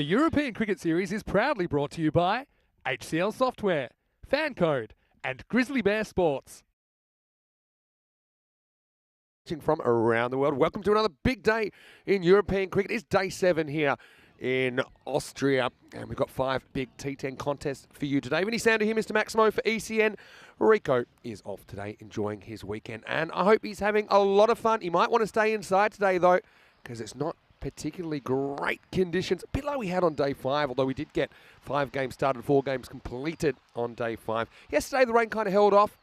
The European Cricket Series is proudly brought to you by HCL Software, FanCode, and Grizzly Bear Sports. From around the world, welcome to another big day in European cricket. It's day 7 here in Austria, and we've got 5 big T10 contests for you today. Vinny Sander here, Mr. Maximo for ECN. Rico is off today, enjoying his weekend, and I hope he's having a lot of fun. He might want to stay inside today, though, because it's not particularly great conditions. A bit like we had on day 5, although we did get 5 games started, 4 games completed on day 5. Yesterday, the rain kind of held off.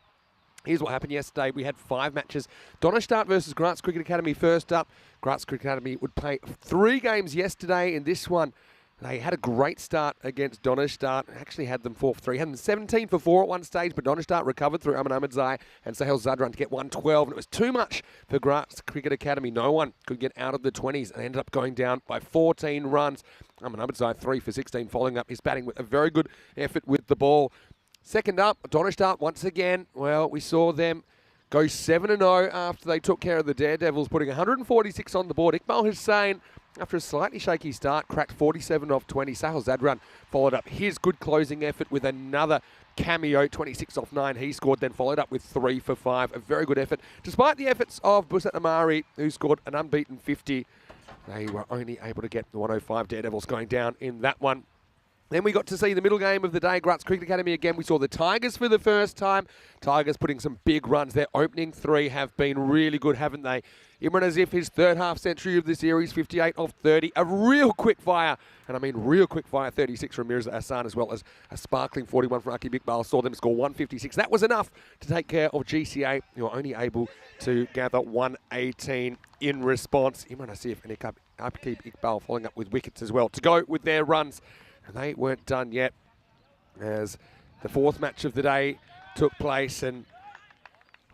Here's what happened yesterday. We had 5 matches. Donnerstadt versus Graz Cricket Academy first up. Graz Cricket Academy would play 3 games yesterday. In this one, they had a great start against Donnerstadt. Actually had them 4-for-3. Had them 17 for 4 at one stage, but Donnerstadt recovered through Aman Ahmadzai and Sahil Zadran to get 112. And it was too much for Graz Cricket Academy. No one could get out of the 20s and ended up going down by 14 runs. Aman Ahmadzai 3 for 16, following up his batting with a very good effort with the ball. Second up, Donnerstadt once again. Well, we saw them go 7-0 after they took care of the Daredevils, putting 146 on the board. Iqbal Hussain, after a slightly shaky start, cracked 47 off 20. Sahil Zadran followed up his good closing effort with another cameo, 26 off 9. He scored, then followed up with 3 for 5. A very good effort. Despite the efforts of Busat Amari, who scored an unbeaten 50, they were only able to get the 105. Daredevils going down in that one. Then we got to see the middle game of the day, Graz Cricket Academy again. We saw the Tigers for the first time. Tigers putting some big runs. Their opening 3 have been really good, haven't they? Imran Azif, his third half century of the series, 58 off 30. A real quick fire, and I mean real quick fire, 36 from Mirza Hassan, as well as a sparkling 41 from Aqib Iqbal. Saw them score 156. That was enough to take care of GCA, who were only able to gather 118 in response. Imran Azif and Aqib Iqbal following up with wickets as well to go with their runs. And they weren't done yet as the 4th match of the day took place. And,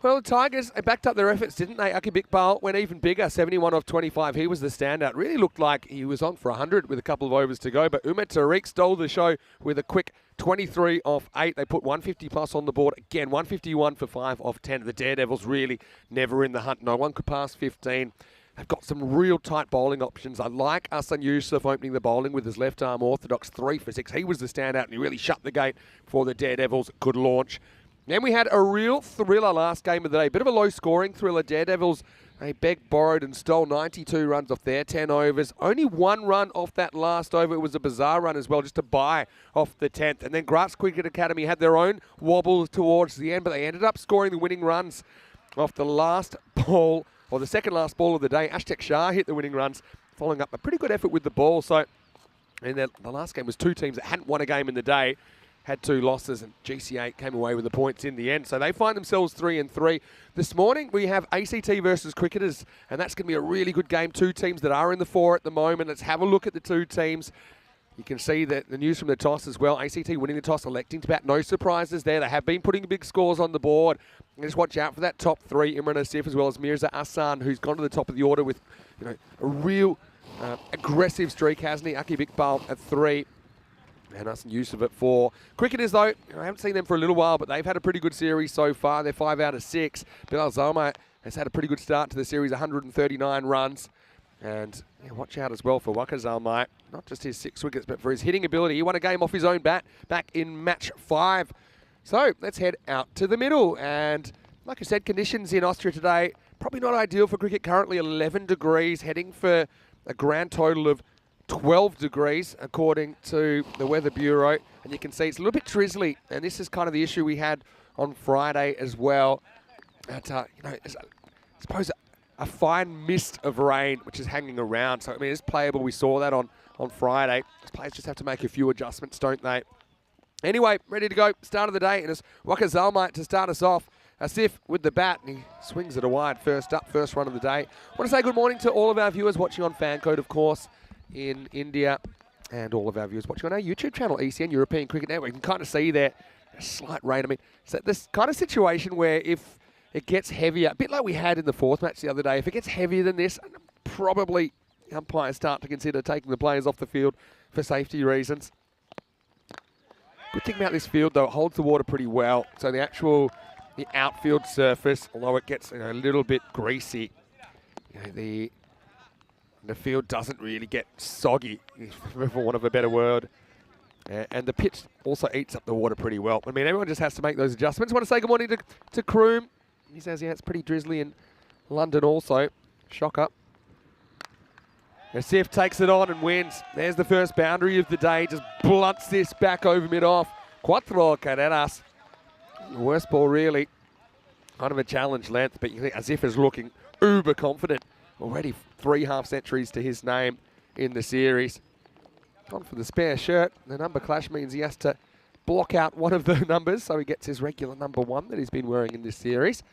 well, the Tigers, they backed up their efforts, didn't they? Aqib Iqbal went even bigger, 71 off 25. He was the standout. Really looked like he was on for 100 with a couple of overs to go. But Umar Tariq stole the show with a quick 23 off 8. They put 150 plus on the board. Again, 151 for 5 off 10. The Daredevils really never in the hunt. No one could pass 15. They've got some real tight bowling options. I like Ahsan Yusuf opening the bowling with his left arm orthodox, 3 for 6. He was the standout and he really shut the gate before the Daredevils could launch. Then we had a real thriller last game of the day. Bit of a low scoring thriller. Daredevils, they begged, borrowed and stole 92 runs off their 10 overs. Only 1 run off that last over. It was a bizarre run as well, just to buy off the 10th. And then Graz Cricket Academy had their own wobbles towards the end, but they ended up scoring the winning runs off the last ball, or the second last ball of the day. Ashtek Shah hit the winning runs, following up a pretty good effort with the ball. So, and the last game was 2 teams that hadn't won a game in the day, had 2 losses, and GCA came away with the points in the end. So they find themselves 3-3. This morning we have ACT versus Cricketers, and that's going to be a really good game. 2 teams that are in the 4 at the moment. Let's have a look at the 2 teams. You can see that the news from the toss as well. ACT winning the toss, electing to bat. No surprises there. They have been putting big scores on the board. And just watch out for that top 3. Imran Asif as well as Mirza Hassan, who's gone to the top of the order with, a real aggressive streak, hasn't he? Aqib Iqbal at 3. And Ahsan Yusuf at 4. Cricketers, though, I haven't seen them for a little while, but they've had a pretty good series so far. They're 5 out of 6. Bilal Zalma has had a pretty good start to the series, 139 runs. And watch out as well for Waqar Zalmai, not just his 6 wickets, but for his hitting ability. He won a game off his own bat back in match 5. So let's head out to the middle. And like I said, conditions in Austria today, probably not ideal for cricket. Currently 11 degrees, heading for a grand total of 12 degrees, according to the Weather Bureau. And you can see it's a little bit drizzly. And this is kind of the issue we had on Friday as well. But, I suppose a fine mist of rain, which is hanging around. So, I mean, it's playable. We saw that on Friday. These players just have to make a few adjustments, don't they? Anyway, ready to go. Start of the day. And it's Waqar Zalmai to start us off. Asif with the bat. And he swings it a wide first up, first run of the day. I want to say good morning to all of our viewers watching on FanCode, of course, in India. And all of our viewers watching on our YouTube channel, ECN European Cricket Network. You can kind of see there a slight rain. I mean, it's this kind of situation where if it gets heavier, a bit like we had in the 4th match the other day. If it gets heavier than this, probably umpires start to consider taking the players off the field for safety reasons. Good thing about this field, though, it holds the water pretty well. So the outfield surface, although it gets a little bit greasy, the The field doesn't really get soggy, for want of a better word. And the pitch also eats up the water pretty well. I mean, everyone just has to make those adjustments. I want to say good morning to Kroom. He says, yeah, it's pretty drizzly in London also. Shocker. Sif takes it on and wins. There's the first boundary of the day. Just blunts this back over mid-off. Cuatro carreras. Worst ball, really. Kind of a challenge length, but you think Asif is looking uber confident. Already 3 half-centuries to his name in the series. Gone for the spare shirt. The number clash means he has to block out one of the numbers, so he gets his regular number 1 that he's been wearing in this series.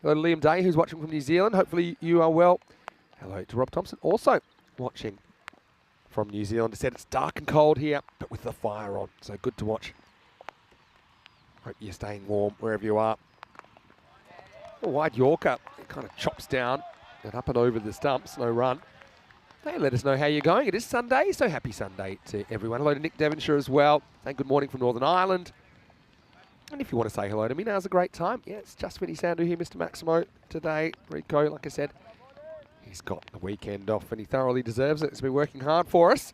Hello to Liam Day, who's watching from New Zealand. Hopefully you are well. Hello to Rob Thompson, also watching from New Zealand. He said it's dark and cold here, but with the fire on, so good to watch. Hope you're staying warm wherever you are. A wide Yorker, it kind of chops down and up and over the stumps, no run. Hey, let us know how you're going. It is Sunday, so happy Sunday to everyone. Hello to Nick Devonshire as well. Saying good morning from Northern Ireland. And if you want to say hello to me, now's a great time. Yeah, it's just Vinny Sandu here, Mr. Maximo, today. Rico, like I said, he's got the weekend off and he thoroughly deserves it. He's been working hard for us.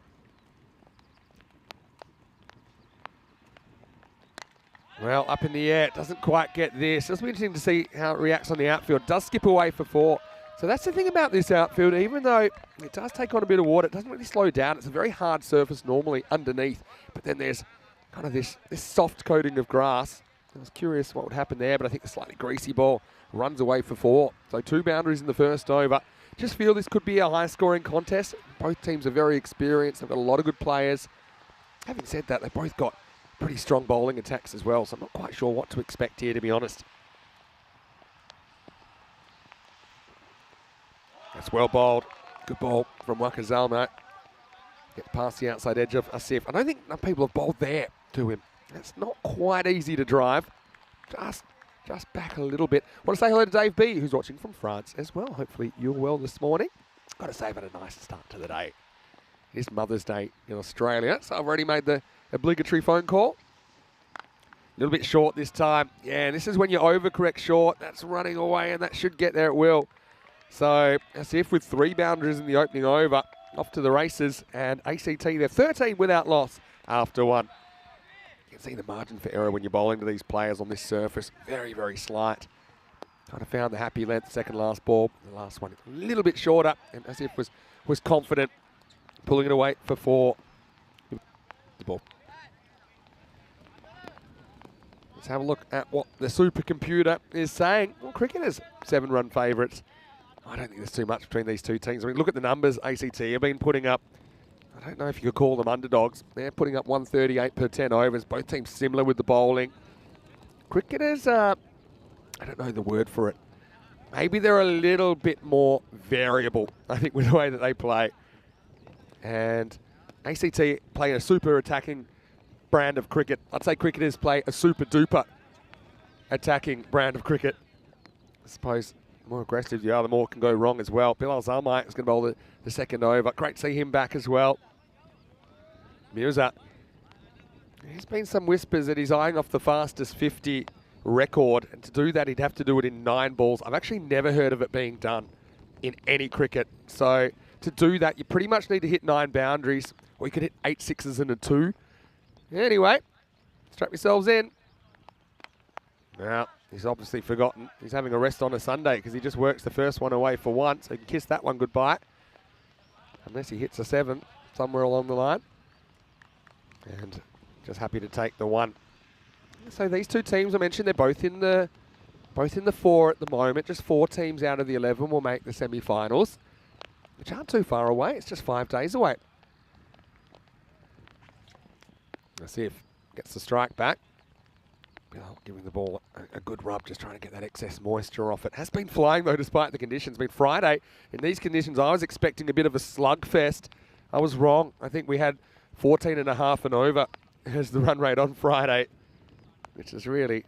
Well, up in the air, doesn't quite get this. It'll be interesting to see how it reacts on the outfield. Does skip away for 4. So that's the thing about this outfield. Even though it does take on a bit of water, it doesn't really slow down. It's a very hard surface normally underneath. But then there's kind of this soft coating of grass. I was curious what would happen there, but I think the slightly greasy ball runs away for 4. So 2 boundaries in the first over. Just feel this could be a high-scoring contest. Both teams are very experienced. They've got a lot of good players. Having said that, they've both got pretty strong bowling attacks as well, so I'm not quite sure what to expect here, to be honest. That's well bowled. Good ball from Wakazalma. Gets past the outside edge of Asif. I don't think enough people have bowled there to him. That's not quite easy to drive. Just back a little bit. Want to say hello to Dave B, who's watching from France as well. Hopefully you're well this morning. Got to say, I've had a nice start to the day. It is Mother's Day in Australia, so I've already made the obligatory phone call. A little bit short this time. Yeah, this is when you overcorrect short. That's running away, and that should get there at will. So, Asif with 3 boundaries in the opening over. Off to the races, and ACT, they're 13 without loss after 1. You can see the margin for error when you're bowling to these players on this surface. Very, very slight. Kind of found the happy length, second last ball. The last one a little bit shorter, and Asif was confident, pulling it away for 4. The ball. Let's have a look at what the supercomputer is saying. Well, cricketers, 7-run favourites. I don't think there's too much between these two teams. I mean, look at the numbers ACT have been putting up. I don't know if you could call them underdogs. They're putting up 138 per 10 overs. Both teams similar with the bowling. Cricketers, I don't know the word for it. Maybe they're a little bit more variable, I think, with the way that they play. And ACT play a super attacking brand of cricket. I'd say cricketers play a super duper attacking brand of cricket. I suppose the more aggressive you are, the more can go wrong as well. Bilal Zalmai is going to bowl the second over. Great to see him back as well. Mirza. There's been some whispers that he's eyeing off the fastest 50 record. And to do that, he'd have to do it in 9 balls. I've actually never heard of it being done in any cricket. So to do that, you pretty much need to hit 9 boundaries. Or you could hit 8 sixes and a 2. Anyway, strap yourselves in. Now, he's obviously forgotten. He's having a rest on a Sunday because he just works the first one away for 1. So he can kiss that one goodbye. Unless he hits a 7 somewhere along the line. And just happy to take the 1. So these two teams I mentioned, they're both in the 4 at the moment. Just 4 teams out of the 11 will make the semi-finals, which aren't too far away. It's just 5 days away. Let's see if gets the strike back. Giving the ball a good rub, just trying to get that excess moisture off it. Has been flying though, despite the conditions. It's been Friday. In these conditions, I was expecting a bit of a slugfest. I was wrong. I think we had 14.5 and over as the run rate on Friday, which is really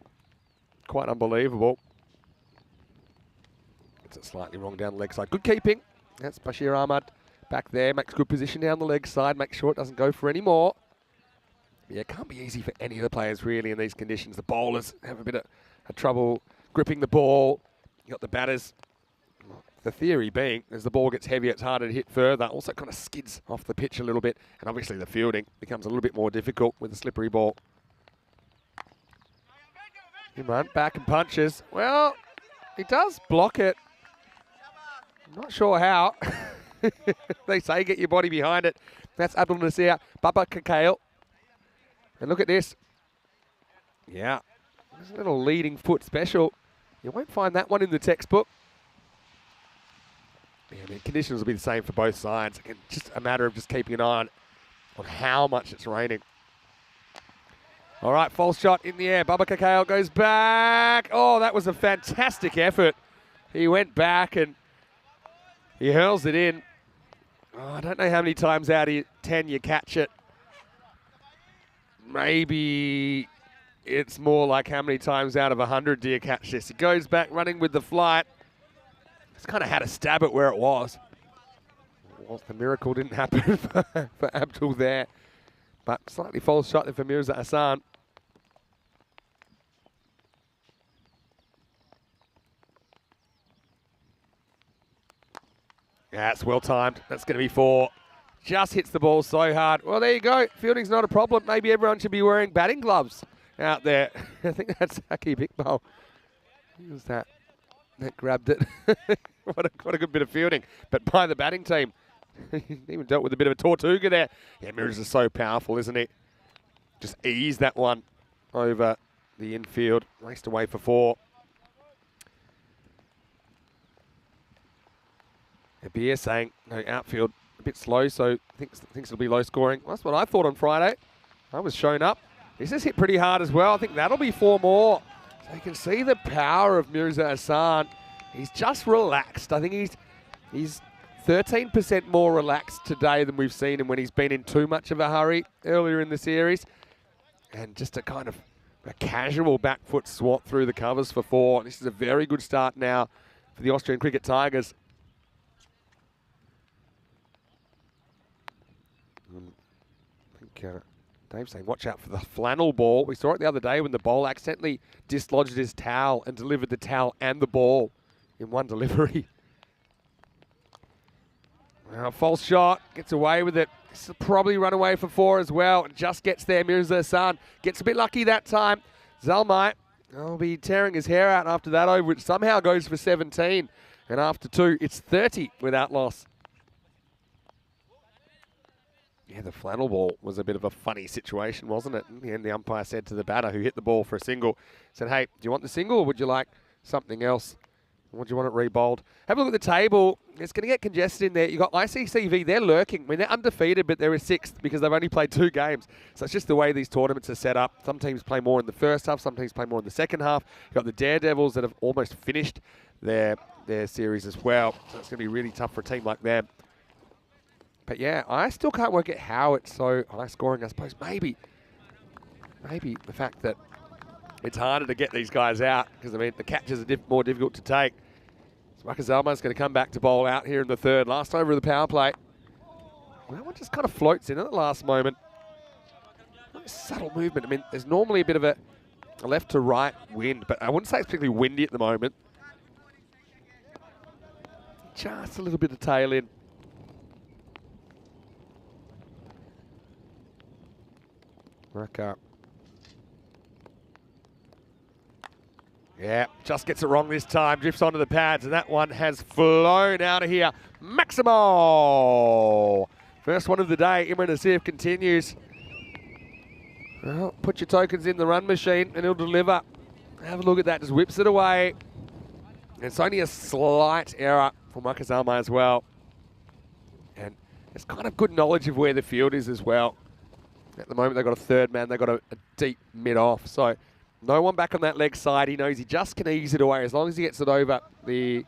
quite unbelievable. Gets it slightly wrong down the leg side. Good keeping. That's Bashir Ahmad back there. Makes good position down the leg side. Makes sure it doesn't go for any more. Yeah, it can't be easy for any of the players really in these conditions. The bowlers have a bit of trouble gripping the ball. You got the batters The theory being, as the ball gets heavier, it's harder to hit further. Also kind of skids off the pitch a little bit. And obviously the fielding becomes a little bit more difficult with a slippery ball. Imran back and punches. Well, he does block it. I'm not sure how. They say get your body behind it. That's Abdul Nasir, Baba Kakale. And look at this. Yeah, there's a little leading foot special. You won't find that one in the textbook. Yeah, I mean, conditions will be the same for both sides. Again, just a matter of just keeping an eye on how much it's raining. All right, false shot in the air. Baba Kakale goes back. Oh, that was a fantastic effort. He went back and he hurls it in. Oh, I don't know how many times out of 10 you catch it. Maybe it's more like how many times out of 100 do you catch this. He goes back running with the flight. He's kind of had a stab at where it was. Well, the miracle didn't happen for Abdul there. But slightly false shot there for Mirza Hassan. Yeah, it's well timed. That's going to be 4. Just hits the ball so hard. Well, there you go. Fielding's not a problem. Maybe everyone should be wearing batting gloves out there. I think that's Aki Bigbo. Who was that? That grabbed it. what a good bit of fielding. But by the batting team. He even dealt with a bit of a Tortuga there. Yeah, Mirza is so powerful, isn't he? Just ease that one over the infield. Raced away for 4. Beer saying, no, outfield a bit slow, so thinks it'll be low scoring. Well, that's what I thought on Friday. I was shown up. This has hit pretty hard as well. I think that'll be 4 more. So you can see the power of Mirza Hassan. He's just relaxed. I think he's 13% more relaxed today than we've seen him when he's been in too much of a hurry earlier in the series. And just a kind of a casual back foot swat through the covers for 4. This is a very good start now for the Austrian Cricket Tigers. I think Dave's saying, watch out for the flannel ball. We saw it the other day when the bowler accidentally dislodged his towel and delivered the towel and the ball in one delivery. Well, false shot, gets away with it. This will probably run away for 4 as well. And just gets there, Mirza Hassan. Gets a bit lucky that time. Zalmai will be tearing his hair out after that over, which somehow goes for 17. And after 2, it's 30 without loss. Yeah, the flannel ball was a bit of a funny situation, wasn't it? In the end, the umpire said to the batter who hit the ball for a single, said, hey, do you want the single or would you like something else? Would you want it re-bowled? Have a look at the table. It's going to get congested in there. You've got ICCV. They're lurking. I mean, they're undefeated, but they're a 6th because they've only played 2 games. So it's just the way these tournaments are set up. Some teams play more in the first half. Some teams play more in the second half. You've got the Daredevils that have almost finished their series as well. So it's going to be really tough for a team like them. But yeah, I still can't work out how it's so high scoring. I suppose maybe the fact that it's harder to get these guys out because, I mean, the catches are more difficult to take. So Zalmai's going to come back to bowl out here in the 3rd. Last over the power play. Well, that one just kind of floats in at the last moment. Nice subtle movement. I mean, there's normally a bit of a left to right wind, but I wouldn't say it's particularly windy at the moment. Just a little bit of tail in. Up. Yeah, just gets it wrong this time. Drifts onto the pads, and that one has flown out of here. Maximo! First one of the day. Imran Asif continues. Well, put your tokens in the run machine, and he'll deliver. Have a look at that. Just whips it away. And it's only a slight error for Marcus Alma as well. And it's kind of good knowledge of where the field is as well. At the moment, they've got a 3rd man. They've got a deep mid-off. So no one back on that leg side. He knows he just can ease it away. As long as he gets it over the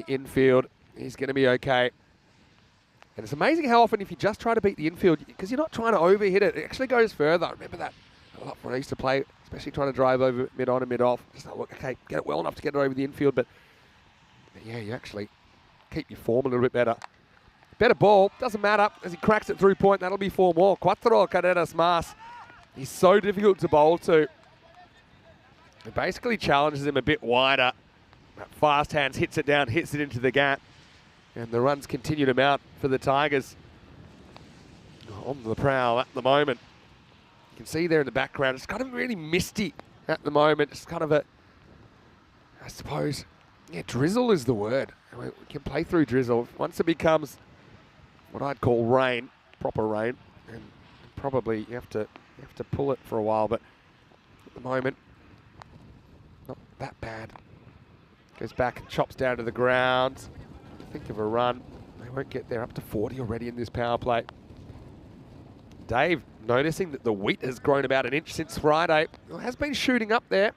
infield, he's going to be okay. And it's amazing how often if you just try to beat the infield, because you're not trying to overhit it, it actually goes further. I remember that a lot when I used to play, especially trying to drive over mid-on and mid-off. Just like, look, okay, get it well enough to get it over the infield. But yeah, you actually keep your form a little bit better. Better ball, doesn't matter, as he cracks it through point, that'll be 4 more. Cuatro carreras más. He's so difficult to bowl to. It basically challenges him a bit wider, That fast hands hits it down, hits it into the gap. And the runs continue to mount for the Tigers. On the prowl at the moment. You can see there in the background, it's kind of really misty at the moment. It's kind of a, I suppose, yeah, drizzle is the word. We can play through drizzle. Once it becomes what I'd call rain, proper rain, and probably you have to pull it for a while, but at the moment, not that bad. Goes back and chops down to the ground. Think of a run. They won't get there, up to 40 already in this power play. Dave noticing that the wheat has grown about an inch since Friday. It has been shooting up there.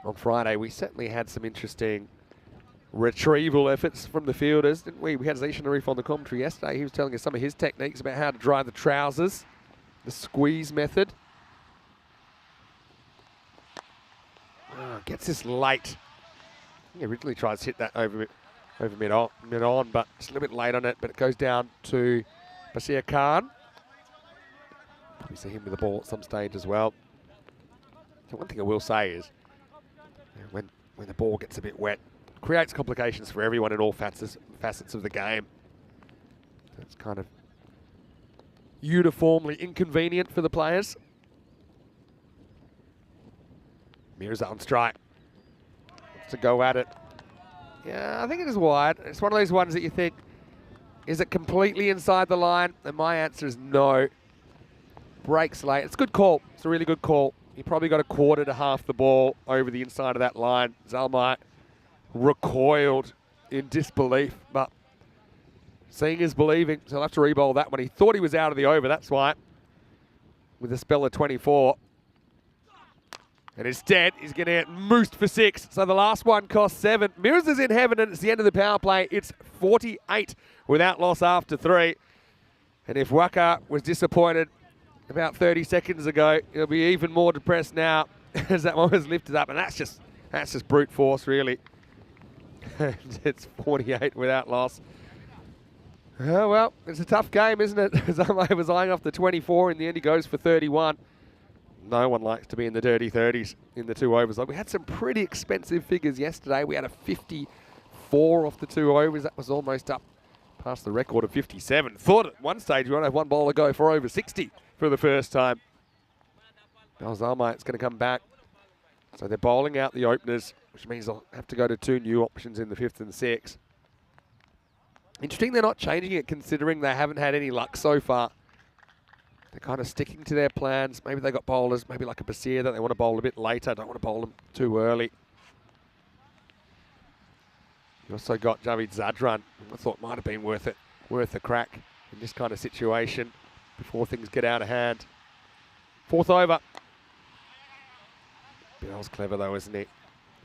On Friday, we certainly had some interesting retrieval efforts from the fielders, didn't we? We had Zeeshan Arif on the commentary yesterday. He was telling us some of his techniques about how to dry the trousers, the squeeze method. Gets this late. He originally tries to hit that over mid on, but it's a little bit late on it, but it goes down to Basir Khan. We see him with the ball at some stage as well. So one thing I will say is, when the ball gets a bit wet, it creates complications for everyone in all facets of the game. So it's kind of uniformly inconvenient for the players. Mirza on strike. Wants to go at it. Yeah, I think it is wide. It's one of those ones that you think, is it completely inside the line? And my answer is no. Breaks late. It's a good call. It's a really good call. He probably got a quarter to half the ball over the inside of that line. Zalmai recoiled in disbelief, but seeing is believing, so he'll have to re-bowl that one. He thought he was out of the over, that's why, with a spell of 24. And instead, he's going to get moosed for 6. So the last one cost 7. Mirrors in heaven, and it's the end of the power play. It's 48 without loss after 3. And if Waka was disappointed about 30 seconds ago, he'll be even more depressed now as that one was lifted up. And that's just brute force, really. And it's 48 without loss. Oh, well, it's a tough game, isn't it? Zalmai was eyeing off the 24. In the end, he goes for 31. No one likes to be in the dirty 30s in the 2 overs. Like, we had some pretty expensive figures yesterday. We had a 54 off the 2 overs. That was almost up past the record of 57. Thought at one stage we might have one bowler go for over 60 for the first time. Now Zalmai, it's going to come back. So they're bowling out the openers, which means they'll have to go to 2 new options in the 5th and 6th. Interesting they're not changing it, considering they haven't had any luck so far. They're kind of sticking to their plans. Maybe they got bowlers, maybe like a Basir that they want to bowl a bit later. Don't want to bowl them too early. You also got Javid Zadran, who I thought might have been worth a crack in this kind of situation before things get out of hand. 4th over. Bill's clever though, isn't he?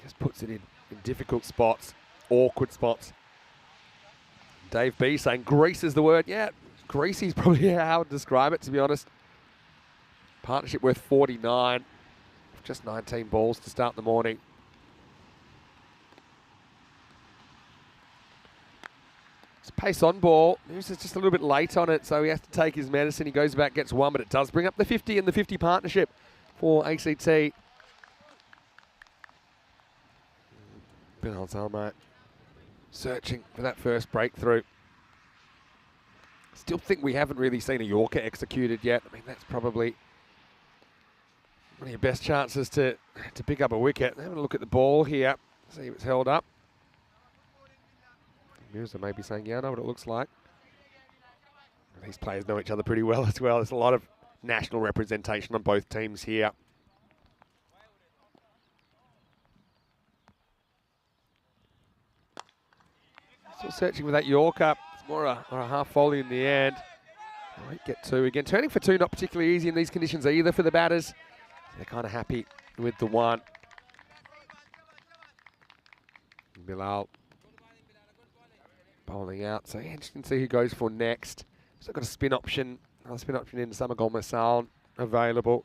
Just puts it in difficult spots, awkward spots. Dave B saying grease is the word. Yeah, greasy is probably how I would describe it, to be honest. Partnership worth 49. Just 19 balls to start the morning. It's pace on ball. News is just a little bit late on it, so he has to take his medicine. He goes back, gets 1, but it does bring up the 50 and the 50 partnership for ACT. Bill Zalmai searching for that first breakthrough. Still think we haven't really seen a Yorker executed yet. I mean, that's probably one of your best chances to pick up a wicket. Having a look at the ball here, see if it's held up. Mirza may be saying, yeah, I know what it looks like. These players know each other pretty well as well. There's a lot of national representation on both teams here. Still searching for that Yorker. It's more a half volley in the end. I won't get 2 again. Turning for 2 not particularly easy in these conditions either for the batters. They're kind of happy with the 1. Bilal bowling out. So interesting to see who goes for next. So got a spin option. Another spin option in Samagol Masal available.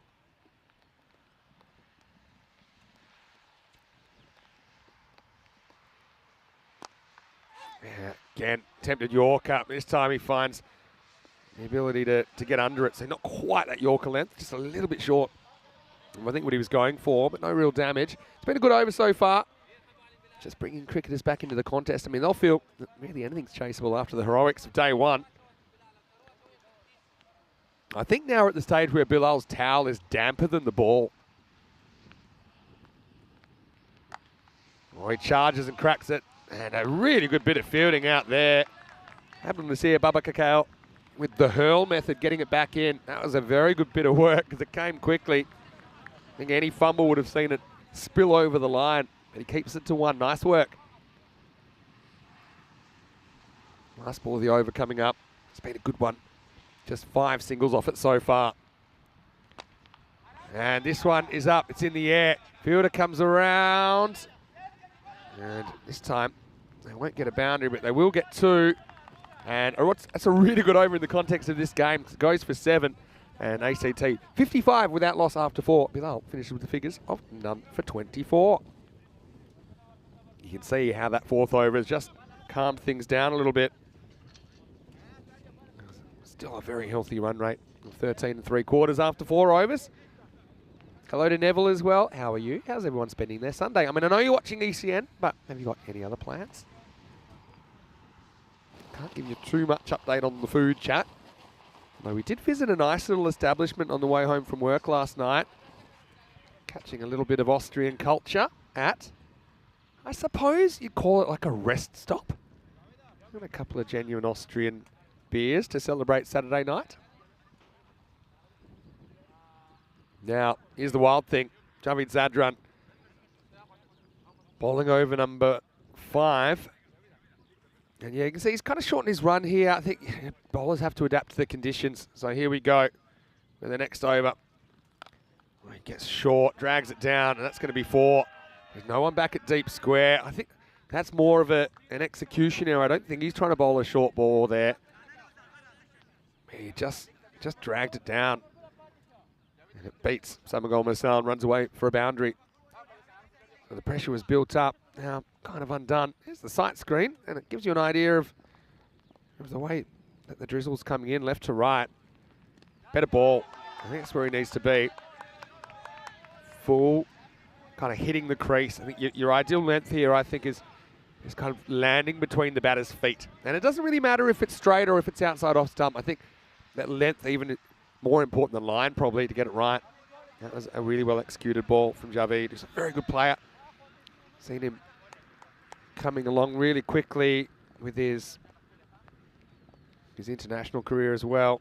Yeah, again, attempted Yorker. This time he finds the ability to get under it. So not quite that Yorker length, just a little bit short. I think what he was going for, but no real damage. It's been a good over so far. just bringing cricketers back into the contest. I mean, they'll feel that really anything's chaseable after the heroics of day one. I think now we're at the stage where Bilal's towel is damper than the ball. Oh, he charges and cracks it. And a really good bit of fielding out there. Happened to see a Bubba Cacao with the hurl method getting it back in. That was a very good bit of work because it came quickly. I think any fumble would have seen it spill over the line. But he keeps it to 1. Nice work. Last ball of the over coming up. It's been a good one. Just 5 singles off it so far. And this one is up. It's in the air. Fielder comes around. And this time, they won't get a boundary, but they will get 2. And that's a really good over in the context of this game. It goes for 7. And ACT 55 without loss after 4. Bilal finishes with the figures of none for 24. You can see how that 4th over has just calmed things down a little bit. Still a very healthy run rate of 13 3/4 after 4 overs. Hello to Neville as well. How are you? How's everyone spending their Sunday? I mean, I know you're watching ECN, but have you got any other plans? Can't give you too much update on the food chat. Although we did visit a nice little establishment on the way home from work last night. Catching a little bit of Austrian culture at, I suppose you'd call it like a rest stop. Got a couple of genuine Austrian beers to celebrate Saturday night. Now, here's the wild thing. Javid Zadran bowling over number 5. And yeah, you can see he's kind of shortened his run here. I think bowlers have to adapt to the conditions. So here we go with the next over. He gets short, drags it down, and that's going to be 4. There's no one back at deep square. I think that's more of an execution error. I don't think he's trying to bowl a short ball there. He just dragged it down. And it beats Samagol Masal and runs away for a boundary. So the pressure was built up. Now kind of undone. Here's the sight screen, and it gives you an idea of the way that the drizzle's coming in left to right. Better ball. I think that's where he needs to be. Full, kind of hitting the crease. I think your ideal length here, I think, is kind of landing between the batter's feet. And it doesn't really matter if it's straight or if it's outside off stump. I think that length even more important than line probably to get it right. That was a really well executed ball from Javid. He's a very good player. Seen him coming along really quickly with his international career as well.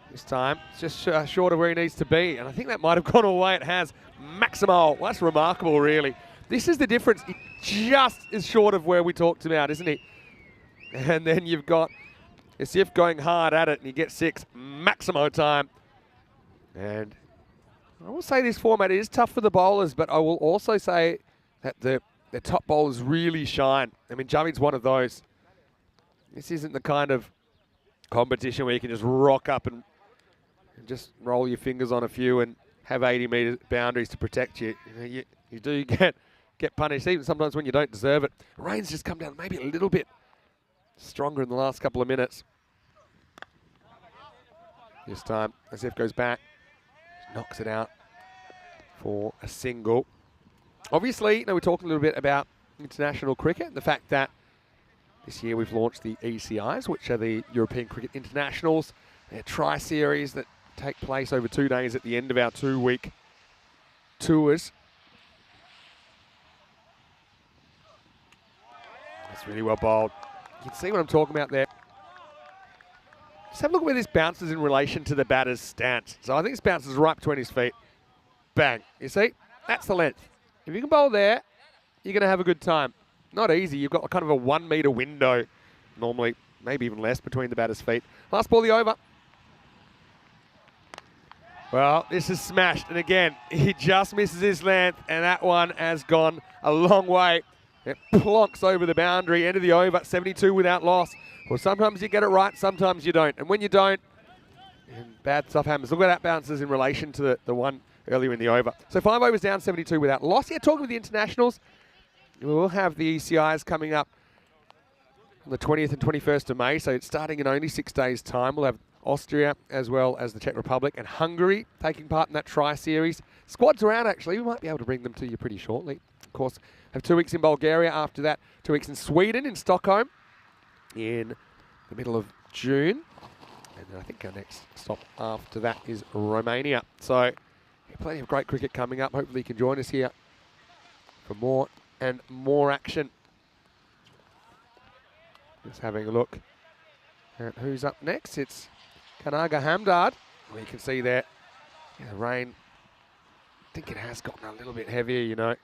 This time, it's just short of where he needs to be. And I think that might have gone away. It has. Maximal. Well, that's remarkable, really. This is the difference. He just is short of where we talked about, isn't he? And then you've got Asif going hard at it, and you get 6. Maximo time. And I will say this format is tough for the bowlers, but I will also say that the top bowlers really shine. I mean, Javid's one of those. This isn't the kind of competition where you can just rock up and just roll your fingers on a few and have 80-metre boundaries to protect you. You do get punished, even sometimes when you don't deserve it. Rain's just come down maybe a little bit stronger in the last couple of minutes. This time, Asif goes back, knocks it out for a single. Obviously, we're talking a little bit about international cricket and the fact that this year we've launched the ECIs, which are the European Cricket Internationals. They're tri-series that take place over 2 days at the end of our 2-week tours. That's really well bowled. You can see what I'm talking about there. Just have a look at where this bounces in relation to the batter's stance. So I think this bounces right between his feet. Bang. You see? That's the length. If you can bowl there, you're going to have a good time. Not easy. You've got kind of a 1 metre window, normally, maybe even less, between the batter's feet. Last ball, the over. Well, this is smashed. And again, he just misses his length, and that one has gone a long way. It plonks over the boundary, end of the over, 72 without loss. Well, sometimes you get it right, sometimes you don't. And when you don't, bad stuff happens. Look at that bounces in relation to the one earlier in the over. So 5 overs down, 72 without loss. Yeah, talking with the internationals, we will have the ECIs coming up on the 20th and 21st of May. So it's starting in only 6 days' time. We'll have Austria as well as the Czech Republic and Hungary taking part in that tri-series. Squads around, actually. We might be able to bring them to you pretty shortly. Of course, have 2 weeks in Bulgaria. After that, 2 weeks in Sweden, in Stockholm, in the middle of June. And then I think our next stop after that is Romania. So, plenty of great cricket coming up. Hopefully you can join us here for more and more action. Just having a look at who's up next. It's Kanaga Hamdard. Well, you can see there, the rain, I think it has gotten a little bit heavier, you know.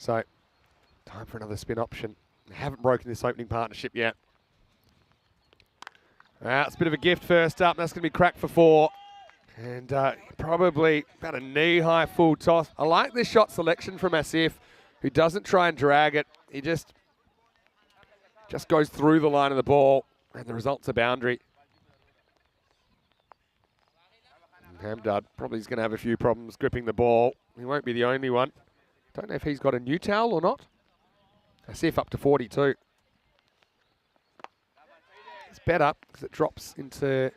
So, time for another spin option. They haven't broken this opening partnership yet. It's a bit of a gift first up. That's going to be cracked for 4. And probably about a knee-high full toss. I like this shot selection from Asif, who doesn't try and drag it. He just goes through the line of the ball, and the result's a boundary. And Hamdard probably is going to have a few problems gripping the ball. He won't be the only one. Don't know if he's got a new towel or not. Asif up to 42. It's better because it drops into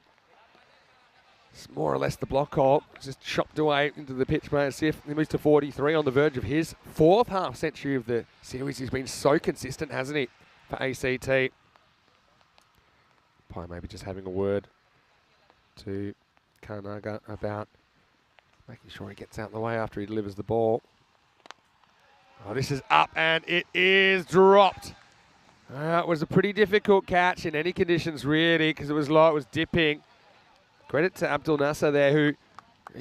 more or less the block hole. It's just chopped away into the pitch by Asif. He moves to 43 on the verge of his 4th half century of the series. He's been so consistent, hasn't he, for ACT. Probably maybe just having a word to Kanaga about making sure he gets out of the way after he delivers the ball. Oh, this is up and it is dropped. It was a pretty difficult catch in any conditions, really, because it was low, it was dipping. Credit to Abdul Nasser there, who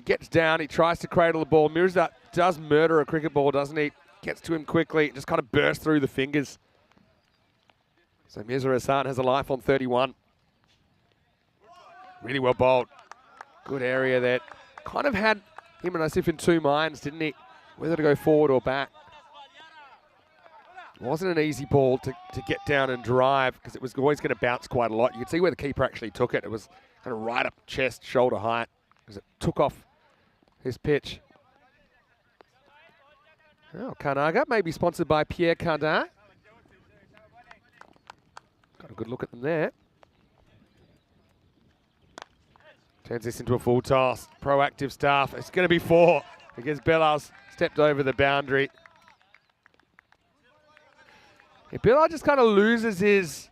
gets down, he tries to cradle the ball. Mirza does murder a cricket ball, doesn't he? Gets to him quickly, just kind of bursts through the fingers. So Mirza Hassan has a life on 31. Really well bowled. Good area there. Kind of had him and Asif in 2 minds, didn't he? Whether to go forward or back. It wasn't an easy ball to get down and drive because it was always going to bounce quite a lot. You could see where the keeper actually took it. It was kind of right up chest, shoulder height as it took off his pitch. Oh, Kanaga, maybe sponsored by Pierre Cardin. Got a good look at them there. Turns this into a full toss. Proactive stuff. It's going to be 4 because Bellas stepped over the boundary. Bilal just kind of loses his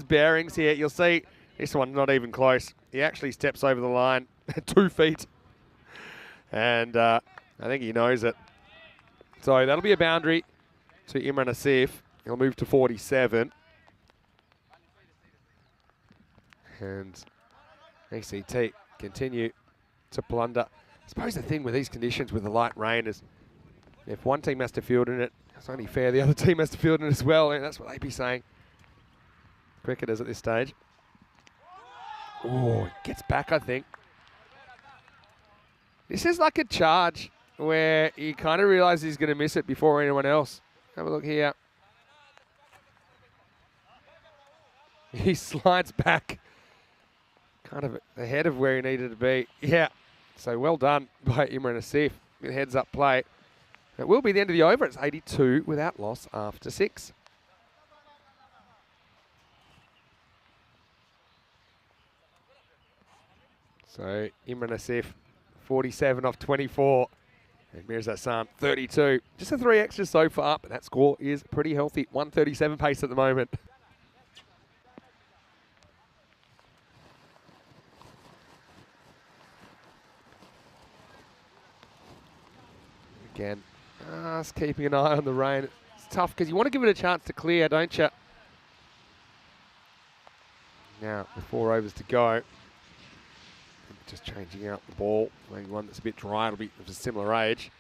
bearings here. You'll see this one's not even close. He actually steps over the line 2 feet. And I think he knows it. So that'll be a boundary to Imran Asif. He'll move to 47. And ACT continue to plunder. I suppose the thing with these conditions with the light rain is if one team has to field in it, it's only fair the other team has to field in it as well, and that's what they'd be saying. Cricketers at this stage. Oh, gets back, I think. This is like a charge where he kind of realizes he's going to miss it before anyone else. Have a look here. He slides back kind of ahead of where he needed to be. Yeah, so well done by Imran Asif. Good heads up play. It will be the end of the over. It's 82 without loss after 6. So Imran Asif, 47 off 24. And Mirza Hassan, 32. Just a 3 extras so far, but that score is pretty healthy. 137 pace at the moment. Again, just keeping an eye on the rain. It's tough because you want to give it a chance to clear, don't you? Now, with 4 overs to go, just changing out the ball. Maybe one that's a bit dry, it'll be of a similar age.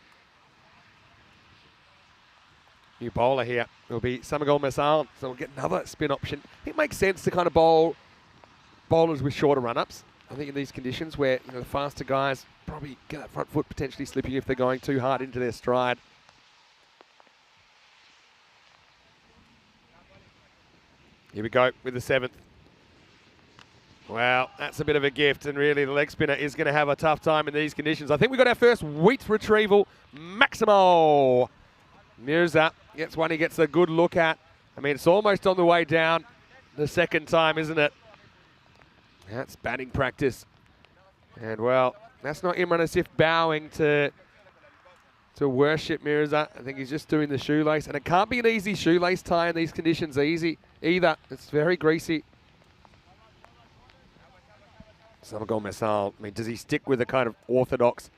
New bowler here will be Samagol Masal, so we'll get another spin option. It makes sense to kind of bowl bowlers with shorter run-ups. I think in these conditions where the faster guys probably get that front foot potentially slipping if they're going too hard into their stride. Here we go with the 7th. Well, that's a bit of a gift, and really the leg spinner is going to have a tough time in these conditions. I think we got our first wheat retrieval. Maximo Mirza gets one he gets a good look at. I mean, it's almost on the way down the second time, isn't it? That's batting practice. And, well, that's not Imran Asif bowing to worship Mirza. I think he's just doing the shoelace. And it can't be an easy shoelace tie in these conditions either. It's very greasy. Samagol Mesal, I mean, does he stick with a kind of orthodox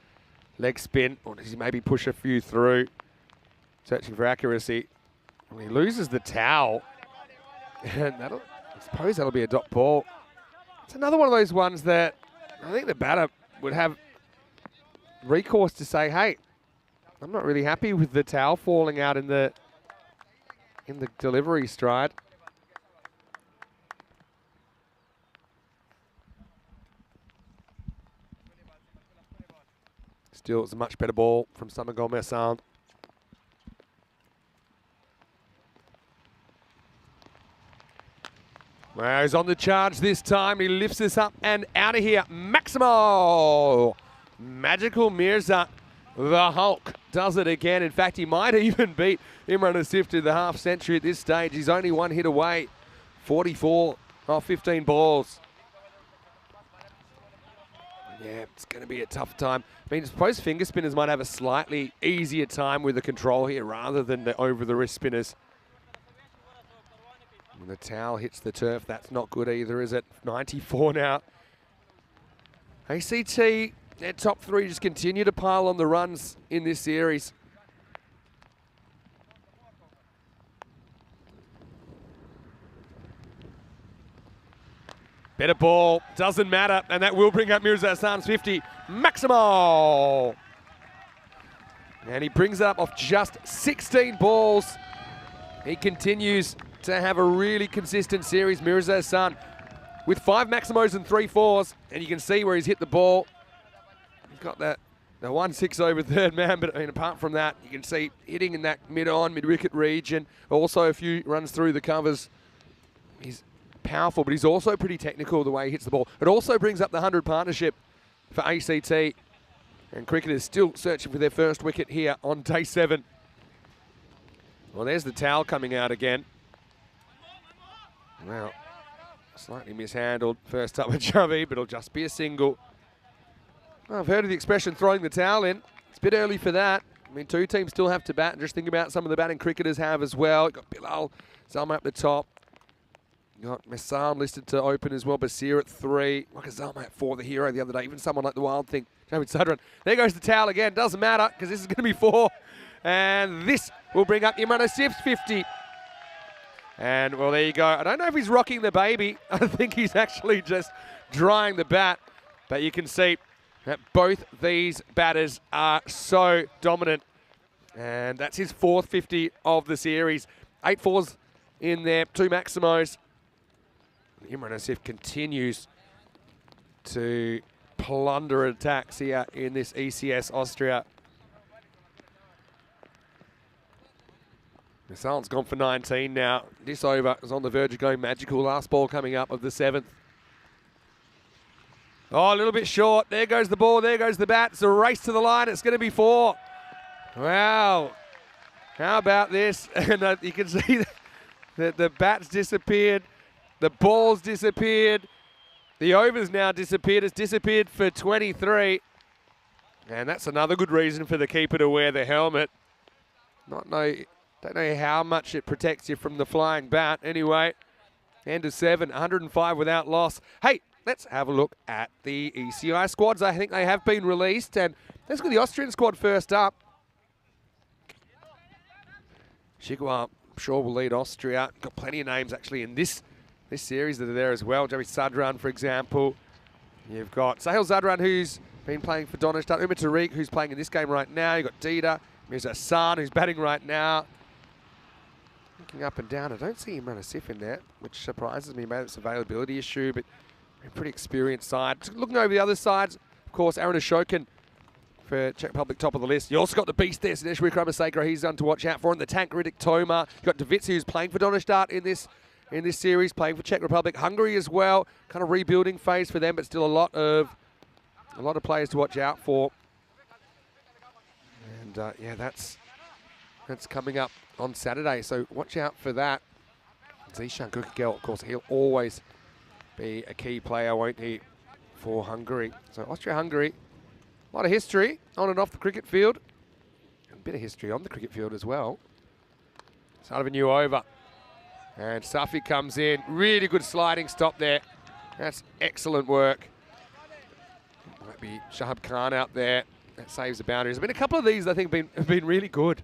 leg spin, or does he maybe push a few through, searching for accuracy? When he loses the towel, and I suppose that'll be a dot ball. It's another one of those ones that I think the batter would have recourse to say, hey, I'm not really happy with the towel falling out in the delivery stride. Still, it's a much better ball from Samagol Mesal. Well, he's on the charge this time. He lifts this up and out of here. Maximo! Magical Mirza, the Hulk, does it again. In fact, he might even beat Imran Asif to the half century at this stage. He's only one hit away. 44 off 15 balls. Yeah, it's going to be a tough time. I mean, I suppose finger spinners might have a slightly easier time with the control here rather than the over-the-wrist spinners. When the towel hits the turf, that's not good either, is it? 94 now. ACT, their top three just continue to pile on the runs in this series. Better ball, doesn't matter, and that will bring up Mirza Hassan's 50. Maximo! And he brings it up off just 16 balls. He continues to have a really consistent series, Mirza Hassan, with 5 Maximos and 3 4s, and you can see where he's hit the ball. He's got that the 1-6 over third man, but I mean, apart from that, you can see hitting in that mid-wicket region. Also a few runs through the covers. He's powerful, but he's also pretty technical the way he hits the ball. It also brings up the 100 partnership for ACT, and cricketers still searching for their first wicket here on day 7. Well, there's the towel coming out again. Well, slightly mishandled first up with Javi, but it'll just be a single. Well, I've heard of the expression throwing the towel in. It's a bit early for that. I mean, 2 teams still have to bat, and just think about some of the batting cricketers have as well. You've got Bilal Zalma up the top. You've got Mesam listed to open as well. Basir at 3. Wakazama at 4, the hero the other day. Even someone like the Wild Thing, Javid Sadran. There goes the towel again. Doesn't matter, because this is going to be 4. And this will bring up Imran Asif's 50. And, well, there you go. I don't know if he's rocking the baby. I think he's actually just drying the bat. But you can see that both these batters are so dominant. And that's his 4th 50 of the series. 8 4s in there, 2 Maximos. Imran Asif continues to plunder attacks here in this ECS Austria. Misal's gone for 19 now. This over is on the verge of going magical. Last ball coming up of the 7th. Oh, a little bit short. There goes the ball. There goes the bat. It's a race to the line. It's going to be 4. Wow. How about this? And you can see that the bat's disappeared. The ball's disappeared. The over's now disappeared. It's disappeared for 23. And that's another good reason for the keeper to wear the helmet. Don't know how much it protects you from the flying bat. Anyway, end of 7, 105 without loss. Hey, let's have a look at the ECI squads. I think they have been released. And let's go the Austrian squad first up. Shigwa, I'm sure, will lead Austria. Got plenty of names, actually, in this series that are there as well. Javi Sadran, for example. You've got Sahil Zadran, who's been playing for Donnerstadt. Umar Tariq, who's playing in this game right now. You've got Dida. There's Hassan, who's batting right now. Looking up and down, I don't see Imran Asif in there, which surprises me. Maybe it's an availability issue, but a pretty experienced side. Looking over the other sides, of course, Aaron Ashokan for Czech Republic, top of the list. You also got the beast there, Sinesh Wickramaseko. He's done to watch out for. And the tank, Riddick Toma. You've got Davids, who's playing for Donnerstadt in this series, playing for Czech Republic. Hungary as well, kind of rebuilding phase for them, but still a lot of players to watch out for. And yeah, that's coming up on Saturday, so watch out for that. Zishan Kukagel, of course, he'll always be a key player, won't he, for Hungary. So Austria-Hungary, a lot of history on and off the cricket field. A bit of history on the cricket field as well. Start of a new over. And Safi comes in. Really good sliding stop there. That's excellent work. Might be Shahab Khan out there. That saves the boundaries. There's been a couple of these I think have been really good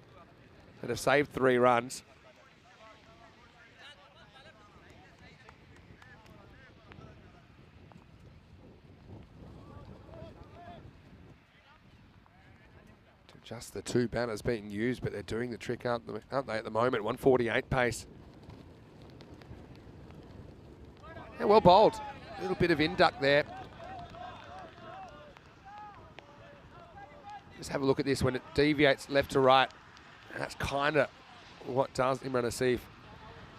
that have saved 3 runs. Just the 2 banners being used, but they're doing the trick, aren't they, at the moment? 148 pace. Yeah, well bowled. A little bit of induct there. Just have a look at this when it deviates left to right. And that's kind of what does Imran Asif.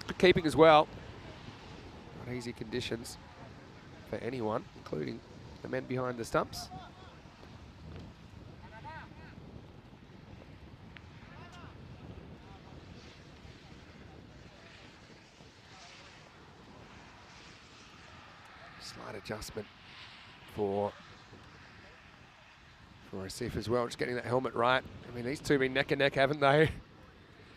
Good keeping as well. Not easy conditions for anyone, including the men behind the stumps. Slight adjustment for Asif as well, just getting that helmet right. I mean, these two have been neck and neck, haven't they,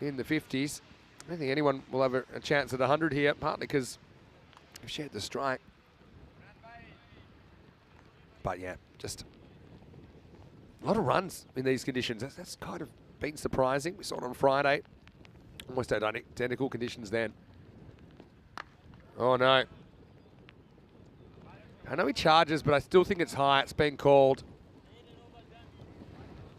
in the 50s. I don't think anyone will have a chance at 100 here, partly because they've shared the strike. But yeah, just a lot of runs in these conditions. That's kind of been surprising. We saw it on Friday. Almost identical conditions then. Oh no. I know he charges, but I still think it's high. It's been called.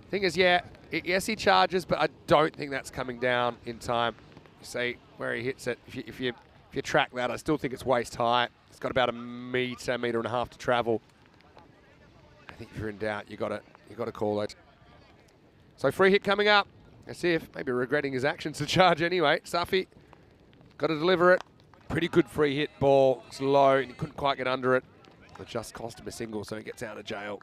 Thing is, yeah, yes, he charges, but I don't think that's coming down in time. You see where he hits it. If you track that, I still think it's waist high. It's got about a metre and a half to travel. I think if you're in doubt, you got to call it. So free hit coming up. Asif maybe regretting his actions to charge anyway. Safi got to deliver it. Pretty good free hit ball. It's low, and he couldn't quite get under it. It just cost him a single, so he gets out of jail.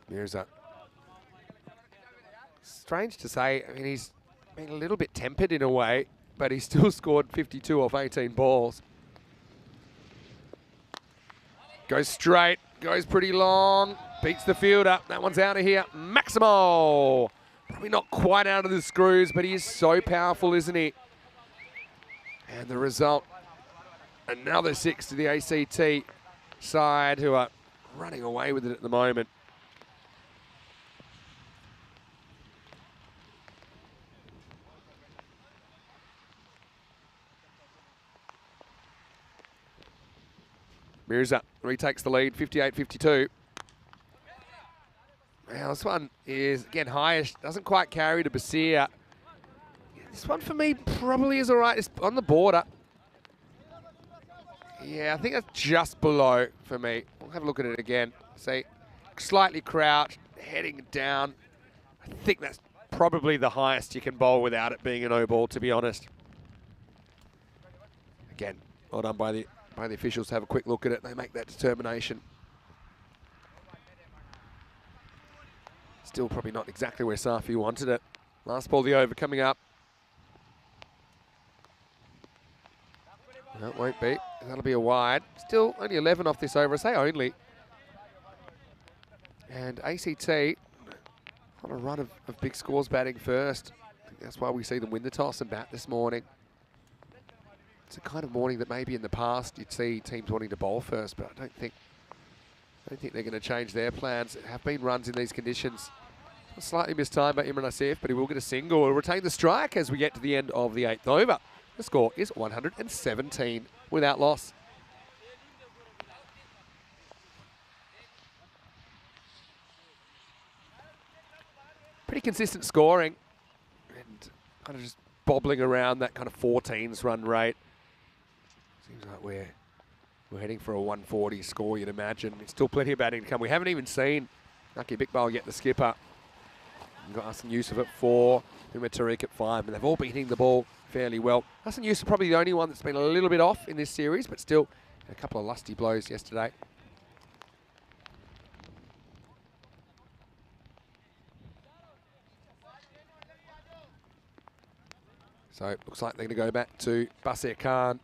Mirza. Strange to say, I mean, he's been a little bit tempered in a way, but he still scored 52 off 18 balls. Goes straight, goes pretty long, beats the fielder. That one's out of here. Maximo! Probably not quite out of the screws, but he is so powerful, isn't he? And the result, another 6 to the ACT side, who are running away with it at the moment. Mirza retakes the lead, 58-52. Now this one is, again, highish. Doesn't quite carry to Basir. This one for me probably is all right. It's on the border. Yeah, I think that's just below for me. We'll have a look at it again. See, slightly crouched, heading down. I think that's probably the highest you can bowl without it being a no ball, to be honest. Again, well done by the officials to have a quick look at it. They make that determination. Still probably not exactly where Safi wanted it. Last ball, the over coming up. No, it won't be. That'll be a wide. Still only 11 off this over. I say only. And ACT on a run of big scores batting first. I think that's why we see them win the toss and bat this morning. It's a kind of morning that maybe in the past you'd see teams wanting to bowl first, but I don't think they're going to change their plans. There have been runs in these conditions. Slightly missed time by Imran Asif, but he will get a single. He'll retain the strike as we get to the end of the 8th over. The score is 117 without loss. Pretty consistent scoring and kind of just bobbling around that kind of 14s run rate. Seems like we're heading for a 140 score, you'd imagine. There's still plenty of batting to come. We haven't even seen Naki Bikbal get the skipper. We've got Hassan Yusuf at 4, Umar Tariq at 5, and they've all been hitting the ball fairly well. Hassan Yusuf probably the only one that's been a little bit off in this series, but still a couple of lusty blows yesterday. So it looks like they're going to go back to Basir Khan.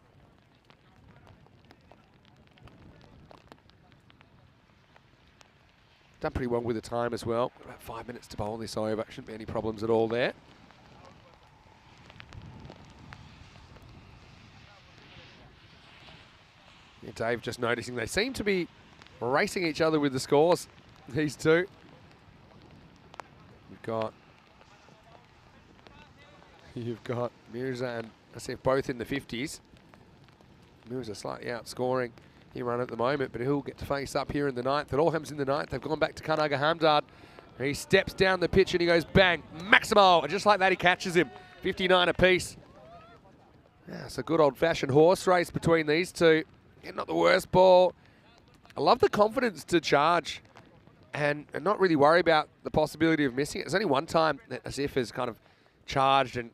Done pretty well with the time as well. About 5 minutes to bowl this over. Shouldn't be any problems at all there. Yeah, Dave just noticing they seem to be racing each other with the scores, these two. You've got Mirza and Asif both in the 50s. Mirza slightly outscoring him run at the moment, but he'll get to face up here in the 9th. It all happens in the 9th. They've gone back to Kanaga Hamdard. He steps down the pitch and he goes bang, Maximo, and just like that he catches him. 59 apiece. Yeah, it's a good old-fashioned horse race between these two. Yeah, not the worst ball. I love the confidence to charge and not really worry about the possibility of missing it. There's only one time that Asif has kind of charged and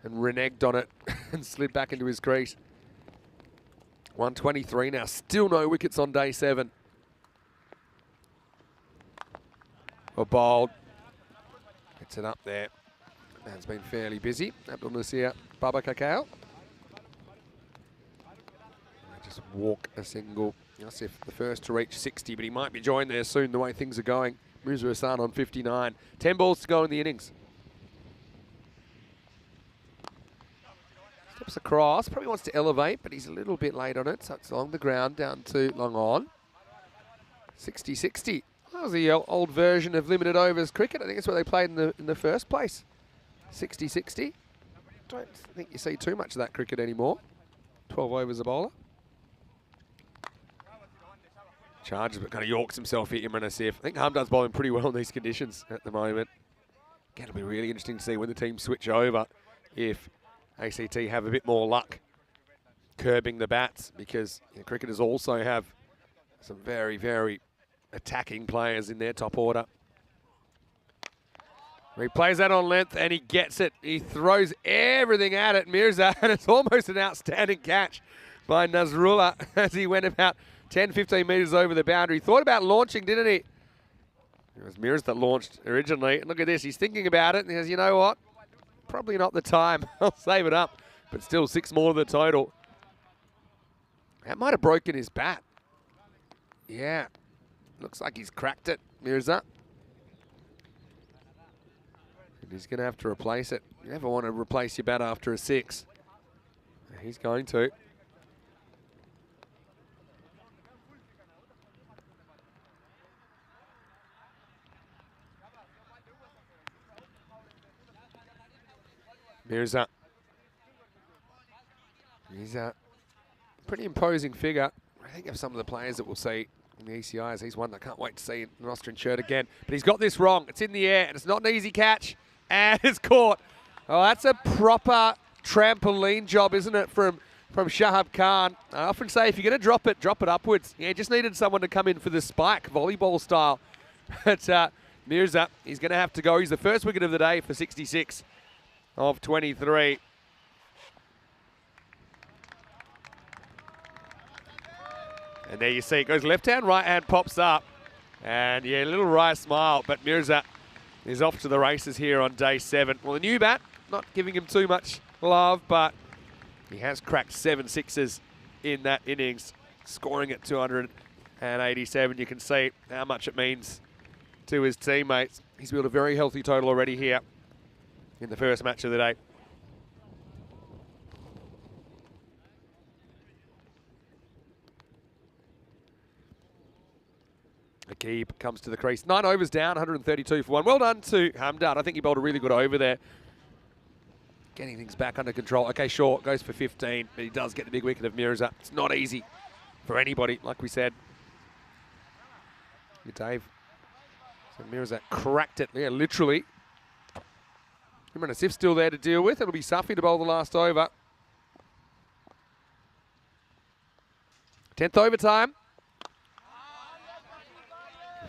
reneged on it and slid back into his crease. 123 now, still no wickets on day 7. Or bowled. Gets it up there. Man's been fairly busy. Abdul Nasir, Baba Kakao. Just walk a single. Asif the first to reach 60, but he might be joined there soon the way things are going. Musa Hassan on 59. 10 balls to go in the innings. Steps across, probably wants to elevate, but he's a little bit late on it, so it's along the ground, down to long on. 60-60. That was the old version of limited overs cricket. I think that's what they played in the first place. 60-60. Don't think you see too much of that cricket anymore. 12 overs a bowler. Charges, but kind of yorks himself here, Imran Asif. I think Hamdard's bowling pretty well in these conditions at the moment. Again, it'll be really interesting to see when the teams switch over if ACT have a bit more luck curbing the bats, because cricketers also have some very, very attacking players in their top order. He plays that on length and he gets it. He throws everything at it, Mirza, and it's almost an outstanding catch by Nazrullah as he went about 10-15 metres over the boundary. Thought about launching, didn't he? It was Mirza that launched originally. And look at this, he's thinking about it and he says, you know what? Probably not the time. I'll save it up. But still 6 more than the total. That might have broken his bat. Yeah. Looks like he's cracked it, Mirza. And he's going to have to replace it. You never want to replace your bat after a 6. He's going to. Mirza. He's a pretty imposing figure. I think of some of the players that we'll see in the ECIs. He's one I can't wait to see in an Austrian shirt again. But he's got this wrong. It's in the air, and it's not an easy catch. And it's caught. Oh, that's a proper trampoline job, isn't it, from Shahab Khan. I often say if you're going to drop it upwards. Yeah, just needed someone to come in for the spike, volleyball style. But Mirza, he's going to have to go. He's the first wicket of the day for 66 of 23. And there you see it goes left hand, right hand pops up. And yeah, a little wry smile, but Mirza is off to the races here on day 7. Well, the new bat, not giving him too much love, but he has cracked 7 sixes in that innings, scoring at 287. You can see how much it means to his teammates. He's built a very healthy total already here in the first match of the day. Akib comes to the crease. 9 overs down, 132 for 1. Well done to Hamdard. I think he bowled a really good over there. Getting things back under control. Okay, sure, goes for 15, but he does get the big wicket of Mirza. It's not easy for anybody, like we said. Good Dave. So Mirza cracked it, yeah, literally. Imran Asif's still there to deal with. It'll be Safi to bowl the last over. 10th overtime.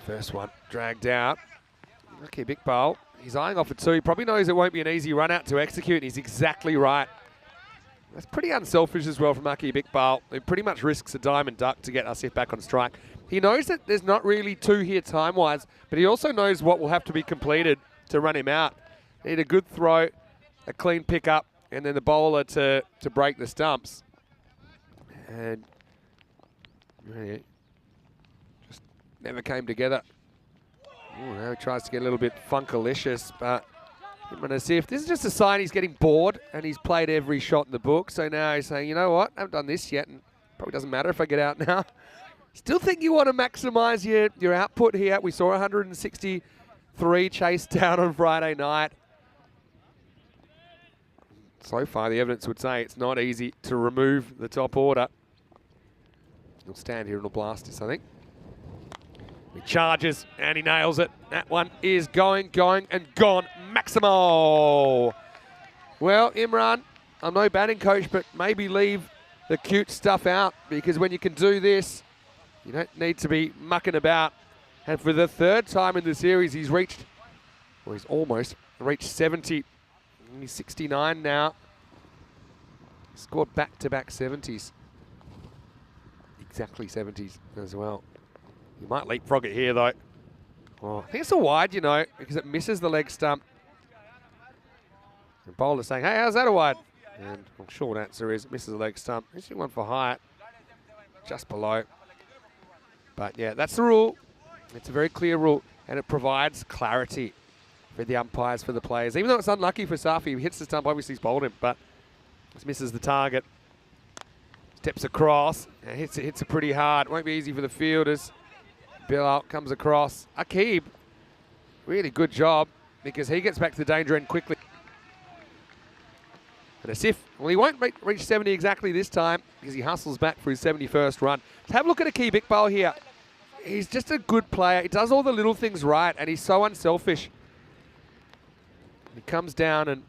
First one dragged out. Okay, big bowl. He's eyeing off a 2. He probably knows it won't be an easy run out to execute. And he's exactly right. That's pretty unselfish as well from Aki Iqbal. He pretty much risks a diamond duck to get Asif back on strike. He knows that there's not really 2 here time-wise, but he also knows what will have to be completed to run him out. Need a good throw a clean pickup, and then the bowler to break the stumps. And really just never came together. Ooh, now he tries to get a little bit funkalicious, but I'm going to see if this is just a sign he's getting bored and he's played every shot in the book. So now he's saying, you know what, I haven't done this yet, and probably doesn't matter if I get out now. Still think you want to maximize your output here. We saw 163 chased down on Friday night. So far, the evidence would say it's not easy to remove the top order. He'll stand here and he'll blast this, I think. He charges and he nails it. That one is going, and gone. Maximo! Well, Imran, I'm no batting coach, but maybe leave the cute stuff out, because when you can do this, you don't need to be mucking about. And for the third time in the series, he's almost reached 70. He's 69 now. He scored back-to-back 70s. Exactly 70s as well. You might leapfrog it here, though. Oh, I think it's a wide, you know, because it misses the leg stump. The bowler's saying, hey, how's that a wide? And the short answer is it misses the leg stump. Actually one for height, just below. But yeah, that's the rule. It's a very clear rule, and it provides clarity for the umpires, for the players. Even though it's unlucky for Safi, he hits the stump, obviously he's bowled him, but just misses the target. Steps across, and hits it pretty hard. Won't be easy for the fielders. Bilal comes across. Akib, really good job, because he gets back to the danger end quickly. And Asif, well, he won't reach 70 exactly this time, because he hustles back for his 71st run. Let's have a look at Akib Iqbal here. He's just a good player. He does all the little things right, and he's so unselfish. He comes down, and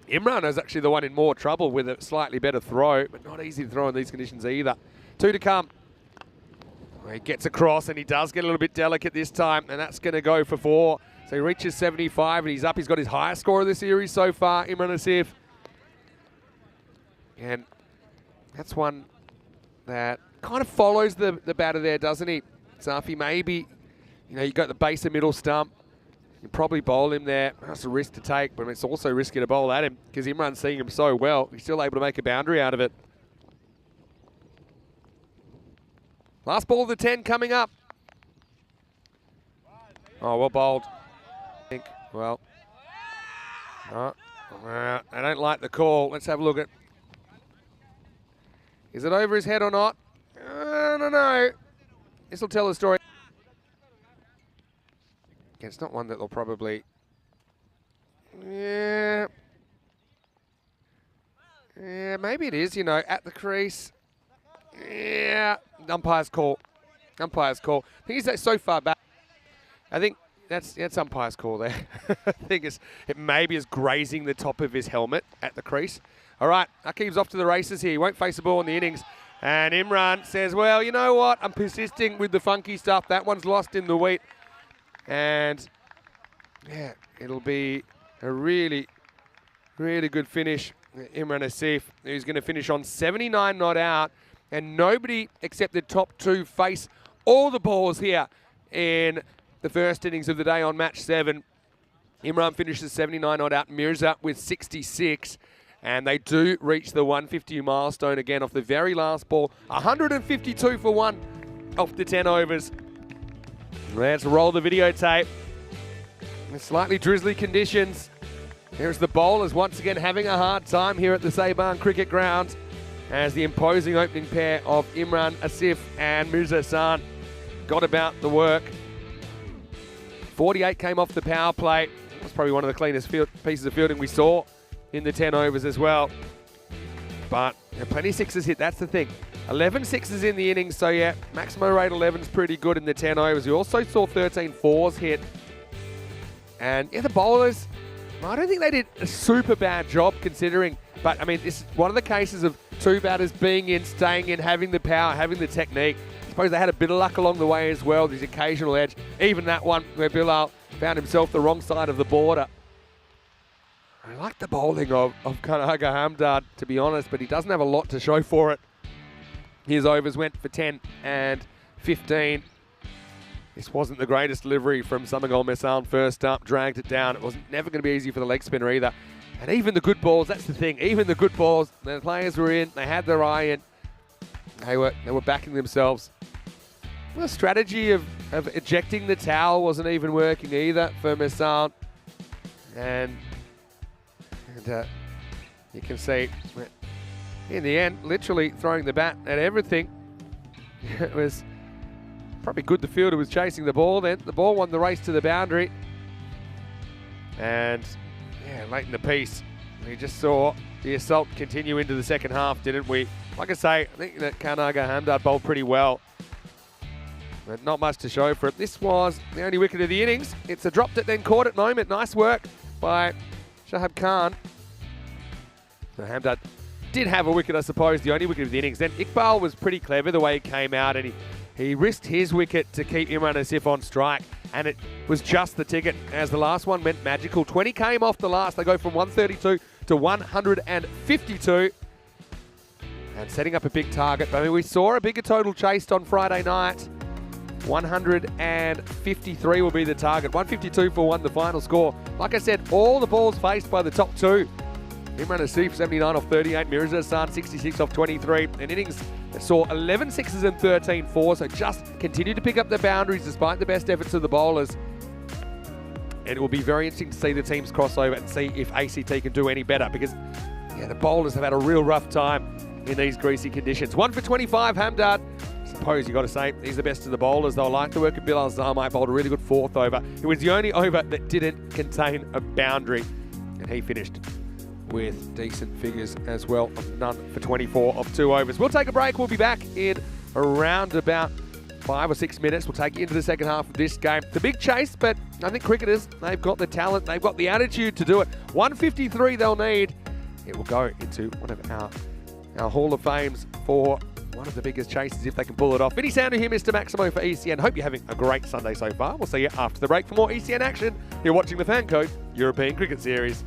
Imran is actually the one in more trouble with a slightly better throw, but not easy to throw in these conditions either. 2 to come. Well, he gets across, and he does get a little bit delicate this time, and that's going to go for 4. So he reaches 75, and he's up. He's got his highest score of the series so far, Imran Asif. And that's one that kind of follows the batter there, doesn't he? Safi, maybe, you know, you got the base and middle stump. You probably bowl him there. That's a risk to take, but it's also risky to bowl at him because Imran's seeing him so well. He's still able to make a boundary out of it. Last ball of the 10 coming up. Oh, well bowled. I think, well. I don't like the call. Let's have a look at. Is it over his head or not? I don't know. This will tell the story. It's not one that they'll probably. Yeah, maybe it is, you know, at the crease. Yeah, umpire's call. Umpire's call. I think he's so far back. I think that's umpire's call there. I think it maybe is grazing the top of his helmet at the crease. All right, Akib's off to the races here. He won't face the ball in the innings. And Imran says, well, you know what? I'm persisting with the funky stuff. That one's lost in the wheat. And, yeah, it'll be a really, really good finish. Imran Asif, who's going to finish on 79 not out. And nobody except the top 2 face all the balls here in the first innings of the day on match 7. Imran finishes 79 not out. Mirza with 66. And they do reach the 150 milestone again off the very last ball. 152 for 1 off the 10 overs. Let's roll the videotape. In slightly drizzly conditions. Here's the bowlers once again having a hard time here at the Saban Cricket Ground as the imposing opening pair of Imran Asif and Mirza Hassan got about the work. 48 came off the power play. It was probably one of the cleanest pieces of fielding we saw in the 10 overs as well. But plenty of sixes hit, that's the thing. 11 sixes in the innings, so yeah, Maximo rate 11 is pretty good in the 10 overs. We also saw 13 fours hit. And yeah, the bowlers, I don't think they did a super bad job considering, but I mean, this is one of the cases of 2 batters being in, staying in, having the power, having the technique. I suppose they had a bit of luck along the way as well, this occasional edge. Even that one where Bilal found himself the wrong side of the border. I like the bowling of Kanaga Hamdard, to be honest, but he doesn't have a lot to show for it. His overs went for 10 and 15. This wasn't the greatest delivery from Samagol Mesan first up, dragged it down. It was never going to be easy for the leg spinner either. And even the good balls, that's the thing, even the good balls, the players were in, they had their eye in, they were backing themselves. The strategy of ejecting the towel wasn't even working either for Missile. And you can see, in the end, literally throwing the bat at everything. It was probably good the fielder was chasing the ball then. The ball won the race to the boundary. And yeah, late in the piece, we just saw the assault continue into the second half, didn't we? Like I say, I think that Kanaga Hamdard bowled pretty well. But not much to show for it. This was the only wicket of the innings. It's a dropped it then caught it moment. Nice work by Shahab Khan. So Hamdard did have a wicket, I suppose, the only wicket of the innings. Then Iqbal was pretty clever the way he came out, and he risked his wicket to keep Imran Asif on strike, and it was just the ticket as the last one went magical. 20 came off the last. They go from 132 to 152. And setting up a big target. I mean, we saw a bigger total chased on Friday night. 153 will be the target. 152 for one, the final score. Like I said, all the balls faced by the top two. Imran Asif, 79 off 38. Mirza Hassan, 66 off 23. An innings that saw 11 sixes and 13 fours, so just continued to pick up the boundaries despite the best efforts of the bowlers. And it will be very interesting to see the teams cross over and see if ACT can do any better, because yeah, the bowlers have had a real rough time in these greasy conditions. 1 for 25, Hamdard. I suppose you got to say he's the best of the bowlers. They'll like the work of Bill Al-Zahmai. Bowled a really good fourth over. It was the only over that didn't contain a boundary, and he finished with decent figures as well of none for 24 of 2 overs. We'll take a break. We'll be back in around about 5 or 6 minutes. We'll take you into the second half of this game. It's a big chase, but I think cricketers, they've got the talent, they've got the attitude to do it. 153 they'll need. It will go into one of our Hall of Fames for one of the biggest chases if they can pull it off. Vinny Sander here, Mr. Maximo for ECN. Hope you're having a great Sunday so far. We'll see you after the break for more ECN action. You're watching the FanCode European Cricket Series.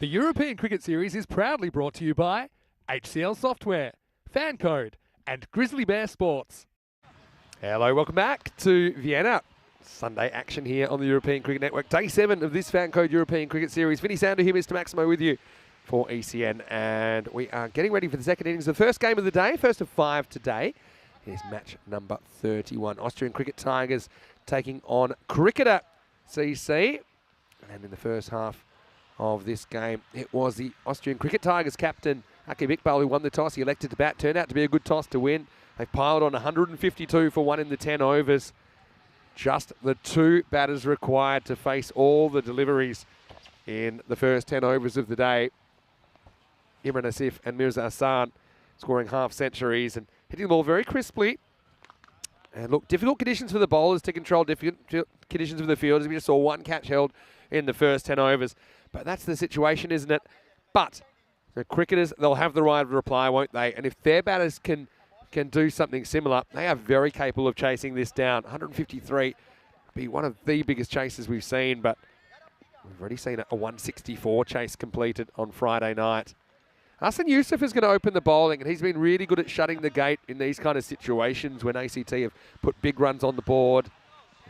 The European Cricket Series is proudly brought to you by HCL Software, FanCode, and Grizzly Bear Sports. Hello, welcome back to Vienna. Sunday action here on the European Cricket Network. Day 7 of this FanCode European Cricket Series. Vinny Sander here, Mr. Maximo with you for ECN. And we are getting ready for the second innings. The first game of the day, first of 5 today. Here's match number 31. Austrian Cricket Tigers taking on Cricketer CC. And in the first half of this game, it was the Austrian Cricket Tigers captain, Akib Iqbal, who won the toss. He elected to bat. Turned out to be a good toss to win. They piled on 152 for 1 in the 10 overs. Just the 2 batters required to face all the deliveries in the first 10 overs of the day. Imran Asif and Mirza Hassan scoring half centuries and hitting the ball very crisply. And look, difficult conditions for the bowlers to control, difficult conditions for the fielders. We just saw 1 catch held in the first 10 overs. But that's the situation, isn't it? But the cricketers, they'll have the right of reply, won't they? And if their batters can do something similar, they are very capable of chasing this down. 153 be one of the biggest chases we've seen, but we've already seen a 164 chase completed on Friday night. Hassan Yusuf is going to open the bowling, and he's been really good at shutting the gate in these kind of situations when ACT have put big runs on the board.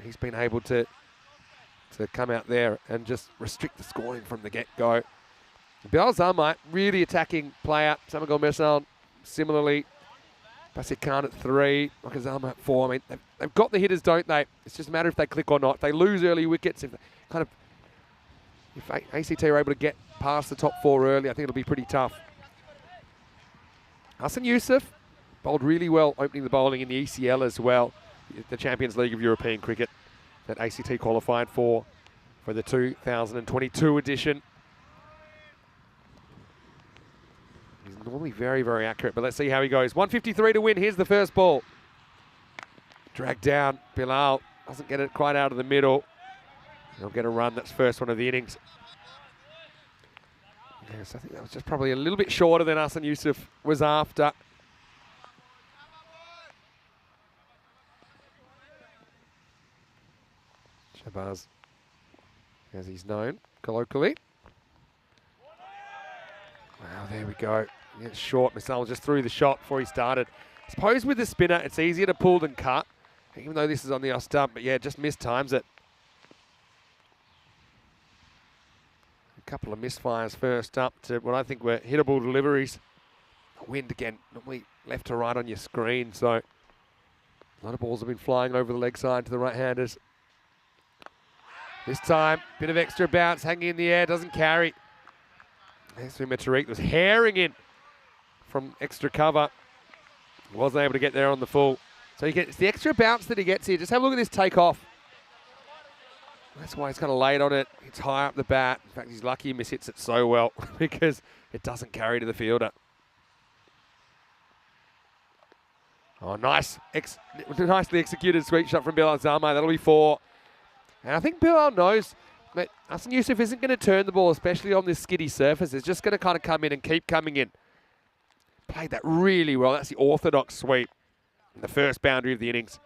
He's been able to come out there and just restrict the scoring from the get-go. Bilal Zalmai, really attacking player. Samagol Mersal, similarly. Basit Khan at 3, Wakazama at 4. I mean, they've got the hitters, don't they? It's just a matter if they click or not. If they lose early wickets, if ACT are able to get past the top 4 early, I think it'll be pretty tough. Hassan Yusuf bowled really well, opening the bowling in the ECL as well, the Champions League of European Cricket that ACT qualified for the 2022 edition. He's normally very, very accurate, but let's see how he goes. 153 to win. Here's the first ball. Dragged down. Bilal doesn't get it quite out of the middle. He'll get a run. That's first one of the innings. Yes, I think that was just probably a little bit shorter than Hassan Yusuf was after. Shabazz, as he's known colloquially. Wow, there we go. It's short. Misal just threw the shot before he started. I suppose with the spinner, it's easier to pull than cut, even though this is on the off stump. But yeah, just mistimes it. A couple of misfires first up to what I think were hittable deliveries. The wind again, normally left to right on your screen, so a lot of balls have been flying over the leg side to the right-handers. This time, bit of extra bounce, hanging in the air, doesn't carry. Esme Tariq was herring in from extra cover. Wasn't able to get there on the full. So it's the extra bounce that he gets here. Just have a look at this takeoff. That's why he's kind of late on it. It's high up the bat. In fact, he's lucky he mishits it so well because it doesn't carry to the fielder. Oh, nicely executed sweep shot from Bilal Zalmai. That'll be 4. And I think Bilal knows that Hassan Yusuf isn't going to turn the ball, especially on this skiddy surface. It's just going to kind of come in and keep coming in. Played that really well. That's the orthodox sweep in the first boundary of the innings.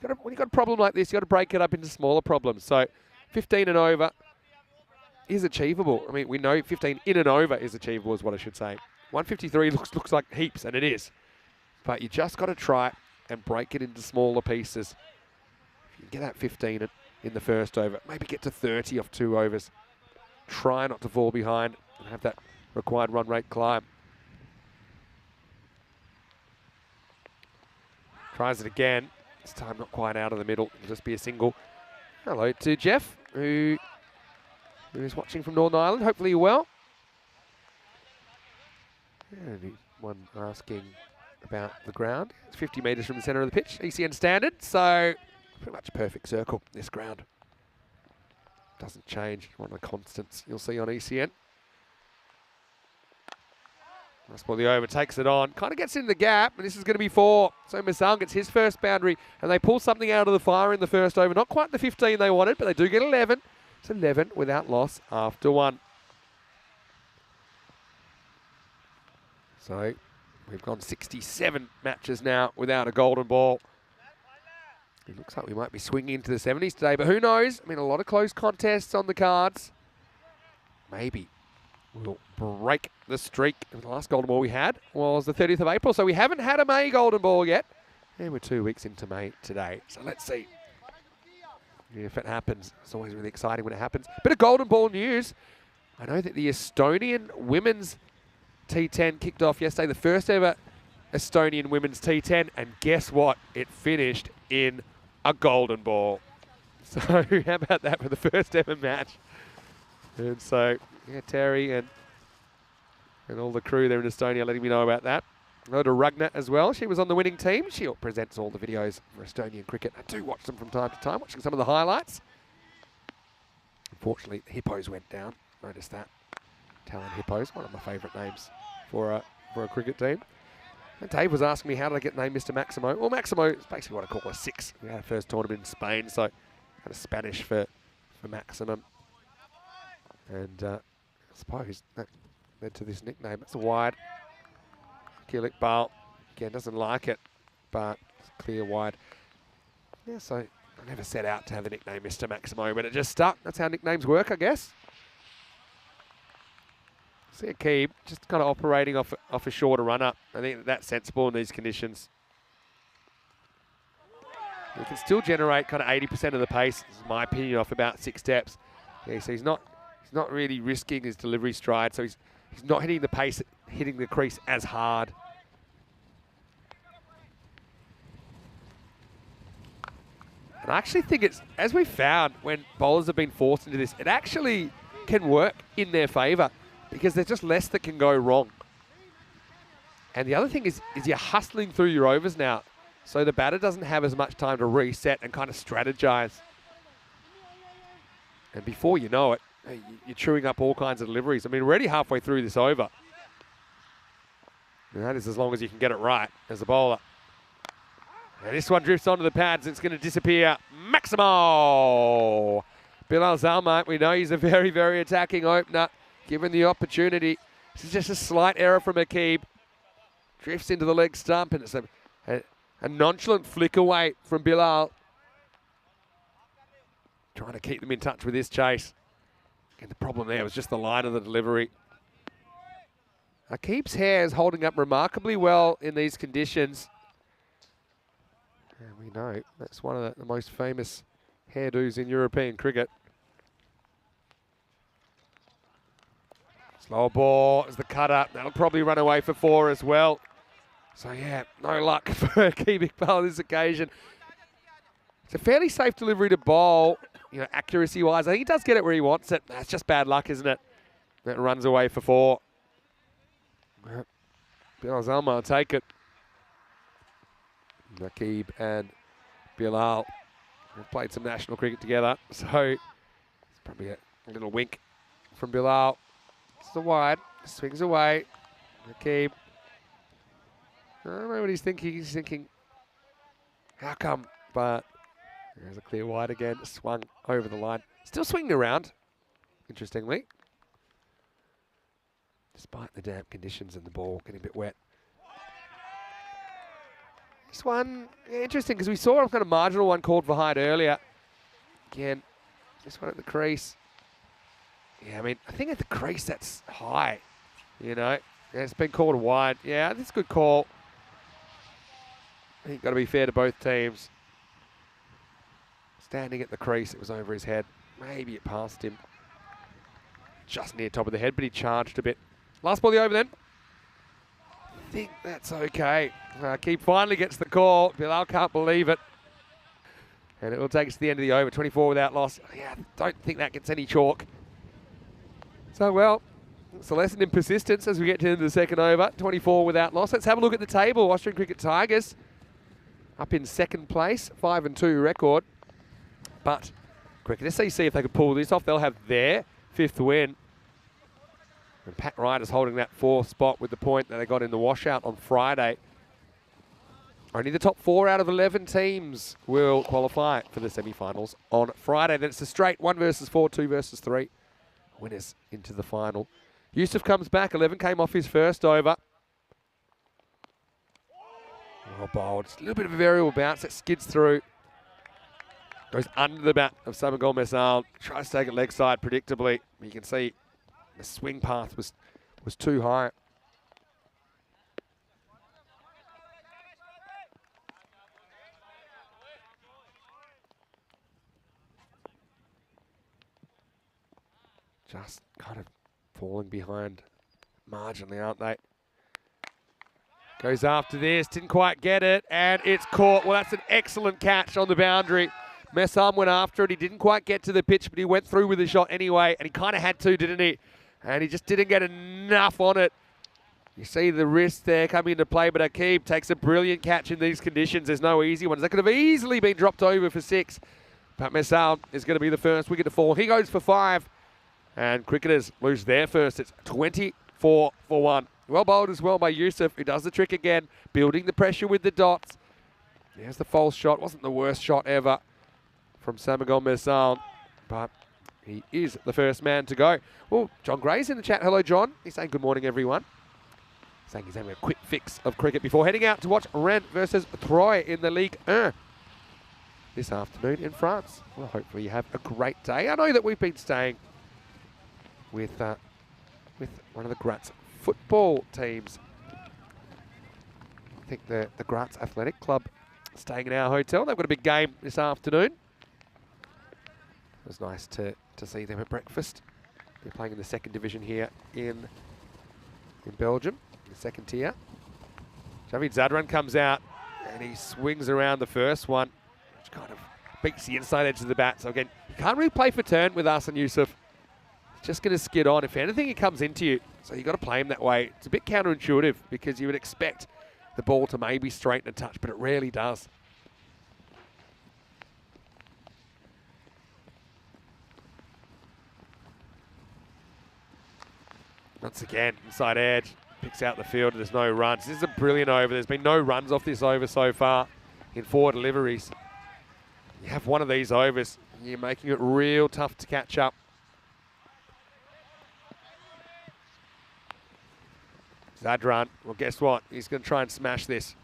When you've got a problem like this, you've got to break it up into smaller problems. So 15 and over is achievable. I mean, we know 15 in and over is achievable is what I should say. 153 looks like heaps, and it is. But you just got to try and break it into smaller pieces. If you can get that 15 in the first over, maybe get to 30 off 2 overs. Try not to fall behind and have that required run rate climb. Tries it again. This time not quite out of the middle. It'll just be a single. Hello to Jeff, who is watching from Northern Ireland. Hopefully you're well. Anyone asking about the ground? It's 50 metres from the centre of the pitch. ECN standard, so pretty much a perfect circle, this ground. Doesn't change. One of the constants you'll see on ECN. Nice ball, the over, takes it on. Kind of gets in the gap, and this is going to be 4. So Masal gets his first boundary, and they pull something out of the fire in the first over. Not quite the 15 they wanted, but they do get 11. It's 11 without loss after 1. So we've gone 67 matches now without a golden ball. It looks like we might be swinging into the 70s today, but who knows? I mean, a lot of close contests on the cards. Maybe will break the streak. The last golden ball we had was the 30th of April, so we haven't had a May golden ball yet. And we're 2 weeks into May today. So let's see if it happens. It's always really exciting when it happens. Bit of golden ball news. I know that the Estonian women's T10 kicked off yesterday, the first ever Estonian women's T10, and guess what? It finished in a golden ball. So how about that for the first ever match? And so, yeah, Terry and all the crew there in Estonia letting me know about that. Hello to Ragnar as well. She was on the winning team. She presents all the videos for Estonian cricket. I do watch them from time to time, watching some of the highlights. Unfortunately, the Hippos went down. Notice that. Talon Hippos, one of my favourite names for a cricket team. And Dave was asking me, how did I get named Mr. Maximo? Well, Maximo is basically what I call a 6. We had our first tournament in Spain, so kind of Spanish for maximum. And I suppose that led to this nickname. It's a wide. Kilik Bal, again, doesn't like it, but it's clear wide. Yeah, so I never set out to have the nickname Mr. Maximo, but it just stuck. That's how nicknames work, I guess. See Akib just kind of operating off a shorter run-up. I think that's sensible in these conditions. He can still generate kind of 80% of the pace, in my opinion, off about 6 steps. Yeah, so he's not really risking his delivery stride, so he's not hitting the pace, hitting the crease as hard. And I actually think it's, as we found when bowlers have been forced into this, it actually can work in their favour because there's just less that can go wrong. And the other thing is you're hustling through your overs now, so the batter doesn't have as much time to reset and kind of strategize. And before you know it, you're chewing up all kinds of deliveries. I mean, we're already halfway through this over. And that is as long as you can get it right as a bowler. And this one drifts onto the pads. It's going to disappear. Maximo! Bilal Zalmat, we know he's a very, very attacking opener. Given the opportunity. This is just a slight error from Akib. Drifts into the leg stump, and it's a nonchalant flick away from Bilal. Trying to keep them in touch with this chase. And the problem there was just the line of the delivery. Akib's hair is holding up remarkably well in these conditions. And we know that's one of the most famous hairdos in European cricket. Slow ball is the cutter. That'll probably run away for 4 as well. So yeah, no luck for Akib Iqbal this occasion. It's a fairly safe delivery to bowl, you know, accuracy-wise. I think he does get it where he wants it. That's just bad luck, isn't it? That runs away for 4. Bilal Zalma will take it. Akib and Bilal have played some national cricket together, so it's probably a little wink from Bilal. It's the wide, swings away. Akib. I don't know what he's thinking. He's thinking, how come? But there's a clear wide again, swung over the line. Still swinging around, interestingly. Despite the damp conditions and the ball getting a bit wet. This one, yeah, interesting, because we saw a kind of marginal one called for height earlier. Again, this one at the crease. Yeah, I mean, I think at the crease that's high, you know. Yeah, it's been called a wide. Yeah, that's a good call. I think got to be fair to both teams. Standing at the crease, it was over his head. Maybe it passed him. Just near top of the head, but he charged a bit. Last ball of the over then. I think that's okay. Keep finally gets the call. Bilal can't believe it. And it will take us to the end of the over. 24 without loss. Yeah, don't think that gets any chalk. So, well, it's a lesson in persistence as we get to the second over. 24 without loss. Let's have a look at the table. Austrian Cricket Tigers up in second place, 5-2 record. But Cricket SEC, if they could pull this off, they'll have their 5th win. And Pat Ryder's holding that 4th spot with the point that they got in the washout on Friday. Only the top 4 out of 11 teams will qualify for the semi-finals on Friday. Then it's a straight 1 versus 4, 2 versus 3. Winners into the final. Yusuf comes back. 11 came off his first over. Well bowled. Just a little bit of a variable bounce that skids through. Goes under the bat of Samagol Mesal. Tries to take it leg side predictably. You can see The swing path was too high. Just kind of falling behind marginally, aren't they? Goes after this, didn't quite get it, and it's caught. Well, that's an excellent catch on the boundary. Messam went after it. He didn't quite get to the pitch, but he went through with the shot anyway, and he kind of had to, didn't he? And he just didn't get enough on it. You see the wrist there coming into play, but Akib takes a brilliant catch in these conditions. There's no easy ones. That could have easily been dropped over for 6. But Messam is going to be the first wicket to fall. He goes for 5. And cricketers lose their first. It's 24 for 1. Well bowled as well by Yusuf, who does the trick again, building the pressure with the dots. There's the false shot. Wasn't the worst shot ever from Samagon Messam, but he is the first man to go. Well, John Gray's in the chat. Hello, John. He's saying good morning, everyone. Saying he's having a quick fix of cricket before heading out to watch Rennes versus Troyes in the Ligue 1 this afternoon in France. Well, hopefully you have a great day. I know that we've been staying with one of the Graz football teams. I think the Graz Athletic Club staying in our hotel. They've got a big game this afternoon. It was nice to see them at breakfast. They're playing in the 2nd division here in Belgium, the 2nd tier. Javid Zadran comes out and he swings around the first one, which kind of beats the inside edge of the bat. So again, you can't really play for turn with Arsene Yusuf. Just going to skid on. If anything, he comes into you. So you've got to play him that way. It's a bit counterintuitive because you would expect the ball to maybe straighten a touch, but it rarely does. Once again, inside edge, picks out the field, and there's no runs. This is a brilliant over. There's been no runs off this over so far in 4 deliveries. You have one of these overs, you're making it real tough to catch up. Zadran, well, guess what? He's going to try and smash this.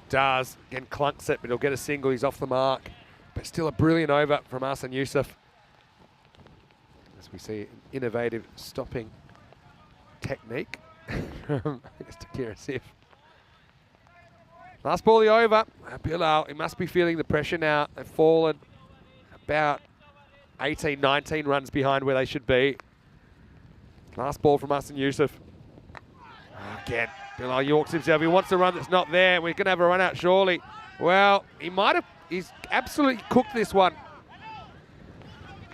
Does. Again, clunks it, but he'll get a single. He's off the mark. But still a brilliant over from Arsene Yusuf. As we see, an innovative stopping technique from Takira Sif. Last ball, the over. Bilal, he must be feeling the pressure now. They've fallen about 18, 19 runs behind where they should be. Last ball from Arsene Yusuf. Again, Bilal Yorks himself. He wants a run that's not there. We're going to have a run out surely. Well, he's absolutely cooked this one.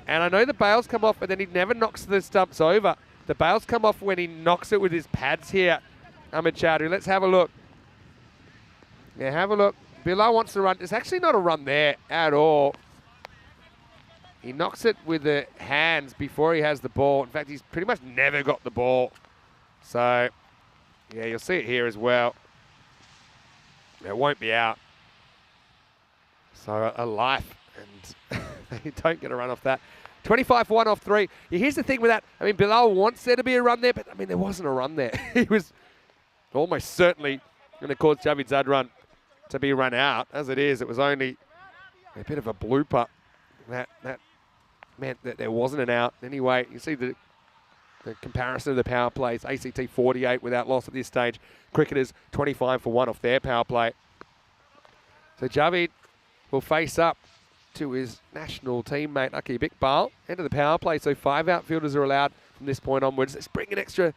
And I know the bails come off, but then he never knocks the stumps over. The bails come off when he knocks it with his pads here. Ahmed Chowdhury, let's have a look. Yeah, have a look. Bilal wants to run. There's actually not a run there at all. He knocks it with the hands before he has the ball. In fact, he's pretty much never got the ball. So, yeah, you'll see it here as well. It won't be out. So, a life. And you don't get a run off that. 25 for 1 off 3. Yeah, here's the thing with that. I mean, Bilal wants there to be a run there, but, I mean, there wasn't a run there. He was almost certainly going to cause Javid Zadran to be run out. As it is, it was only a bit of a blooper. That meant that there wasn't an out. Anyway, you see the comparison of the power plays. ACT 48 without loss at this stage. Cricketers 25 for 1 off their power play. So Javid will face up to his national teammate Akib Iqbal. End of the power play, so 5 outfielders are allowed from this point onwards. Let's bring an extra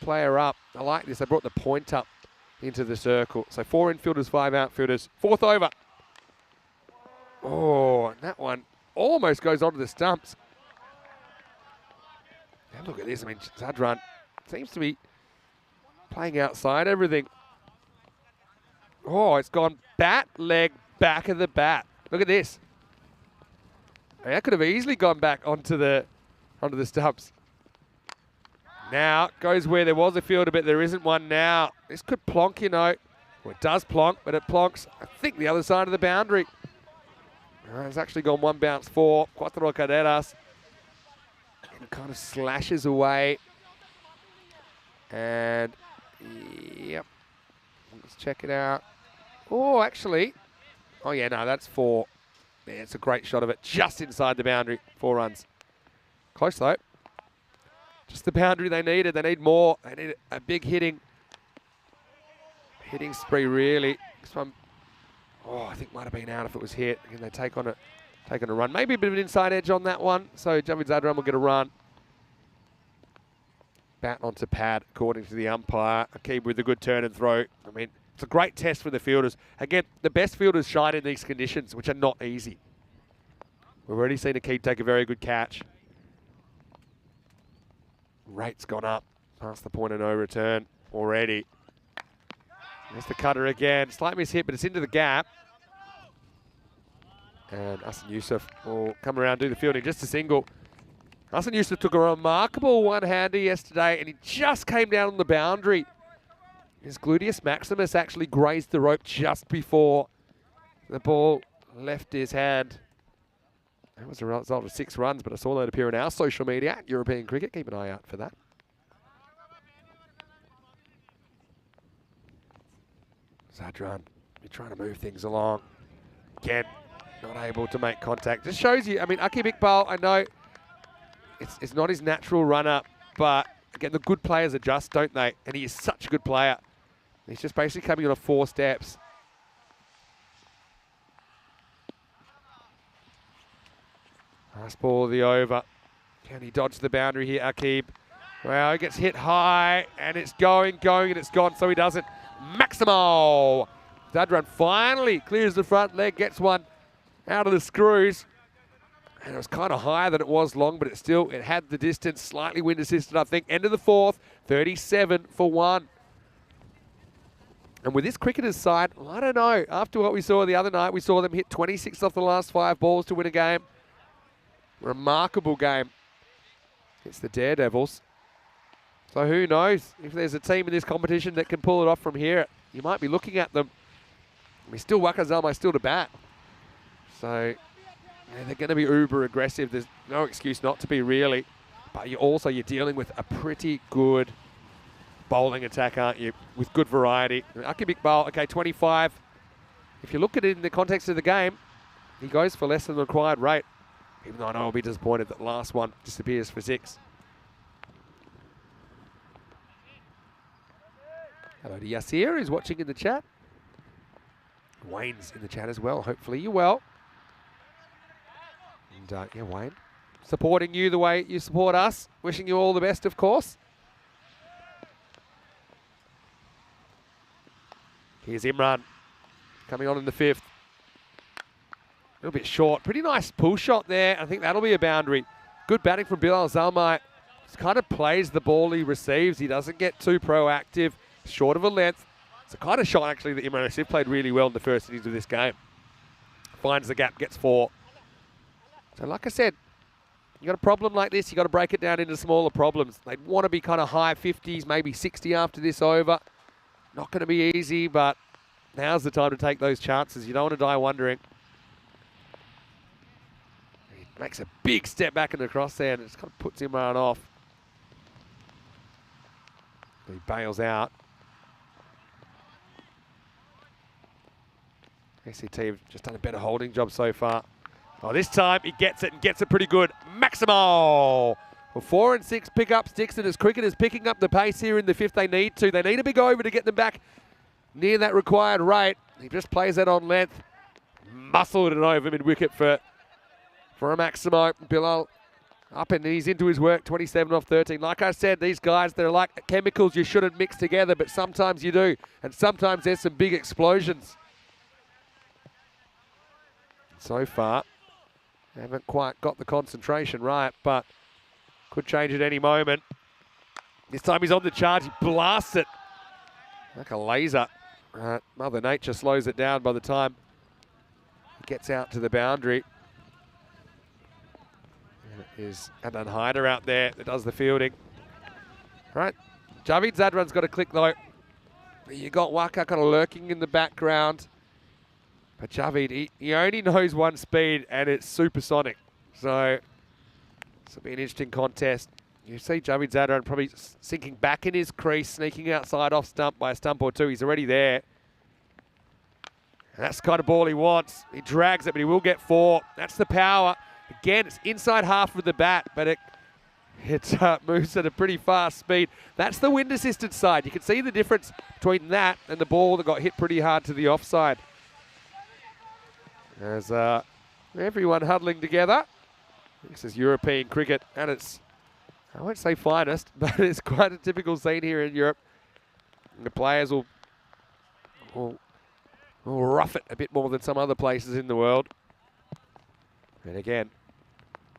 player up. I like this. They brought the point up into the circle. So 4 infielders, 5 outfielders. 4th over. Oh, and that one almost goes onto the stumps. Now look at this. I mean, Zadran seems to be playing outside everything. Oh, it's gone bat, leg, back of the bat. Look at this. I mean, that could have easily gone back onto the stumps. Now, it goes where there was a fielder, but there isn't one now. This could plonk, you know. Well, it does plonk, but it plonks, I think, the other side of the boundary. It's actually gone 1 bounce for Cuatro Carreras. And kind of slashes away. And, yep. Let's check it out. Oh, actually. Oh, yeah, no, that's 4. Yeah, it's a great shot of it, just inside the boundary. 4 runs. Close though. Just the boundary they needed. They need more. They need a big hitting spree, really. This one, I think might have been out if it was hit. Again, they take on a run. Maybe a bit of an inside edge on that one. So Javid Zadran will get a run. Bat onto pad, according to the umpire. Akib with a good turn and throw. I mean, it's a great test for the fielders. Again, the best fielders shine in these conditions, which are not easy. We've already seen Akib take a very good catch. Rate's gone up past the point of no return already. There's the cutter again. Slight miss hit, but it's into the gap. And Hassan Yusuf will come around, do the fielding, just a single. Hassan Yusuf took a remarkable one-hander yesterday, and he just came down on the boundary. His gluteus maximus actually grazed the rope just before the ball left his hand. That was a result of 6 runs, but I saw that appear in our social media at European Cricket. Keep an eye out for that. Zadran, you're trying to move things along. Again, not able to make contact. Just shows you, I mean, Akib Iqbal, I know it's not his natural run-up, but again, the good players adjust, don't they? And he is such a good player. He's just basically coming on 4 steps. Last ball of the over. Can he dodge the boundary here, Akib? Well, he gets hit high, and it's going, and it's gone, so he doesn't. Maximo! Zadran finally clears the front leg, gets one out of the screws. And it was kind of higher than it was long, but it had the distance, slightly wind assisted, I think. End of the 4th, 37 for 1. And with this cricketers' side, I don't know. After what we saw the other night, we saw them hit 26 off the last 5 balls to win a game. Remarkable game. It's the Daredevils. So who knows if there's a team in this competition that can pull it off from here. You might be looking at them. I mean, still Waka Zalmai still to bat. So yeah, they're going to be uber aggressive. There's no excuse not to be, really. But you're dealing with a pretty good bowling attack, aren't you? With good variety. Akib Iqbal, okay, 25. If you look at it in the context of the game, he goes for less than the required rate. Even though I know I'll be disappointed that the last one disappears for 6. Hello to Yasir, who's watching in the chat. Wayne's in the chat as well. Hopefully you're well. And yeah, Wayne, supporting you the way you support us. Wishing you all the best, of course. Here's Imran coming on in the 5th. A little bit short. Pretty nice pull shot there. I think that'll be a boundary. Good batting from Bilal Zalmai. Just kind of plays the ball he receives. He doesn't get too proactive. Short of a length. It's a kind of shot, actually, that Imran Asif played really well in the first innings of this game. Finds the gap, gets 4. So like I said, you got a problem like this, you got to break it down into smaller problems. They'd want to be kind of high 50s, maybe 60 after this over. Not going to be easy, but now's the time to take those chances. You don't want to die wondering. He makes a big step back in the cross there, and it just kind of puts Imran off. He bails out. ACT have just done a better holding job so far. Oh, this time he gets it and gets it pretty good. Maximo! Well, 4 and 6 pick up sticks, and as cricketers picking up the pace here in the 5th, they need to. They need a big over to get them back near that required rate. He just plays that on length. Muscled it over mid-wicket for a Maximo. Bilal up and he's into his work, 27 off 13. Like I said, these guys, they're like chemicals you shouldn't mix together, but sometimes you do. And sometimes there's some big explosions. So far, they haven't quite got the concentration right, but could change at any moment. This time he's on the charge, he blasts it like a laser. Mother Nature slows it down by the time he gets out to the boundary. And it is Adnan Haider out there that does the fielding. Right, Javid Zadran's got a click though. You got Waka kind of lurking in the background. But Javid, he only knows one speed, and it's supersonic. So this will be an interesting contest. You see Javid Zadran probably sinking back in his crease, sneaking outside off stump by a stump or two. He's already there. And that's the kind of ball he wants. He drags it, but he will get 4. That's the power. Again, it's inside half of the bat, but it moves at a pretty fast speed. That's the wind-assisted side. You can see the difference between that and the ball that got hit pretty hard to the offside. As everyone huddling together. This is European cricket at its, I won't say finest, but it's quite a typical scene here in Europe. And the players will rough it a bit more than some other places in the world. And again,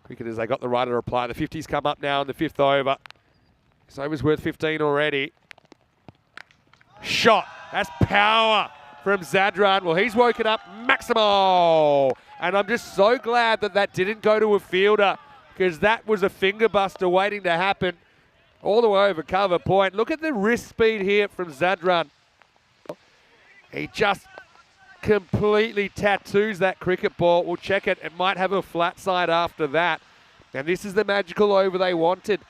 cricketers, they got the right to reply. The 50's come up now in the 5th over. This over's worth 15 already. Shot. That's power from Zadran. Well, he's woken up Maximo. And I'm just so glad that that didn't go to a fielder, because that was a finger buster waiting to happen all the way over cover point. Look at the wrist speed here from Zadran. He just completely tattoos that cricket ball. We'll check it. It might have a flat side after that. And this is the magical over they wanted.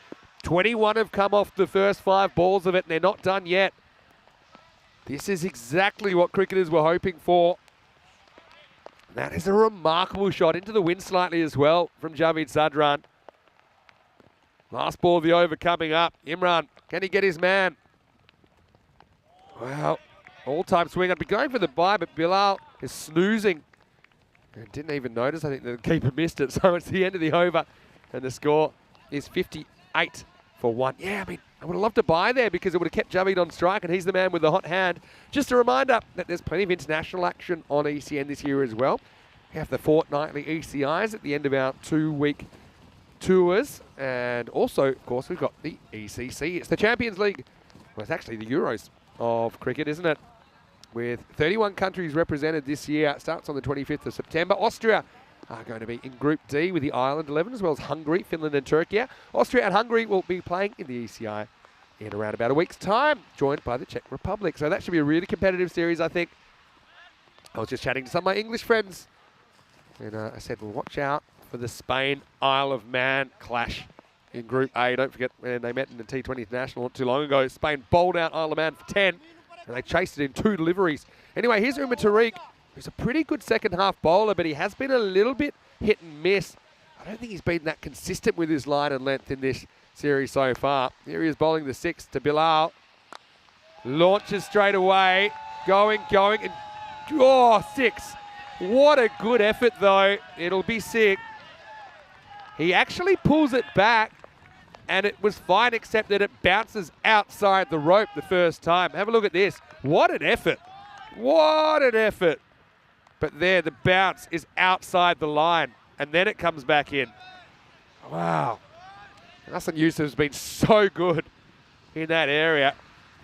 21 have come off the first 5 balls of it, and they're not done yet. This is exactly what cricketers were hoping for. That is a remarkable shot into the wind slightly as well from Javid Zadran. Last ball of the over coming up. Imran, can he get his man? Well, all-time swing. I'd be going for the bye, but Bilal is snoozing. And didn't even notice. I think the keeper missed it. So it's the end of the over. And the score is 58 for 1. Yeah, I mean, I would have loved to buy there because it would have kept Javid on strike, and he's the man with the hot hand. Just a reminder that there's plenty of international action on ECN this year as well. We have the fortnightly ECIs at the end of our 2-week tours. And also, of course, we've got the ECC. It's the Champions League. Well, it's actually the Euros of cricket, isn't it? With 31 countries represented this year. It starts on the 25th of September. Austria are going to be in Group D with the Ireland 11, as well as Hungary, Finland and Turkey. Austria and Hungary will be playing in the ECI in around about a week's time, joined by the Czech Republic. So that should be a really competitive series, I think. I was just chatting to some of my English friends, and I said, well, watch out for the Spain-Isle of Man clash in Group A. Don't forget when they met in the T20 International not too long ago. Spain bowled out Isle of Man for 10, and they chased it in 2 deliveries. Anyway, here's Umar Tariq, who's a pretty good second-half bowler, but he has been a little bit hit and miss. I don't think he's been that consistent with his line and length in this series so far. Here he is bowling the 6 to Bilal. Launches straight away. Going, and... Oh, 6. What a good effort, though. It'll be 6. He actually pulls it back, and it was fine, except that it bounces outside the rope the first time. Have a look at this. What an effort. What an effort. But there, the bounce is outside the line, and then it comes back in. Wow. Hassan Yusuf's been so good in that area.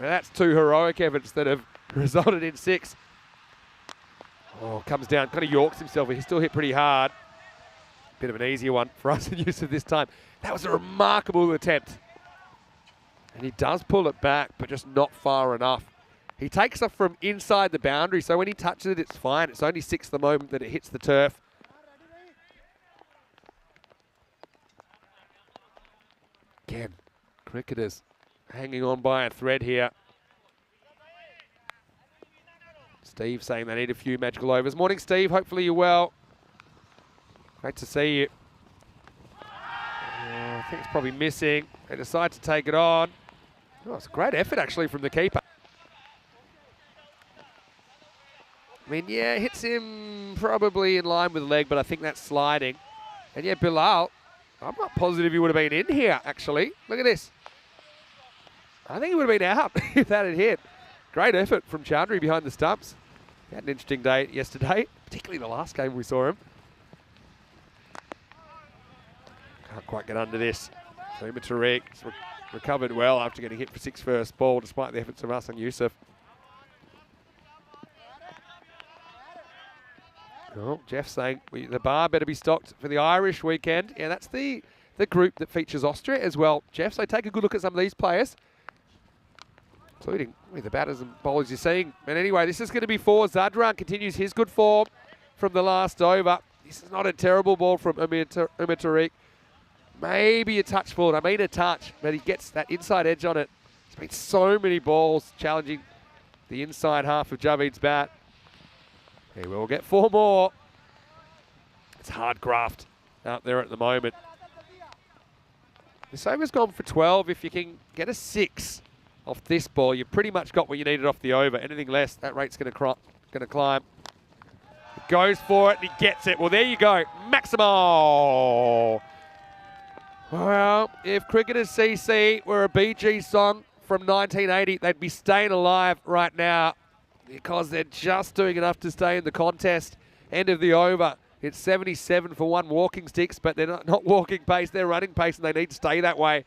Now that's 2 heroic efforts that have resulted in 6. Oh, comes down, kind of yorks himself, but he's still hit pretty hard. Bit of an easier one for Hassan Yusuf this time. That was a remarkable attempt. And he does pull it back, but just not far enough. He takes off from inside the boundary, so when he touches it, it's fine. It's only 6 the moment that it hits the turf. Again, cricketers hanging on by a thread here. Steve saying they need a few magical overs. Morning, Steve. Hopefully you're well. Great to see you. I think it's probably missing. They decide to take it on. Oh, it's a great effort, actually, from the keeper. I mean, yeah, hits him probably in line with the leg, but I think that's sliding. And yeah, Bilal, I'm not positive he would have been in here, actually. Look at this. I think he would have been out if that had hit. Great effort from Chowdhury behind the stumps. He had an interesting day yesterday, particularly the last game we saw him. Can't quite get under this. So Umar Tariq recovered well after getting hit for 6 first ball, despite the efforts of Hassan Yusuf. Oh, Jeff saying the bar better be stocked for the Irish weekend. Yeah, that's the group that features Austria as well, Jeff. So take a good look at some of these players, including the batters and bowlers you're seeing. And anyway, this is going to be 4. Zadran continues his good form from the last over. This is not a terrible ball from Umar Tariq. Maybe a touch forward. I mean a touch, but he gets that inside edge on it. There's been so many balls challenging the inside half of Javid's bat. He will get 4 more. It's hard graft out there at the moment. This over's gone for 12. If you can get a 6 off this ball, you've pretty much got what you needed off the over. Anything less, that rate's going to climb. He goes for it and he gets it. Well, there you go. Maximo. Well, if Cricketers CC were a BG song from 1980, they'd be staying alive right now because they're just doing enough to stay in the contest. End of the over. It's 77 for 1 walking sticks, but they're not walking pace, they're running pace, and they need to stay that way.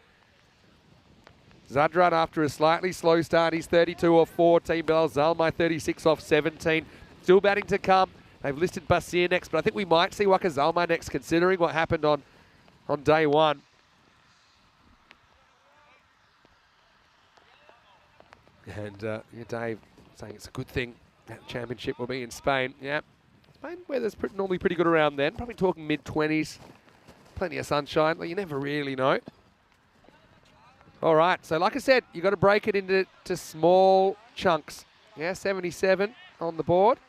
Zadran, after a slightly slow start, he's 32 off 14. Bilal Zalmai 36 off 17. Still batting to come. They've listed Basir next, but I think we might see Waka Zalmai next, considering what happened on day 1. And Dave saying it's a good thing that championship will be in Spain. Yeah. Spain weather's normally pretty good around then. Probably talking mid-20s. Plenty of sunshine. Well, you never really know. All right. So like I said, you've got to break it into small chunks. Yeah, 77 on the board.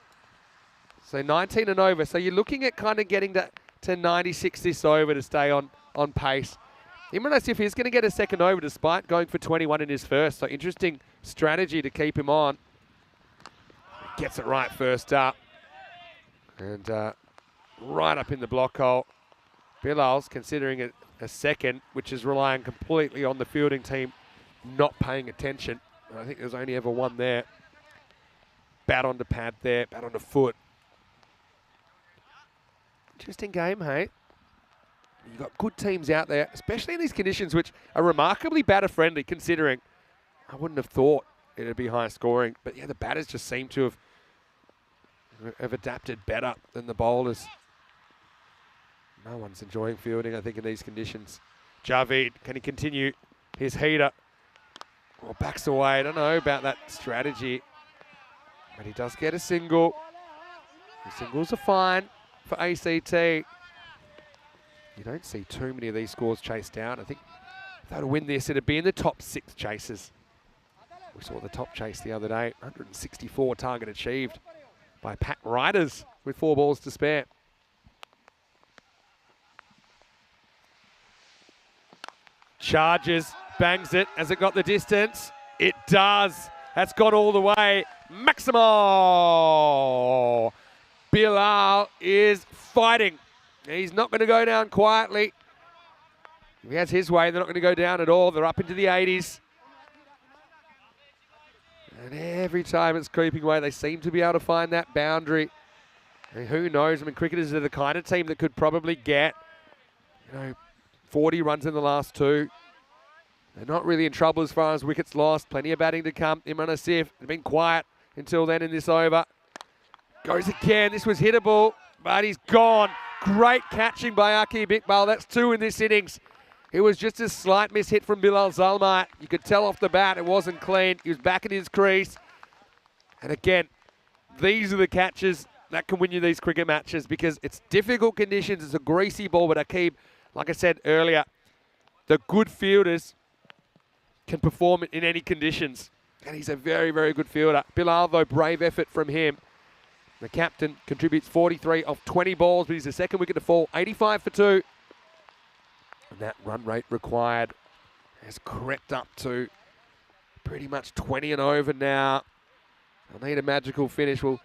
So 19 and over. So you're looking at kind of getting to 96 this over to stay on pace. Imran Asif is going to get a second over despite going for 21 in his first. So interesting strategy to keep him on. Gets it right first up. And right up in the block hole. Bilal's considering it a second, which is relying completely on the fielding team not paying attention. I think there's only ever one there. Bat onto pad there, bat onto foot. Interesting game, hey? You've got good teams out there, especially in these conditions, which are remarkably batter-friendly, considering I wouldn't have thought it'd be high scoring. But yeah, the batters just seem to have adapted better than the bowlers. No one's enjoying fielding, I think, in these conditions. Javid, can he continue his heater? Well, backs away. I don't know about that strategy. But he does get a single. The singles are fine for ACT. You don't see too many of these scores chased down. I think if they were to win this, it'd be in the top 6 chases. We saw the top chase the other day. 164 target achieved by Pat Riders with 4 balls to spare. Charges, bangs it. Has it got the distance? It does. That's gone all the way. Maximo! Bilal is fighting. He's not going to go down quietly. If he has his way, they're not going to go down at all. They're up into the 80s. And every time it's creeping away, they seem to be able to find that boundary. I mean, who knows? I mean, cricketers are the kind of team that could probably get, 40 runs in the last 2. They're not really in trouble as far as wickets lost. Plenty of batting to come. Imran Asif has been quiet until then in this over. Goes again. This was hittable, but he's gone. Great catching by Aqib Iqbal. That's 2 in this innings. It was just a slight miss hit from Bilal Zalmai. You could tell off the bat it wasn't clean. He was back in his crease. And again, these are the catches that can win you these cricket matches because it's difficult conditions. It's a greasy ball, but Aqib, like I said earlier, the good fielders can perform in any conditions. And he's a very, very good fielder. Bilal, though, brave effort from him. The captain contributes 43 off 20 balls, but he's the second wicket to fall. 85 for 2. And that run rate required has crept up to pretty much 20 and over now. They'll need a magical finish. Well,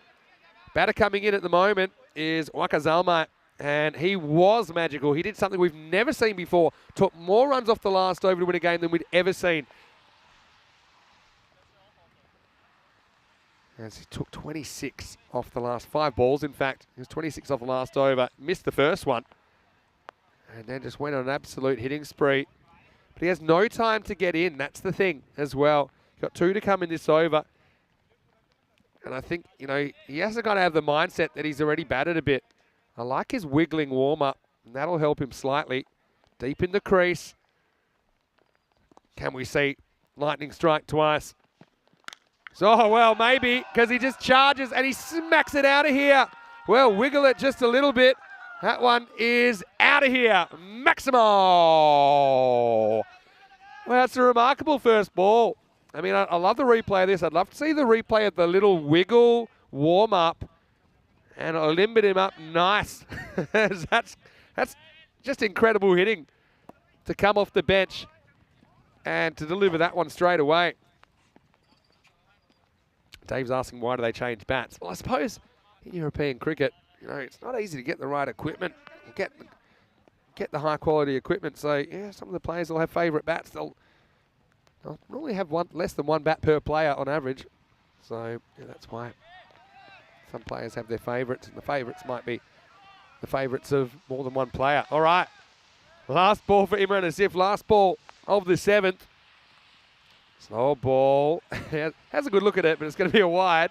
batter coming in at the moment is Waka Zalmai, and he was magical. He did something we've never seen before. Took more runs off the last over to win a game than we'd ever seen. As he took 26 off the last 5 balls. In fact, he was 26 off the last over. Missed the first one. And then just went on an absolute hitting spree. But he has no time to get in. That's the thing as well. Got 2 to come in this over. And I think, he hasn't got to have the mindset that he's already batted a bit. I like his wiggling warm-up. And that'll help him slightly. Deep in the crease. Can we see lightning strike twice? So, well, maybe, because he just charges and he smacks it out of here. Well, wiggle it just a little bit. That one is out of here. Maximo! Well, it's a remarkable first ball. I mean, I love the replay of this. I'd love to see the replay of the little wiggle warm-up. And I limbered him up nice. That's just incredible hitting to come off the bench and to deliver that one straight away. Dave's asking, why do they change bats? Well, I suppose in European cricket, you know, it's not easy to get the right equipment, get the high quality equipment. So yeah, some of the players will have favourite bats. They'll normally have less than one bat per player on average. So yeah, that's why some players have their favourites, and the favourites might be the favourites of more than one player. All right, last ball for Imran Asif, last ball of the 7th. Slow ball, has a good look at it, but it's going to be a wide.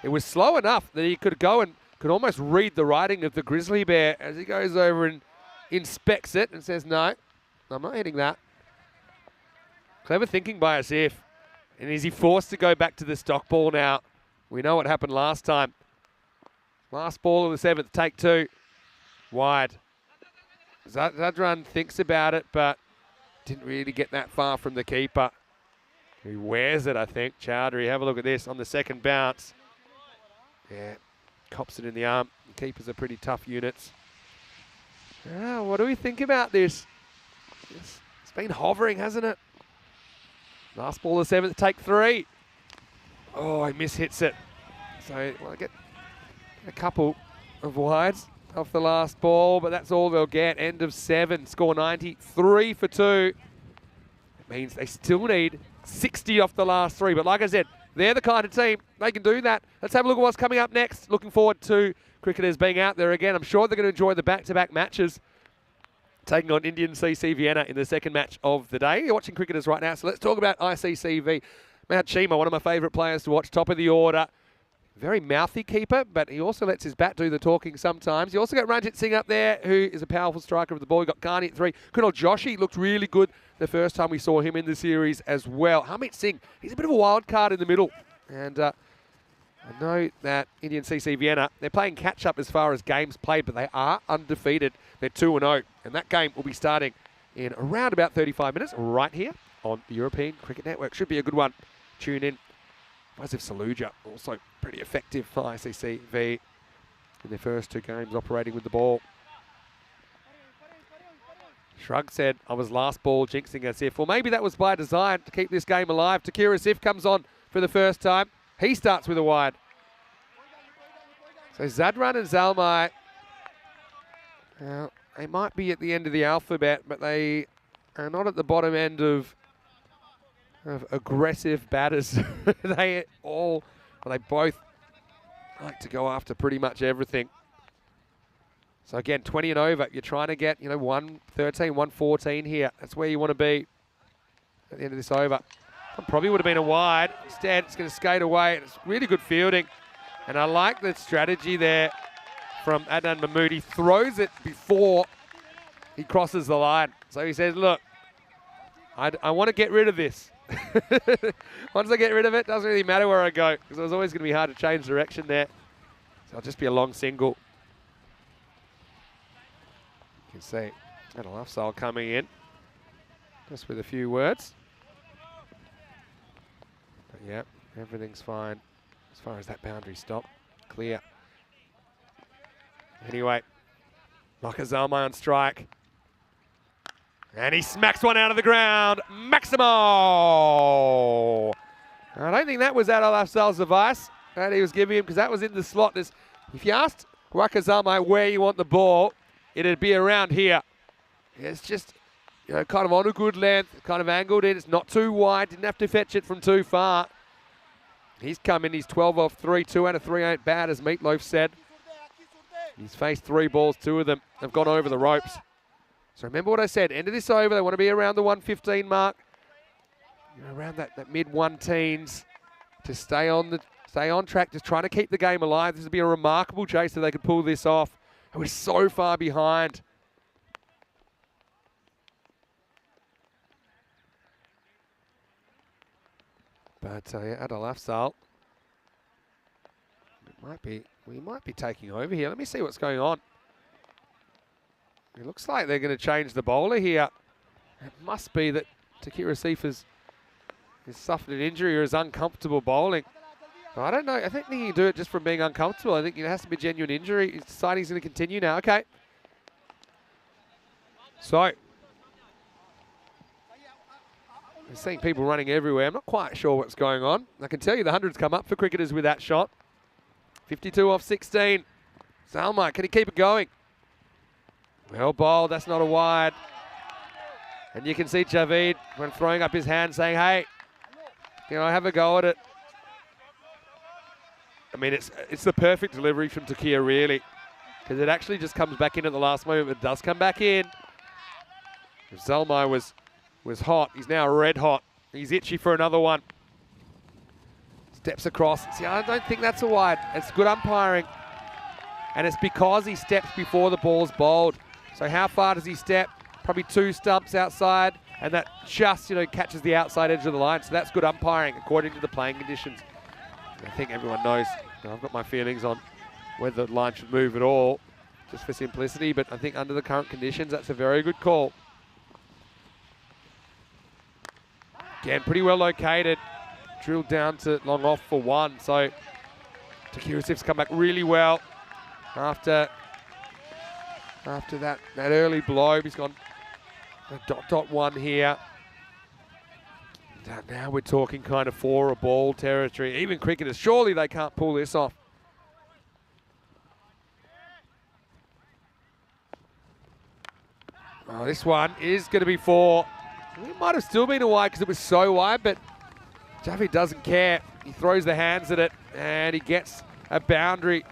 It was slow enough that he could go and could almost read the writing of the Grizzly Bear as he goes over and inspects it and says, no, I'm not hitting that. Clever thinking by Asif. And is he forced to go back to the stock ball now? We know what happened last time. Last ball of the 7th, take 2. Wide. Zadran thinks about it, but didn't really get that far from the keeper. He wears it, I think. Chowdhury, have a look at this on the second bounce. Yeah, cops it in the arm. The keepers are pretty tough units. What do we think about this? It's been hovering, hasn't it? Last ball of the 7th, take 3. Oh, he mishits it. So I get a couple of wides off the last ball, but that's all they'll get. End of 7, score 90, 3 for 2. It means they still need 60 off the last 3. But like I said, they're the kind of team, they can do that. Let's have a look at what's coming up next. Looking forward to cricketers being out there again. I'm sure they're going to enjoy the back-to-back matches, taking on Indian CC Vienna in the second match of the day. You're watching cricketers right now, so let's talk about ICCV. Mount Chima, one of my favourite players to watch, top of the order. Very mouthy keeper, but he also lets his bat do the talking sometimes. You also got Ranjit Singh up there, who is a powerful striker of the ball. You got Ghani at 3. Kunal Joshi looked really good the first time we saw him in the series as well. Harmeet Singh, he's a bit of a wild card in the middle. And I know that Indian CC Vienna, they're playing catch-up as far as games played, but they are undefeated. They're 2-0, and that game will be starting in around about 35 minutes right here on the European Cricket Network. Should be a good one. Tune in. Wasif Saluja, also pretty effective for ICCV in their first 2 games operating with the ball. Shrug said, I was last ball jinxing Asif. Well, maybe that was by design to keep this game alive. Takir Asif comes on for the first time. He starts with a wide. So Zadran and Zalmai, they might be at the end of the alphabet, but they are not at the bottom end of aggressive batters. They both like to go after pretty much everything. So again, 20 and over, you're trying to get, 113, 114 here. That's where you want to be at the end of this over. Probably would have been a wide. Instead, it's going to skate away. And it's really good fielding. And I like the strategy there from Adnan Mahmood. He throws it before he crosses the line. So he says, look, I want to get rid of this. Once I get rid of it, doesn't really matter where I go, because it was always going to be hard to change direction there. So it'll just be a long single. You can see Adil Afzal coming in, just with a few words. But yeah, everything's fine as far as that boundary stop. Clear. Anyway, Zalmai on strike. And he smacks one out of the ground. Maximo! I don't think that was Adil Afzal's advice that he was giving him, because that was in the slot. If you asked Waka Zalmai where you want the ball, it'd be around here. It's just, kind of on a good length, kind of angled in. It's not too wide. Didn't have to fetch it from too far. He's come in. He's 12 off 3. 2 out of 3 ain't bad, as Meatloaf said. He's faced 3 balls. 2 of them have gone over the ropes. So remember what I said. End of this over, they want to be around the 115 mark. Around that mid-1-teens to stay on track, just trying to keep the game alive. This would be a remarkable chase if they could pull this off. And we're so far behind. But Adil Afzal, we might be taking over here. Let me see what's going on. It looks like they're going to change the bowler here. It must be that Takir Asif has suffered an injury or is uncomfortable bowling. I don't know. I think he can do it just from being uncomfortable. I think it has to be a genuine injury. He's deciding he's going to continue now. Okay. So, I'm seeing people running everywhere. I'm not quite sure what's going on. I can tell you the hundreds come up for cricketers with that shot. 52 off 16. Zalmai, can he keep it going? Well bowled, that's not a wide. And you can see Javid, when throwing up his hand, saying, hey, have a go at it. I mean, it's the perfect delivery from Takia, really, because it actually just comes back in at the last moment. It does come back in. If Zalmai was hot, he's now red hot. He's itchy for another one. Steps across. See, I don't think that's a wide. It's good umpiring. And it's because he steps before the ball's bowled. So how far does he step? Probably 2 stumps outside, and that just, catches the outside edge of the line. So that's good umpiring according to the playing conditions. I think everyone knows. I've got my feelings on whether the line should move at all, just for simplicity. But I think under the current conditions, that's a very good call. Again, pretty well located. Drilled down to long off for 1. So Takia Asif's come back really well after that early blow. He's gone a .1 here. Now we're talking kind of 4 a ball territory. Even cricketers, surely they can't pull this off. Oh, this one is going to be 4. It might have still been a wide because it was so wide, but Javi doesn't care. He throws the hands at it, and he gets a boundary.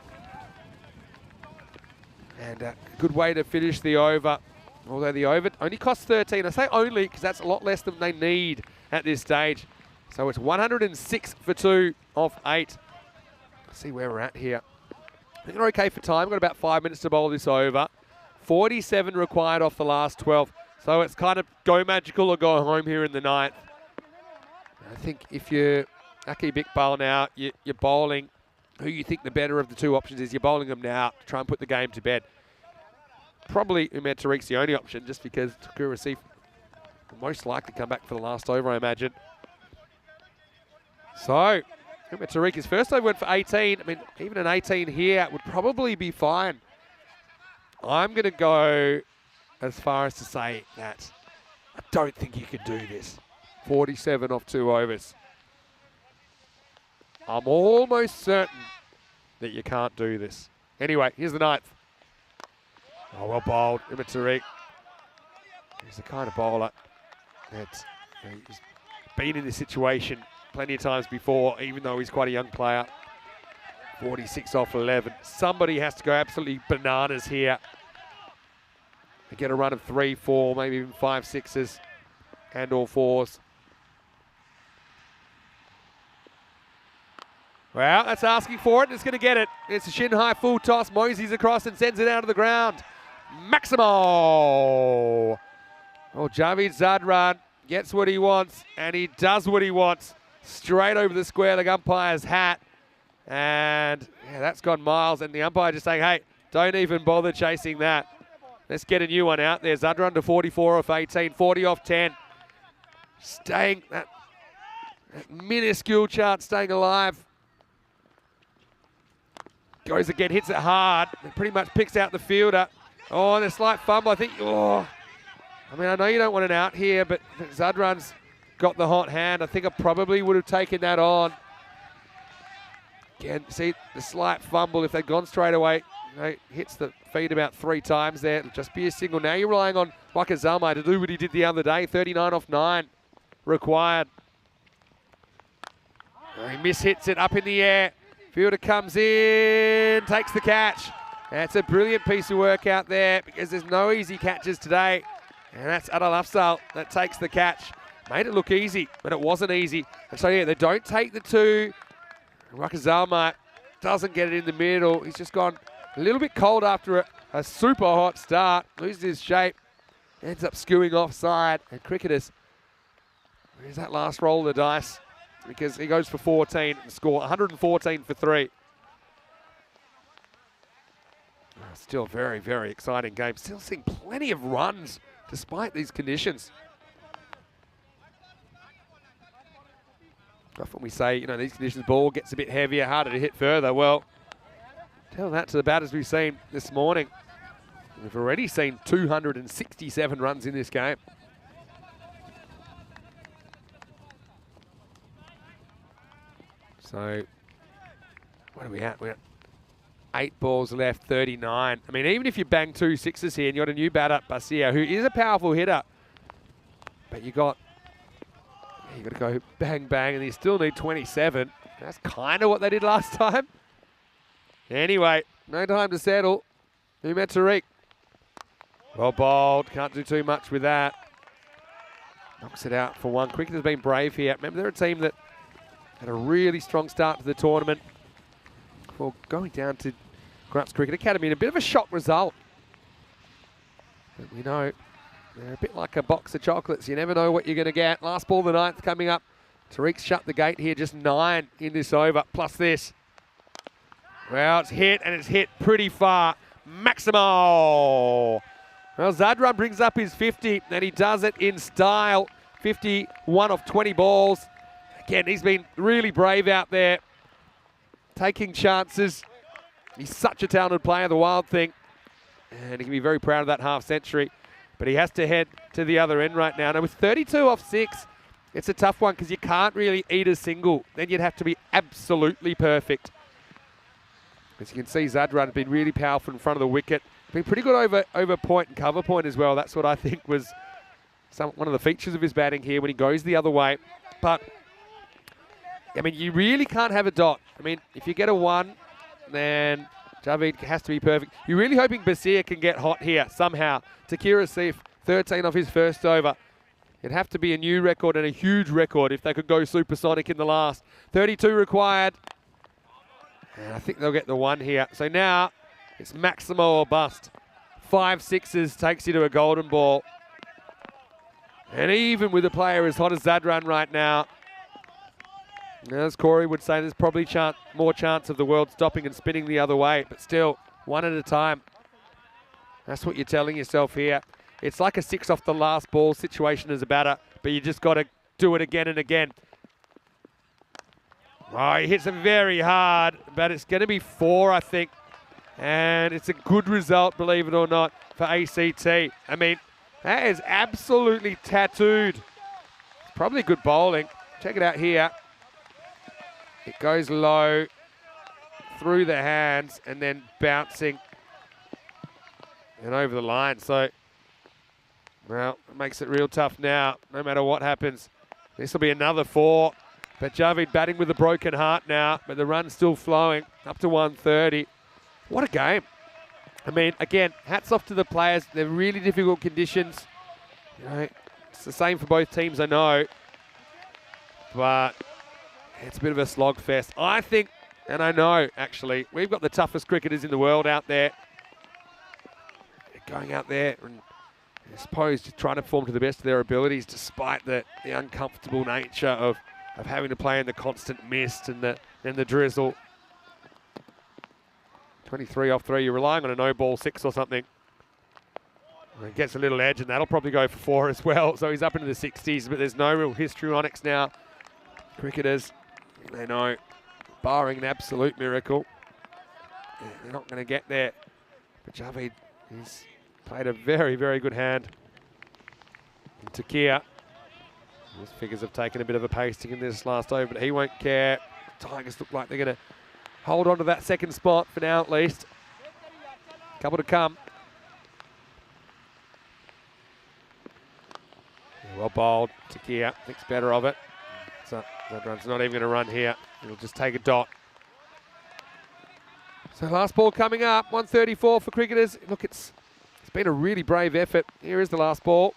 And a good way to finish the over. Although the over only costs 13. I say only because that's a lot less than they need at this stage. So it's 106 for 2 off 8. Let's see where we're at here. I think we're okay for time. We've got about 5 minutes to bowl this over. 47 required off the last 12. So it's kind of go magical or go home here in the 9th. I think if you're Aki Bikbal now, you're bowling who you think the better of the 2 options is. You're bowling them now to try and put the game to bed. Probably Umar Tariq's the only option, just because Takia Asif will most likely come back for the last over, I imagine. So, Umar Tariq, his first over went for 18. I mean, even an 18 here would probably be fine. I'm going to go as far as to say that I don't think you can do this. 47 off 2 overs. I'm almost certain that you can't do this. Anyway, here's the 9th. Oh, well bowled, Umar Tariq. He's the kind of bowler that he's been in this situation plenty of times before, even though he's quite a young player. 46 off 11. Somebody has to go absolutely bananas here. They get a run of 3, 4, maybe even 5 6s and all 4s. Well, that's asking for it, and it's going to get it. It's a shin-high full toss. Mosey's across and sends it out to the ground. Maximo! Oh, Javid Zadran gets what he wants, and he does what he wants. Straight over the square leg umpire's hat. And yeah, that's gone miles, and the umpire just saying, hey, don't even bother chasing that. Let's get a new one out there. Zadran to 44 off 18, 40 off 10. Staying, that minuscule chance staying alive. Goes again, hits it hard. It pretty much picks out the fielder. Oh, and a slight fumble, I think. Oh, I mean, I know you don't want it out here, but Zadran's got the hot hand. I think I probably would have taken that on. Again, see the slight fumble. If they'd gone straight away, hits the feet about 3 times there. It'll just be a single. Now you're relying on Waka Zalmai to do what he did the other day. 39 off 9 required. He mishits it up in the air. Fielder comes in, takes the catch. That's a brilliant piece of work out there because there's no easy catches today. And that's Adal Afzal that takes the catch. Made it look easy, but it wasn't easy. And so, yeah, they don't take the 2. Waka Zalmai doesn't get it in the middle. He's just gone a little bit cold after a super hot start. Loses his shape. Ends up skewing offside. And cricketers, there's that last roll of the dice because he goes for 14 and score 114 for 3. Still a very, very exciting game. Still seeing plenty of runs despite these conditions. Often we say, you know, these conditions, ball gets a bit heavier, harder to hit further. Well, tell that to the batters we've seen this morning. We've already seen 267 runs in this game. So, what are we at? We're at 8 balls left, 39. I mean, even if you bang 2 sixes here and you got a new batter, Basia, who is a powerful hitter, but you got to go bang, bang, and you still need 27. That's kind of what they did last time. Anyway, no time to settle. Who met Tariq? Well bowled. Can't do too much with that. Knocks it out for 1. Cricket has been brave here. Remember, they're a team that had a really strong start to the tournament before going down to Grants Cricket Academy in a bit of a shock result. But we know they're a bit like a box of chocolates. You never know what you're going to get. Last ball of the 9th coming up. Tariq's shut the gate here. Just 9 in this over, plus this. Well, it's hit, and it's hit pretty far. Maximo! Well, Zadran brings up his 50, and he does it in style. 51 off 20 balls. Again, he's been really brave out there, taking chances. He's such a talented player, the wild thing. And he can be very proud of that half century. But he has to head to the other end right now. Now, with 32 off 6, it's a tough one because you can't really eat a single. Then you'd have to be absolutely perfect. As you can see, Zadran's been really powerful in front of the wicket. Been pretty good over point and cover point as well. That's what I think was one of the features of his batting here when he goes the other way. But, I mean, you really can't have a dot. I mean, if you get a 1, then Javid has to be perfect. You're really hoping Basir can get hot here somehow. Takir Asif, 13 off his first over. It'd have to be a new record and a huge record if they could go supersonic in the last. 32 required. And I think they'll get the 1 here. So now it's Maximo or bust. 5 sixes takes you to a golden ball. And even with a player as hot as Zadran right now, as Corey would say, there's probably more chance of the world stopping and spinning the other way. But still, 1 at a time. That's what you're telling yourself here. It's like a 6 off the last ball situation as a batter, but you just got to do it again and again. Oh, he hits it very hard, but it's going to be 4, I think. And it's a good result, believe it or not, for ACT. I mean, that is absolutely tattooed. It's probably good bowling. Check it out here. It goes low, through the hands, and then bouncing and over the line. So, well, it makes it real tough now, no matter what happens. This will be another 4. But Javid batting with a broken heart now, but the run's still flowing up to 130. What a game. I mean, again, hats off to the players. They're really difficult conditions. You know, it's the same for both teams, I know. But it's a bit of a slogfest. I think, and I know, actually, we've got the toughest cricketers in the world out there. They're going out there and I suppose just trying to perform to the best of their abilities despite the uncomfortable nature of having to play in the constant mist and the drizzle. 23 off 3, you're relying on a no ball 6 or something. And gets a little edge, and that'll probably go for 4 as well. So he's up into the 60s, but there's no real histrionics now. Cricketers, they know, barring an absolute miracle, they're not going to get there. But Javid, he's played a very, very good hand. And Takir, his figures have taken a bit of a pasting in this last over, but he won't care. Tigers look like they're going to hold on to that second spot for now at least. Couple to come. Yeah, well bowled. Takir thinks better of it. So that run's not even going to run here. It'll just take a dot. So last ball coming up. 134 for cricketers. Look, it's been a really brave effort. Here is the last ball.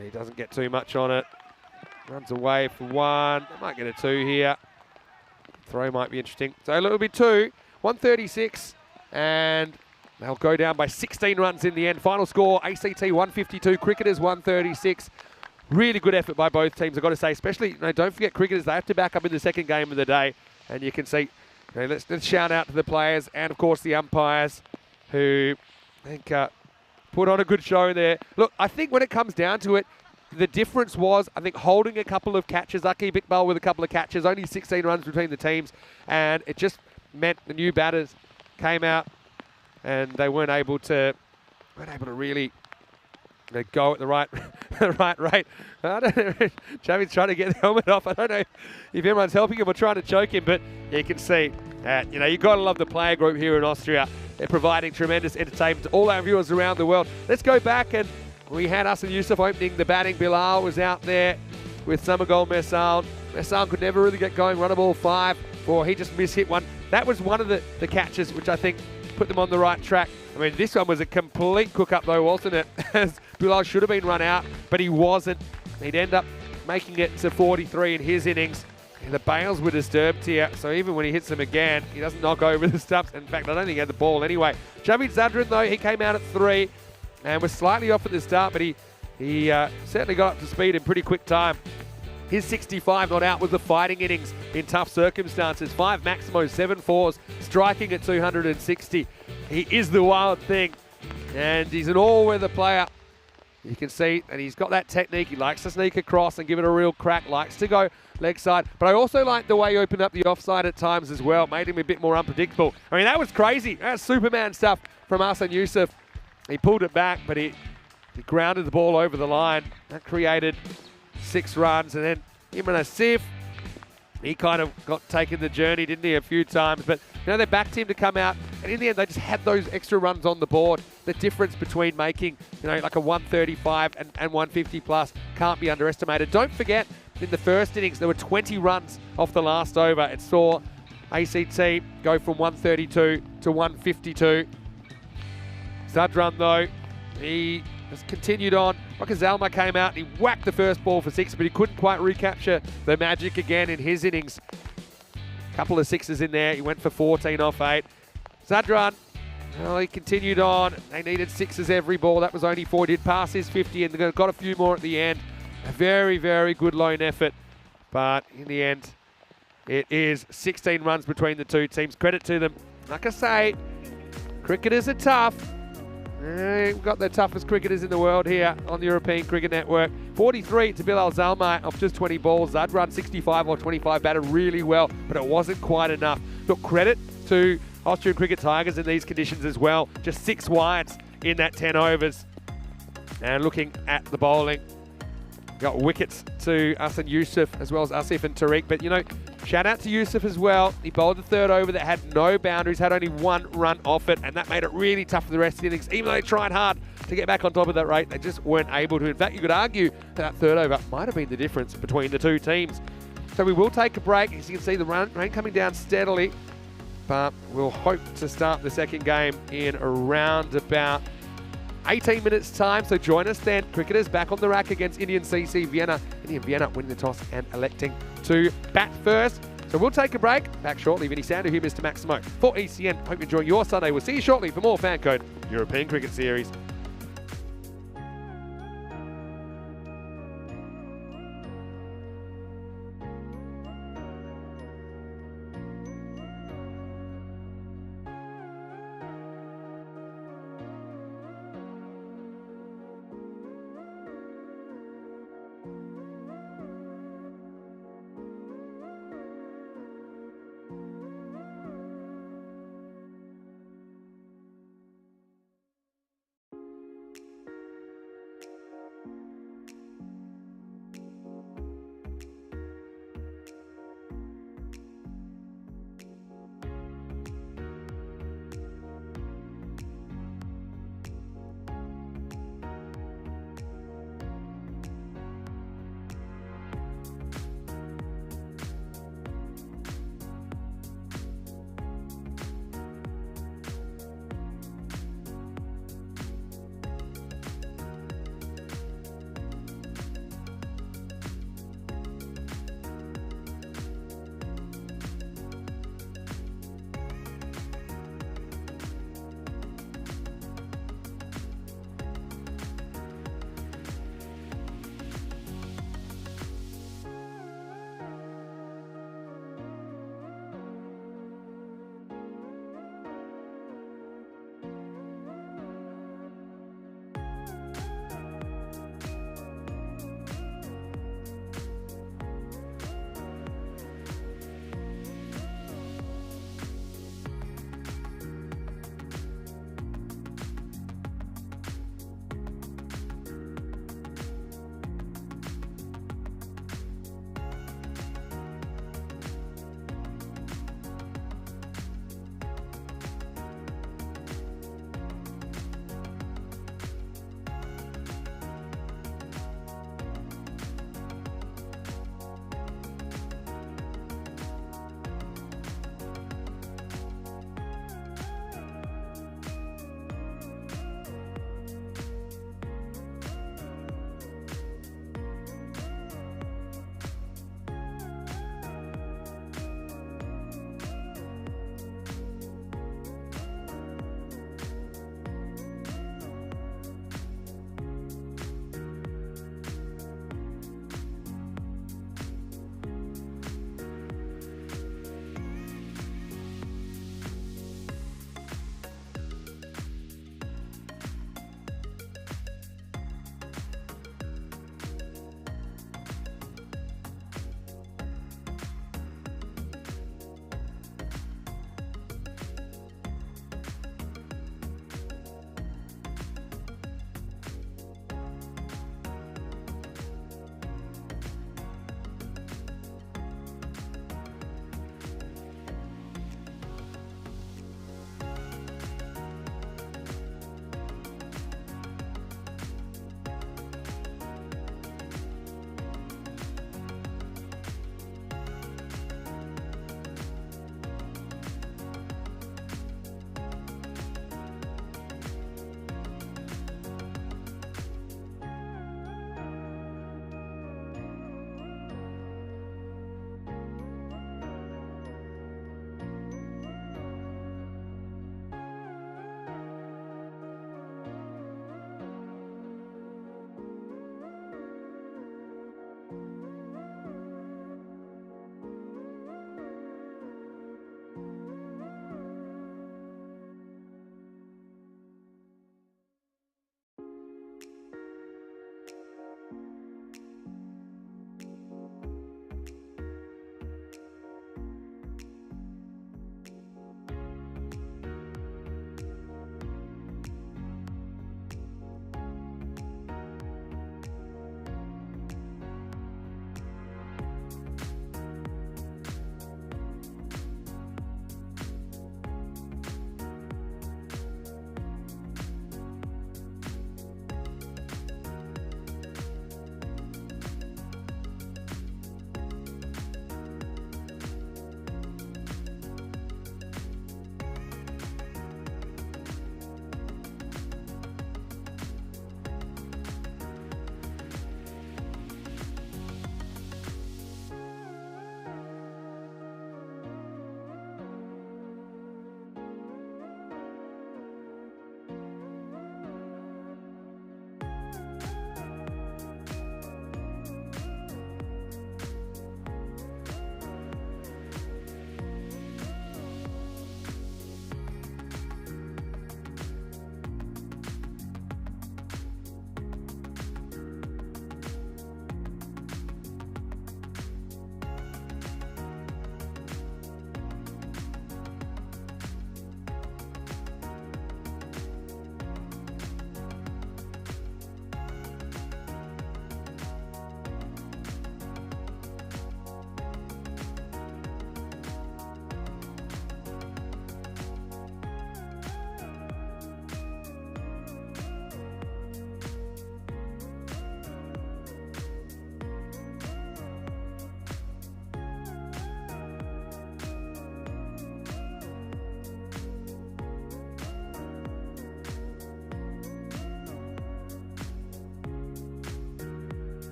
He doesn't get too much on it. Runs away for 1. They might get a 2 here. Throw might be interesting. So it'll be 2. 136. And they'll go down by 16 runs in the end. Final score, ACT 152, Cricketers 136. Really good effort by both teams, I've got to say. Especially, you know, don't forget Cricketers, they have to back up in the second game of the day. And you can see, you know, let's shout out to the players and, of course, the umpires who I think put on a good show there. Look, I think when it comes down to it, the difference was, I think, holding a couple of catches. Lucky Bickball with a couple of catches, only 16 runs between the teams, and it just meant the new batters came out and they weren't able to really go at the right the right rate. I don't know. Javi's trying to get the helmet off. I don't know if everyone's helping him or trying to choke him, but you can see that, you've got to love the player group here in Austria. They're providing tremendous entertainment to all our viewers around the world. Let's go back, and we had Hassan Yusuf opening the batting. Bilal was out there with Samagol Messal. Messal could never really get going. Run a ball 5, 4. He just mishit one. That was one of the catches which I think put them on the right track. I mean, this one was a complete cook-up though, wasn't it? As Bilal should have been run out, but he wasn't. He'd end up making it to 43 in his innings. And the bails were disturbed here, so even when he hits them again, he doesn't knock over the stumps. In fact, I don't think he had the ball anyway. Javid Zadran, though, he came out at 3 and was slightly off at the start, but he certainly got up to speed in pretty quick time. His 65 not out was the fighting innings in tough circumstances. 5 Maximos, 7 4s, striking at 260. He is the wild thing, and he's an all-weather player. You can see that he's got that technique. He likes to sneak across and give it a real crack, likes to go leg side. But I also like the way he opened up the offside at times as well, made him a bit more unpredictable. I mean, that was crazy. That's Superman stuff from Hassan Yusuf. He pulled it back, but he grounded the ball over the line. That created 6 runs. And then Imran Asif, he kind of got taken the journey, didn't he, a few times. But, they backed him to come out. And in the end, they just had those extra runs on the board. The difference between making, like a 135 and 150 plus can't be underestimated. Don't forget, in the first innings, there were 20 runs off the last over. It saw ACT go from 132 to 152. Zadran, though, he has continued on. Rocker Zalma came out and he whacked the first ball for 6, but he couldn't quite recapture the magic again in his innings. Couple of 6s in there. He went for 14 off 8. Zadran, well, he continued on. They needed 6s every ball. That was only 4. He did pass his 50 and got a few more at the end. A very, very good lone effort. But in the end, it is 16 runs between the two teams. Credit to them. Like I say, cricketers are tough. We've got the toughest cricketers in the world here on the European Cricket Network. 43 to Bilal Zalmai off just 20 balls. Zadran 65 or 25 batted really well, but it wasn't quite enough. Look, credit to Austrian Cricket Tigers in these conditions as well. Just 6 wides in that 10 overs. And looking at the bowling, got wickets to Hassan Yusuf as well as Asif and Tariq. But, shout out to Yusuf as well. He bowled the 3rd over that had no boundaries, had only 1 run off it, and that made it really tough for the rest of the innings. Even though they tried hard to get back on top of that rate, they just weren't able to. In fact, you could argue that 3rd over might have been the difference between the two teams. So we will take a break. As you can see, the rain coming down steadily, but we'll hope to start the second game in around about 18 minutes time, so join us then. Cricketers back on the rack against Indian CC Vienna. Indian Vienna winning the toss and electing to bat first. So we'll take a break. Back shortly. Vinny Sander here, Mr. Maximo for ECN. Hope you're enjoying your Sunday. We'll see you shortly for more FanCode European Cricket Series.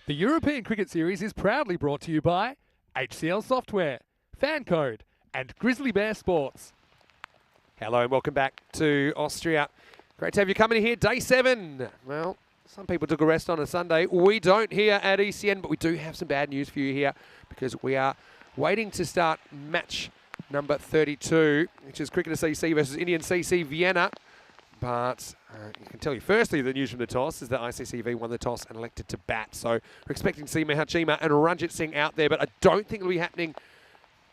The European Cricket Series is proudly brought to you by HCL Software, FanCode, and Grizzly Bear Sports. Hello and welcome back to Austria. Great to have you coming here. Day 7. Well, some people took a rest on a Sunday. We don't here at ECN, but we do have some bad news for you here because we are waiting to start match number 32, which is Cricketer CC versus Indian CC Vienna. But I can tell you, firstly, the news from the toss is that ICCV won the toss and elected to bat. So we're expecting to see Mahachima and Ranjit Singh out there, but I don't think it'll be happening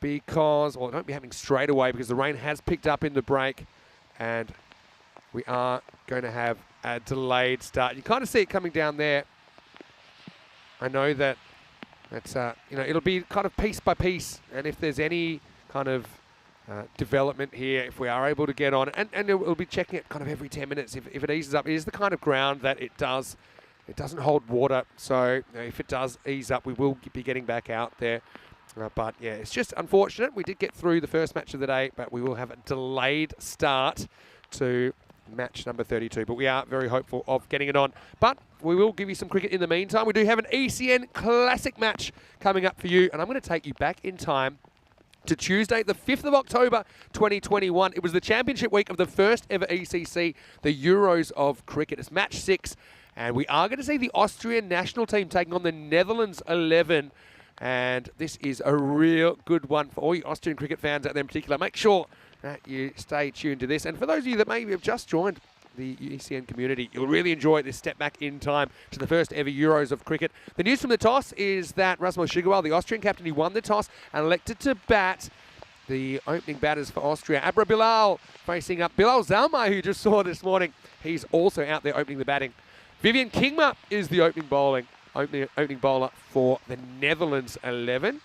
because, well, it won't be happening straight away because the rain has picked up in the break and we are going to have a delayed start. You kind of see it coming down there. I know that it's, it'll be kind of piece by piece, and if there's any kind of development here, if we are able to get on, and we'll be checking it kind of every 10 minutes. If it eases up, it is the kind of ground that it doesn't hold water. So if it does ease up, we will be getting back out there. But yeah, it's just unfortunate. We did get through the first match of the day, but we will have a delayed start to match number 32. But we are very hopeful of getting it on. But we will give you some cricket in the meantime. We do have an ECN Classic match coming up for you, and I'm going to take you back in time to Tuesday, the 5th of October, 2021. It was the championship week of the first ever ECC, the Euros of cricket. It's match 6, and we are going to see the Austrian national team taking on the Netherlands 11. And this is a real good one for all you Austrian cricket fans out there in particular. Make sure that you stay tuned to this. And for those of you that maybe have just joined the ECN community, you'll really enjoy this step back in time to the first ever Euros of cricket. The news from the toss is that Rasmus Shigewal, the Austrian captain, he won the toss and elected to bat. The opening batters for Austria, Abra Bilal facing up Bilal Zalmai, who you just saw this morning. He's also out there opening the batting. Vivian Kingma is the opening bowler for the Netherlands 11.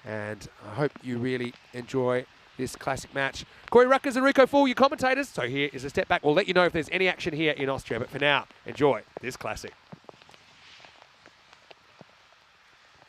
And I hope you really enjoy this classic match. Corey Ruckers and Rico Full, your commentators. So here is a step back. We'll let you know if there's any action here in Austria. But for now, enjoy this classic.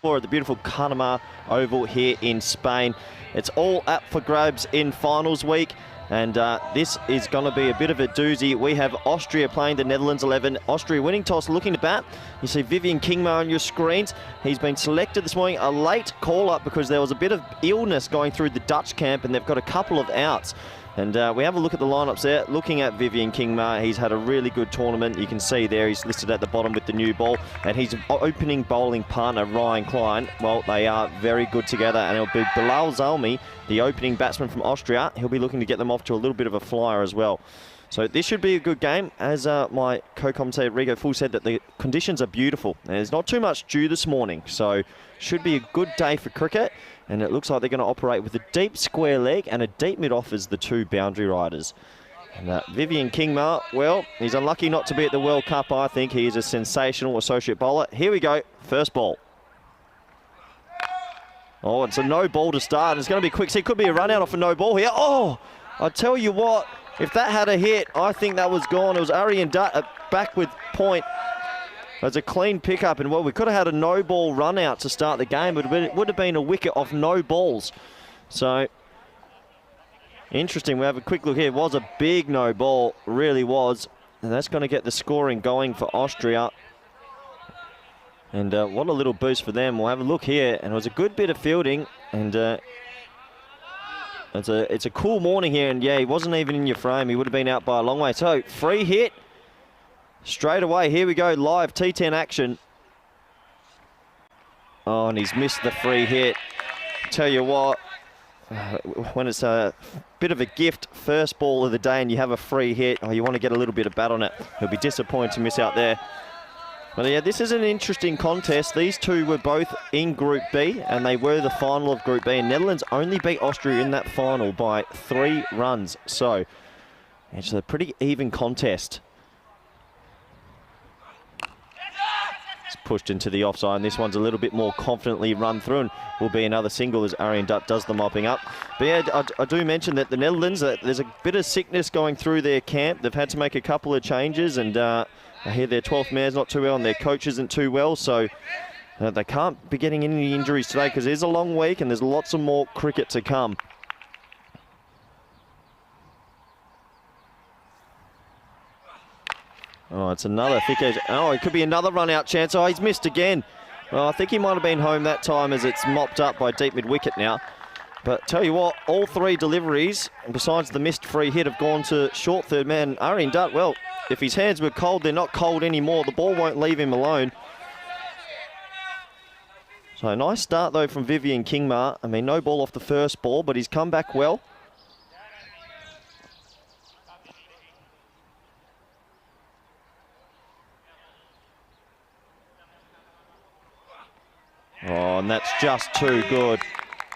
At the beautiful Canamar Oval here in Spain. It's all up for grabs in finals week. And this is going to be a bit of a doozy. We have Austria playing the Netherlands 11. Austria winning toss, looking to bat. You see Vivian Kingma on your screens. He's been selected this morning. A late call-up because there was a bit of illness going through the Dutch camp, and they've got a couple of outs. And we have a look at the lineups there. Looking at Vivian Kingma, he's had a really good tournament. You can see there he's listed at the bottom with the new ball. And his opening bowling partner, Ryan Klein, well, they are very good together. And it'll be Bilal Zalmi, the opening batsman from Austria. He'll be looking to get them off to a little bit of a flyer as well. So this should be a good game. As my co-commentator Rigo Full said, that the conditions are beautiful. And there's not too much dew this morning. So should be a good day for cricket. And it looks like they're going to operate with a deep square leg and a deep mid-off as the two boundary riders. And Vivian Kingma, well, he's unlucky not to be at the World Cup, I think. He is a sensational associate bowler. Here we go, first ball. Oh, it's a no ball to start. It's going to be quick. See, it could be a run out off a no ball here. Oh, I tell you what, if that had a hit, I think that was gone. It was Aryan Dutt back with point. It's a clean pickup, and well, we could have had a no-ball run-out to start the game, but it would have been a wicket off no balls. So, interesting. We have a quick look here. It was a big no-ball, really was. And that's going to get the scoring going for Austria. And what a little boost for them. We'll have a look here, and it was a good bit of fielding. And it's a cool morning here, and yeah, he wasn't even in your frame. He would have been out by a long way. So, free hit. Straight away, here we go, live T10 action. Oh, and he's missed the free hit. Tell you what, when it's a bit of a gift, first ball of the day, and you have a free hit, oh, you want to get a little bit of bat on it. He'll be disappointed to miss out there. But yeah, this is an interesting contest. These two were both in Group B, and they were the final of Group B. And Netherlands only beat Austria in that final by 3 runs. So, it's a pretty even contest. It's pushed into the offside, and this one's a little bit more confidently run through, and will be another single as Aryan Dutt does the mopping up. But yeah, I do mention that the Netherlands, there's a bit of sickness going through their camp. They've had to make a couple of changes, and I hear their 12th man's not too well, and their coach isn't too well, so they can't be getting any injuries today because it is a long week and there's lots of more cricket to come. Oh, it's another thick edge. Oh, it could be another run-out chance. Oh, he's missed again. Well, I think he might have been home that time as it's mopped up by deep mid-wicket now. But tell you what, all 3 deliveries, besides the missed free hit, have gone to short third man. Arian Dutt, well, if his hands were cold, they're not cold anymore. The ball won't leave him alone. So nice start, though, from Vivian Kingma. I mean, no ball off the first ball, but he's come back well. Oh, and that's just too good.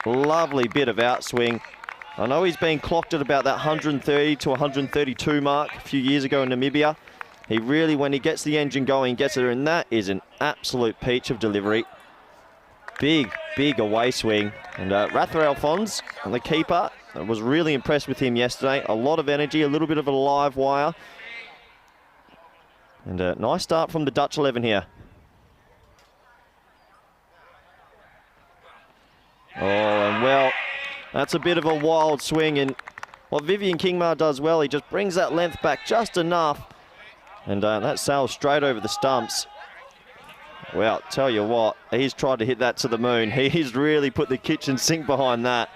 Lovely bit of outswing. I know he's been clocked at about that 130 to 132 mark a few years ago in Namibia. He really, when he gets the engine going, gets it, and that is an absolute peach of delivery. Big, big away swing. And Rathra Alphonse, the keeper, I was really impressed with him yesterday. A lot of energy, a little bit of a live wire. And a nice start from the Dutch 11 here. Oh, and well, that's a bit of a wild swing, and what Vivian Kingma does well, he just brings that length back just enough, and that sails straight over the stumps. Well, tell you what, he's tried to hit that to the moon. He's really put the kitchen sink behind that.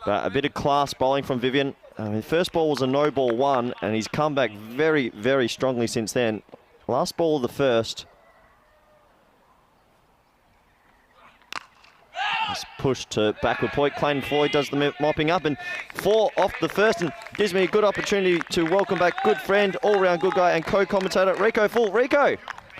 But a bit of class bowling from Vivian. I mean, first ball was a no ball 1, and he's come back very, very strongly since then. Last ball of the first. It's pushed to backward point. Clayton Floyd does the mopping up, and 4 off the first, and gives me a good opportunity to welcome back good friend, all-round good guy, and co-commentator Rico Full. Rico,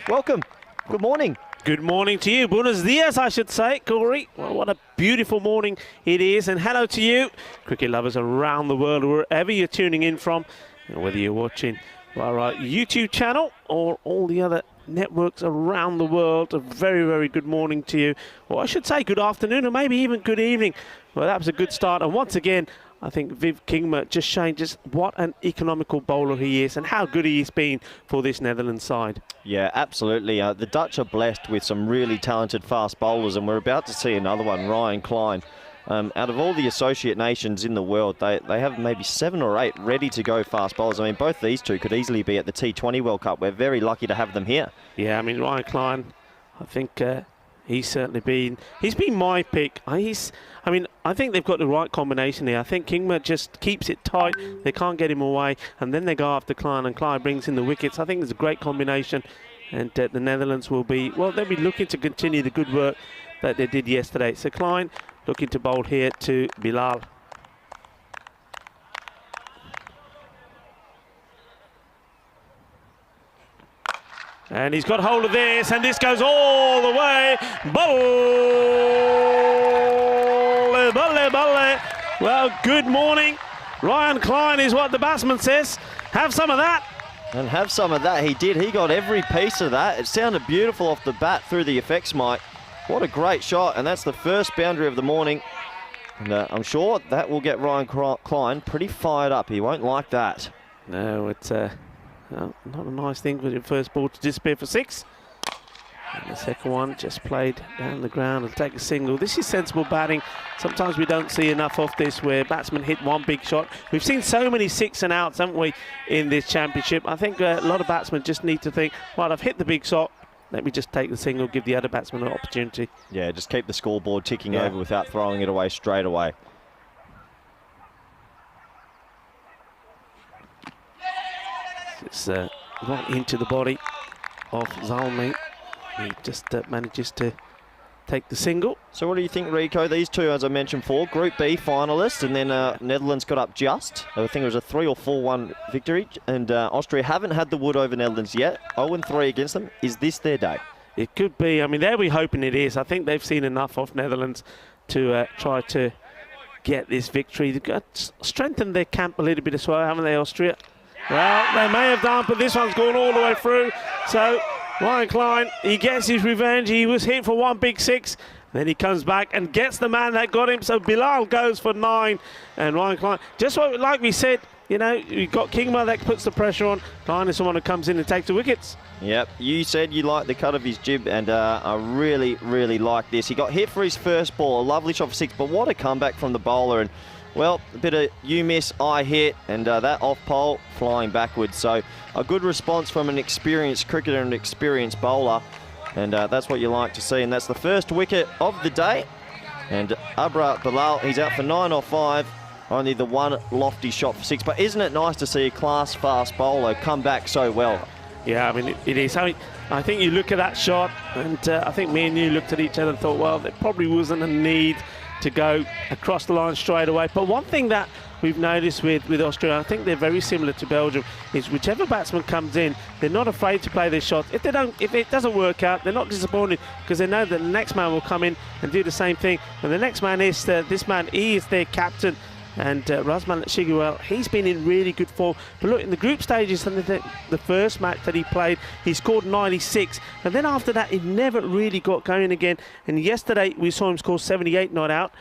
welcome. Good morning. Good morning to you. Buenos dias, I should say, Corey. Well, what a beautiful morning it is, and hello to you, cricket lovers around the world, wherever you're tuning in from, whether you're watching our YouTube channel or all the other networks around the world. A very, very good morning to you. Well, I should say good afternoon, or maybe even good evening. Well, that was a good start, and once again, I think Viv Kingma just showing just what an economical bowler he is and how good he's been for this Netherlands side. Yeah, absolutely. The Dutch are blessed with some really talented fast bowlers, and we're about to see another one, Ryan Klein. Out of all the associate nations in the world, they have maybe 7 or 8 ready to go fast bowlers. I mean, both these two could easily be at the T20 World Cup. We're very lucky to have them here. Yeah, I mean, Ryan Klein, I think he's been my pick. I think they've got the right combination here. I think Kingma just keeps it tight. They can't get him away, and then they go after Klein, and Klein brings in the wickets. I think it's a great combination, and the Netherlands will be, well, they'll be looking to continue the good work that they did yesterday. So Klein looking to bowl here to Bilal. And he's got hold of this, and this goes all the way. Balle, balle, balle. Well, good morning. Ryan Klein is what the batsman says. Have some of that. And have some of that. He did. He got every piece of that. It sounded beautiful off the bat through the effects mic. What a great shot, and that's the first boundary of the morning. And I'm sure that will get Ryan Klein pretty fired up. He won't like that. No, it's not a nice thing for your first ball to disappear for 6. And the second one just played down the ground and take a single. This is sensible batting. Sometimes we don't see enough of this where batsmen hit one big shot. We've seen so many 6 and outs, haven't we, in this championship. I think a lot of batsmen just need to think, right, I've hit the big shot. Let me just take the single, give the other batsman an opportunity. Yeah, just keep the scoreboard ticking over without throwing it away straight away. It's right into the body of Zalmi. He just manages to take the single. So what do you think, Rico? These two, as I mentioned before, Group B finalists, and then Netherlands got up just. I think it was a 3 or 4-1 victory, and Austria haven't had the wood over Netherlands yet. 0-3 against them. Is this their day? It could be. I mean, they'll be hoping it is. I think they've seen enough of Netherlands to try to get this victory. They've got strengthened their camp a little bit as well, haven't they, Austria? Well, they may have done, but this one's gone all the way through. So Ryan Klein, he gets his revenge. He was hit for 1 big 6. Then he comes back and gets the man that got him. So Bilal goes for 9. And Ryan Klein, just like we said, you know, you've got Kingma that puts the pressure on. Klein is someone who comes in and takes the wickets. Yep, you said you like the cut of his jib, and I really, really like this. He got hit for his first ball, a lovely shot for 6, but what a comeback from the bowler. And well, a bit of you miss, I hit, and that off pole flying backwards. So a good response from an experienced cricketer and experienced bowler. And that's what you like to see. And that's the first wicket of the day. And Abra Bilal, he's out for 9 off 5. Only the one lofty shot for 6. But isn't it nice to see a class fast bowler come back so well? Yeah, I mean, it is. I think you look at that shot, and I think me and you looked at each other and thought, well, there probably wasn't a need to go across the line straight away. But one thing that we've noticed with Austria, I think they're very similar to Belgium, is whichever batsman comes in, they're not afraid to play their shots. If it doesn't work out, they're not disappointed because they know that the next man will come in and do the same thing. And the next man is this man. He is their captain. And Razman Shiguel, he's been in really good form. But look, in the group stages, and the first match that he played, he scored 96. And then after that, he never really got going again. And yesterday, we saw him score 78 not out.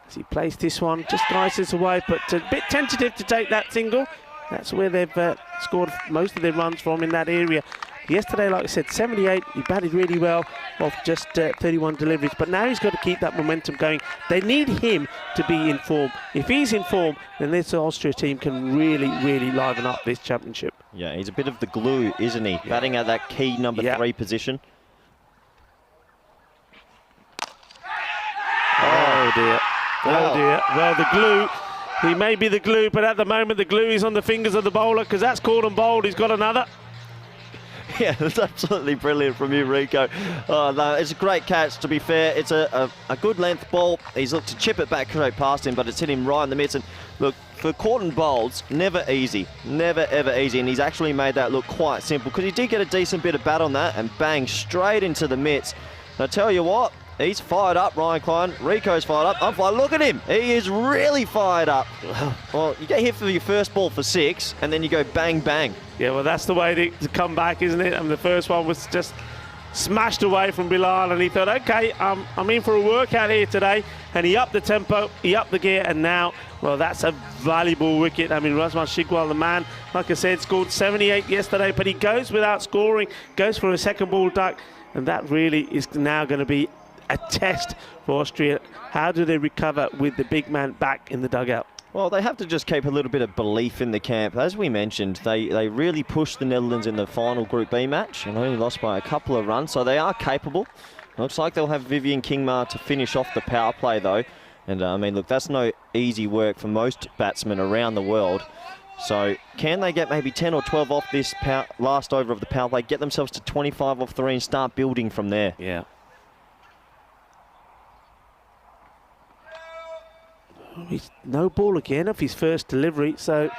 As he plays this one, just guides this away, but a bit tentative to take that single. That's where they've scored most of their runs from in that area. Yesterday, like I said, 78, he batted really well off just 31 deliveries. But now he's got to keep that momentum going. They need him to be in form. If he's in form, then this Austria team can really, really liven up this championship. Yeah, he's a bit of the glue, isn't he? Yeah. Batting at that key number 3 position. Oh, dear. Wow. Oh, dear. Well, the glue, he may be the glue, but at the moment, the glue is on the fingers of the bowler because that's caught and bowled. He's got another. Yeah, it's absolutely brilliant from you, Rico. Oh, no, it's a great catch, to be fair. It's a good length ball. He's looked to chip it back straight past him, but it's hit him right in the midst. And look, for caught and bowls, never easy. Never, ever easy. And he's actually made that look quite simple because he did get a decent bit of bat on that and bang straight into the mitts. And I tell you what, he's fired up, Ryan Klein. Rico's fired up. I'm fired. Look at him. He is really fired up. Well, you get hit for your first ball for 6, and then you go bang, bang. Yeah, well, that's the way to come back, isn't it? And the first one was just smashed away from Bilal, and he thought, okay, I'm in for a workout here today. And he upped the tempo, he upped the gear, and now, well, that's a valuable wicket. I mean, Razman Shiguel, the man, like I said, scored 78 yesterday, but he goes without scoring, goes for a second ball duck, and that really is now going to be a test for Austria. How do they recover with the big man back in the dugout? Well, they have to just keep a little bit of belief in the camp. As we mentioned, they really pushed the Netherlands in the final Group B match and only lost by a couple of runs, so they are capable. Looks like they'll have Vivian Kingma to finish off the power play, though. And, I mean, look, that's no easy work for most batsmen around the world. So can they get maybe 10 or 12 off this last over of the power play, get themselves to 25 off 3 and start building from there? Yeah. He's no ball again off his first delivery, so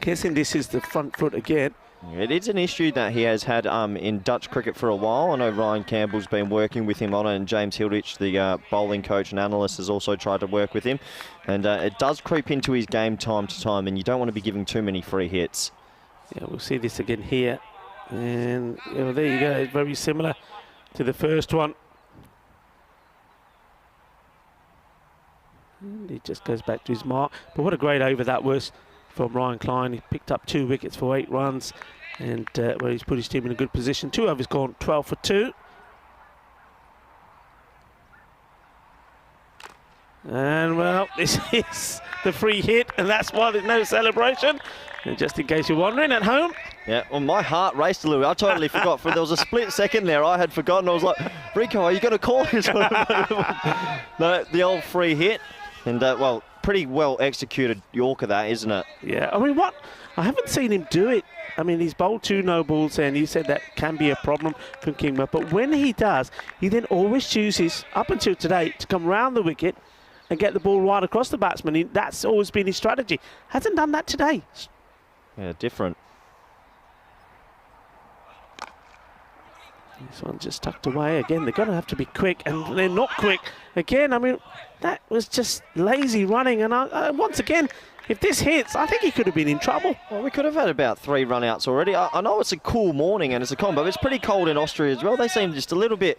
guessing this is the front foot again. It is an issue that he has had in Dutch cricket for a while. I know Ryan Campbell's been working with him on it, and James Hilditch, the bowling coach and analyst, has also tried to work with him. And it does creep into his game time to time, and you don't want to be giving too many free hits. Yeah, we'll see this again here. And there you go, it's very similar to the first one. And he just goes back to his mark. But what a great over that was from Ryan Klein. He picked up 2 wickets for 8 runs. And well, he's put his team in a good position. 2 overs gone, 12 for 2. And well, this is the free hit. And that's why there's no celebration. And just in case you're wondering at home. Yeah, well, my heart raced a little. I totally forgot. There was a split second there. I had forgotten. I was like, Rico, are you going to call this one? No, the old free hit. And, well, pretty well executed Yorker, that, isn't it? Yeah, I mean, what? I haven't seen him do it. I mean, he's bowled 2 no balls, and he said that can be a problem from Kingma. But when he does, he then always chooses, up until today, to come round the wicket and get the ball right across the batsman. That's always been his strategy. Hasn't done that today. Yeah, different. This one just tucked away. Again, they're going to have to be quick, and they're not quick. Again, I mean, that was just lazy running. And once again, if this hits, I think he could have been in trouble. Well, we could have had about 3 run-outs already. I know it's a cool morning and it's a combo, but it's pretty cold in Austria as well. They seem just a little bit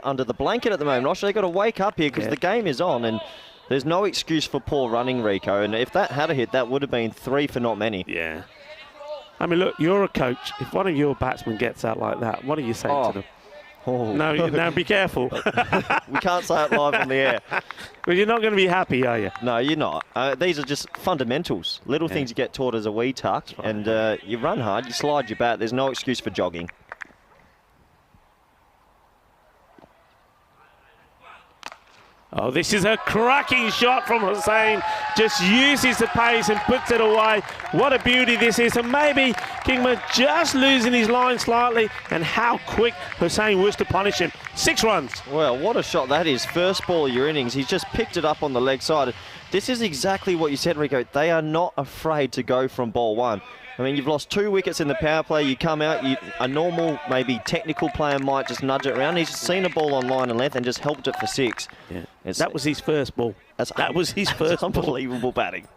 under the blanket at the moment. Austria, they've got to wake up here because the game is on, and there's no excuse for poor running, Rico. And if that had a hit, that would have been 3 for not many. Yeah. I mean, look, you're a coach. If one of your batsmen gets out like that, what do you say to them? Oh. No, be careful. We can't say it live on the air. Well, you're not going to be happy, are you? No, you're not. These are just fundamentals. Little things you get taught as a wee tuck. Right. And you run hard, you slide your bat. There's no excuse for jogging. Oh, this is a cracking shot from Hussein. Just uses the pace and puts it away. What a beauty this is. And maybe Kingma just losing his line slightly, and how quick Hussein was to punish him. 6 runs. Well, what a shot that is. First ball of your innings. He's just picked it up on the leg side. This is exactly what you said, Rico. They are not afraid to go from ball 1. I mean, you've lost 2 wickets in the power play. You come out, a normal, maybe technical player might just nudge it around. He's just seen a ball on line and length and just helped it for 6. Yeah. That was his first ball. That was his first ball. Unbelievable batting.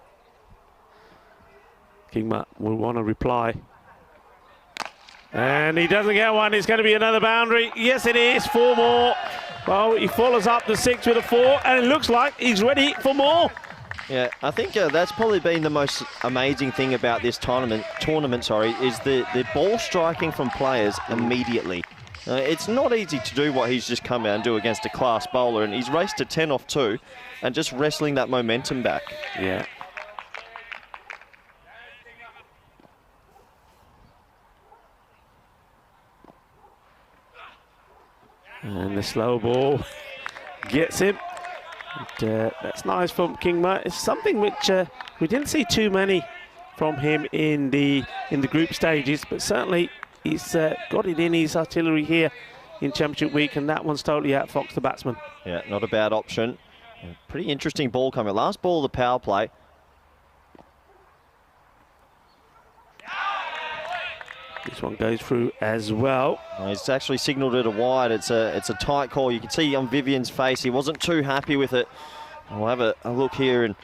Kingma will want to reply. And he doesn't get one. It's going to be another boundary. Yes, it is. 4 more. Well, he follows up the 6 with a 4, and it looks like he's ready for more. Yeah, I think that's probably been the most amazing thing about this tournament, is the ball striking from players immediately. It's not easy to do what he's just come out and do against a class bowler, and he's raced to 10 off 2 and just wrestling that momentum back. Yeah. And the slow ball gets him. And, that's nice from Kingma. It's something which we didn't see too many from him in the group stages, but certainly he's got it in his artillery here in Championship week, and that one's totally outfoxed the batsman. Yeah, not a bad option. Pretty interesting ball coming. Last ball of the power play. This one goes through as well. He's actually signalled it a wide. It's a tight call. You can see on Vivian's face, he wasn't too happy with it. We'll have a look here, and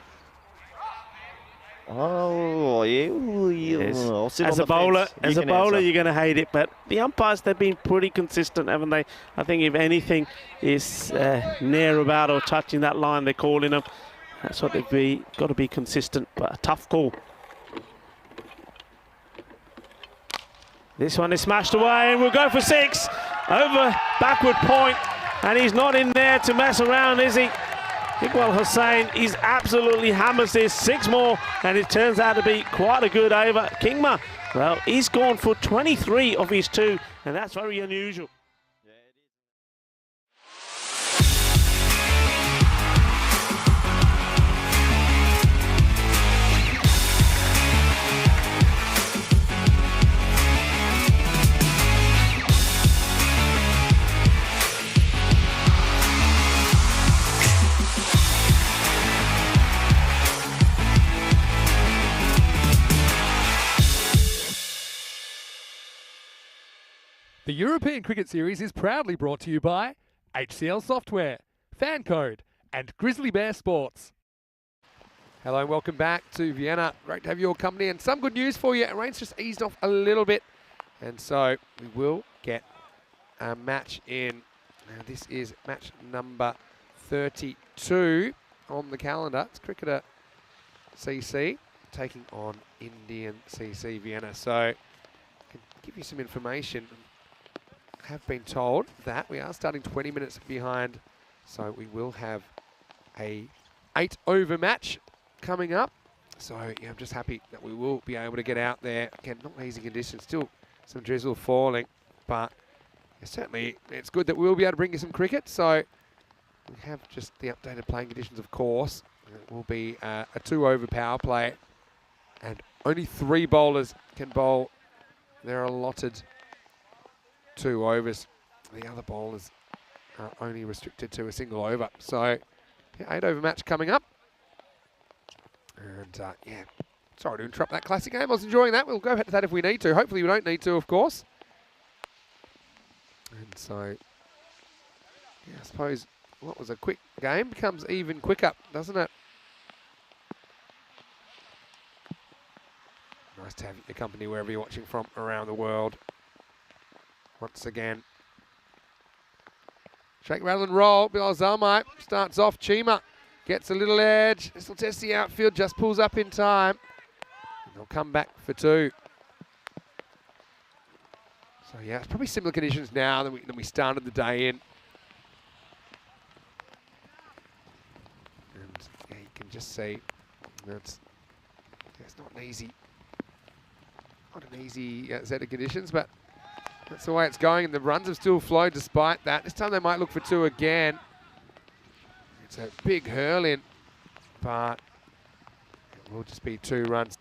oh yeah. Yes. As a bowler, you're going to hate it, but the umpires, they've been pretty consistent, haven't they? I think if anything is near about or touching that line, they're calling them. That's what they've got to be consistent, but a tough call. This one is smashed away, and we'll go for 6 over backward point, and he's not in there to mess around, is he? Iqbal Hussain, he's absolutely hammers this. 6 more, and it turns out to be quite a good over. Kingma, well, he's gone for 23 of his 2, and that's very unusual. The European Cricket Series is proudly brought to you by HCL Software, FanCode, and Grizzly Bear Sports. Hello and welcome back to Vienna. Great to have your company, and some good news for you. Rain's just eased off a little bit, and so we will get a match in. Now this is match number 32 on the calendar. It's Cricketer CC taking on Indian CC Vienna. So I can give you some information. Have been told that we are starting 20 minutes behind, so we will have a 8-over match coming up. So yeah, I'm just happy that we will be able to get out there. Again, not easy conditions, still some drizzle falling, but certainly it's good that we will be able to bring you some cricket. So we have just the updated playing conditions, of course. It will be a 2-over power play, and only 3 bowlers can bowl. They're allotted 2 overs. The other bowlers are only restricted to a single over. So, yeah, 8-over match coming up. And, yeah, sorry to interrupt that classic game. I was enjoying that. We'll go back to that if we need to. Hopefully we don't need to, of course. And so, yeah, I suppose what was a quick game becomes even quicker, doesn't it? Nice to have your company wherever you're watching from around the world. Once again, shake, rattle and roll. Bilal Zalmai starts off. Chima gets a little edge. This will test the outfield, just pulls up in time. And they'll come back for 2. So yeah, it's probably similar conditions now than we started the day in. And yeah, you can just see it's not an easy set of conditions, but that's the way it's going, and the runs have still flowed despite that. This time they might look for 2 again. It's a big hurl in, but it will just be 2 runs.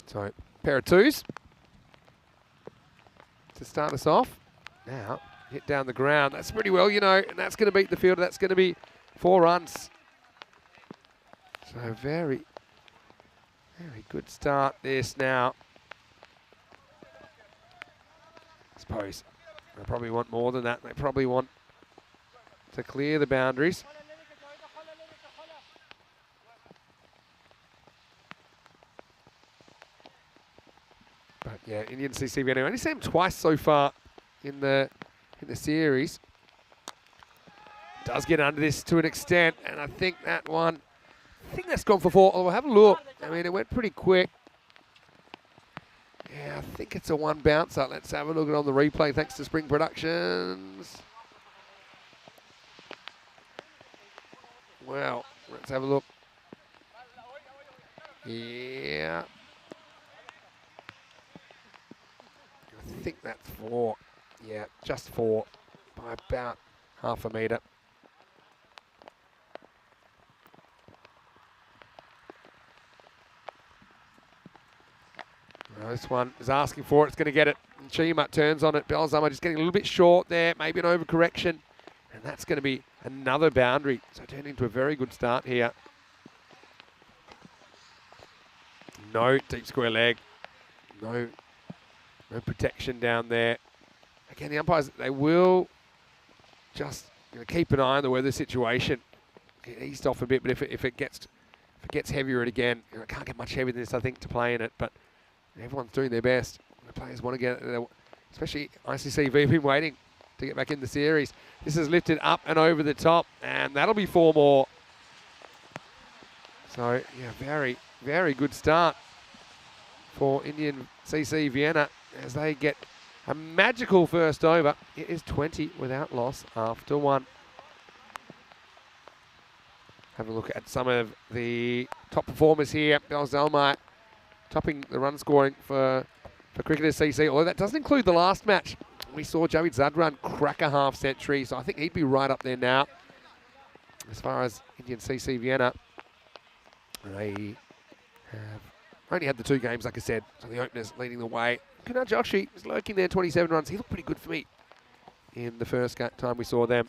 So, pair of 2s to start us off. Now, hit down the ground. That's pretty well, you know, and that's going to beat the fielder. That's going to be 4 runs. So, very good start this now. I suppose they probably want more than that. They probably want to clear the boundaries. But yeah, Indian CC Vienna only seen him twice so far in the series. Does get under this to an extent, and I think that one, I think that's gone for 4. Although have a look. I mean, it went pretty quick. Yeah, I think it's a 1 bouncer. Let's have a look at it on the replay. Thanks to Spring Productions. Well, let's have a look. Yeah. I think that's 4. Yeah, just 4 by about half a metre. This one is asking for it. It's going to get it. And Chima turns on it. Belzama just getting a little bit short there. Maybe an overcorrection. And that's going to be another boundary. So turning into a very good start here. No deep square leg. No protection down there. Again, the umpires, they will just keep an eye on the weather situation. Get eased off a bit, but if it gets heavier again, it can't get much heavier than this, I think, to play in it. But everyone's doing their best. The players want to get it, especially ICCV been waiting to get back in the series. This is lifted up and over the top, and that'll be 4 more. So, yeah, very, very good start for Indian CC Vienna as they get a magical first over. It is 20 without loss after 1. Have a look at some of the top performers here. Belzalmai topping the run scoring for Cricketers CC, although that doesn't include the last match. We saw Javid Zadran crack a half century, so I think he'd be right up there now. As far as Indian CC Vienna, they have only had the 2 games, like I said, so the openers leading the way. Kunal Joshi is lurking there, 27 runs. He looked pretty good for me in the first time we saw them.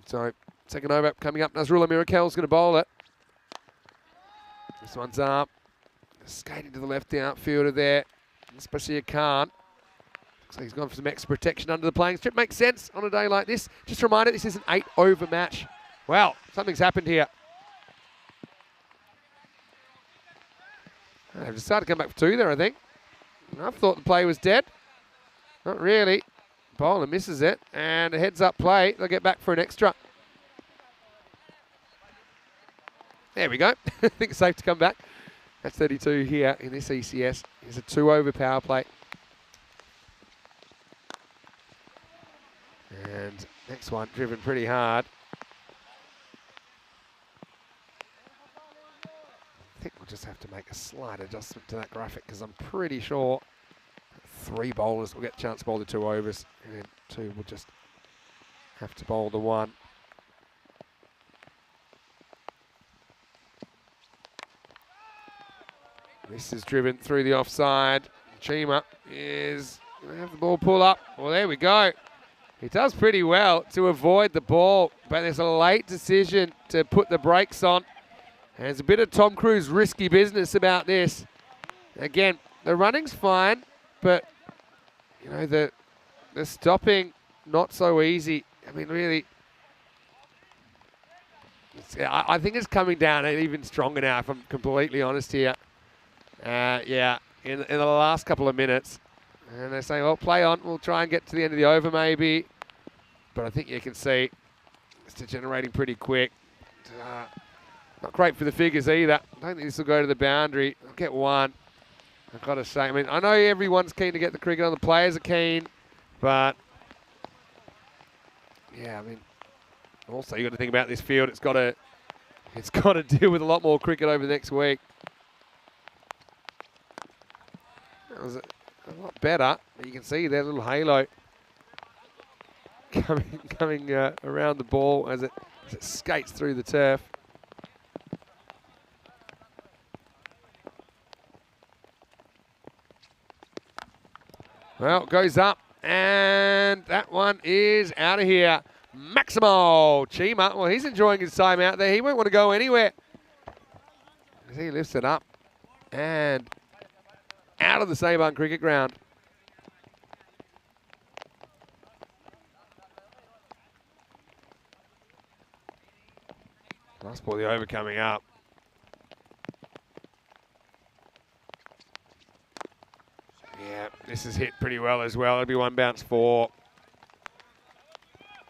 So, second over coming up. Nasrullah Mirakel's going to bowl it. This one's up. Skating to the left, the outfielder there. Especially Khan. Looks like he's gone for some extra protection under the playing strip. Makes sense on a day like this. Just a reminder, this is an 8-over match. Wow, something's happened here. They've decided to come back for 2 there, I think. I thought the play was dead. Not really. Bowler misses it, and a heads-up play. They'll get back for an extra. There we go. I think it's safe to come back. That's 32 here in this ECS. Here's a 2-over power play. And next one, driven pretty hard. I think we'll just have to make a slight adjustment to that graphic because I'm pretty sure 3 bowlers will get a chance to bowl the 2 overs, and then 2 will just have to bowl the 1. This is driven through the offside. Chima is going to have the ball pull up. Well, there we go. He does pretty well to avoid the ball, but there's a late decision to put the brakes on. And there's a bit of Tom Cruise risky business about this. Again, the running's fine, but you know, the stopping, not so easy. I mean, really, I think it's coming down even stronger now, if I'm completely honest here. Yeah, in the last couple of minutes. And they're saying, well, play on. We'll try and get to the end of the over maybe. But I think you can see it's degenerating pretty quick. Not great for the figures either. I don't think this will go to the boundary. I'll get one. I've got to say, I mean, I know everyone's keen to get the cricket on. The players are keen, but yeah, I mean, also you got to think about this field. It's got to deal with a lot more cricket over the next week. That was a lot better. You can see their little halo coming around the ball as it skates through the turf. Well, it goes up, and that one is out of here. Maximo Chima, well, he's enjoying his time out there. He won't want to go anywhere. As he lifts it up and out of the Sabine cricket ground. Nice ball, the over coming up. Yeah, this is hit pretty well as well. It'll be one bounce 4.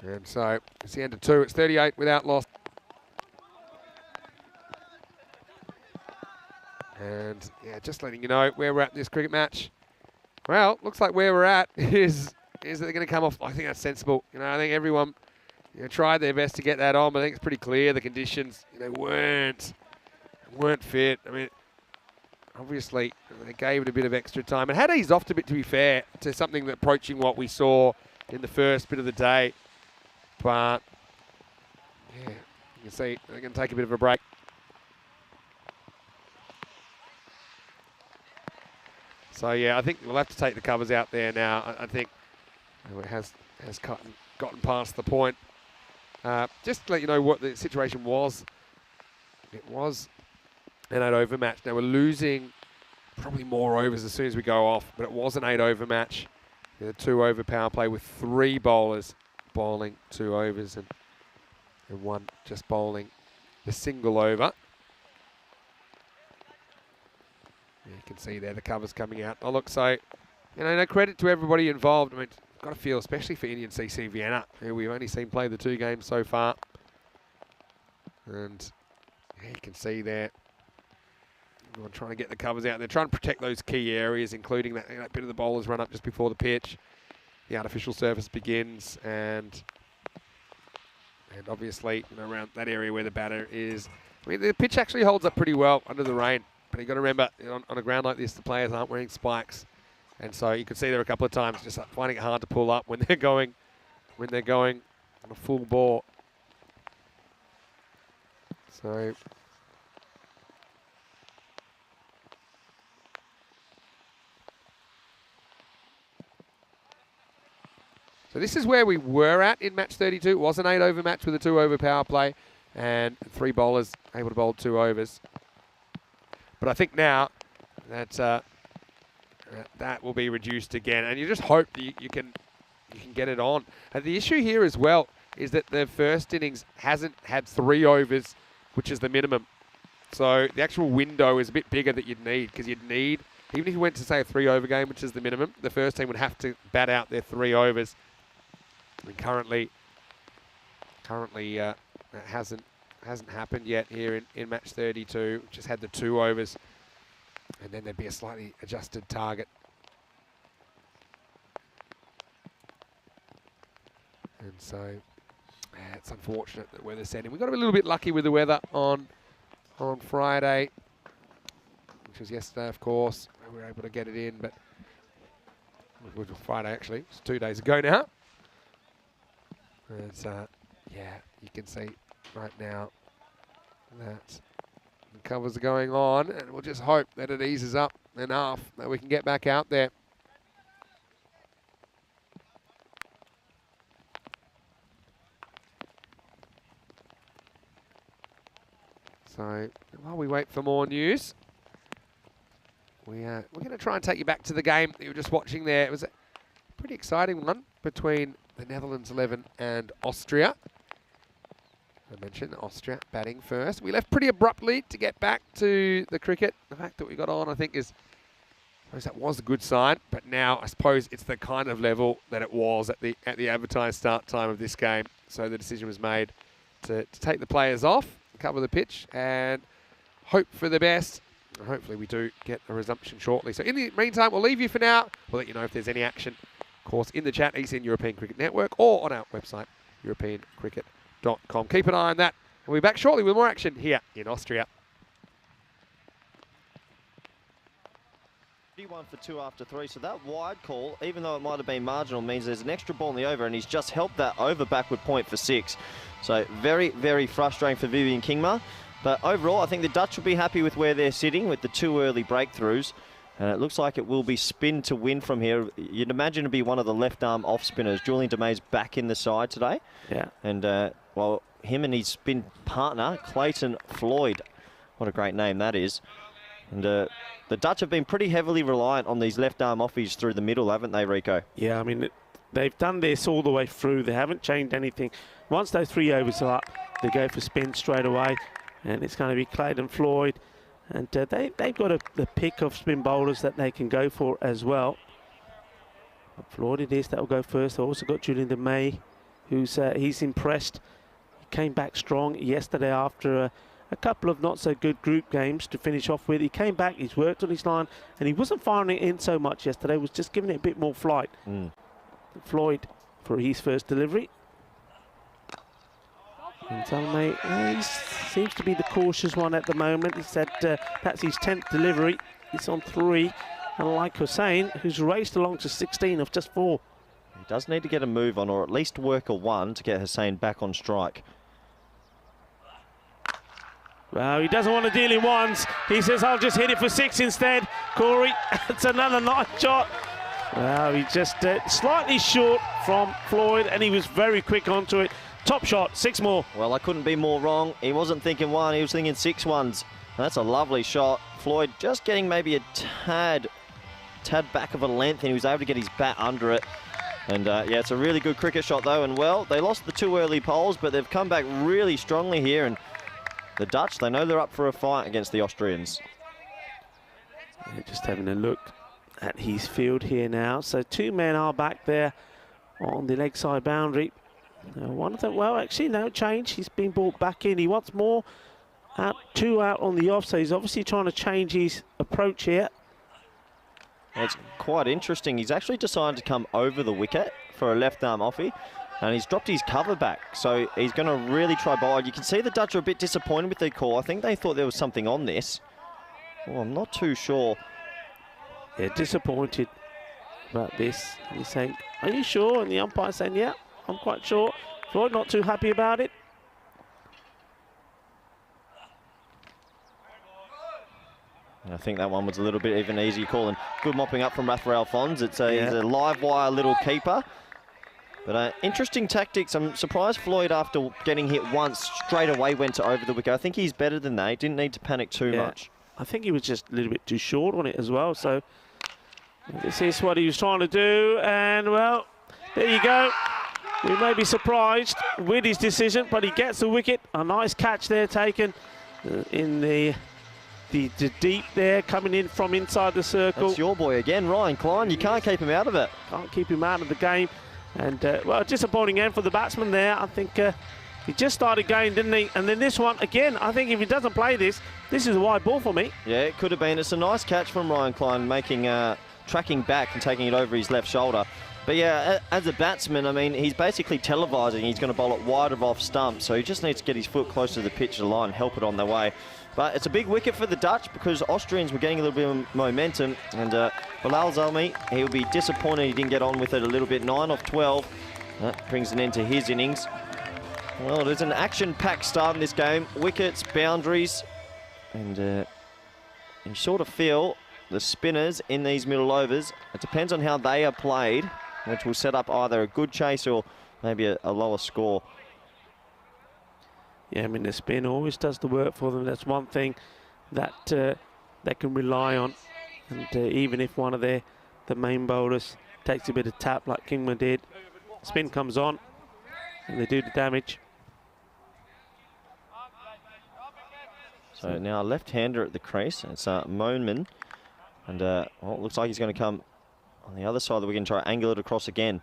And so it's the end of 2. It's 38 without loss. And yeah, just letting you know where we're at in this cricket match. Well, looks like where we're at is that they're going to come off. I think that's sensible. I think everyone tried their best to get that on, but I think it's pretty clear the conditions weren't fit. I mean, obviously, they gave it a bit of extra time. And had eased off a bit, to be fair, to something that approaching what we saw in the first bit of the day. But, yeah, you can see they're going to take a bit of a break. So, yeah, I think we'll have to take the covers out there now. I think it has gotten past the point. Just to let you know what the situation was. It was an 8-over match. Now we're losing probably more overs as soon as we go off, but it was an 8-over match with a 2-over power play with 3 bowlers bowling 2 overs and one just bowling the single over. You can see there the covers coming out. Oh look, so no credit to everybody involved. I mean, got to feel, especially for Indian CC Vienna, who we've only seen play the 2 games so far, and yeah, you can see there. Everyone trying to get the covers out. They're trying to protect those key areas, including that bit of the bowlers run up just before the pitch. The artificial surface begins, and obviously around that area where the batter is. I mean, the pitch actually holds up pretty well under the rain, but you've got to remember on a ground like this, the players aren't wearing spikes, and so you can see there a couple of times just finding it hard to pull up when they're going on a full bore. So. So this is where we were at in match 32. It was an 8-over match with a 2-over power play and 3 bowlers able to bowl 2 overs. But I think now that that will be reduced again, and you just hope that you can get it on. And the issue here as well is that the first innings hasn't had 3 overs, which is the minimum. So the actual window is a bit bigger that you'd need, because you'd need, even if you went to say a 3-over game, which is the minimum, the first team would have to bat out their 3 overs. And currently that hasn't happened yet here in match 32. Just had the 2 overs, and then there'd be a slightly adjusted target. And so it's unfortunate that weather setting. We got a little bit lucky with the weather on Friday, which was yesterday, of course. We were able to get it in, but it was Friday actually. It's 2 days ago now. And yeah, you can see right now that the covers are going on, and we'll just hope that it eases up enough that we can get back out there. So while we wait for more news, we're going to try and take you back to the game that you were just watching there. It was a pretty exciting one between the Netherlands 11 and Austria. I mentioned Austria batting first. We left pretty abruptly to get back to the cricket. The fact that we got on, I think, I suppose that was a good sign. But now, I suppose it's the kind of level that it was at the advertised start time of this game. So the decision was made to take the players off cover the pitch and hope for the best. And hopefully we do get a resumption shortly. So in the meantime, we'll leave you for now. We'll let you know if there's any action, of course, in the chat, ECN European Cricket Network, or on our website, europeancricket.com. Keep an eye on that. We'll be back shortly with more action here in Austria. 1 for 2 after 3, so that wide call, even though it might have been marginal, means there's an extra ball in the over, and he's just helped that over backward point for 6. So very, very frustrating for Vivian Kingma. But overall, I think the Dutch will be happy with where they're sitting with the 2 early breakthroughs. And it looks like it will be spin to win from here. You'd imagine it'd be one of the left arm off spinners. Julian Demay's back in the side today. Yeah. And, well, him and his spin partner, Clayton Floyd. What a great name that is. And the Dutch have been pretty heavily reliant on these left arm offies through the middle, haven't they, Rico? Yeah, I mean, they've done this all the way through. They haven't changed anything. Once those 3 overs are up, they go for spin straight away. And it's going to be Clayton Floyd. And they've got the pick of spin bowlers that they can go for as well. Floyd it is that will go first. They've also got Julian Demay, who's he's impressed. He came back strong yesterday after a couple of not so good group games to finish off with. He came back, he's worked on his line, and he wasn't firing it in so much yesterday, was just giving it a bit more flight. Floyd for his first delivery. And Salome, he seems to be the cautious one at the moment. He said that's his 10th delivery. He's on 3. And like Hussain, who's raced along to 16 of just 4. He does need to get a move on, or at least work a 1 to get Hussain back on strike. Well, he doesn't want to deal in 1s. He says, I'll just hit it for 6 instead. Corey, it's another nice shot. Well, he just slightly short from Floyd, and he was very quick onto it. Top shot, 6 more. Well, I couldn't be more wrong. He wasn't thinking 1, he was thinking 6 ones. And that's a lovely shot. Floyd just getting maybe a tad back of a length, and he was able to get his bat under it. And yeah, it's a really good cricket shot though. And well, they lost the 2 early poles, but they've come back really strongly here. And the Dutch, they know they're up for a fight against the Austrians. Yeah, just having a look at his field here now. So 2 men are back there on the leg side boundary. One of them, well, actually, no change. He's been brought back in. He wants more. 2 out on the off, so he's obviously trying to change his approach here. It's quite interesting. He's actually decided to come over the wicket for a left arm offie, and he's dropped his cover back. So he's going to really try bowl. You can see the Dutch are a bit disappointed with their call. I think they thought there was something on this. Well, I'm not too sure. Yeah, disappointed about this. He's saying, are you sure? And the umpire's saying, yeah, I'm quite sure. Floyd not too happy about it. I think that one was a little bit even easy call, and good mopping up from Rafael Fons. He's a live wire little keeper. But interesting tactics. I'm surprised Floyd, after getting hit once, straight away went to over the wicket. I think he's better than that. He didn't need to panic too much. I think he was just a little bit too short on it as well. So this is what he was trying to do. And well, there you go. We may be surprised with his decision, but he gets the wicket. A nice catch there taken in the deep there, coming in from inside the circle. That's your boy again, Ryan Klein. You can't keep him out of it. Can't keep him out of the game. And, well, disappointing end for the batsman there. I think he just started going, didn't he? And then this one, again, I think if he doesn't play this is a wide ball for me. Yeah, it could have been. It's a nice catch from Ryan Klein, making tracking back and taking it over his left shoulder. But yeah, as a batsman, I mean, he's basically televising. He's going to bowl it wide of off stump, so he just needs to get his foot close to the pitch of the line, help it on their way. But it's a big wicket for the Dutch because Austrians were getting a little bit of momentum, and Bilal Zalmi, he'll be disappointed he didn't get on with it a little bit. 9 off 12. That brings an end to his innings. Well, there's an action-packed start in this game. Wickets, boundaries, and you sort of feel the spinners in these middle overs, it depends on how they are played, which will set up either a good chase or maybe a lower score. Yeah, I mean, the spin always does the work for them. That's one thing that they can rely on. And even if one of the main bowlers takes a bit of tap like Kingman did, spin comes on and they do the damage. So now left-hander at the crease. It's Moanman. And well, it looks like he's going to come on the other side of the wicket and try to angle it across again.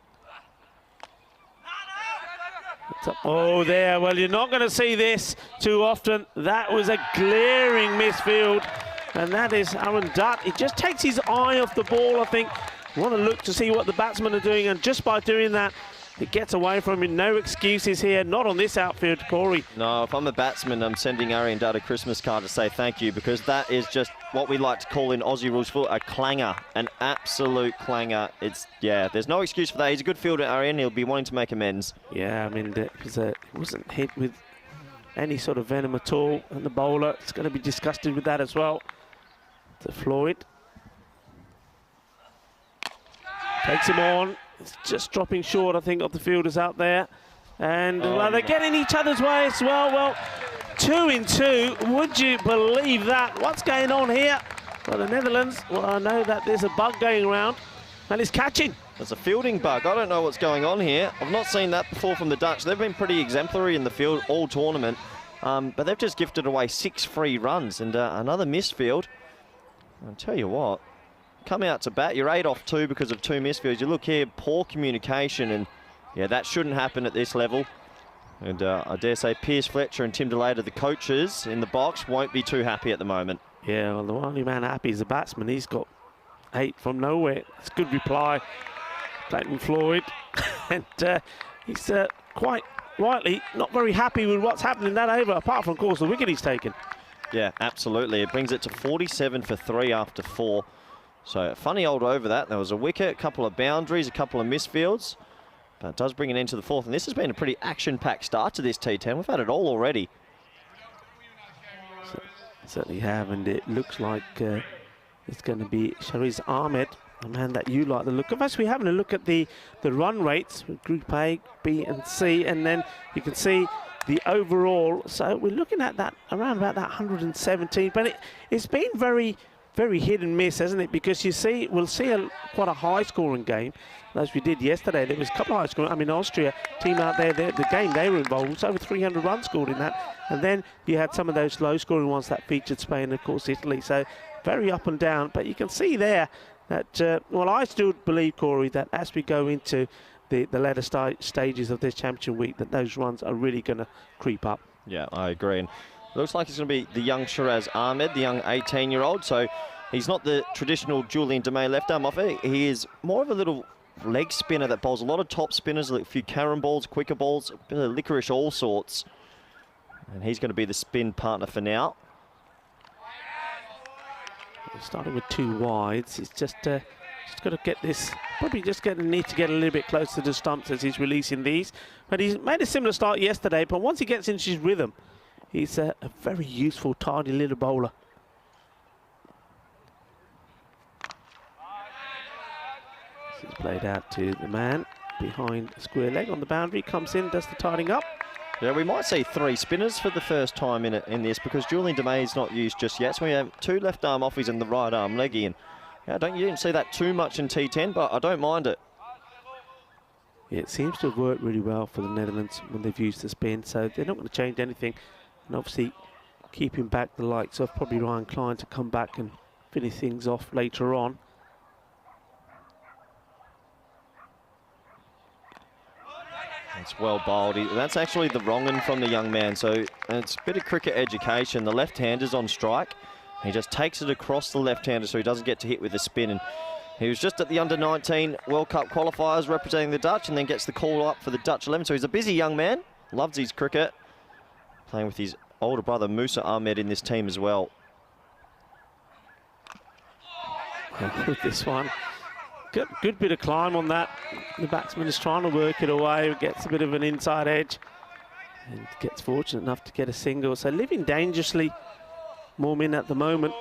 Oh, there. Well, you're not going to see this too often. That was a glaring misfield. And that is Aaron Dutt. He just takes his eye off the ball, I think. Want to look to see what the batsmen are doing. And just by doing that, it gets away from him. No excuses here. Not on this outfield, Corey. No, if I'm a batsman, I'm sending Aaron Dutt a Christmas card to say thank you, because that is just what we like to call in Aussie rules for a clanger, an absolute clanger. Yeah, there's no excuse for that. He's a good fielder, Aaron. He'll be wanting to make amends. Yeah, I mean, it wasn't hit with any sort of venom at all. And the bowler is going to be disgusted with that as well. To Floyd. Takes him on. It's just dropping short, I think, of the fielders out there. And well, they're getting each other's way as well. Well, 2 in 2. Would you believe that? What's going on here? Well, the Netherlands, well, I know that there's a bug going around, and it's catching. There's a fielding bug. I don't know what's going on here. I've not seen that before from the Dutch. They've been pretty exemplary in the field all tournament, but they've just gifted away 6 free runs and another missed field. I'll tell you what. Come out to bat, you're 8 off 2 because of 2 misfields. You look here, poor communication, and yeah, that shouldn't happen at this level. And I dare say Piers Fletcher and Tim DeLader, the coaches in the box, won't be too happy at the moment. Yeah, well, the only man happy is the batsman. He's got 8 from nowhere. It's a good reply, Clayton Floyd. And he's quite rightly not very happy with what's happening in that over, apart from, of course, the wicket he's taken. Yeah, absolutely. It brings it to 47 for 3 after 4. So funny old over that. There was a wicket, a couple of boundaries, a couple of misfields. But it does bring it into the 4th. And this has been a pretty action-packed start to this T10. We've had it all already. Certainly have. And it looks like it's going to be Shariz Ahmed, a man that you like the look of. As we're having a look at the run rates with Group A, B and C. And then you can see the overall. So we're looking at that around about that 117. But it's been very hit and miss, hasn't it? Because you see, we'll see quite a high-scoring game, as we did yesterday. There was a couple of high-scoring. I mean, Austria team out there, the game they were involved was over 300 runs scored in that. And then you had some of those low-scoring ones that featured Spain and, of course, Italy. So very up and down. But you can see there that, well, I still believe, Corey, that as we go into the latter stages of this championship week, that those runs are really going to creep up. Yeah, I agree. And looks like it's going to be the young Shiraz Ahmed, the young 18-year-old. So he's not the traditional Julian Demey left arm offer. He is more of a little leg spinner that bowls a lot of top spinners, a few carom balls, quicker balls, a bit of licorice, all sorts. And he's going to be the spin partner for now. Starting with 2 wides. He's just got to get this, probably just need to get a little bit closer to the stumps as he's releasing these. But he's made a similar start yesterday, but once he gets into his rhythm, he's a very useful, tidy little bowler. This is played out to the man behind square leg on the boundary. Comes in, does the tidying up. Yeah, we might see 3 spinners for the first time in this, because Julian Demey is not used just yet. So we have 2 left arm offies and the right arm leggy. And yeah, you didn't see that too much in T10, but I don't mind it. Yeah, it seems to have worked really well for the Netherlands when they've used the spin. So they're not going to change anything. And obviously keeping back the likes of probably Ryan Klein to come back and finish things off later on. It's well bowled. That's actually the wrong one from the young man. So it's a bit of cricket education. The left-hander's on strike. He just takes it across the left-hander so he doesn't get to hit with the spin. And he was just at the under-19 World Cup qualifiers representing the Dutch, and then gets the call up for the Dutch 11. So he's a busy young man. Loves his cricket. Playing with his older brother Musa Ahmed in this team as well. With this one, good bit of climb on that. The batsman is trying to work it away. Gets a bit of an inside edge and gets fortunate enough to get a single. So living dangerously, Mormin at the moment.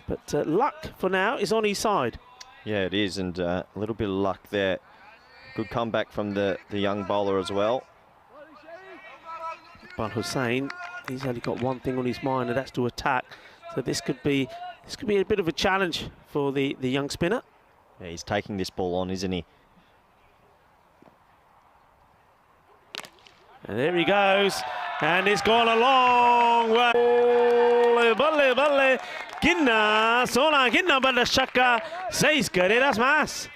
But luck for now is on his side. Yeah, it is, and a little bit of luck there. Good comeback from the young bowler as well. But Hussain, he's only got one thing on his mind, and that's to attack. So this could be a bit of a challenge for the young spinner. Yeah, he's taking this ball on, isn't he? And there he goes, and it's gone a long way. Balle, Ginna, Sona, Ginna, Balla Shaka, 6 carreras más.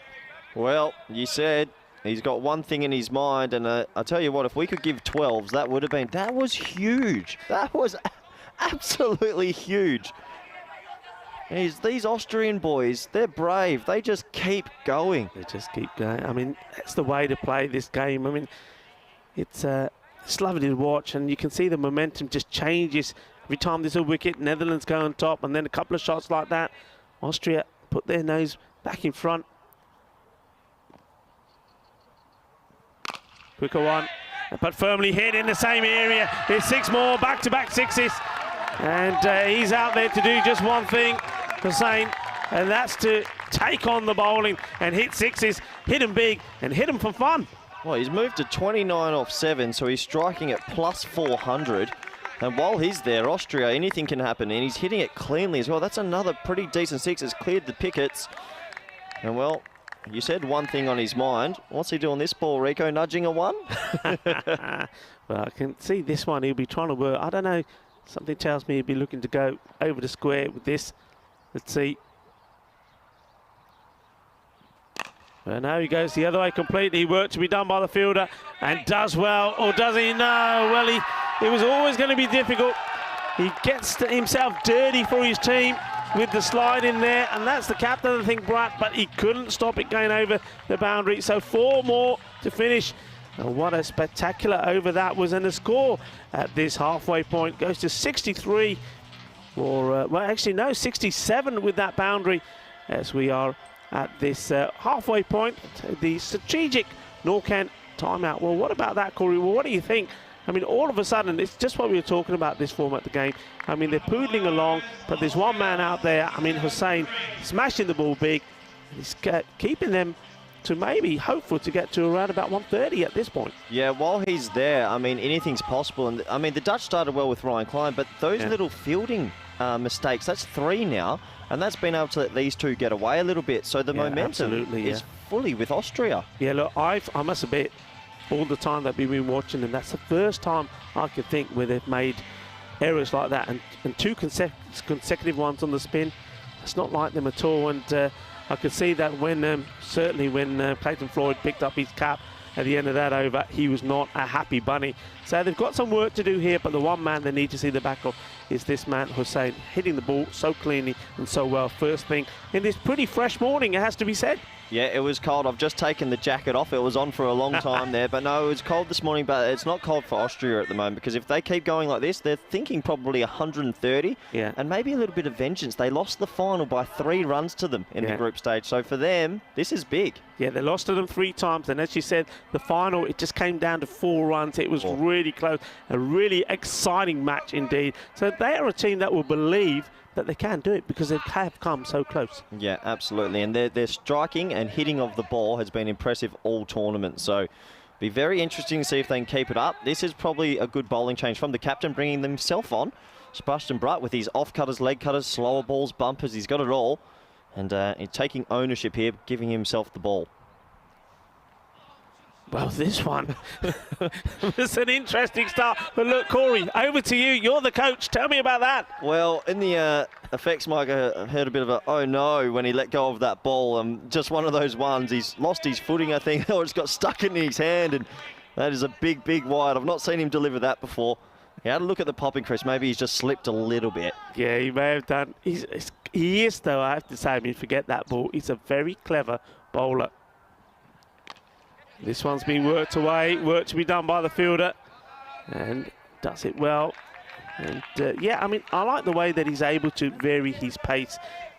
Well, you said He's got one thing in his mind, and I tell you what, if we could give 12s, that was huge. That was absolutely huge. These Austrian boys, they're brave. They just keep going. They just keep going. I mean, that's the way to play this game. I mean, it's lovely to watch, and you can see the momentum just changes every time there's a wicket. Netherlands go on top, and then a couple of shots like that. Austria put their nose back in front. Quicker one, but firmly hit in the same area. There's 6 more, back-to-back sixes. And he's out there to do just one thing, Hussain, and that's to take on the bowling and hit sixes, hit them big, and hit them for fun. Well, he's moved to 29 off 7, so he's striking at plus 400. And while he's there, Austria, anything can happen, and he's hitting it cleanly as well. That's another pretty decent six. Has cleared the pickets. And, well, you said one thing on his mind. What's he doing this ball, Rico? Nudging a 1? Well, I can see this one. He'll be trying to work. I don't know. Something tells me he'll be looking to go over the square with this. Let's see. Well, now he goes the other way completely. Work to be done by the fielder and does well, or does he? No. Well, it was always going to be difficult. He gets himself dirty for his team with the slide in there, and that's the captain, I think, Brett, but he couldn't stop it going over the boundary. So 4 more to finish. And what a spectacular over that was, and the score at this halfway point goes to 63, or well, actually no, 67 with that boundary, as we are at this halfway point. The strategic Norcan timeout. Well, what about that, Corey? Well, what do you think? I mean, all of a sudden, it's just what we were talking about this format of the game. I mean, they're poodling along, but there's one man out there. I mean, Hussain smashing the ball big. He's keeping them to maybe hopeful to get to around about 130 at this point. Yeah, while he's there, I mean, anything's possible. And I mean, the Dutch started well with Ryan Klein, but those little fielding mistakes, that's 3 now, and that's been able to let these 2 get away a little bit. So the momentum is fully with Austria. Yeah, look, I must admit, all the time that we've been watching, and that's the first time I could think where they've made errors like that, and 2 consecutive ones on the spin. It's not like them at all, and I could see that when certainly when Clayton Floyd picked up his cap at the end of that over, he was not a happy bunny. So they've got some work to do here, but the one man they need to see the back of is this man, Hussain, hitting the ball so cleanly and so well first thing in this pretty fresh morning, it has to be said. Yeah, it was cold. I've just taken the jacket off. It was on for a long time there. But no, it was cold this morning, but it's not cold for Austria at the moment, because if they keep going like this, they're thinking probably 130 and maybe a little bit of vengeance. They lost the final by 3 runs to them in the group stage. So for them, this is big. Yeah, they lost to them 3 times. And as you said, the final, it just came down to 4 runs. It was really close. A really exciting match indeed. So they are a team that will believe that they can do it because they have come so close. Yeah, absolutely. And their striking and hitting of the ball has been impressive all tournament. So be very interesting to see if they can keep it up. This is probably a good bowling change from the captain, bringing himself on. Sebastian Brutt with his off-cutters, leg cutters, slower balls, bumpers. He's got it all. And he's taking ownership here, giving himself the ball. Well, this one was an interesting start. But look, Corey, over to you. You're the coach. Tell me about that. Well, in the effects mic, I heard a bit of a oh no when he let go of that ball. Just one of those ones. He's lost his footing, I think, or it's got stuck in his hand. And that is a big, big wide. I've not seen him deliver that before. He had a look at the popping crease. Maybe he's just slipped a little bit. Yeah, he may have done. He is, though, I have to say, I mean, forget that ball. He's a very clever bowler. This one's been worked away, work to be done by the fielder, and does it well. And yeah, I mean, I like the way that he's able to vary his pace.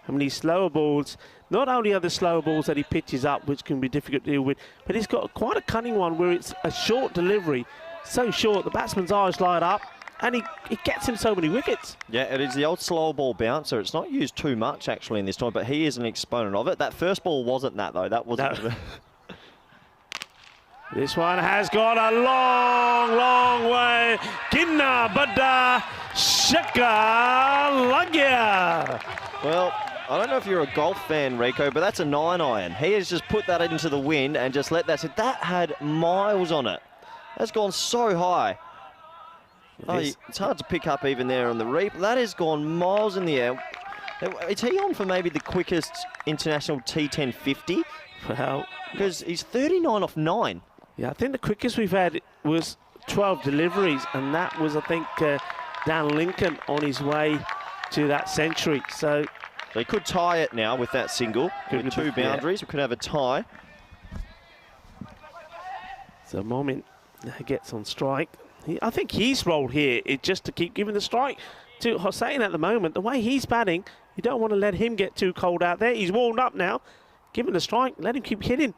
I mean, these slower balls, not only are the slower balls that he pitches up, which can be difficult to deal with, but he's got quite a cunning one where it's a short delivery, so short, the batsman's eyes light up, and he gets him so many wickets. Yeah, it is the old slow ball bouncer. It's not used too much, actually, in this time, but he is an exponent of it. That first ball wasn't that, though. That wasn't... No. This one has gone a long, long way. Kinna Bada Shakalagya. Well, I don't know if you're a golf fan, Rico, but that's a 9-iron. He has just put that into the wind and just let that sit. That had miles on it. That's gone so high. Oh, it's hard to pick up even there on the reap. That has gone miles in the air. Is he on for maybe the quickest international T10 50? Well, because he's 39 off 9. yeah, I think the quickest we've had was 12 deliveries, and that was, I think, Dan Lincoln on his way to that century. So They could tie it now with that single. With 2 boundaries, we could have a tie. So Momin gets on strike. I think his role here is just to keep giving the strike to Hossein at the moment. The way he's batting, you don't want to let him get too cold out there. He's warmed up now. Give him the strike. Let him keep hitting.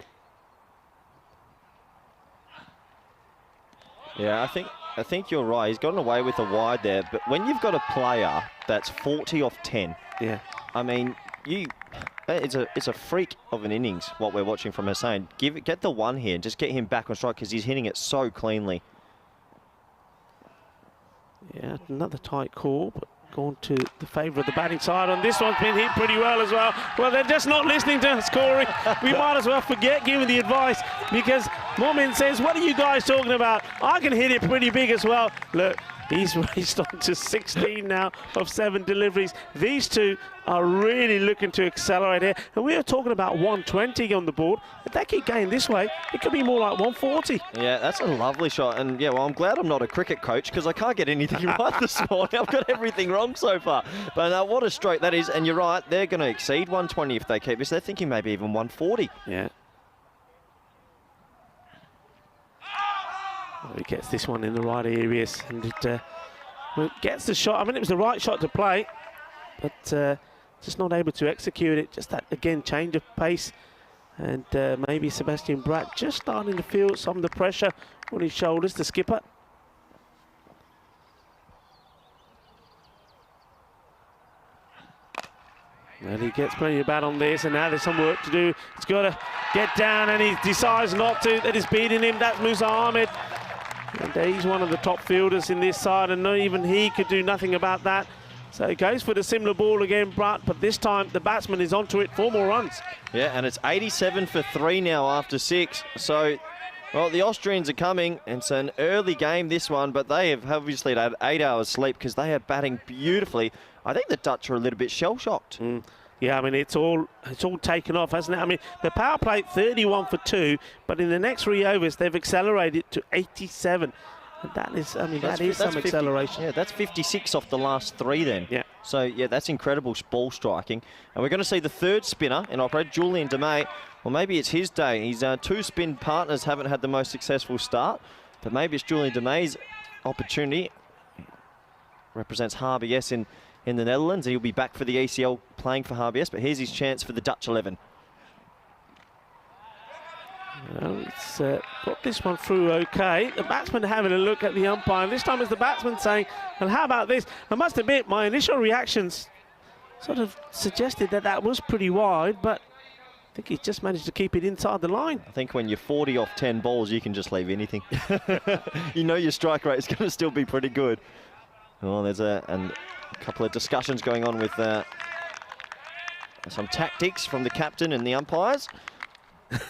Yeah, I think you're right. He's gotten away with a wide there. But when you've got a player that's 40 off 10, yeah, I mean, it's a freak of an innings what we're watching from Hossein. Get the one here and just get him back on strike because he's hitting it so cleanly. Yeah, another tight call, but gone to the favour of the batting side. On this one's been hit pretty well as well. Well, they're just not listening to us, Corey. We might as well forget giving the advice because Momin says, what are you guys talking about? I can hit it pretty big as well. Look, he's raced on to 16 now of 7 deliveries. These two are really looking to accelerate here. And we are talking about 120 on the board. If they keep going this way, it could be more like 140. Yeah, that's a lovely shot. And yeah, well, I'm glad I'm not a cricket coach because I can't get anything right this morning. I've got everything wrong so far. But what a stroke that is. And you're right, they're going to exceed 120 if they keep this. They're thinking maybe even 140. Yeah. Well, he gets this one in the right areas and it gets the shot. I mean, it was the right shot to play, but just not able to execute it. Just that, again, change of pace. And maybe Sebastian Bratt just starting to feel some of the pressure on his shoulders, the skipper. And he gets plenty of bat on this, and now there's some work to do. He's got to get down, and he decides not to. That is beating him. That's Musa Ahmed. And he's one of the top fielders in this side, and not even he could do nothing about that. So he goes for the similar ball again, Bratt, but this time the batsman is onto it. 4 more runs. Yeah, and it's 87 for 3 now after 6. So, well, the Austrians are coming. It's an early game, this one, but they have obviously had 8 hours sleep because they are batting beautifully. I think the Dutch are a little bit shell-shocked. Yeah, I mean, it's all taken off, hasn't it? I mean, the power play 31 for 2, but in the next 3 overs, they've accelerated to 87. And that is, I mean, that's some 50, acceleration. Yeah, that's 56 off the last 3 then. Yeah. So, yeah, that's incredible ball striking. And we're going to see the 3rd spinner in operate, Julian DeMay. Well, maybe it's his day. His 2 spin partners haven't had the most successful start, but maybe it's Julian DeMay's opportunity. Represents RBS in the Netherlands, and he'll be back for the ECL playing for RBS, but here's his chance for the Dutch 11. Well, it's got this one through okay. The batsman having a look at the umpire. This time it's the batsman saying, well, how about this? I must admit, my initial reactions sort of suggested that that was pretty wide, but I think he's just managed to keep it inside the line. I think when you're 40 off 10 balls, you can just leave anything. You know your strike rate is going to still be pretty good. Well, there's a couple of discussions going on with some tactics from the captain and the umpires.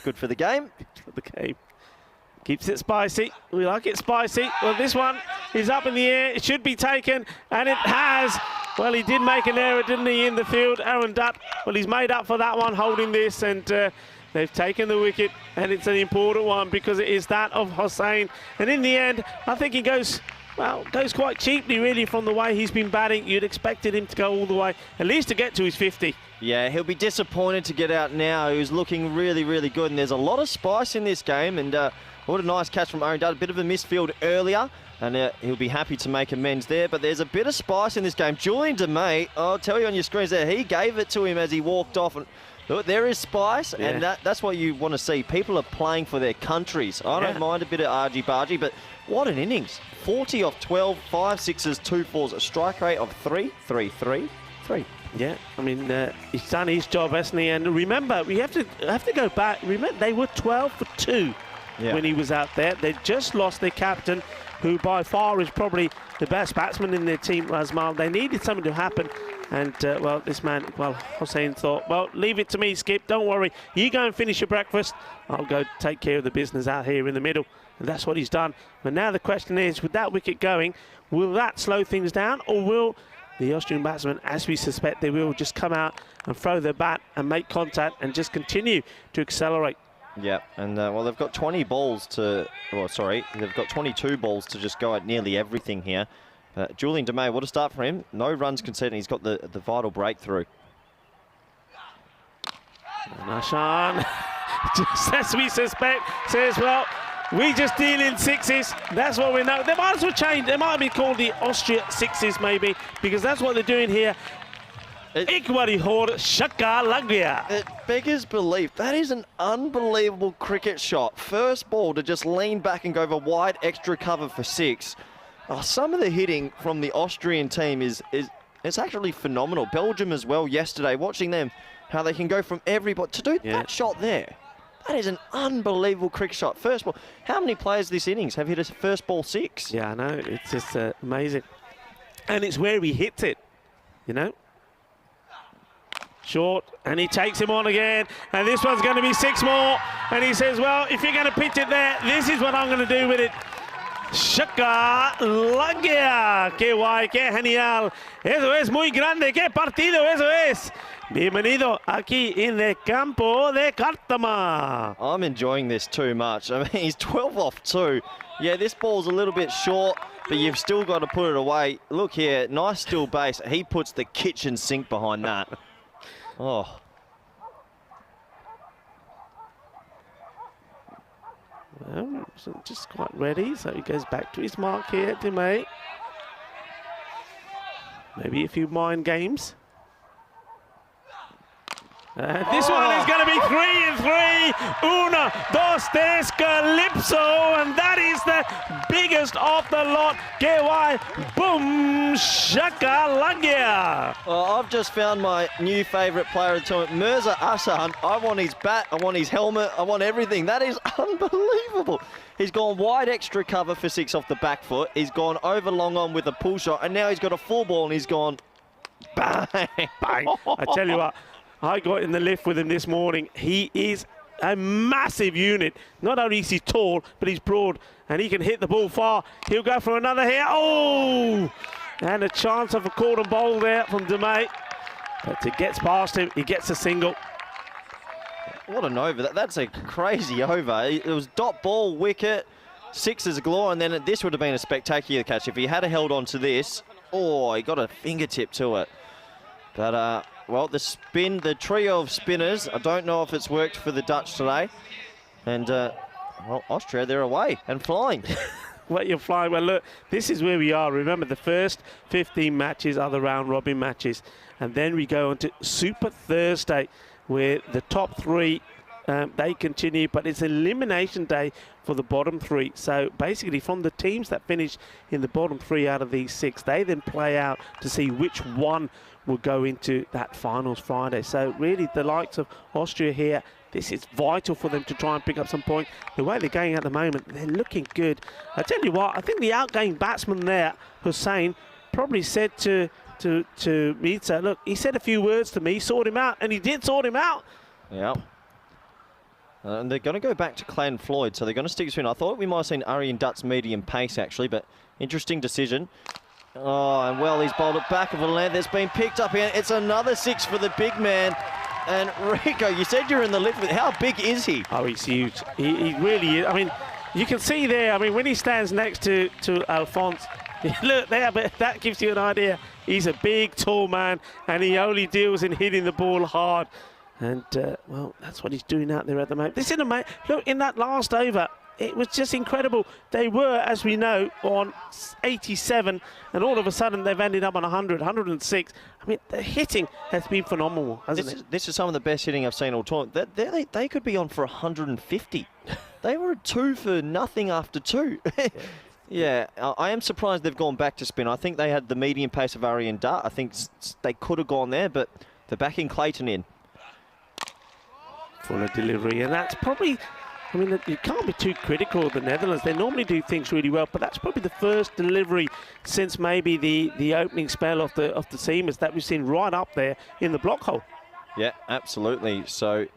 Good for the game. The game keeps it spicy. We like it spicy. Well, this one is up in the air. It should be taken, and it has. Well, he did make an error, didn't he, in the field, Aaron Dutt. Well, he's made up for that one, holding this, and they've taken the wicket, and it's an important one because it is that of Hossein. And in the end, I think he goes quite cheaply, really, from the way he's been batting. You'd expected him to go all the way, at least to get to his 50. Yeah, he'll be disappointed to get out now. He was looking really, really good, and there's a lot of spice in this game, and what a nice catch from Aaron Dutt. A bit of a misfield earlier, and he'll be happy to make amends there, but there's a bit of spice in this game. Julian DeMay, I'll tell you on your screens there, he gave it to him as he walked off, and look, there is spice, yeah. And that's what you want to see. People are playing for their countries. I don't mind a bit of argy-bargy, but what an innings. 40 off 12, 5 sixes, 2 fours, a strike rate of 3, 3, 3, 3. Yeah, I mean, he's done his job, hasn't he? And remember, we have to go back. Remember, they were 12 for 2 when he was out there. They just lost their captain, who by far is probably the best batsman in their team, Razmal. They needed something to happen. And, well, this man, Hossein thought, well, leave it to me, Skip. Don't worry. You go and finish your breakfast. I'll go take care of the business out here in the middle. And that's what he's done. But now the question is, with that wicket going, will that slow things down, or will the Austrian batsmen, as we suspect they will, just come out and throw their bat and make contact and just continue to accelerate. Yeah, and well, they've got 20 balls to, well, sorry, they've got 22 balls to just go at nearly everything here. Julian DeMay, what a start for him. No runs conceded. He's got the vital breakthrough. Nashan, just as we suspect, says, well, we just deal in sixes. That's what we know. They might as well change. They might be called the Austria sixes, maybe, because that's what they're doing here. It beggars belief. That is an unbelievable cricket shot. First ball to just lean back and go over wide extra cover for 6. Oh, some of the hitting from the Austrian team is it's actually phenomenal. Belgium as well yesterday, watching them, how they can go from everybody to do that shot there. That is an unbelievable cricket shot. First ball. How many players this innings have hit a first ball 6? Yeah, I know. It's just amazing. And it's where he hits it, you know. Short, and he takes him on again, and this one's going to be 6 more, and he says, well, if you're going to pitch it there, this is what I'm going to do with it. Shaka Lagia, qué guay, qué genial, eso es muy grande, qué partido eso es. Bienvenido aquí en el campo de Cártama. I'm enjoying this too much. I mean, he's 12 off 2. Yeah, this ball's a little bit short, but you've still got to put it away. Look here, nice still base. He puts the kitchen sink behind that. Oh. Well, wasn't just quite ready, so he goes back to his mark here, DeMay. Maybe a few mind games. This one is going to be 3 and 3. 1, 2, 3, Calypso, and that is the biggest of the lot. Get why? Boom, Shaka Lagia. Well, I've just found my new favourite player of the tournament, Mirza Asan. I want his bat, I want his helmet, I want everything. That is unbelievable. He's gone wide extra cover for 6 off the back foot. He's gone over long on with a pull shot, and now he's got a full ball and he's gone bang. Bang. I tell you what. I got in the lift with him this morning. He is a massive unit. Not only is he tall, but he's broad, and he can hit the ball far. He'll go for another here. Oh! And a chance of a caught and bowl there from DeMay. But it gets past him. He gets a single. What an over. That's a crazy over. It was dot ball, wicket, 6s galore, and then this would have been a spectacular catch. If he had held on to this, oh, he got a fingertip to it. But, well, the trio of spinners, I don't know if it's worked for the Dutch today. And, well, Austria, they're away and flying. Well, you're flying. Well, look, this is where we are. Remember, the first 15 matches are the round-robin matches. And then we go on to Super Thursday, where the top 3, they continue. But it's elimination day for the bottom 3. So, basically, from the teams that finish in the bottom 3 out of these 6, they then play out to see which one will go into that finals Friday. So really the likes of Austria here, this is vital for them to try and pick up some points. The way they're going at the moment, they're looking good. I tell you what, I think the outgoing batsman there, Hussain, probably said to Mirza, look, he said a few words to me, sort him out, and he did sort him out. Yeah. And they're going to go back to Clan Floyd, so they're going to stick to it. I thought we might have seen Aryan Dutt's medium pace actually, but interesting decision. Oh, and well, he's bowled it back of a length. It's been picked up here. It's another 6 for the big man. And Rico, you said you're in the lift with how big is he? Oh, he's huge. He really is. I mean, you can see there, I mean, when he stands next to Alphonse, look there, but that gives you an idea. He's a big, tall man, and he only deals in hitting the ball hard. And, well, that's what he's doing out there at the moment. This is amazing. Look, in that last over, it was just incredible. They were, as we know, on 87, and all of a sudden they've ended up on 100, 106. I mean, the hitting has been phenomenal, hasn't it? This is some of the best hitting I've seen all time. They could be on for 150. They were 2 for nothing after 2. Yeah, I am surprised they've gone back to spin. I think they had the medium pace of Aryan Dutt. I think they could have gone there, but they're backing Clayton in. Full of delivery, and that's probably... I mean, you can't be too critical of the Netherlands. They normally do things really well, but that's probably the first delivery since maybe the opening spell of the seamers that we've seen right up there in the block hole. Yeah, absolutely. So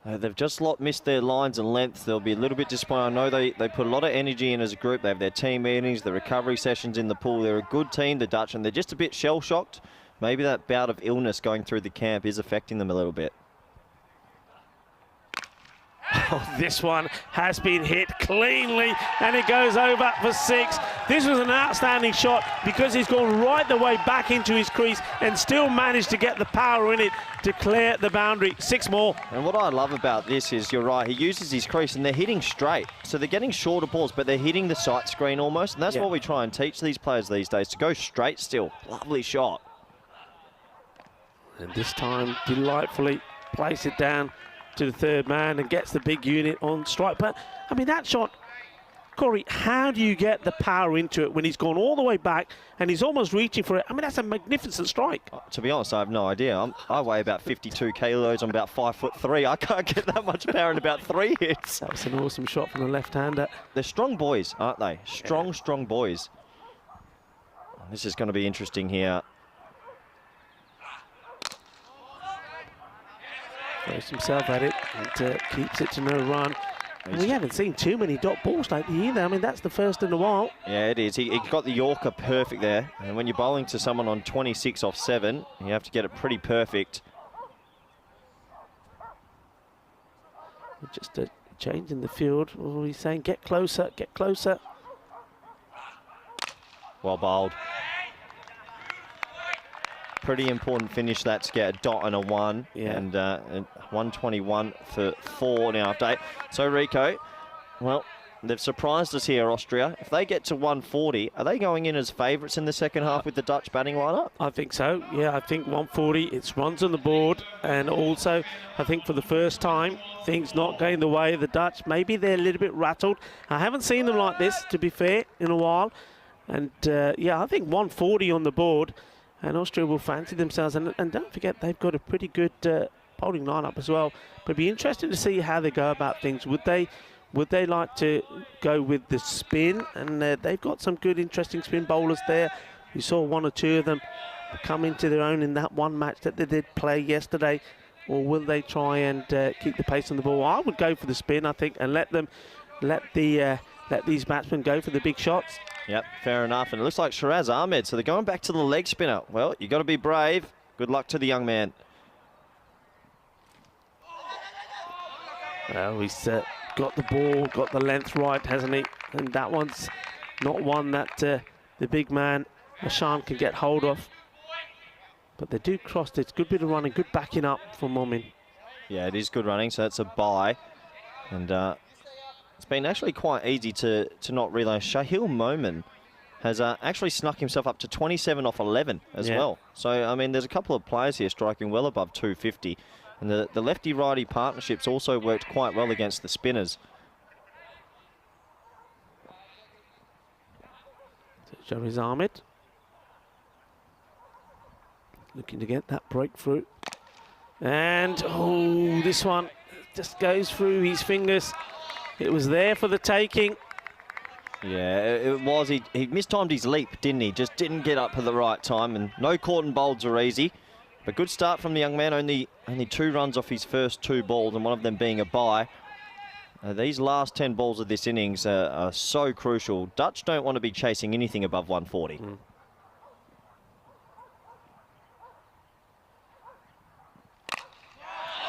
They've just missed their lines and lengths. They'll be a little bit disappointed. I know they put a lot of energy in as a group. They have their team meetings, the recovery sessions in the pool. They're a good team, the Dutch, and they're just a bit shell-shocked. Maybe that bout of illness going through the camp is affecting them a little bit. Oh, this one has been hit cleanly, and it goes over for 6. This was an outstanding shot because he's gone right the way back into his crease and still managed to get the power in it to clear the boundary. 6 more. And what I love about this is, you're right, he uses his crease and they're hitting straight. So they're getting shorter balls, but they're hitting the sight screen almost. And that's what we try and teach these players these days, to go straight still. Lovely shot. And this time, delightfully place it down to the third man and gets the big unit on strike. But, I mean, that shot, Corey, how do you get the power into it when he's gone all the way back and he's almost reaching for it? I mean, that's a magnificent strike. To be honest, I have no idea. I weigh about 52 kilos. I'm about 5'3". I can't get that much power in about 3 hits. That was an awesome shot from the left-hander. They're strong boys, aren't they? Strong boys. This is going to be interesting here. Throws himself at it and keeps it to no run. And we haven't seen too many dot balls lately either. I mean, that's the first in a while. Yeah, it is. He got the Yorker perfect there. And when you're bowling to someone on 26 off 7, you have to get it pretty perfect. Just a change in the field. Oh, he's saying, get closer, get closer. Well bowled. Pretty important finish that to get a dot and a 1. Yeah. And 121 for 4 now after 8. So Rico, well, they've surprised us here, Austria. If they get to 140, are they going in as favourites in the second half with the Dutch batting lineup? I think so. Yeah, I think 140, it's runs on the board. And also, I think for the first time, things not going the way of the Dutch. Maybe they're a little bit rattled. I haven't seen them like this, to be fair, in a while. And yeah, I think 140 on the board. And Austria will fancy themselves. And don't forget, they've got a pretty good bowling lineup as well. But it'd be interesting to see how they go about things. Would they like to go with the spin? And they've got some good, interesting spin bowlers there. We saw 1 or 2 of them come into their own in that one match that they did play yesterday. Or will they try and keep the pace on the ball? I would go for the spin, I think, and let these batsmen go for the big shots. Yep, fair enough. And it looks like Shiraz Ahmed, so they're going back to the leg spinner. Well, you got to be brave. Good luck to the young man. Well, he's got the ball, got the length right, hasn't he? And that one's not one that the big man, Ashan, can get hold of. But they do cross it. It's a good bit of running, good backing up from Momin. Yeah, it is good running, so that's a bye. And it's been actually quite easy to not realise Shahil Momin has actually snuck himself up to 27 off 11 as well. So, I mean, there's a couple of players here striking well above 250. And the lefty-righty partnerships also worked quite well against the spinners. So Shariz Ahmed looking to get that breakthrough. And, oh, this one just goes through his fingers. It was there for the taking. Yeah, it was. He mistimed his leap, didn't he? Just didn't get up at the right time. And no caught and bowls are easy. But good start from the young man. Only 2 runs off his first 2 balls, and one of them being a bye. These last 10 balls of this innings are so crucial. Dutch don't want to be chasing anything above 140.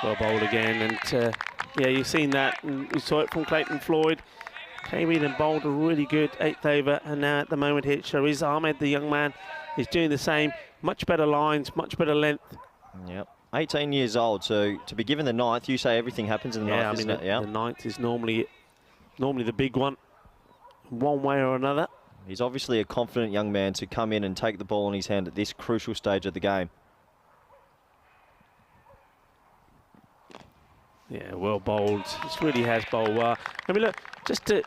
Well bowled again, and yeah, you've seen that, and we saw it from Clayton Floyd. Came in and bowled a really good 8th over, and now at the moment here, Shariz Ahmed, the young man, is doing the same. Much better lines, much better length. Yep, 18 years old, so to be given the 9th, you say everything happens in the 9th, isn't it? Yeah, the 9th is normally the big one, one way or another. He's obviously a confident young man to come in and take the ball in his hand at this crucial stage of the game. Yeah, well bowled. This really has bowled well. I mean, look, just to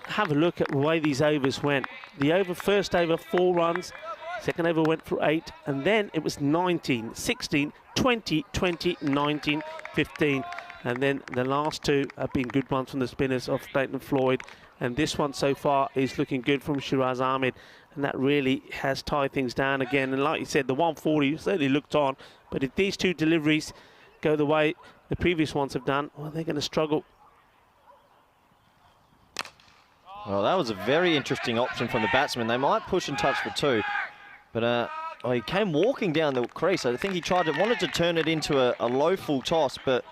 have a look at the way these overs went. The first over, 4 runs. Second over went for 8. And then it was 19, 16, 20, 20, 19, 15. And then the last 2 have been good ones from the spinners of Clayton Floyd. And this one so far is looking good from Shiraz Ahmed. And that really has tied things down again. And like you said, the 140 certainly looked on. But if these 2 deliveries go the way the previous ones have done, well, they're going to struggle. Well, that was a very interesting option from the batsman. They might push and touch for 2, but well, he came walking down the crease. I think he wanted to turn it into a low full toss, but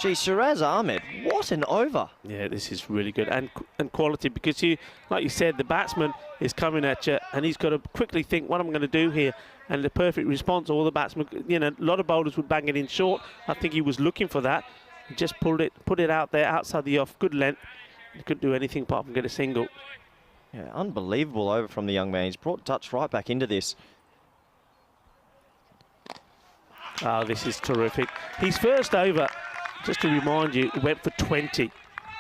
gee, Shiraz Ahmed, what an over. Yeah, this is really good and quality, because like you said, the batsman is coming at you and he's got to quickly think, what am I going to do here? And the perfect response, all the batsmen, a lot of bowlers would bang it in short. I think he was looking for that. He just put it out there outside the off, good length. He couldn't do anything apart from get a single. Yeah, unbelievable over from the young man. He's brought Dutch right back into this. Oh, this is terrific. His first over, just to remind you, went for 20.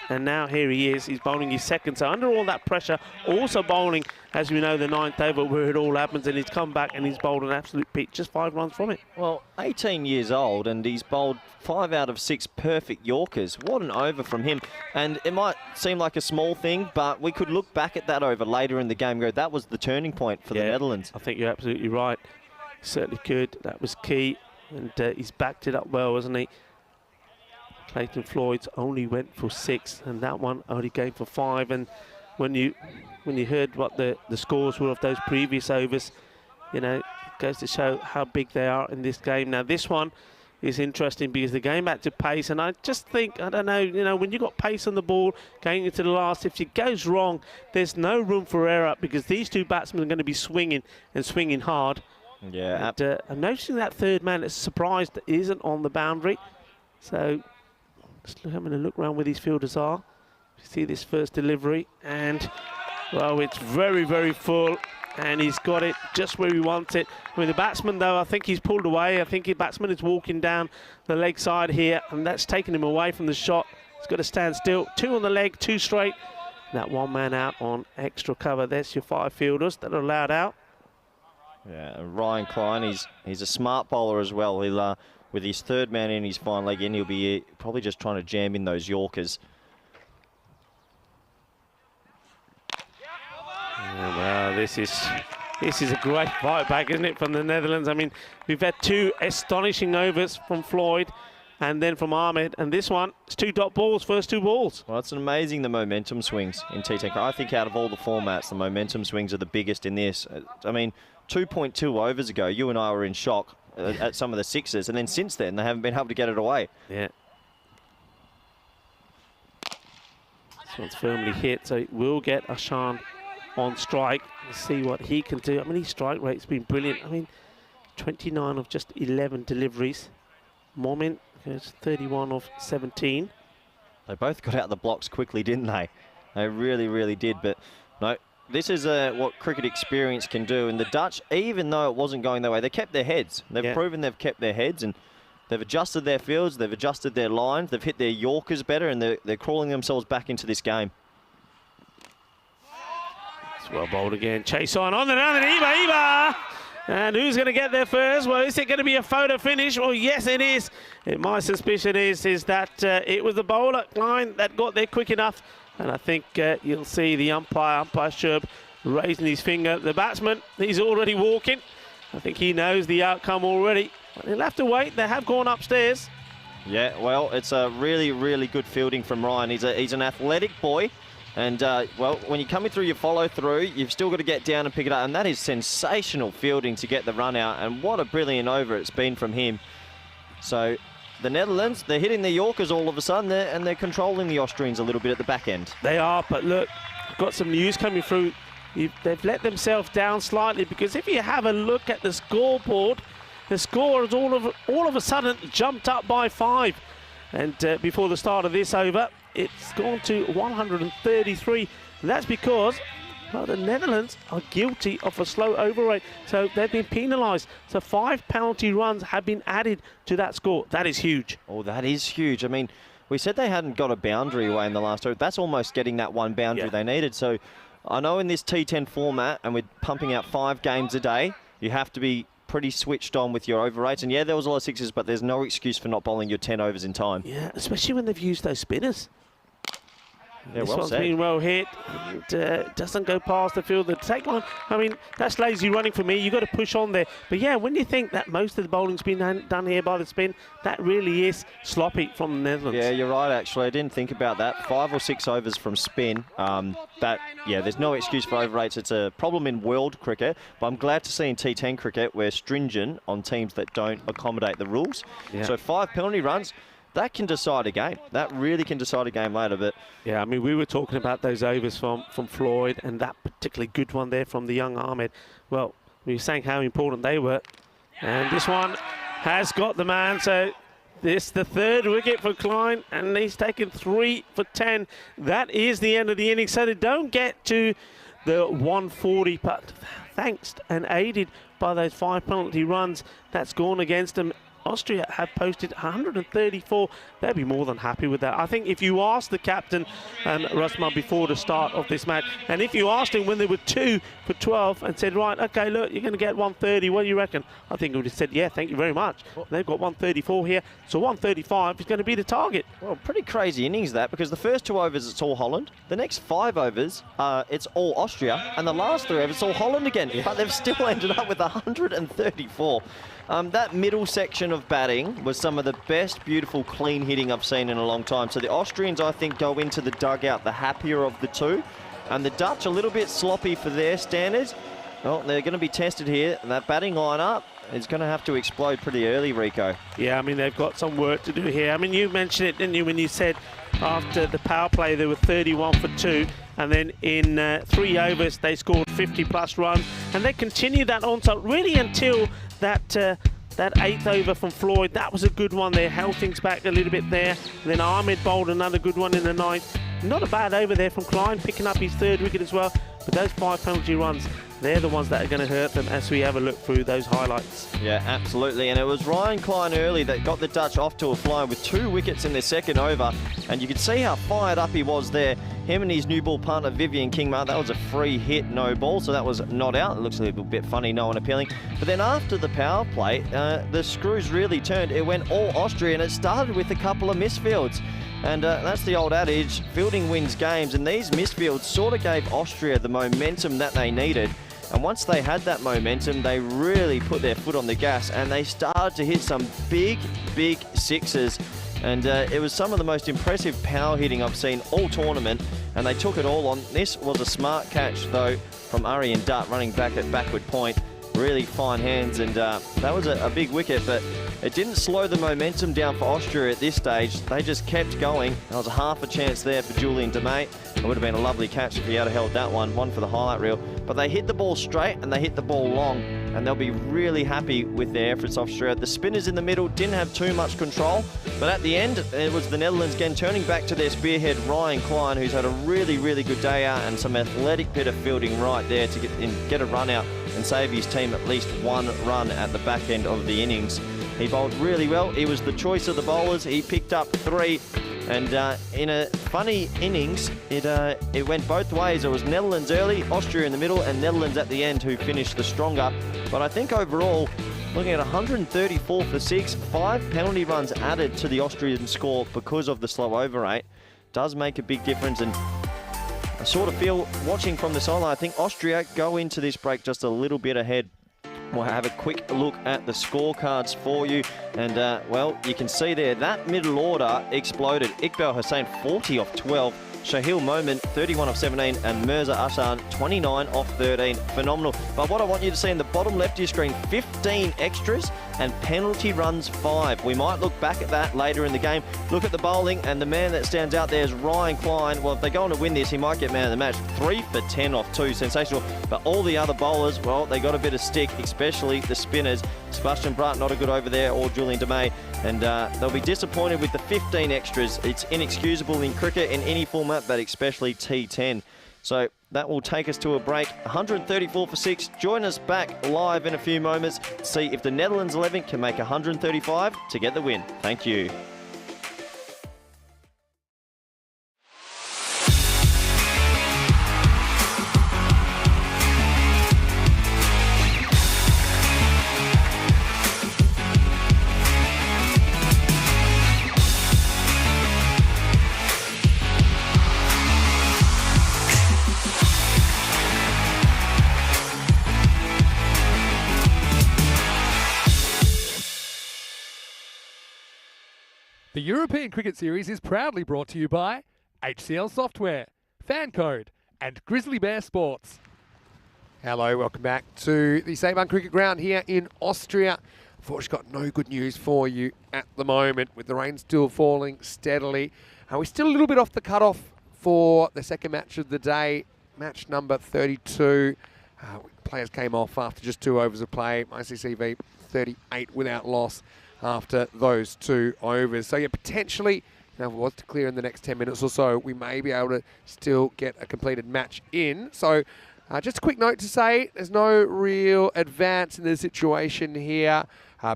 And now here he is, he's bowling his second. So under all that pressure, also bowling, as we know, the 9th over where it all happens, and he's come back and he's bowled an absolute peak, just 5 runs from it. Well, 18 years old, and he's bowled 5 out of 6 perfect Yorkers. What an over from him. And it might seem like a small thing, but we could look back at that over later in the game and go, that was the turning point for the Netherlands. I think you're absolutely right. Certainly could. That was key. And he's backed it up well, hasn't he? Clayton Floyd's only went for 6, and that one only came for 5. And when you heard what the scores were of those previous overs, it goes to show how big they are in this game. Now this one is interesting because the game back to pace, and I just think, I don't know, when you've got pace on the ball going into the last, if it goes wrong, there's no room for error, because these 2 batsmen are going to be swinging and swinging hard. Yeah. And, I'm noticing that third man is surprised that isn't on the boundary. So just having a look around where these fielders are. You see this first delivery, and well, it's very, very full, and he's got it just where he wants it. I mean, the batsman, though, I think he's pulled away. I think the batsman is walking down the leg side here, and that's taken him away from the shot. He's got to stand still. 2 on the leg, 2 straight. That 1 man out on extra cover. There's your 5 fielders that are allowed out. Yeah, and Ryan Klein, he's a smart bowler as well. He'll, with his 3rd man in his fine leg in, he'll be probably just trying to jam in those Yorkers. Yeah, well, this is a great fight back, isn't it, from the Netherlands? I mean, we've had 2 astonishing overs from Floyd and then from Ahmed, and this one, it's 2 dot balls, first 2 balls. Well, it's amazing, the momentum swings in T10. I think out of all the formats, the momentum swings are the biggest in this. I mean, 2.2 overs ago, you and I were in shock at some of the 6s, and then since then, they haven't been able to get it away. Yeah. This one's firmly hit, so it will get Ashan on strike. Let's see what he can do. I mean, his strike rate's been brilliant. I mean, 29 of just 11 deliveries. Momin goes 31 of 17. They both got out the blocks quickly, didn't they? They really, really did, but no. This is what cricket experience can do, and the Dutch, even though it wasn't going their way, they kept their heads. They've proven they've kept their heads, and they've adjusted their fields, they've adjusted their lines, they've hit their Yorkers better, and they're crawling themselves back into this game. It's well bowled again. Chase on the run, and Eva! And who's going to get there first? Well, is it going to be a photo finish? Well, yes, it is. My suspicion is that it was the bowler, Klein, that got there quick enough. And I think you'll see the umpire Sherb, raising his finger. The batsman, he's already walking. I think he knows the outcome already. But he'll have to wait. They have gone upstairs. Yeah, well, it's a really, really good fielding from Ryan. He's an athletic boy. And, well, when you're coming through your follow-through, you've still got to get down and pick it up. And that is sensational fielding to get the run out. And what a brilliant over it's been from him. So the Netherlands, they're hitting the Yorkers all of a sudden, and they're controlling the Austrians a little bit at the back end. They are, but look, got some news coming through. They've let themselves down slightly, because if you have a look at the scoreboard, the score has all of a sudden jumped up by 5. And before the start of this over, it's gone to 133. And that's because, well, the Netherlands are guilty of a slow over rate. So they've been penalised. So 5 penalty runs have been added to that score. That is huge. Oh, that is huge. I mean, we said they hadn't got a boundary away in the last over. That's almost getting that 1 boundary they needed. So I know in this T10 format, and we're pumping out 5 games a day, you have to be pretty switched on with your over rates. And yeah, there was a lot of 6s, but there's no excuse for not bowling your 10 overs in time. Yeah, especially when they've used those spinners. Yeah, This well one's said. been well hit. And, doesn't go past the field. The take one, I mean, that's lazy running for me. You've got to push on there. But yeah, when you think that most of the bowling's been done here by the spin, that really is sloppy from the Netherlands. Yeah, you're right, actually. I didn't think about that. 5 or 6 overs from spin. There's no excuse for overrates. It's a problem in world cricket, but I'm glad to see in T10 cricket we're stringent on teams that don't accommodate the rules. Yeah. So 5 penalty runs, that can decide a game. That really can decide a game later. But yeah, I mean, we were talking about those overs from Floyd and that particularly good one there from the young Ahmed. Well, we were saying how important they were. And this one has got the man. So this the 3rd wicket for Klein, and he's taken 3 for 10. That is the end of the innings. So they don't get to the 140, but thanks and aided by those 5 penalty runs that's gone against them, Austria have posted 134. They'll be more than happy with that. I think if you asked the captain, Rasma, before the start of this match, and if you asked him when they were 2 for 12 and said, right, okay, look, you're going to get 130, what do you reckon? I think he would have said, yeah, thank you very much. They've got 134 here, so 135 is going to be the target. well, pretty crazy innings that, because the first 2 overs it's all Holland, the next 5 overs it's all Austria, and the last 3 overs it's all Holland again. But they've still ended up with 134. That middle section of batting was some of the best, beautiful, clean hitting I've seen in a long time. So the Austrians, I think, go into the dugout the happier of the 2. And the Dutch, a little bit sloppy for their standards. Well, they're going to be tested here. And that batting lineup is going to have to explode pretty early, Rico. Yeah, I mean, they've got some work to do here. I mean, you mentioned it, didn't you, when you said after the power play they were 31 for 2. And then in 3 overs, they scored 50-plus runs. And they continued that on, so really until that 8th over from Floyd. That was a good one. They held things back a little bit there. And then Ahmed bowled another good one in the 9th. Not a bad over there from Klein, picking up his 3rd wicket as well. But those 5 penalty runs, they're the ones that are going to hurt them as we have a look through those highlights. Yeah, absolutely. And it was Ryan Klein early that got the Dutch off to a fly with 2 wickets in their 2nd over. And you could see how fired up he was there. Him and his new ball partner, Vivian Kingma, that was a free hit, no ball, so that was not out. It looks a little bit funny, no one appealing. But then after the power play, the screws really turned. It went all Austria, and it started with a couple of misfields. And that's the old adage, fielding wins games. And these misfields sort of gave Austria the momentum that they needed. And once they had that momentum, they really put their foot on the gas, and they started to hit some big, big sixes. And it was some of the most impressive power hitting I've seen all tournament, and they took it all on. This was a smart catch, though, from Aryan Dutt running back at backward point. Really fine hands, and that was a big wicket, but it didn't slow the momentum down for Austria at this stage. They just kept going. There was a half a chance there for Julian DeMay. It would have been a lovely catch if he had held that one for the highlight reel. But they hit the ball straight and they hit the ball long, and they'll be really happy with their efforts, Austria. The spinners in the middle didn't have too much control, but at the end, it was the Netherlands again turning back to their spearhead, Ryan Klein, who's had a really, really good day out, and some athletic bit of fielding right there to get a run out and save his team at least 1 run at the back end of the innings. He bowled really well. He was the choice of the bowlers. He picked up 3. And in a funny innings, it went both ways. It was Netherlands early, Austria in the middle, and Netherlands at the end who finished the stronger. But I think overall, looking at 134 for 6, 5 penalty runs added to the Austrian score because of the slow over rate does make a big difference. And I sort of feel, watching from the sideline, I think Austria go into this break just a little bit ahead. We'll have a quick look at the scorecards for you. And, well, you can see there that middle order exploded. Iqbal Hussain, 40 off 12. Shahil Moment, 31 off 17. And Mirza Ashan, 29 off 13. Phenomenal. But what I want you to see in the bottom left of your screen, 15 extras and penalty runs 5. We might look back at that later in the game. Look at the bowling, and the man that stands out there is Ryan Klein. Well, if they go on to win this, he might get man of the match. 3 for 10 off 2. Sensational. But all the other bowlers, well, they got a bit of stick, especially the spinners. Sebastian Bratt, not a good over there, or Julian DeMay. And they'll be disappointed with the 15 extras. It's inexcusable in cricket in any format, but especially T10. So that will take us to a break. 134 for 6. Join us back live in a few moments to see if the Netherlands 11 can make 135 to get the win. Thank you. European Cricket Series is proudly brought to you by HCL Software, FanCode, and Grizzly Bear Sports. Hello, welcome back to the Sabahn Cricket Ground here in Austria. Unfortunately, got no good news for you at the moment, with the rain still falling steadily. We're still a little bit off the cutoff for the second match of the day, match number 32. Players came off after just 2 overs of play. ICCV 38 without loss after those 2 overs. So yeah, potentially, if it was to clear in the next 10 minutes or so, we may be able to still get a completed match in. So just a quick note to say, there's no real advance in the situation here,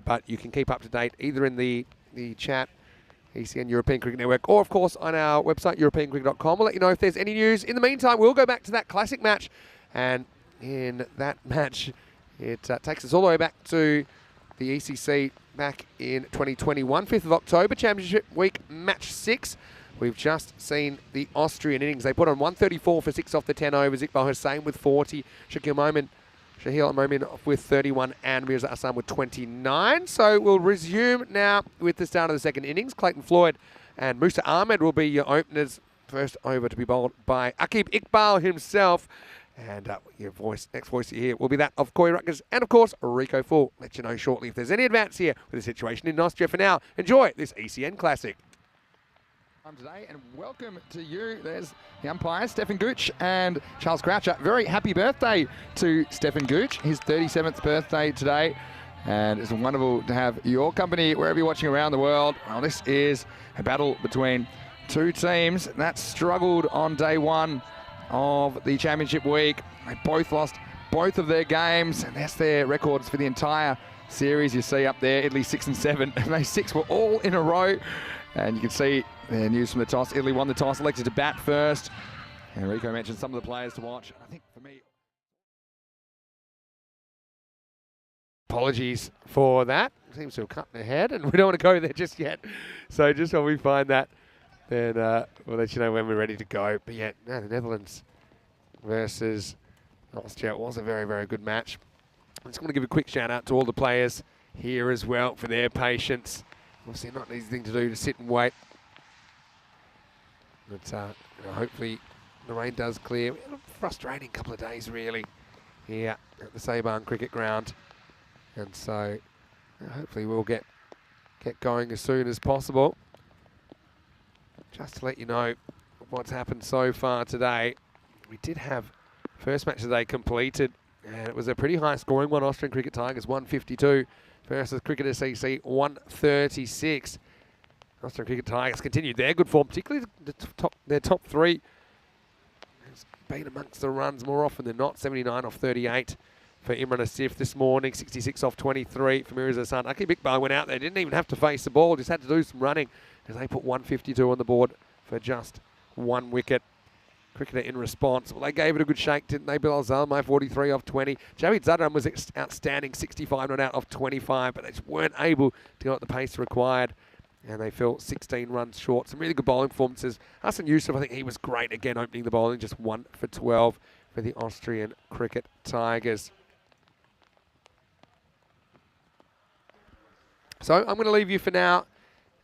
but you can keep up to date either in the chat, ECN European Cricket Network, or of course on our website, europeancricket.com. We'll let you know if there's any news. In the meantime, we'll go back to that classic match, and in that match, it takes us all the way back to the ECC back in 2021, 5th of October, Championship Week, Match 6. We've just seen the Austrian innings. They put on 134 for 6 off the 10 overs. Iqbal Hussain with 40, Shahil Momin with 31, and Mirza Hassan with 29. So we'll resume now with the start of the second innings. Clayton Floyd and Musa Ahmed will be your openers. First over to be bowled by Aqib Iqbal himself. And next voice you hear will be that of Corey Rutgers and, of course, Rico Full. Let you know shortly if there's any advance here with the situation in Austria. For now, enjoy this ECN Classic. Today, and welcome to you. There's the umpires, Stefan Gooch and Charles Croucher. Very happy birthday to Stefan Gooch, his 37th birthday today. And it's wonderful to have your company wherever you're watching around the world. Well, this is a battle between 2 teams that struggled on day 1 of the championship week. They both lost both of their games, and that's their records for the entire series. You see up there, Italy 6 and 7, and those 6 were all in a row. And you can see their news from the toss. Italy won the toss, elected to bat first. And Rico mentioned some of the players to watch. I think for me, apologies for that. Seems to have cut their head, and we don't want to go there just yet. So just when we find that, then we'll let you know when we're ready to go. But yeah, no, the Netherlands versus Austria, it was a very, very good match. I just want to give a quick shout out to all the players here as well for their patience. Obviously not an easy thing to do, to sit and wait. But hopefully the rain does clear. We had a frustrating couple of days really here at the Sabahn Cricket Ground. And so hopefully we'll get going as soon as possible. Just to let you know what's happened so far today, we did have first match today completed, and it was a pretty high scoring one. Austrian Cricket Tigers 152 versus Cricket SEC 136. Austrian Cricket Tigers continued their good form, particularly their top 3. Has been amongst the runs more often than not. 79 off 38 for Imran Asif this morning, 66 off 23 for Mirza Hassan. Aqib Iqbal went out there, didn't even have to face the ball, just had to do some running, as they put 152 on the board for just 1 wicket. Cricketer in response, well, they gave it a good shake, didn't they? Bilal Zalmay 43 off 20. Javid Zadran was outstanding, 65 not out off 25, but they just weren't able to go at the pace required, and they fell 16 runs short. Some really good bowling performances. Hassan Yusuf, I think he was great again opening the bowling, just 1 for 12 for the Austrian Cricket Tigers. So I'm going to leave you for now,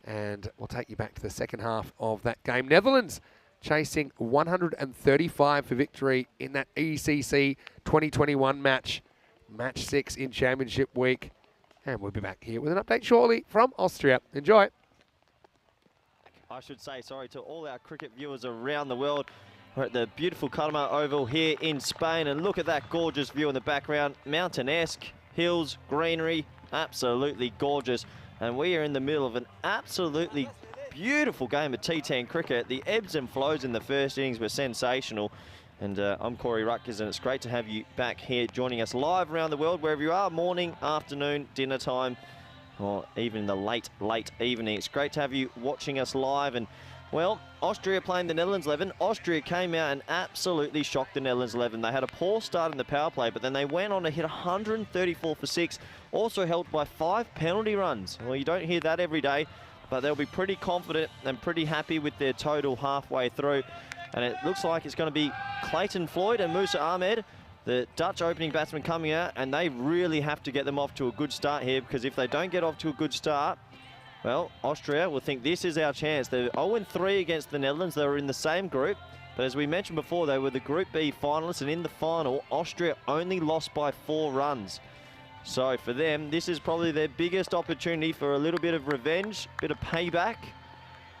and we'll take you back to the second half of that game. Netherlands chasing 135 for victory in that ECC 2021 match, Match 6 in Championship Week. And we'll be back here with an update shortly from Austria. Enjoy. I should say sorry to all our cricket viewers around the world. We're at the beautiful Cartama Oval here in Spain, and look at that gorgeous view in the background. Mountain-esque, hills, greenery, absolutely gorgeous. And we are in the middle of an absolutely beautiful game of T10 cricket. The ebbs and flows in the first innings were sensational. And I'm Corey Rutgers, and it's great to have you back here joining us live around the world, wherever you are, morning, afternoon, dinner time, or even the late evening. It's great to have you watching us live. And well, Austria playing the Netherlands 11. Austria came out and absolutely shocked the Netherlands 11. They had a poor start in the power play, but then they went on to hit 134 for 6, also helped by 5 penalty runs. Well, you don't hear that every day, but they'll be pretty confident and pretty happy with their total halfway through. And it looks like it's going to be Clayton Floyd and Musa Ahmed, the Dutch opening batsman, coming out, and they really have to get them off to a good start here, because if they don't get off to a good start, Well, Austria will think this is our chance. They're 0-3 against the Netherlands. They were in the same group. But as we mentioned before, they were the Group B finalists. And in the final, Austria only lost by 4 runs. So for them, this is probably their biggest opportunity for a little bit of revenge, bit of payback.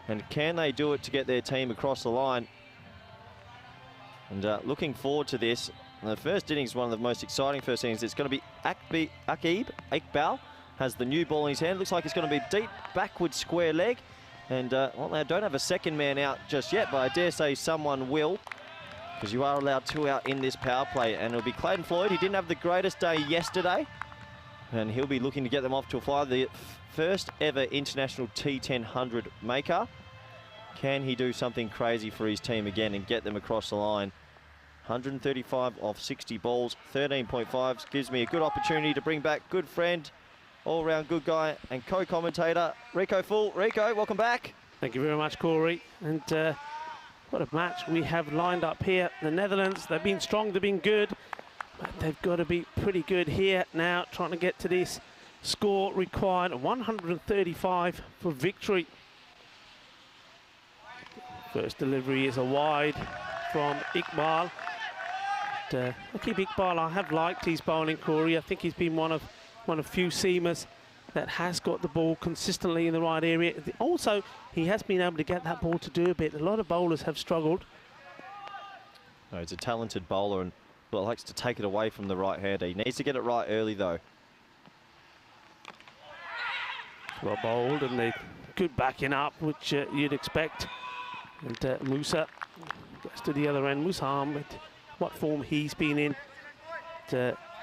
And can they do it to get their team across the line? And looking forward to this. The first innings is one of the most exciting first innings. It's going to be Akbal has the new ball in his hand. Looks like it's going to be deep backward square leg. And well, they don't have a second man out just yet, but I dare say someone will, because you are allowed 2 out in this power play. And it'll be Clayton Floyd. He didn't have the greatest day yesterday, and he'll be looking to get them off to a fly. The first ever international T10 100 maker. Can he do something crazy for his team again and get them across the line? 135 off 60 balls, 13.5s. Gives me a good opportunity to bring back good friend, all-round good guy and co-commentator, Rico Full. Rico, welcome back. Thank you very much, Corey. And what a match we have lined up here. The Netherlands, they've been strong, they've been good, but they've got to be pretty good here now, trying to get to this score required, 135 for victory. First delivery is a wide from Iqbal. Akib Iqbal, I have liked his bowling, Corey. I think he's been one of few seamers that has got the ball consistently in the right area. Also, he has been able to get that ball to do a bit. A lot of bowlers have struggled. No, he's a talented bowler and likes to take it away from the right hander. He needs to get it right early, though. Well bowled, and they good backing up, which you'd expect. And Musa gets to the other end. Musa Ahmed, what form he's been in.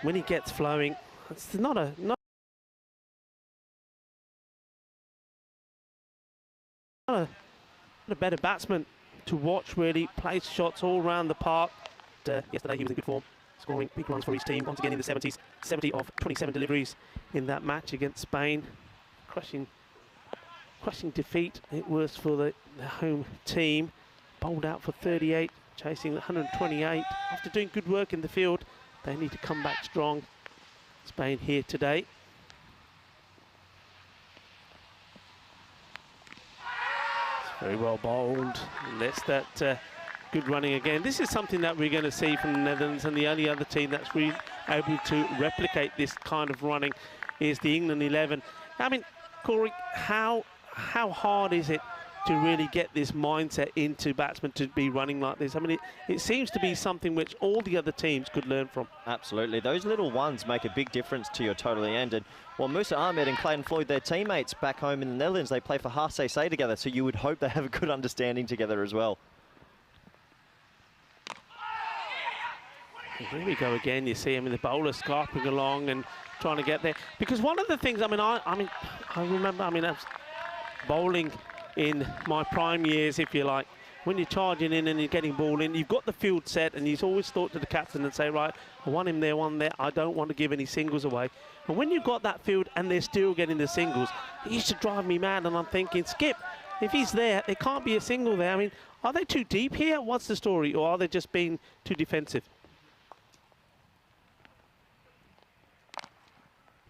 When he gets flowing, it's not a better batsman to watch, really. Plays shots all around the park. Yesterday he was in good form, scoring big runs for his team, once again in the 70s. 70 of 27 deliveries in that match against Spain. Crushing defeat it was for the home team. Bowled out for 38, chasing 128. After doing good work in the field, they need to come back strong. Spain here today. It's very well bowled. And that's that good running again. This is something that we're going to see from the Netherlands, and the only other team that's really able to replicate this kind of running is the England 11. I mean, Corey, how hard is it to really get this mindset into batsmen to be running like this? I mean, it seems to be something which all the other teams could learn from. Absolutely. Those little ones make a big difference to your total end. And well, Musa Ahmed and Clayton Floyd, their teammates back home in the Netherlands, they play for HCC together, so you would hope they have a good understanding together as well. Here we go again. You see him in the bowler scarping along and trying to get there. Because one of the things, I remember, I was bowling in my prime years, if you like. When you're charging in and you're getting ball in, you've got the field set, and he's always thought to the captain and say, right, I want him there, one there. I don't want to give any singles away. And when you've got that field and they're still getting the singles, it used to drive me mad. And I'm thinking, Skip, if he's there, there can't be a single there. I mean, are they too deep here? What's the story? Or are they just being too defensive?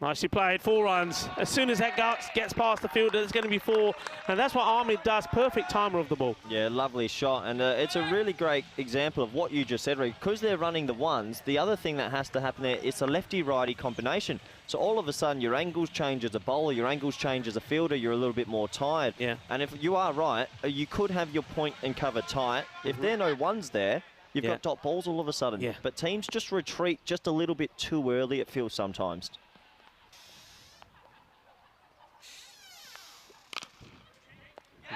Nicely played, 4 runs. As soon as that gets past the fielder, it's going to be 4. And that's what Ahmed does, perfect timer of the ball. Yeah, lovely shot. And it's a really great example of what you just said, Rick. Because they're running the ones, the other thing that has to happen there is a lefty-righty combination. So all of a sudden, your angles change as a bowler, your angles change as a fielder, you're a little bit more tired. Yeah. And if you are right, you could have your point and cover tight. If there are no ones there, you've got dot balls all of a sudden. Yeah. But teams just retreat just a little bit too early, it feels sometimes.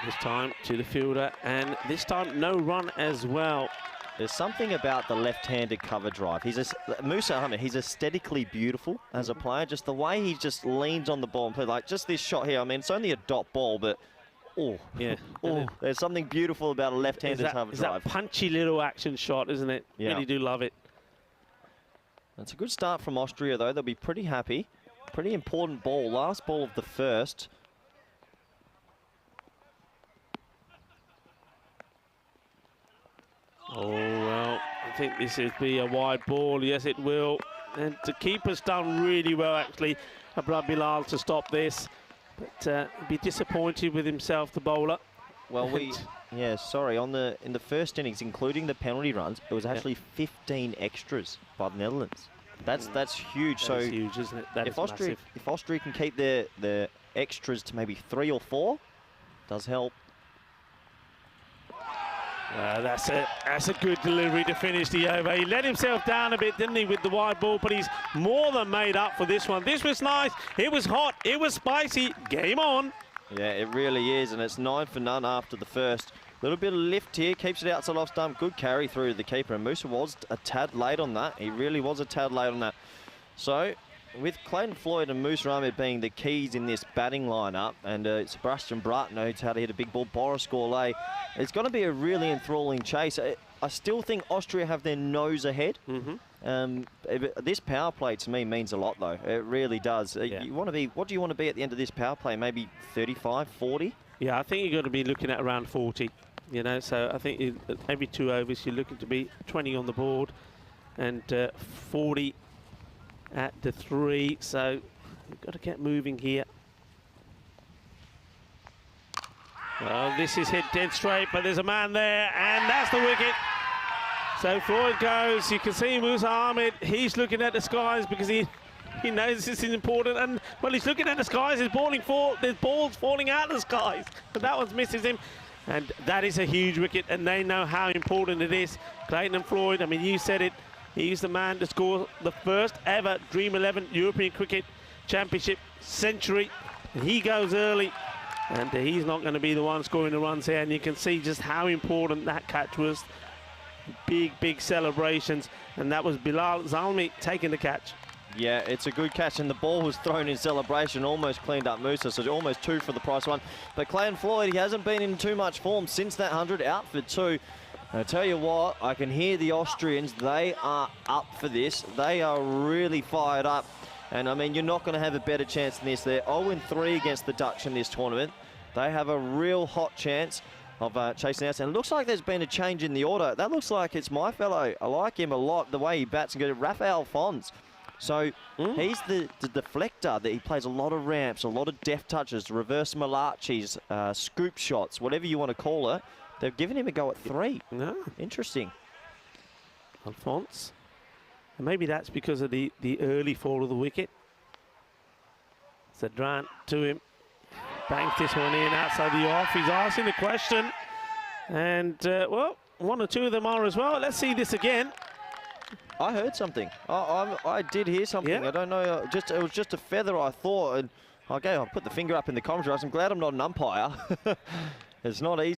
This time to the fielder, and this time no run as well. There's something about the left-handed cover drive. Musa Ahmed, he's aesthetically beautiful as a player. Just the way he just leans on the ball and plays, like just this shot here. I mean, it's only a dot ball, but there's something beautiful about a left-handed cover drive. That punchy little action shot, isn't it? Yeah. Really do love it. It's a good start from Austria, though. They'll be pretty happy. Pretty important ball. Last ball of the first. Oh, well, I think this will be a wide ball. Yes, it will. And the keeper's done really well, actually, Abdul Bilal, to stop this. But be disappointed with himself, the bowler. Well, sorry, in the first innings, including the penalty runs, it was actually 15 extras by the Netherlands. That's huge. That so is huge, isn't it? That is massive. If Austria can keep their extras to maybe 3 or 4, does help. That's a good delivery to finish the over. He let himself down a bit, didn't he, with the wide ball, but he's more than made up for this one. This was nice. It was hot. It was spicy. Game on. Yeah, it really is, and it's 9 for none after the first. Little bit of lift here, keeps it outside off stump. Good carry through to the keeper, and Musa was a tad late on that. He really was a tad late on that. So, with Clayton Floyd and Musa Ahmed being the keys in this batting lineup, and Sebastian Bratt knows how to hit a big ball, Boris Gourlay, it's going to be a really enthralling chase. I still think Austria have their nose ahead. This power play to me means a lot, though. It really does. Yeah. What do you want to be at the end of this power play? Maybe 35, 40? Yeah, I think you've got to be looking at around 40. You know, so I think every 2 overs you're looking to be 20 on the board and 40 at the 3. So you've got to get moving here. Well, this is hit dead straight, but there's a man there, and that's the wicket. So Floyd goes. You can see Musa Ahmed. He's looking at the skies because he knows this is important. And well, he's looking at the skies. There's balls falling out of the skies, but that one misses him. And that is a huge wicket, and they know how important it is. Clayton and Floyd, I mean, you said it. He's the man to score the first ever Dream 11 European Cricket Championship century. And he goes early, and he's not going to be the one scoring the runs here. And you can see just how important that catch was. Big celebrations, and that was Bilal Zalmi taking the catch. Yeah, it's a good catch, and the ball was thrown in celebration, almost cleaned up Musa, so almost 2 for the price one. But Clayton Floyd, he hasn't been in too much form since that 100, out for 2. And I tell you what, I can hear the Austrians, they are up for this. They are really fired up. And I mean, you're not going to have a better chance than this. They're 0-3 against the Dutch in this tournament. They have a real hot chance of chasing out. And it looks like there's been a change in the order. That looks like it's my fellow. I like him a lot, the way he bats and goes. Rafael Fons. So he's the deflector that he plays a lot of ramps, a lot of deft touches, reverse Malachis, scoop shots, whatever you want to call it. They've given him a go at 3. No. Interesting. Alphonse. And maybe that's because of the early fall of the wicket. Zadran to him. Bangs this one in outside the off. He's asking the question. And, well, 1 or 2 of them are as well. Let's see this again. I heard something. I did hear something. Yeah. I don't know. It was just a feather, I thought. And I'll put the finger up in the commentary. I'm glad I'm not an umpire. It's not easy.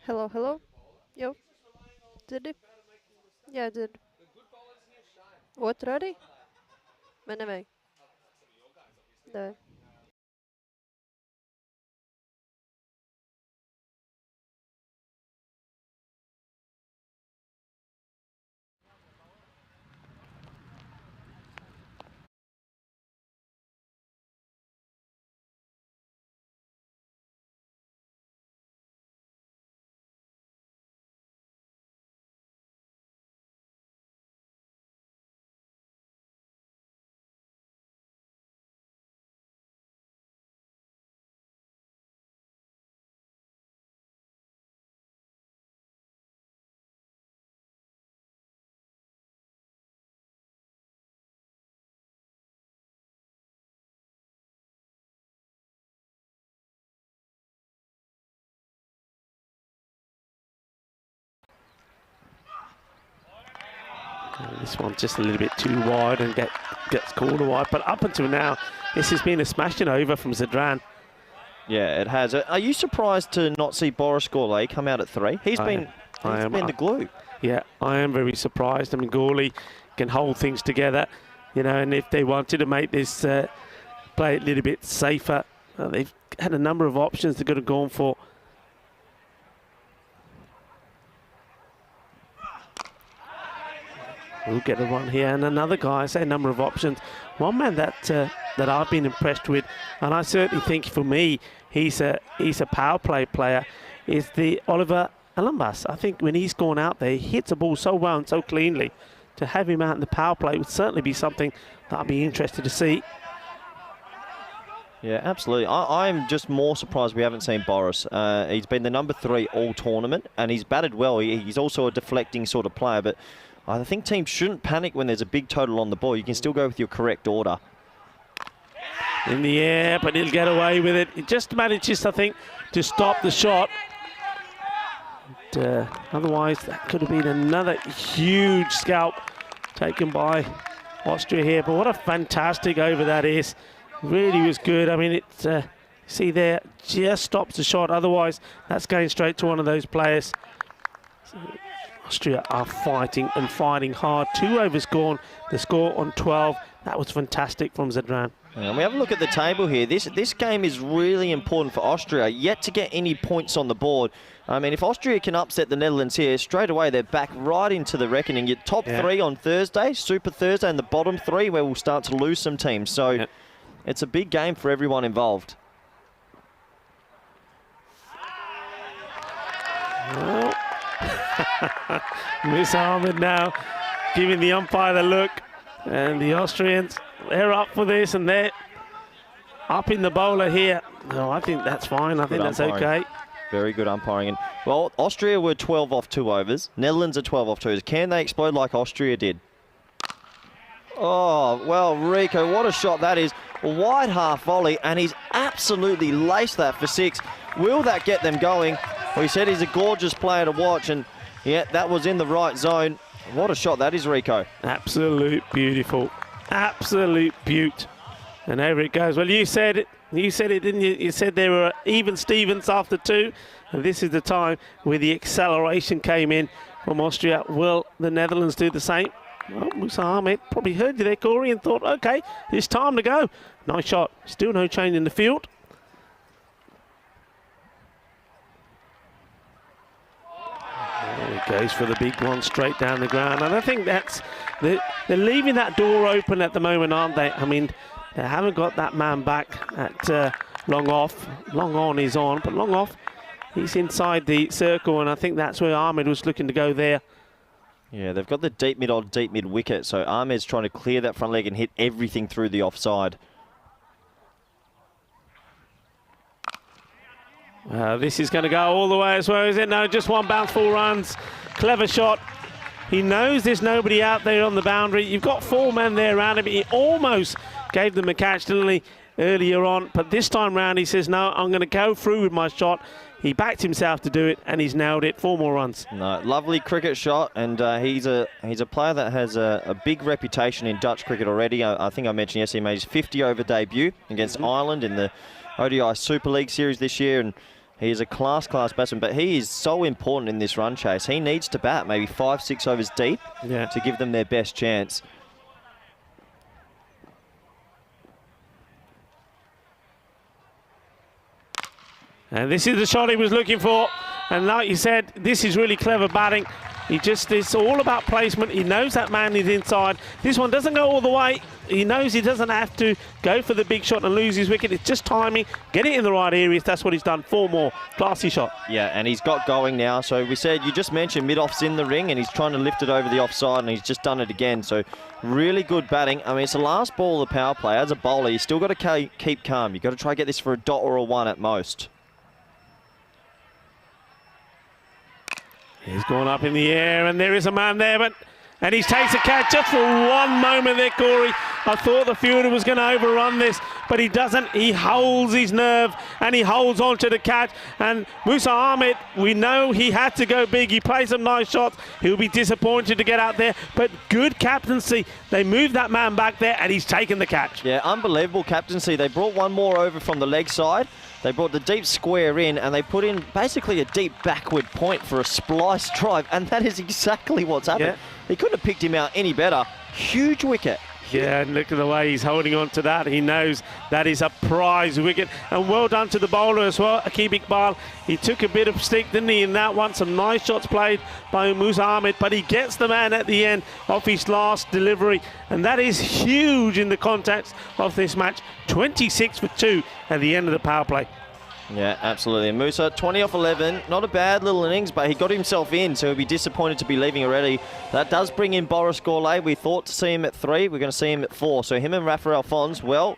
Hello, hello. Yo. Did it? Yeah, I did. What, ready? Men är med. Nej. And this one's just a little bit too wide and gets called wide. But up until now, this has been a smashing over from Zadran. Yeah, it has. Are you surprised to not see Boris Gourlay come out at 3? He's been the glue. Yeah, I am very surprised. I mean, Gourlay can hold things together, you know, and if they wanted to make this play a little bit safer, they've had a number of options they could have gone for. We'll get a run here, and another guy. I say a number of options. One man that I've been impressed with, and I certainly think for me, he's a power play player, is the Oliver Alambas. I think when he's gone out there, he hits the ball so well and so cleanly. To have him out in the power play would certainly be something that I'd be interested to see. Yeah, absolutely. I'm just more surprised we haven't seen Boris. He's been the number 3 all tournament, and he's batted well. He's also a deflecting sort of player, but I think teams shouldn't panic when there's a big total on the ball. You can still go with your correct order. In the air, but he'll get away with it. He just manages, I think, to stop the shot. And, otherwise, that could have been another huge scalp taken by Austria here. But what a fantastic over that is. Really was good. I mean, it's see there, just stops the shot. Otherwise, that's going straight to one of those players. So Austria are fighting and fighting hard. 2 overs gone. The score on 12. That was fantastic from Zadran. And we have a look at the table here. This game is really important for Austria. Yet to get any points on the board. I mean, if Austria can upset the Netherlands here, straight away they're back right into the reckoning. Your top 3 on Thursday, Super Thursday, and the bottom 3 where we'll start to lose some teams. So it's a big game for everyone involved. Well, Miss Ahmed now giving the umpire the look, and the Austrians, they're up for this, and they're up in the bowler here. No, I think that's fine. I think that's okay. Very good umpiring. And, well, Austria were 12 off 2 overs. Netherlands are 12 off 2 overs. Can they explode like Austria did? Oh, well, Rico, what a shot that is. A wide half volley, and he's absolutely laced that for 6. Will that get them going? Well, he said he's a gorgeous player to watch, and yeah, that was in the right zone. What a shot that is, Rico. Absolute beautiful. Absolute beaut. And over it goes. Well, you said it. You said it, didn't you? You said there were even Stevens after 2. And this is the time where the acceleration came in from Austria. Will the Netherlands do the same? Well, Musa Ahmed probably heard you there, Corey, and thought, OK, it's time to go. Nice shot. Still no change in the field. There he goes for the big one straight down the ground. And I think that's... They're leaving that door open at the moment, aren't they? I mean, they haven't got that man back at long off. Long on is on, but long off, he's inside the circle, and I think that's where Ahmed was looking to go there. Yeah, they've got the deep mid on deep mid wicket, so Ahmed's trying to clear that front leg and hit everything through the offside. This is going to go all the way as well, is it? No, just one bounce, 4 runs. Clever shot. He knows there's nobody out there on the boundary. You've got 4 men there around him. He almost gave them a catch, didn't he, earlier on? But this time round, he says, no, I'm going to go through with my shot. He backed himself to do it, and he's nailed it. 4 more runs. No, lovely cricket shot, and he's a player that has a big reputation in Dutch cricket already. I think I mentioned yesterday, he made his 50-over debut against Ireland in the ODI Super League series this year, and he is a class batsman, but he is so important in this run chase. He needs to bat maybe 5-6 overs deep to give them their best chance. And this is the shot he was looking for. And like you said, this is really clever batting. It's all about placement. He knows that man is inside. This one doesn't go all the way. He knows he doesn't have to go for the big shot and lose his wicket. It's just timing, get it in the right areas. That's what he's done. 4 more. Classy shot. Yeah, and he's got going now. So we said, you just mentioned mid-off's in the ring, and he's trying to lift it over the offside, and he's just done it again. So really good batting. I mean, it's the last ball of the power play. As a bowler, you still got to keep calm. You've got to try to get this for a dot or a 1 at most. He's gone up in the air, and there is a man there, and he takes a catch just for 1 moment there, Corey. I thought the fielder was going to overrun this, but he doesn't. He holds his nerve and he holds on to the catch. And Musa Ahmed, we know he had to go big. He played some nice shots. He'll be disappointed to get out there, but good captaincy. They moved that man back there and he's taken the catch. Yeah, unbelievable captaincy. They brought one more over from the leg side. They brought the deep square in and they put in basically a deep backward point for a splice drive, and that is exactly what's happened. Yeah. He couldn't have picked him out any better. Huge wicket. Yeah, and look at the way he's holding on to that. He knows that is a prize wicket. And well done to the bowler as well, Aqib Iqbal. He took a bit of stick, didn't he, in that one? Some nice shots played by Musa Ahmed, but he gets the man at the end of his last delivery. And that is huge in the context of this match. 26 for 2 at the end of the power play. Yeah, absolutely. And Musa, 20 off 11. Not a bad little innings, but he got himself in, so he'll be disappointed to be leaving already. That does bring in Boris Gourlay. We thought to see him at 3. We're going to see him at 4. So him and Rafael Fons, well,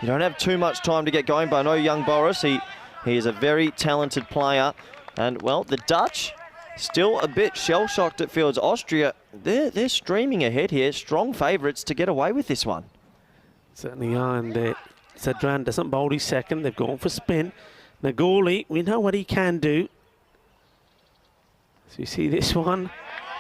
you don't have too much time to get going, but I know young Boris, he is a very talented player. And, well, the Dutch, still a bit shell-shocked at fields. Austria, they're streaming ahead here. Strong favourites to get away with this one. Certainly are, and Sadran doesn't bowl his second. They've gone for spin. Nagoli, we know what he can do. So you see this one.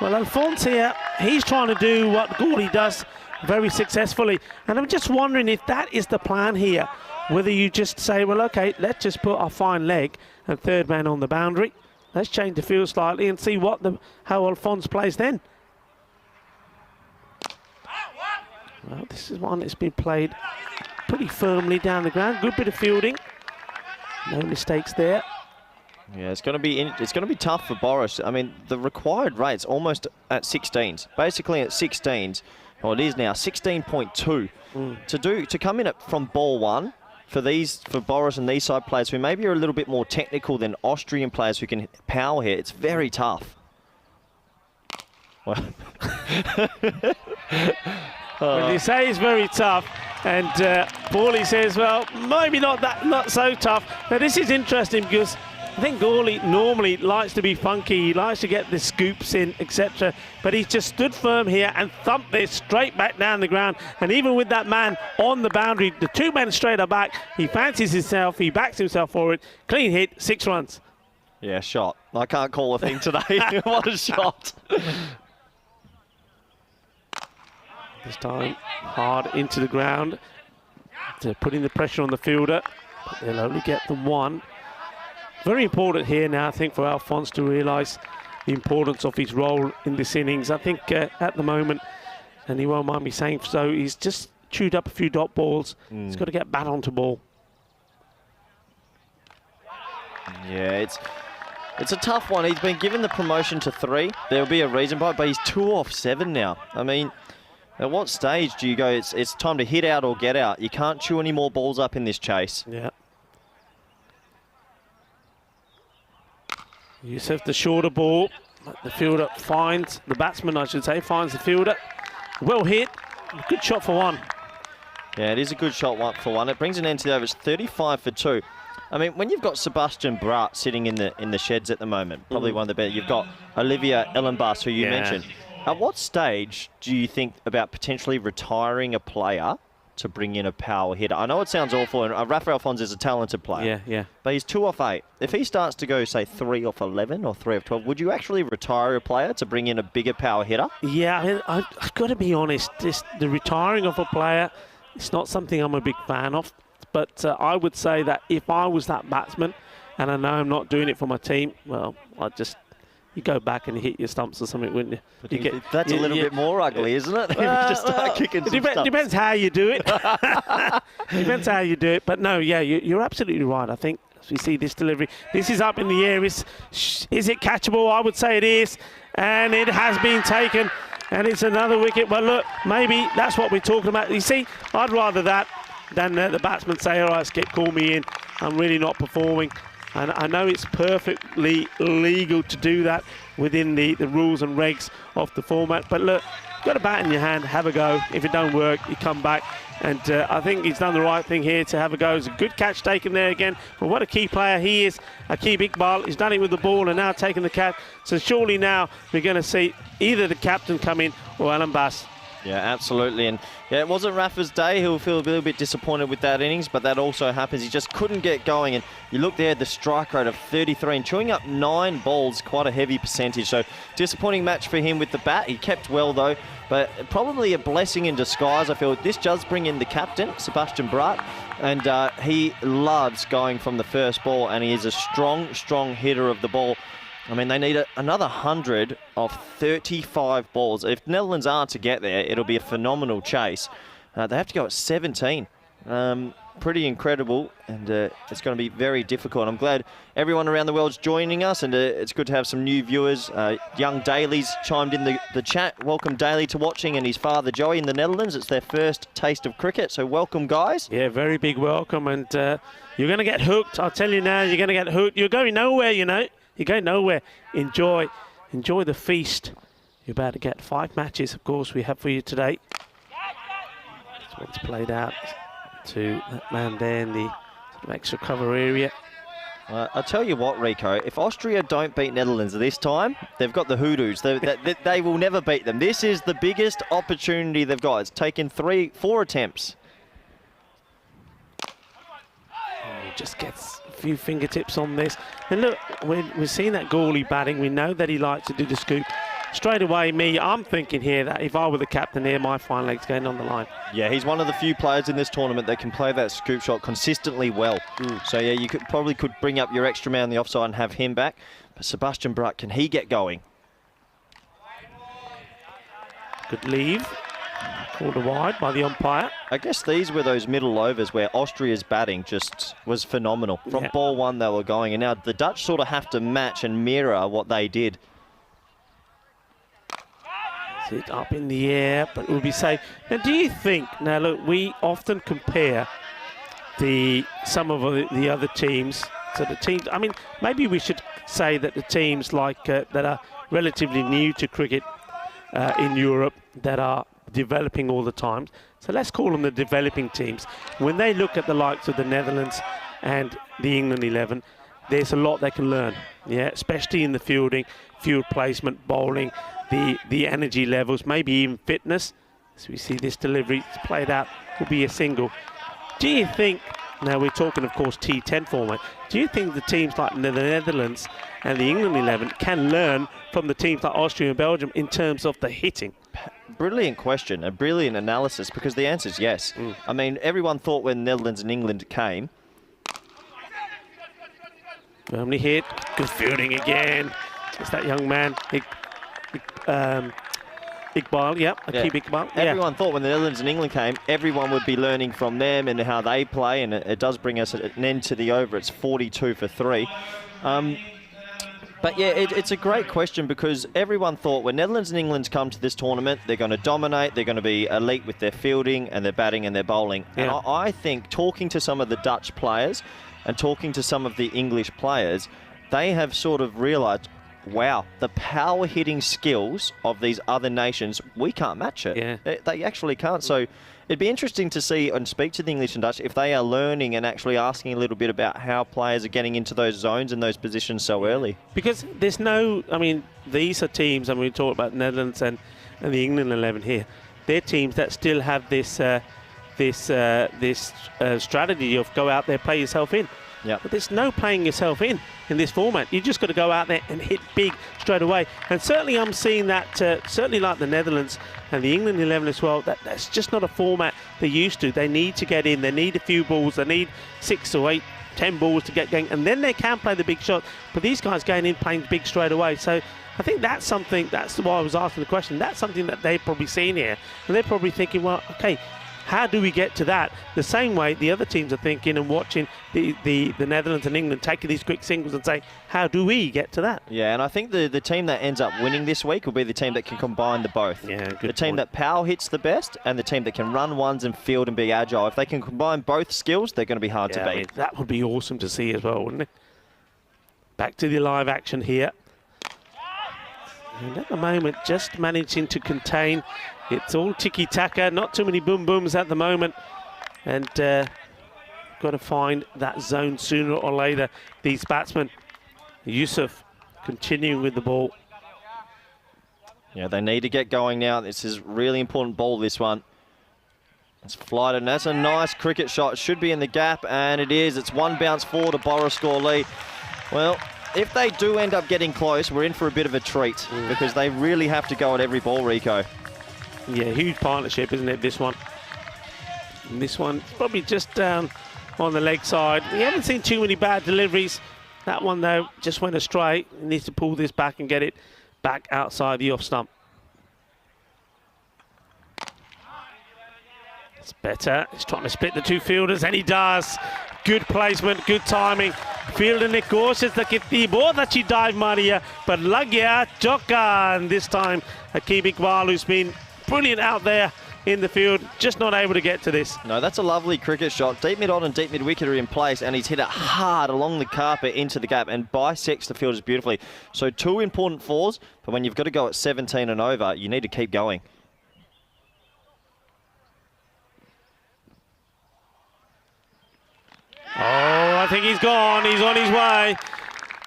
Well, Alphonse here, he's trying to do what Gourlay does very successfully. And I'm just wondering if that is the plan here. Whether you just say, well, okay, let's just put our fine leg and third man on the boundary. Let's change the field slightly and see how Alphonse plays then. Well, this is one that's been played pretty firmly down the ground. Good bit of fielding. No mistakes there. Yeah, it's going to be tough for Boris. I mean, the required rate's almost at 16s. Basically at 16s. Well, it is now 16.2. To come in from ball 1 for Boris and these side players who maybe are a little bit more technical than Austrian players who can power hit. It's very tough. Well, when you say it's very tough, and Paulie says, well, maybe not so tough. Now this is interesting because I think Gourlay normally likes to be funky. He likes to get the scoops in, etc. But he's just stood firm here and thumped this straight back down the ground. And even with that man on the boundary, the 2 men straight are back. He fancies himself. He backs himself forward. Clean hit, 6 runs. Yeah, shot. I can't call a thing today. What a shot. This time, hard into the ground. They're putting the pressure on the fielder, but they'll only get them 1. Very important here now, I think, for Alphonse to realise the importance of his role in this innings. I think at the moment, and he won't mind me saying so, he's just chewed up a few dot balls. He's got to get bat onto ball. Yeah, it's a tough one. He's been given the promotion to 3. There'll be a reason for it, but he's 2 off 7 now. I mean, at what stage do you go, it's time to hit out or get out? You can't chew any more balls up in this chase. Yeah. Yusuf, the shorter ball. The fielder finds, the batsman I should say, finds the fielder. Well hit. Good shot for 1. Yeah, it is a good shot for 1. It brings an end to the over. It's 35 for 2. I mean, when you've got Sebastian Braat sitting in the sheds at the moment, probably one of the better. You've got Olivia Ellenbas, who you mentioned. At what stage do you think about potentially retiring a player to bring in a power hitter? I know it sounds awful, and Rafael Fons is a talented player. Yeah. But he's 2 off 8. If he starts to go, say, 3 off 11 or 3 off 12, would you actually retire a player to bring in a bigger power hitter? Yeah, I mean, I've got to be honest. The retiring of a player, it's not something I'm a big fan of. But I would say that if I was that batsman, and I know I'm not doing it for my team, well, you go back and hit your stumps or something, wouldn't you? That's a little bit more ugly, isn't it? If you just start kicking some stumps. Depends how you do it. Depends how you do it. But no, yeah, you're absolutely right. I think as we see this delivery, this is up in the air. Is it catchable? I would say it is. And it has been taken. And it's another wicket. But look, maybe that's what we're talking about. You see, I'd rather that than the batsman say, all right, Skip, call me in. I'm really not performing. And I know it's perfectly legal to do that within the rules and regs of the format. But look, you've got a bat in your hand, have a go. If it don't work, you come back. And I think he's done the right thing here to have a go. It's a good catch taken there again. But what a key player he is, Aqib Iqbal. He's done it with the ball and now taking the catch. So surely now we're going to see either the captain come in or Alan Bass. Yeah, absolutely. And yeah, it wasn't Rafa's day. He'll feel a little bit disappointed with that innings, but that also happens. He just couldn't get going. And you look there, the strike rate of 33 and chewing up 9 balls, quite a heavy percentage. So disappointing match for him with the bat. He kept well though, but probably a blessing in disguise. I feel this does bring in the captain, Sebastian Braat, and he loves going from the first ball, and he is a strong, strong hitter of the ball. I mean, they need another 100 of 35 balls. If Netherlands are to get there, it'll be a phenomenal chase. They have to go at 17. Pretty incredible, and it's going to be very difficult. I'm glad everyone around the world's joining us, and it's good to have some new viewers. Young Daly's chimed in the chat. Welcome Daly to watching, and his father Joey in the Netherlands. It's their first taste of cricket, so welcome, guys. Yeah, very big welcome, and you're going to get hooked. I'll tell you now, you're going to get hooked. You're going nowhere, you know. You're going nowhere. Enjoy the feast. You're about to get 5 matches, of course, we have for you today. This one's played out to that man there in the sort of extra cover area. I'll tell you what, Rico, if Austria don't beat Netherlands this time, they've got the hoodoos. They will never beat them. This is the biggest opportunity they've got. It's taken 4 attempts. He just gets a few fingertips on this. And look, we're seeing that goalie batting. We know that he likes to do the scoop. Straight away, I'm thinking here that if I were the captain here, my fine leg's going on the line. Yeah, he's one of the few players in this tournament that can play that scoop shot consistently well. So yeah, you could bring up your extra man on the offside and have him back. But Sebastian Braat, can he get going? Good leave. Called a wide by the umpire. I guess these were those middle overs where Austria's batting just was phenomenal. From ball 1 they were going, and now the Dutch sort of have to match and mirror what they did. It up in the air, but it will be safe. Now, do you think? Now, look, we often compare some of the other teams to the teams. I mean, maybe we should say that the teams like that are relatively new to cricket in Europe, that are developing all the time. So let's call them the developing teams. When they look at the likes of the Netherlands and the England 11, there's a lot they can learn. Yeah, especially in the fielding, field placement, bowling. The energy levels, maybe even fitness. As we see this delivery played out, will be a single. Do you think, now we're talking of course T10 format, do you think the teams like the Netherlands and the England 11 can learn from the teams like Austria and Belgium in terms of the hitting? Brilliant question, a brilliant analysis, because the answer is yes. I mean, everyone thought when Netherlands and England came. Firmly hit, good fielding again. It's that young man. Iqbal, Keep Iqbal. Everyone thought when the Netherlands and England came, everyone would be learning from them and how they play, and it does bring us an end to the over. It's 42 for 3. But yeah, it's a great question, because everyone thought when Netherlands and England come to this tournament, they're going to dominate, they're going to be elite with their fielding and their batting and their bowling. And I think talking to some of the Dutch players and talking to some of the English players, they have sort of realised, wow, the power hitting skills of these other nations, we can't match it. Yeah. They actually can't. So it'd be interesting to see and speak to the English and Dutch if they are learning and actually asking a little bit about how players are getting into those zones and those positions so early. Because there's no, I mean, these are teams, I mean, we talk about Netherlands and the England 11 here. They're teams that still have this strategy of go out there, play yourself in. Yeah. But there's no playing yourself in this format. You just got to go out there and hit big straight away. And certainly I'm seeing that, certainly like the Netherlands and the England 11 as well, that's just not a format they're used to. They need to get in. They need a few balls. They need 6 or 8, 10 balls to get going. And then they can play the big shot. But these guys going in playing big straight away. So I think that's something, that's why I was asking the question. That's something that they've probably seen here. And they're probably thinking, well, okay, how do we get to that? The same way the other teams are thinking and watching the Netherlands and England taking these quick singles and saying, how do we get to that? Yeah, and I think the team that ends up winning this week will be the team that can combine the both. Yeah, good the team point. that power hits the best and the team that can run ones and field and be agile. If they can combine both skills, they're going to be hard to beat. I mean, that would be awesome to see as well, wouldn't it? Back to the live action here. And at the moment, just managing to contain. It's all tiki-taka, not too many boom-booms at the moment. And got to find that zone sooner or later. These batsmen, Yusuf continuing with the ball. Yeah, they need to get going now. This is really important ball, this one. It's flighted, and that's a nice cricket shot. It should be in the gap, and it is. It's one bounce forward to Boriscore Lee. Well, if they do end up getting close, we're in for a bit of a treat because they really have to go at every ball, Rico. Yeah, huge partnership, isn't it, this one? And this one probably just down on the leg side. We haven't seen too many bad deliveries. That one, though, just went astray. He needs to pull this back and get it back outside the off stump. It's better. He's trying to split the two fielders, and he does. Good placement, good timing. Fielder ne कोशिश तो कितनी बहुत अच्छी dive मारी है, but लग गया चौका. And this time, Hakeem Iqbal, who's been brilliant out there in the field, just not able to get to this. No, that's a lovely cricket shot. Deep mid on and deep mid wicket are in place, and he's hit it hard along the carpet into the gap and bisects the fielders beautifully. So 2 important fours, but when you've got to go at 17 and over, you need to keep going. Oh, I think he's gone. He's on his way.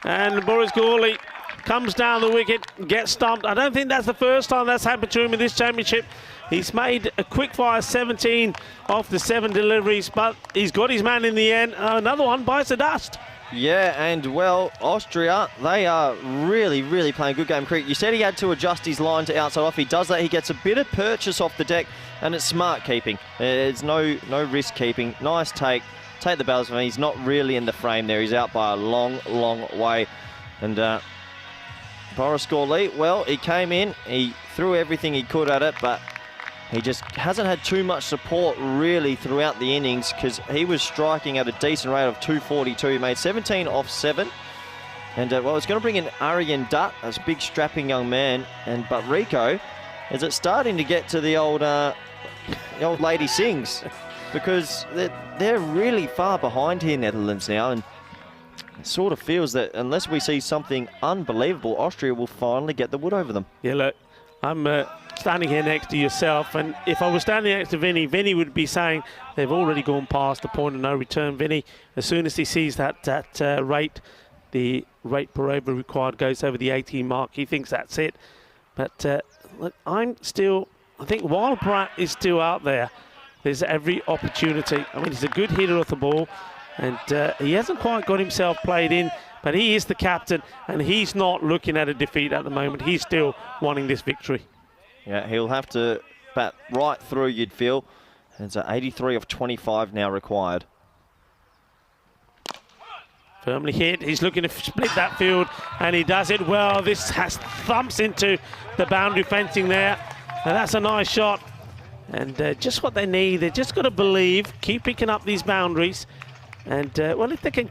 And Boris Gawley comes down the wicket, gets stumped. I don't think that's the first time that's happened to him in this championship. He's made a quick fire 17 off the 7 deliveries, but he's got his man in the end. Another one bites the dust. Yeah, and well, Austria, they are really, really playing good game of cricket. You said he had to adjust his line to outside off. He does that. He gets a bit of purchase off the deck, and it's smart keeping. It's no risk keeping. Nice take. Take the batsman. He's not really in the frame there. He's out by a long, long way. And Boriscore Lee, well, he came in. He threw everything he could at it, but he just hasn't had too much support really throughout the innings because he was striking at a decent rate of 242. He made 17 off 7. And, well, it's going to bring in Aryan Dutt, a big strapping young man. But Rico, is it starting to get to the old lady sings? Because they're really far behind here, Netherlands, now. And it sort of feels that unless we see something unbelievable, Austria will finally get the wood over them. Yeah, look, I'm standing here next to yourself, and if I was standing next to Vinny, Vinny would be saying they've already gone past the point of no return. Vinny, as soon as he sees that rate, the rate per over required goes over the 18 mark, he thinks that's it. But look, I think while Pratt is still out there, there's every opportunity. I mean, he's a good hitter off the ball, and he hasn't quite got himself played in, but he is the captain, and he's not looking at a defeat at the moment. He's still wanting this victory. Yeah, he'll have to bat right through, you'd feel. It's 83 of 25 now required. Firmly hit. He's looking to split that field, and he does it well. This has thumps into the boundary fencing there, and that's a nice shot. And just what they need. They've just got to believe, keep picking up these boundaries. And well, if they can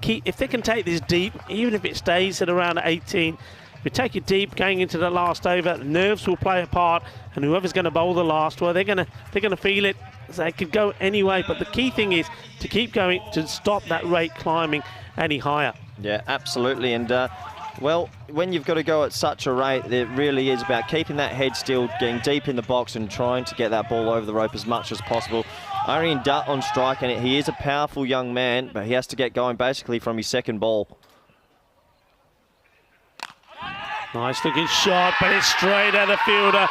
take this deep, even if it stays at around 18, if you take it deep going into the last over, nerves will play a part, and whoever's going to bowl the last, well, they're going to feel it. So they could go anyway, but the key thing is to keep going to stop that rate climbing any higher. Yeah, absolutely. And well, when you've got to go at such a rate, it really is about keeping that head still, getting deep in the box and trying to get that ball over the rope as much as possible. Aryan Dutt on strike, and he is a powerful young man, but he has to get going basically from his second ball. Nice looking shot, but it's straight at the fielder.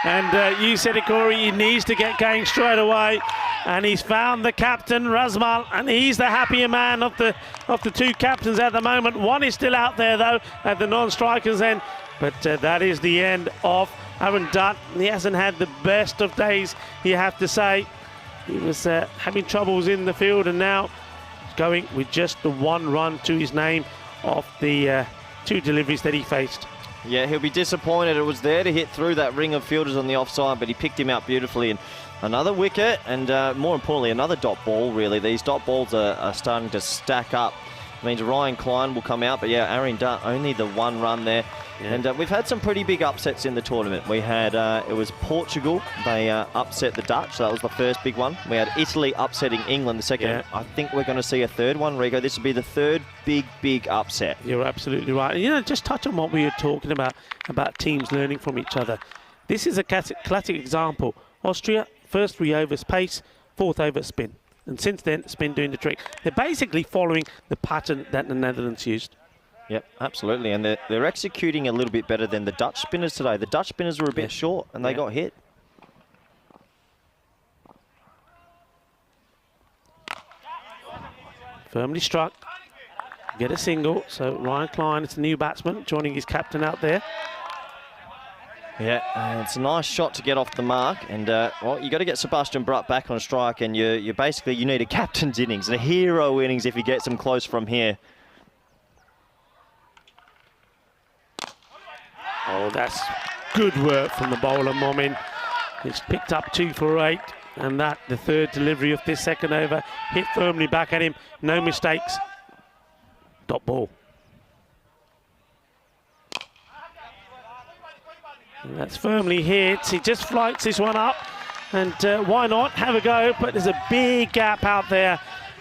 And you said it, Corey, he needs to get going straight away. And he's found the captain, Razmal, and he's the happier man of the 2 captains at the moment. One is still out there, though, at the non-strikers end. But that is the end of Aryan Dutt. He hasn't had the best of days, you have to say. He was having troubles in the field, and now going with just the 1 run to his name of the 2 deliveries that he faced. Yeah, he'll be disappointed. It was there to hit through that ring of fielders on the offside, but he picked him out beautifully. And another wicket, and more importantly, another dot ball, really. These dot balls are starting to stack up. It means Ryan Klein will come out, but yeah, Aryan Dutt, only the 1 run there. Yeah. And we've had some pretty big upsets in the tournament. We had, it was Portugal. They upset the Dutch. So that was the first big one. We had Italy upsetting England the second. Yeah. I think we're going to see a third one, Rico. This will be the 3rd big upset. You're absolutely right. And, you know, just touch on what we were talking about teams learning from each other. This is a classic example. Austria, first 3 overs pace, 4th over spin. And since then, spin doing the trick. They're basically following the pattern that the Netherlands used. Yep, absolutely. And they're executing a little bit better than the Dutch spinners today. The Dutch spinners were a bit short and they got hit. Firmly struck. Get a single. So Ryan Klein, it's a new batsman, joining his captain out there. Yeah, it's a nice shot to get off the mark, and well, you got to get Sebastian Brutt back on strike, and you basically you need a captain's innings, a hero innings if he gets them close from here. Oh, that's good work from the bowler, Momin. He's picked up 2 for 8, and that the third delivery of this second over, hit firmly back at him, no mistakes. Dot ball. And that's firmly hit. He just flights this one up, and why not have a go? But there's a big gap out there,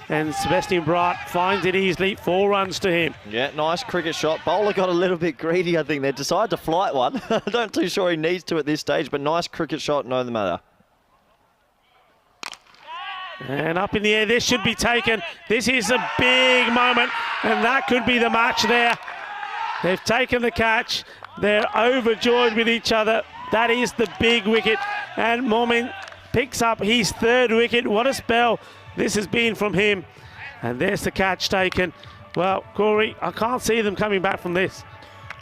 and Sebastian Brutt finds it easily. 4 runs to him. Yeah, nice cricket shot. Bowler got a little bit greedy, I think. They decided to flight one. I'm not too sure he needs to at this stage, but nice cricket shot, no matter. And up in the air, this should be taken. This is a big moment, and that could be the match there. They've taken the catch. They're overjoyed with each other. That is the big wicket. And Momin picks up his 3rd wicket. What a spell this has been from him. And there's the catch taken. Well, Corey, I can't see them coming back from this.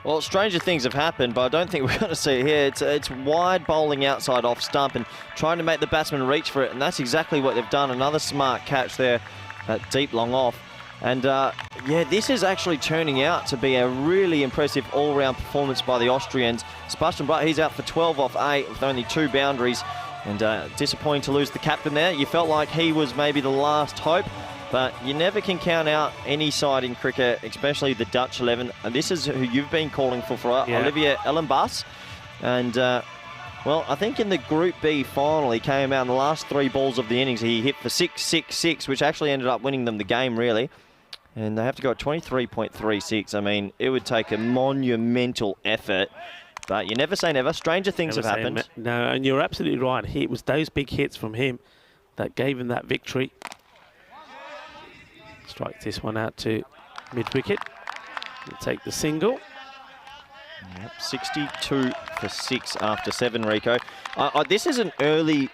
Well, stranger things have happened, but I don't think we're going to see it here. It's wide bowling outside off stump and trying to make the batsman reach for it, and that's exactly what they've done. Another smart catch there, deep long off. And yeah, this is actually turning out to be a really impressive all-round performance by the Austrians. Sebastian Brutt, he's out for 12 off 8 with only 2 boundaries. And disappointing to lose the captain there. You felt like he was maybe the last hope, but you never can count out any side in cricket, especially the Dutch 11. And this is who you've been calling for Olivier Ellenbas. And well, I think in the Group B final, he came out in the last 3 balls of the innings. He hit for 6, which actually ended up winning them the game, really. And they have to go at 23.36. I mean, it would take a monumental effort. But you never say never. Stranger things have happened. No, and you're absolutely right. It was those big hits from him that gave him that victory. Strike this one out to mid-wicket. Take the single. Yep, 62 for 6 after 7, Rico. This is an early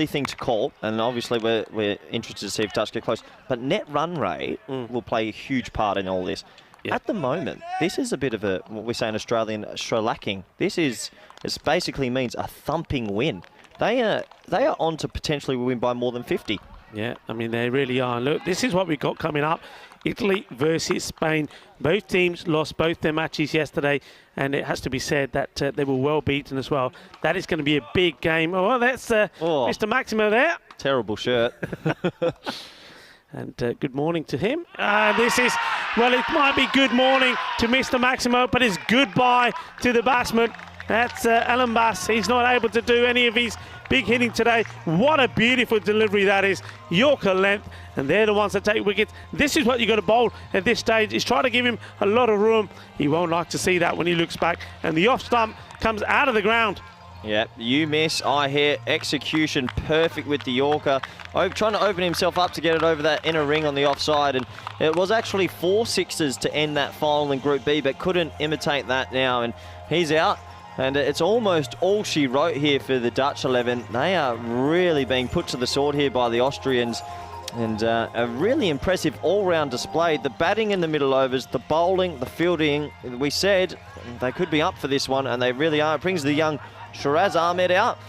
thing to call, and obviously we're interested to see if Dutch get close. But net run rate will play a huge part in all this. Yep. At the moment, this is a bit of a, what we say in Australian, shellacking. This basically means a thumping win. They are on to potentially win by more than 50. Yeah, I mean, they really are. Look, this is what we've got coming up. Italy versus Spain. Both teams lost both their matches yesterday, and it has to be said that they were well beaten as well. That is going to be a big game. Oh, that's Mr. Maximo there. Terrible shirt. And good morning to him. This is, well, it might be good morning to Mr. Maximo, but it's goodbye to the batsman. That's Ellenbas. He's not able to do any of his big hitting today. What a beautiful delivery that is. Yorker length, and they're the ones that take wickets. This is what you got to bowl at this stage, is try to give him a lot of room. He won't like to see that when he looks back. And the off stump comes out of the ground. Yeah, you miss, I hear. Execution perfect with the Yorker. Trying to open himself up to get it over that inner ring on the offside. And it was actually 4 sixes to end that final in Group B, but couldn't imitate that now. And he's out. And it's almost all she wrote here for the Dutch 11. They are really being put to the sword here by the Austrians. And a really impressive all-round display. The batting in the middle overs, the bowling, the fielding. We said they could be up for this one, and they really are. It brings the young Shiraz Ahmed out.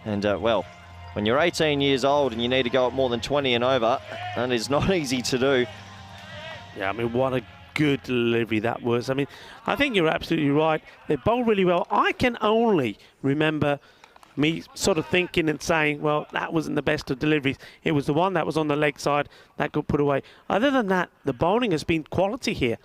And, well, when you're 18 years old and you need to go up more than 20 and over, that is not easy to do. Yeah, I mean, what a good delivery that was. I mean, I think you're absolutely right. They bowled really well. I can only remember me sort of thinking and saying, well, that wasn't the best of deliveries. It was the one that was on the leg side that got put away. Other than that, the bowling has been quality here.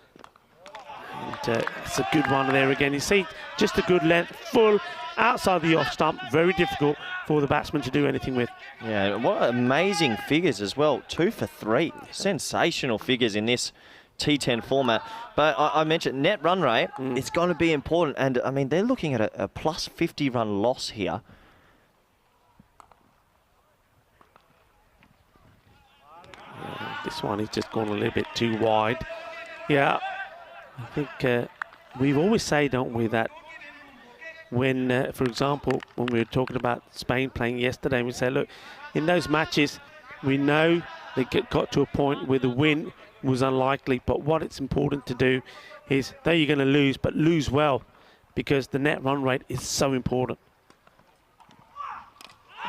And it's a good one there again. You see, just a good length, full, outside the off stump. Very difficult for the batsman to do anything with. Yeah, what amazing figures as well. 2 for 3. Sensational figures in this T10 format. But I mentioned net run rate. It's going to be important. And, I mean, they're looking at a plus 50 run loss here. This one is just gone a little bit too wide. Yeah, I think we've always say, don't we, that when, for example, when we were talking about Spain playing yesterday, we say, look, in those matches, we know they got to a point where the win was unlikely, but what it's important to do is, though you're going to lose, but lose well, because the net run rate is so important.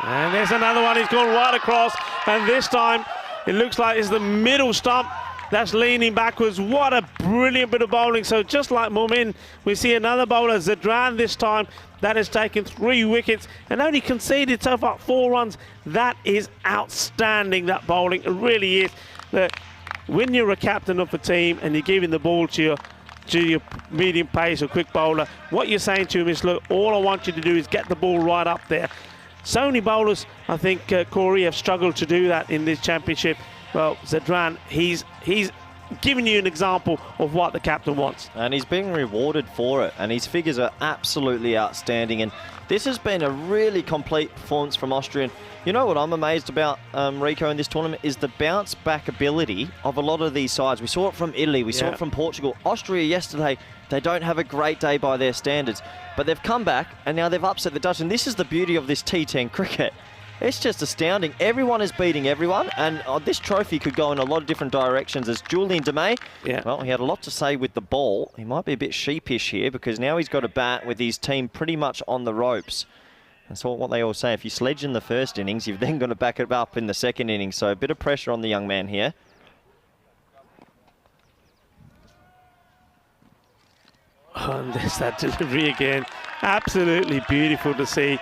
And there's another one. He's gone right across, and this time it looks like it's the middle stump that's leaning backwards. What a brilliant bit of bowling. So just like Momin, we see another bowler, Zadran, this time, that has taken 3 wickets and only conceded so far 4 runs. That is outstanding, that bowling. It really is. Look, when you're a captain of a team and you're giving the ball to your medium pace or quick bowler, what you're saying to him is, look, all I want you to do is get the ball right up there. So many bowlers, I think, Corey, have struggled to do that in this championship. Well, Zadran, he's giving you an example of what the captain wants. And he's being rewarded for it, and his figures are absolutely outstanding. And this has been a really complete performance from Austria. You know what I'm amazed about, Rico, in this tournament is the bounce back ability of a lot of these sides. We saw it from Italy, we saw it from Portugal. Austria yesterday, they don't have a great day by their standards, but they've come back and now they've upset the Dutch. And this is the beauty of this T10 cricket. It's just astounding. Everyone is beating everyone, and this trophy could go in a lot of different directions. As Julian Demey, well, he had a lot to say with the ball. He might be a bit sheepish here because now he's got a bat with his team pretty much on the ropes. That's what they all say. If you sledge in the first innings, you've then got to back it up in the second innings. So a bit of pressure on the young man here. Oh, and there's that delivery again. Absolutely beautiful to see.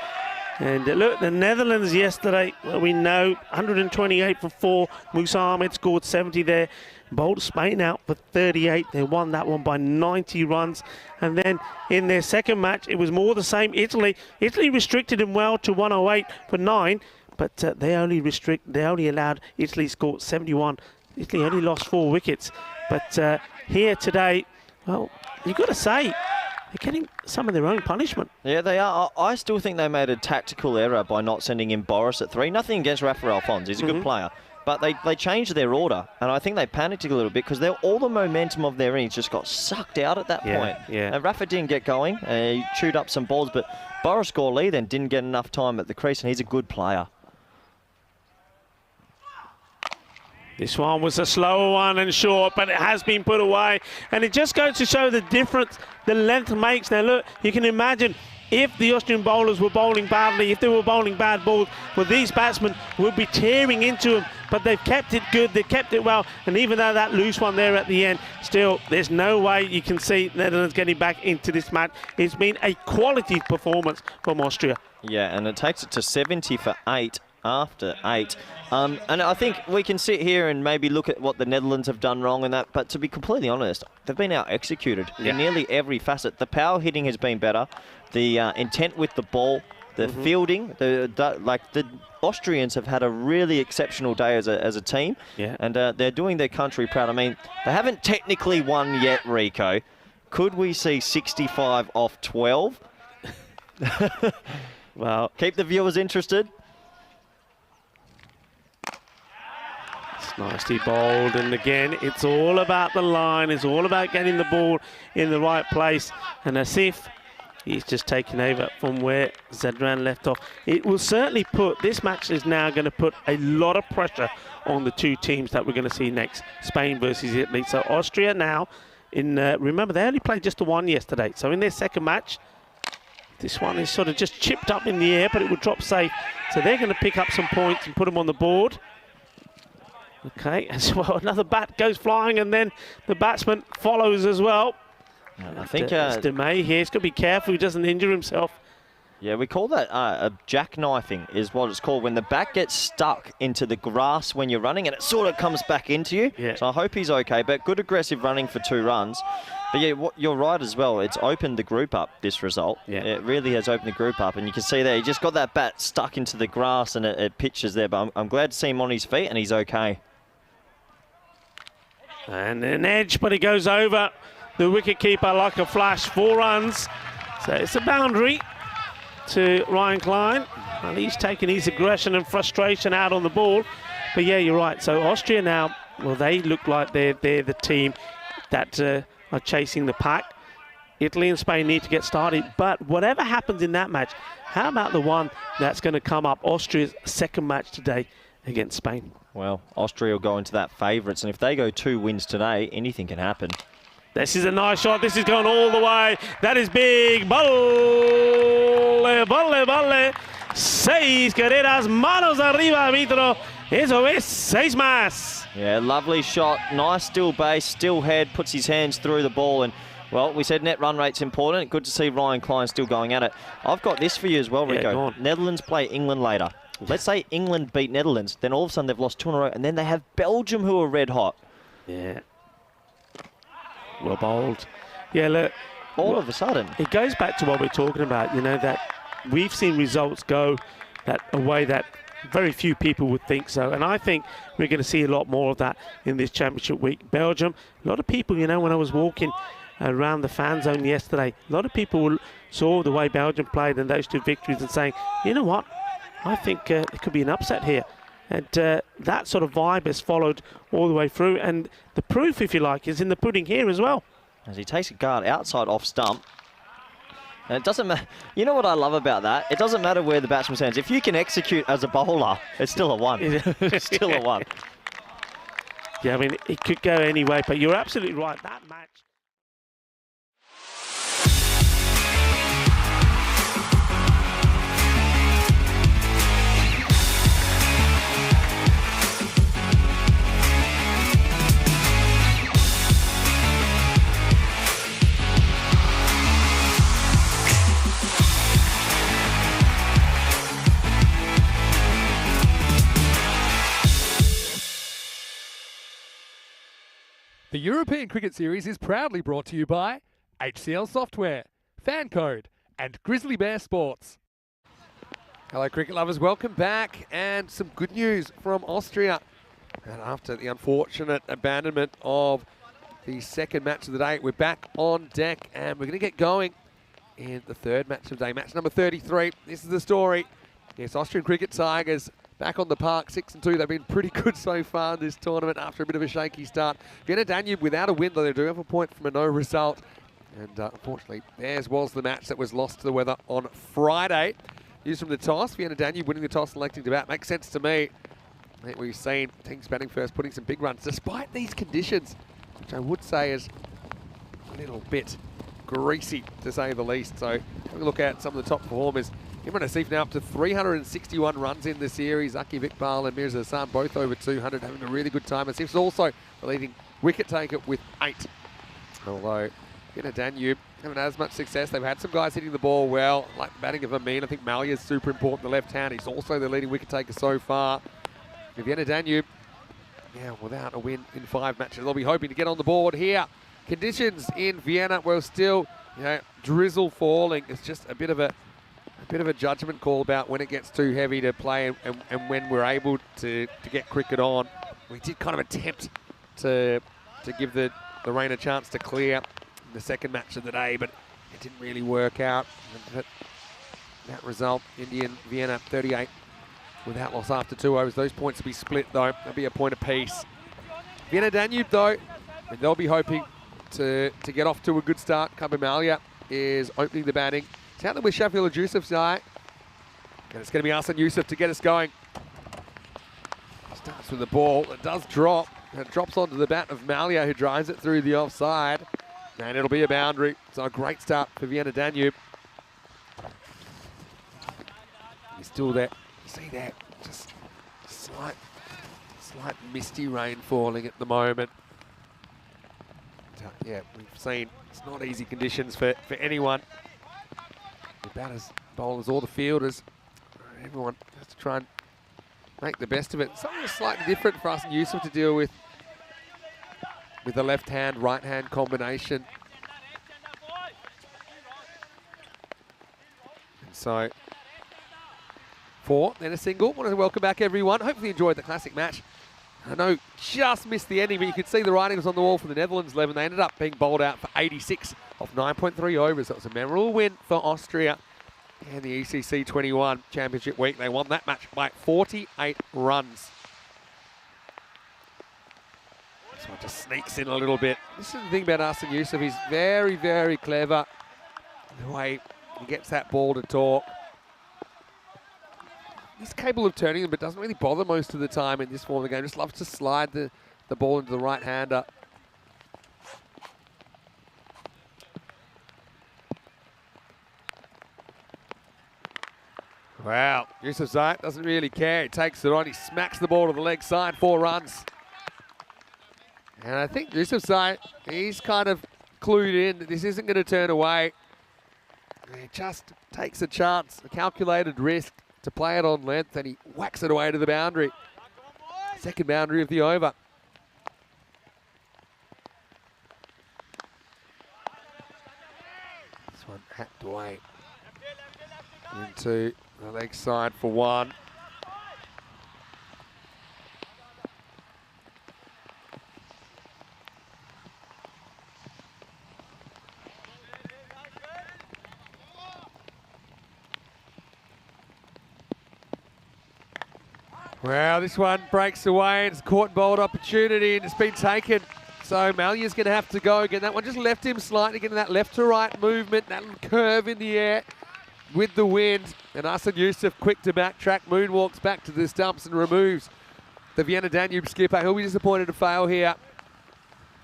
And look, the Netherlands yesterday, well, we know 128 for 4. Musa Ahmed scored 70 there. Bowled Spain out for 38. They won that one by 90 runs. And then in their second match, it was more the same. Italy restricted them well to 108 for 9, but they only allowed Italy score 71. Italy only lost 4 wickets. But here today, well, you've got to say, they're getting some of their own punishment. Yeah, they are. I still think they made a tactical error by not sending in Boris at 3. Nothing against Rafael Fons. He's a good player. But they changed their order, and I think they panicked a little bit because all the momentum of their innings just got sucked out at that point. And Rafa didn't get going. He chewed up some balls, but Boris Gorley then didn't get enough time at the crease, and he's a good player. This one was a slower one and short, but it has been put away. And it just goes to show the difference the length makes. Now, look, you can imagine if the Austrian bowlers were bowling badly, if they were bowling bad balls, well, these batsmen would be tearing into them. But they've kept it good, they've kept it well. And even though that loose one there at the end, still, there's no way you can see Netherlands getting back into this match. It's been a quality performance from Austria. Yeah, and it takes it to 70 for 8. After 8. And I think we can sit here and maybe look at what the Netherlands have done wrong and that, but to be completely honest, they've been out-executed in nearly every facet. The power hitting has been better, the intent with the ball, the fielding, the Austrians have had a really exceptional day as a team, and they're doing their country proud. I mean, they haven't technically won yet, Rico. Could we see 65 off 12? Well, keep the viewers interested. Nicely bowled, and again, it's all about the line. It's all about getting the ball in the right place. And Asif, he's just taken over from where Zadran left off. It will certainly this match is now going to put a lot of pressure on the 2 teams that we're going to see next, Spain versus Italy. So Austria now, remember, they only played just the 1 yesterday. So in their second match, this one is sort of just chipped up in the air, but it will drop safe. So they're going to pick up some points and put them on the board. Okay, as well, another bat goes flying, and then the batsman follows as well. And I think it's Demey here. He's got to be careful he doesn't injure himself. Yeah, we call that a jackknifing is what it's called, when the bat gets stuck into the grass when you're running and it sort of comes back into you. Yeah. So I hope he's okay, but good aggressive running for 2 runs. But yeah, you're right as well. It's opened the group up, this result. Yeah. It really has opened the group up, and you can see there, he just got that bat stuck into the grass and it pitches there. But I'm glad to see him on his feet and he's okay. And an edge, but it goes over the wicketkeeper like a flash. 4 runs. So it's a boundary to Ryan Klein. And he's taking his aggression and frustration out on the ball. But yeah, you're right. So Austria now, well, they look like they're the team that are chasing the pack. Italy and Spain need to get started, but whatever happens in that match, how about the one that's going to come up, Austria's second match today against Spain? Well, Austria will go into that favourites, and if they go 2 wins today, anything can happen. This is a nice shot. This is going all the way. That is big. Balle, balle, balle. 6 carreras, manos arriba, arbitro. Eso es 6 más. Yeah, lovely shot. Nice still base, still head, puts his hands through the ball. And, well, we said net run rate's important. Good to see Ryan Klein still going at it. I've got this for you as well, Rico. Yeah, go on. Netherlands play England later. Let's say England beat Netherlands. Then all of a sudden they've lost 2 in a row. And then they have Belgium who are red hot. Yeah. Well bowled. Yeah, look. All of a sudden. It goes back to what we're talking about, you know, that we've seen results go a way that very few people would think so. And I think we're going to see a lot more of that in this championship week. Belgium, a lot of people, you know, when I was walking around the fan zone yesterday, a lot of people saw the way Belgium played and those 2 victories and saying, you know what, I think it could be an upset here. And that sort of vibe has followed all the way through. And the proof, if you like, is in the pudding here as well. As he takes a guard outside off stump. And it doesn't matter. You know what I love about that? It doesn't matter where the batsman stands. If you can execute as a bowler, it's still a 1. It's still a 1. Yeah, I mean, it could go anyway, but you're absolutely right. That match. The European Cricket Series is proudly brought to you by HCL Software, FanCode, and Grizzly Bear Sports. Hello, cricket lovers. Welcome back. And some good news from Austria. And after the unfortunate abandonment of the second match of the day, we're back on deck and we're going to get going in the third match of the day. Match number 33. This is the story. Yes, Austrian Cricket Tigers back on the park, 6-2. They've been pretty good so far in this tournament after a bit of a shaky start. Vienna Danube without a win, though they do have a point from a no result. And unfortunately, theirs was the match that was lost to the weather on Friday. News from the toss. Vienna Danube winning the toss and electing to bat. Makes sense to me. I think we've seen teams batting first, putting some big runs, despite these conditions, which I would say is a little bit greasy, to say the least. So having a look at some of the top performers. Imran Asif now up to 361 runs in the series. Aki Iqbal and Mirza Hassan both over 200, having a really good time. Asif's also the leading wicket taker with 8. Although Vienna Danube haven't had as much success. They've had some guys hitting the ball well, like the batting of Amin. I think Malia's super important, the left hand. He's also the leading wicket taker so far. Vienna Danube, yeah, without a win in 5 matches. They'll be hoping to get on the board here. Conditions in Vienna were still, you know, drizzle falling. It's just a bit of a judgment call about when it gets too heavy to play and when we're able to get cricket on. We did kind of attempt to give the rain a chance to clear in the second match of the day, but it didn't really work out. And that result, Indian Vienna 38 without loss after 2 overs. Those points will be split though. There'll be a point apiece. Vienna Danube though, and they'll be hoping to get off to a good start. Kabamalia is opening the batting. It's out there with Shafil Yusuf's eye. And it's going to be Asan Yusuf to get us going. Starts with the ball. It does drop. It drops onto the bat of Malia, who drives it through the offside. And it'll be a boundary. So a great start for Vienna Danube. He's still there. See that? Just slight misty rain falling at the moment. Yeah, we've seen it's not easy conditions for anyone. The batters, bowlers, all the fielders, everyone has to try and make the best of it. Something slightly different for us and Yusuf to deal with the left hand, right hand combination. And so 4, then a single. Want to welcome back everyone. Hopefully you enjoyed the classic match. I know just missed the ending, but you could see the writings on the wall for the Netherlands 11. They ended up being bowled out for 86 off 9.3 overs. That was a memorable win for Austria in the ECC 21 Championship week. They won that match by 48 runs. This one just sneaks in a little bit. This is the thing about Arsene Yusuf. He's very, very clever in the way he gets that ball to talk. He's capable of turning them, but doesn't really bother most of the time in this form of the game. Just loves to slide the ball into the right-hander. Wow, Yusuf Zayat doesn't really care. He takes it on. He smacks the ball to the leg side, 4 runs. And I think Yusuf Zayat, he's kind of clued in that this isn't going to turn away. He just takes a chance, a calculated risk to play it on length, and he whacks it away to the boundary. Second boundary of the over. This one hacked away into the leg side for 1. Well, this one breaks away. It's a caught and bowled opportunity, and it's been taken. So Malia's going to have to go again. That one just left him slightly, getting that left to right movement, that little curve in the air with the wind. And Arsene Yusuf, quick to backtrack, moonwalks back to the stumps and removes the Vienna Danube skipper. He'll be disappointed to fail here.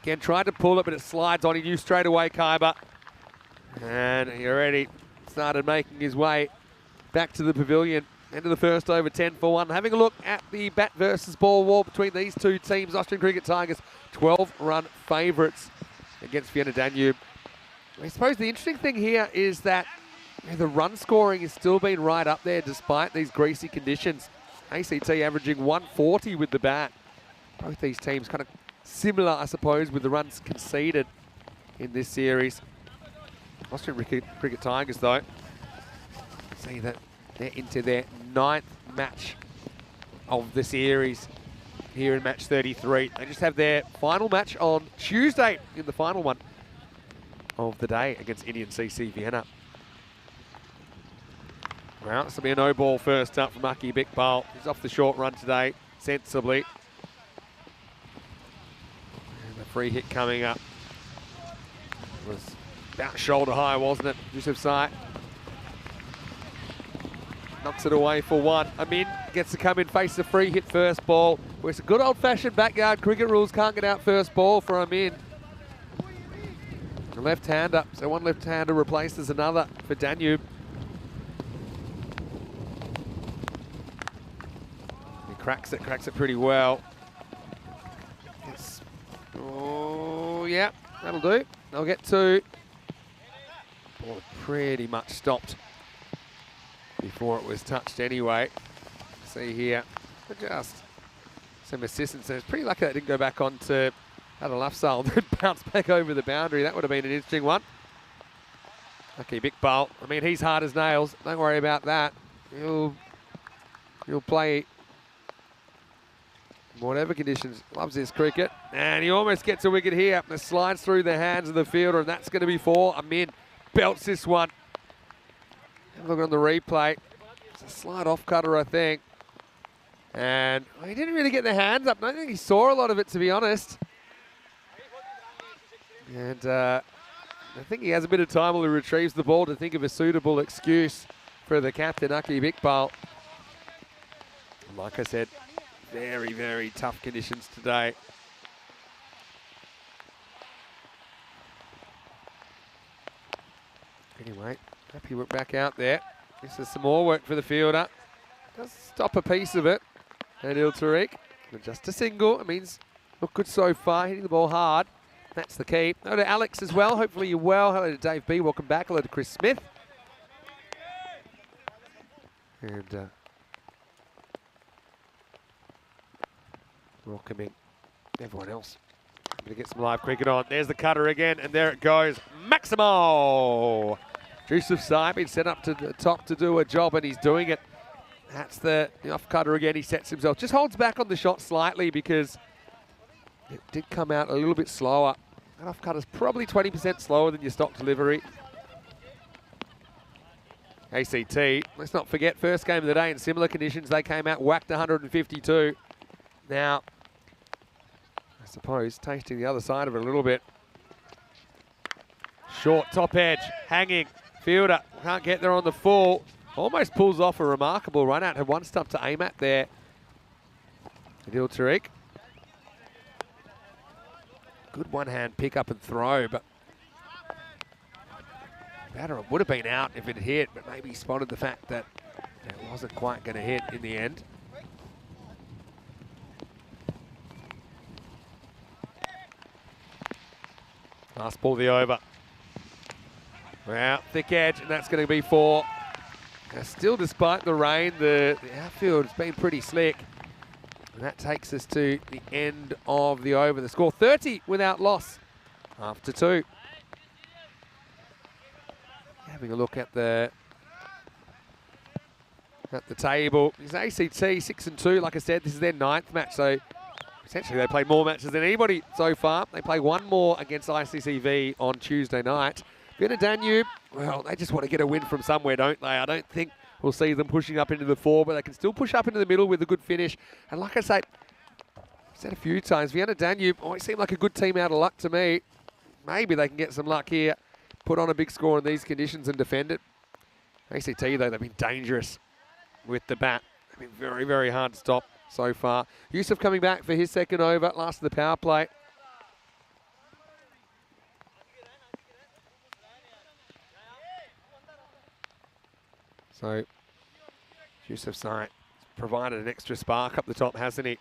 Again, tried to pull it, but it slides on. He knew straight away, Kaiba. And he already started making his way back to the pavilion. End of the first over, 10 for 1. Having a look at the bat versus ball war between these two teams. Austrian Cricket Tigers, 12-run favourites against Vienna Danube. I suppose the interesting thing here is that the run scoring has still been right up there despite these greasy conditions. ACT averaging 140 with the bat. Both these teams kind of similar, I suppose, with the runs conceded in this series. Austrian Cricket Tigers, though, see that they're into their 9th match of the series here in match 33. They just have their final match on Tuesday in the final one of the day against Indian CC Vienna. Well, this will be a no ball first up for Maki Iqbal. He's off the short run today, sensibly. And the free hit coming up. It was about shoulder high, wasn't it? Yusuf Zayat knocks it away for 1. Amin gets to come in, face the free hit first ball. Where it's a good old-fashioned backyard cricket rules, can't get out first ball for Amin. A left-hander, so one left-hander replaces another for Danube. He cracks it pretty well. Yes. Oh, yeah, that'll do. They'll get 2. Ball pretty much stopped before it was touched anyway. See here, just some assistance. It's pretty lucky that didn't go back onto Adalafsal and then bounce back over the boundary. That would have been an interesting one. Okay, Iqbal. I mean, he's hard as nails. Don't worry about that. He'll play whatever conditions. Loves his cricket. And he almost gets a wicket here. It slides through the hands of the fielder, and that's going to be 4. Amin belts this one. Look on the replay. It's a slight off cutter, I think. And he didn't really get the hands up. I don't think he saw a lot of it, to be honest. And I think he has a bit of time while he retrieves the ball to think of a suitable excuse for the captain, Aqib Iqbal. Like I said, very, very tough conditions today. Anyway, happy we're back out there. This is some more work for the fielder. Does stop a piece of it. And Tariq, just a single. It means look good so far, hitting the ball hard. That's the key. Hello to Alex as well. Hopefully you're well. Hello to Dave B. Welcome back. Hello to Chris Smith. And welcoming everyone else. I'm going to get some live cricket on. There's the cutter again, and there it goes. Maximo! Yusuf Zayat been set up to the top to do a job, and he's doing it. That's the off cutter again. He sets himself. Just holds back on the shot slightly because it did come out a little bit slower. That off cutter's probably 20% slower than your stock delivery. ACT, let's not forget, first game of the day in similar conditions. They came out, whacked 152. Now, I suppose, tasting the other side of it a little bit. Short top edge, hanging. Fielder can't get there on the full. Almost pulls off a remarkable run out. Had one stump to aim at there. Adil Tariq. Good one-hand pick up and throw, but batter would have been out if it hit, but maybe he spotted the fact that it wasn't quite going to hit in the end. Last ball, the over. Well, thick edge, and that's going to be 4. Still, despite the rain, the outfield has been pretty slick. And that takes us to the end of the over. The score 30 without loss after 2. Having a look at the table. It's ACT 6-2. Like I said, this is their 9th match, so essentially they played more matches than anybody so far. They play one more against ICCV on Tuesday night. Vienna Danube, well, they just want to get a win from somewhere, don't they? I don't think we'll see them pushing up into the 4, but they can still push up into the middle with a good finish. And like I say, I've said a few times, Vienna Danube always seem like a good team out of luck to me. Maybe they can get some luck here, put on a big score in these conditions and defend it. ACT, though, they've been dangerous with the bat. They've been very, very hard to stop so far. Yusuf coming back for his second over, last of the power play. So, Yusuf Sai provided an extra spark up the top, hasn't he?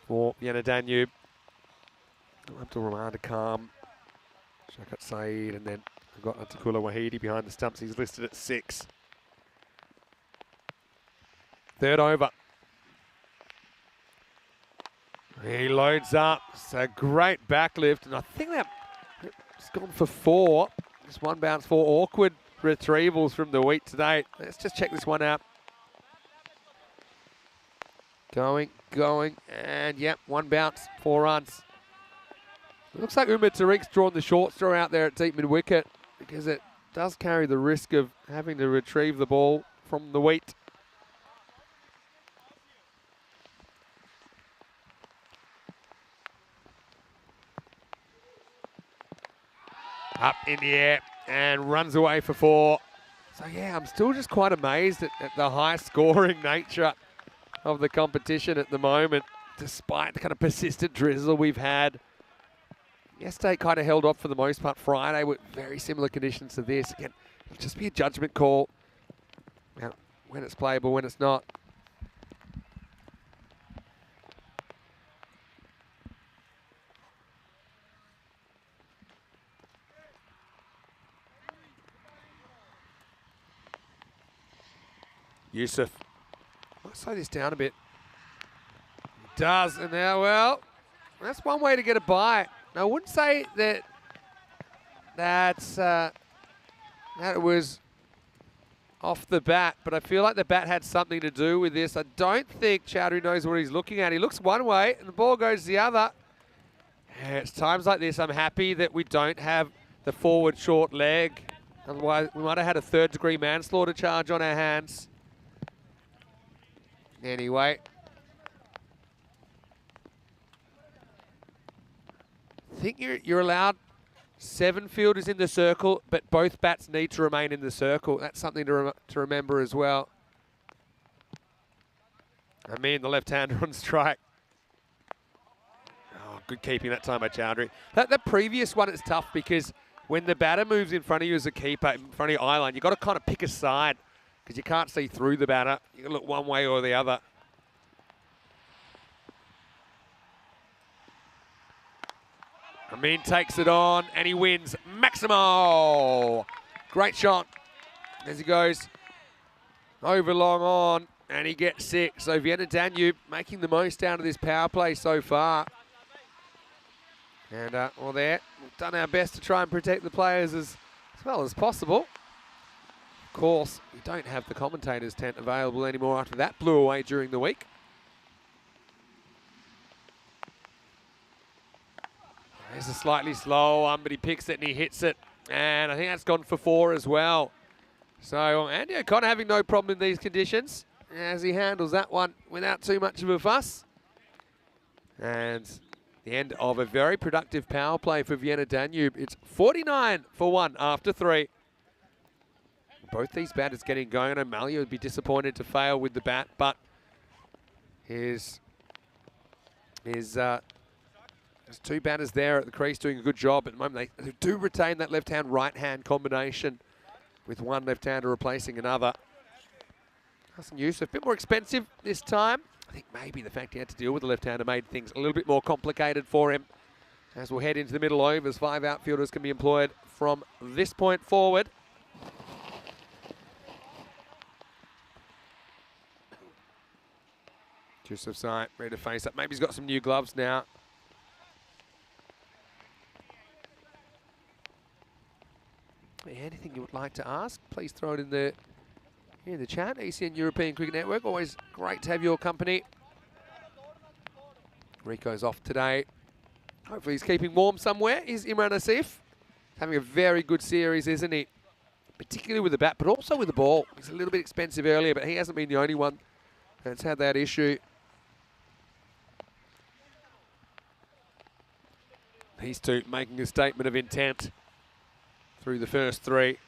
For Vienna Danube. Abdul Rahman to calm. Shakat Saeed, and then we've got Atakula Wahidi behind the stumps. He's listed at 6. Third over. He loads up. It's a great backlift, and I think that's gone for 4. Just one bounce, 4 awkward retrievals from the wheat today. Let's just check this one out. Going, and yep, one bounce, 4 runs. It looks like Umar Tariq's drawn the short straw out there at deep mid-wicket because it does carry the risk of having to retrieve the ball from the wheat. Up in the air and runs away for 4. So yeah, I'm still just quite amazed at the high scoring nature of the competition at the moment, despite the kind of persistent drizzle we've had. Yesterday kind of held off for the most part. Friday with very similar conditions to this. Again, it'll just be a judgment call. Now, when it's playable, when it's not. Yusuf. Let's slow this down a bit. He does, and now, well, that's one way to get a bye. Now, I wouldn't say that it was off the bat, but I feel like the bat had something to do with this. I don't think Chowdhury knows what he's looking at. He looks one way, and the ball goes the other. Yeah, it's times like this I'm happy that we don't have the forward short leg. Otherwise, we might have had a third-degree manslaughter charge on our hands. Anyway. I think you're allowed 7 fielders in the circle, but both bats need to remain in the circle. That's something to remember as well. I mean, the left-hander on strike. Oh, good keeping that time by Chowdhury. That previous one is tough because when the batter moves in front of you as a keeper, in front of your eye line, you've got to kind of pick a side because you can't see through the batter. You can look one way or the other. Amin takes it on and he wins. Maximo! Great shot as he goes over long on and he gets 6. So Vienna Danube making the most out of this power play so far. And well there, we've done our best to try and protect the players as well as possible. Of course, we don't have the commentators' tent available anymore after that blew away during the week. There's a slightly slow one, but he picks it and he hits it. And I think that's gone for 4 as well. So Andy O'Connor having no problem in these conditions as he handles that one without too much of a fuss. And The end of a very productive power play for Vienna Danube. It's 49 for 1 after 3. Both these batters getting going. O'Malley would be disappointed to fail with the bat, but there's two batters there at the crease doing a good job at the moment. They do retain that left-hand, right-hand combination with one left-hander replacing another. Hassan Yusuf, a bit more expensive this time. I think maybe the fact he had to deal with the left-hander made things a little bit more complicated for him. As we'll head into the middle overs, 5 outfielders can be employed from this point forward. Yusuf Sai ready to face up. Maybe he's got some new gloves now. Anything you would like to ask, please throw it in the chat. ECN European Cricket Network, always great to have your company. Rico's off today. Hopefully he's keeping warm somewhere. Is Imran Asif having a very good series, isn't he? Particularly with the bat, but also with the ball. He's a little bit expensive earlier, but he hasn't been the only one that's had that issue. These two making a statement of intent through the first 3.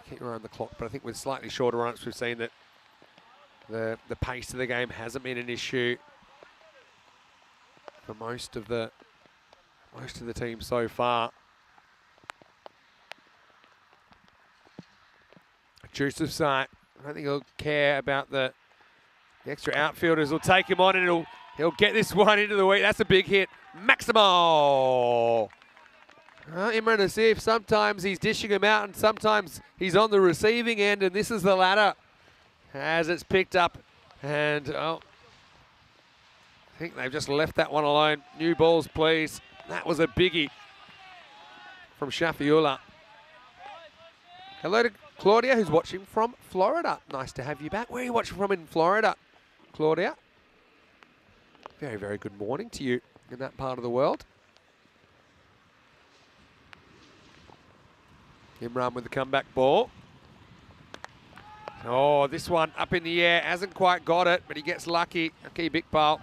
Keep around the clock, but I think with slightly shorter runs, we've seen that the pace of the game hasn't been an issue for most of the team so far. Yusuf Sai, I don't think he'll care about the extra outfielders. Will take him on and he'll get this one into the week. That's a big hit. Maximo. Imran Asif, sometimes he's dishing him out and sometimes he's on the receiving end, and this is the latter as it's picked up. And I think they've just left that one alone. New balls, please. That was a biggie from Shafiullah. Hello to Claudia, who's watching from Florida. Nice to have you back. Where are you watching from in Florida, Claudia? Very, very good morning to you in that part of the world. Imran with the comeback ball. Oh, this one up in the air. Hasn't quite got it, but he gets lucky. Aki Bikpal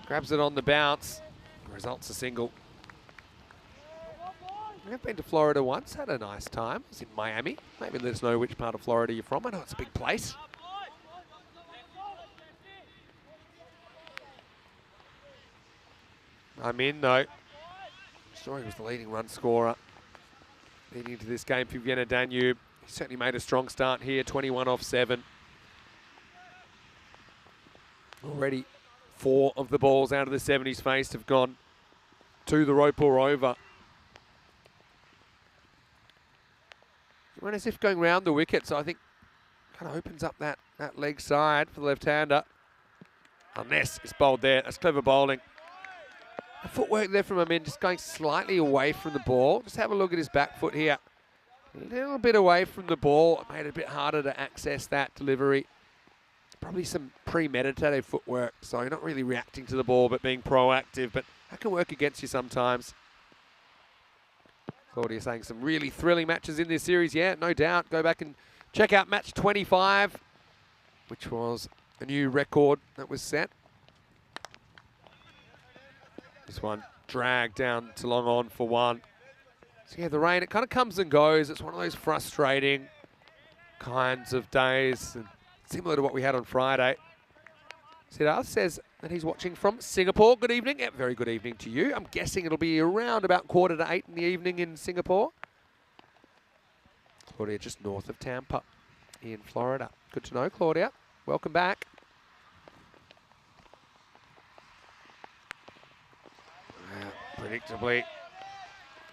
grabs it on the bounce. Results a single. I've been to Florida once, had a nice time. It's in Miami. Maybe let us know which part of Florida you're from. I know it's a big place. I'm in though. Story was the leading run scorer leading into this game for Vienna Danube. He certainly made a strong start here, 21 off 7. Already 4 of the balls out of the 70s faced have gone to the rope or over. As if going round the wicket, so I think kind of opens up that leg side for the left-hander. Unless it's bowled there. That's clever bowling. The footwork there from Amin, just going slightly away from the ball. Just have a look at his back foot here. A little bit away from the ball. It made it a bit harder to access that delivery. Probably some premeditated footwork, so you're not really reacting to the ball but being proactive, but that can work against you sometimes. Claudia saying some really thrilling matches in this series. Yeah, no doubt. Go back and check out match 25, which was a new record that was set. This one dragged down to long on for 1. So yeah, the rain, it kind of comes and goes. It's one of those frustrating kinds of days, and similar to what we had on Friday. Siddharth says that he's watching from Singapore. Good evening. Yeah, very good evening to you. I'm guessing it'll be around about 7:45 in the evening in Singapore. Claudia just north of Tampa in Florida. Good to know, Claudia. Welcome back. Predictably,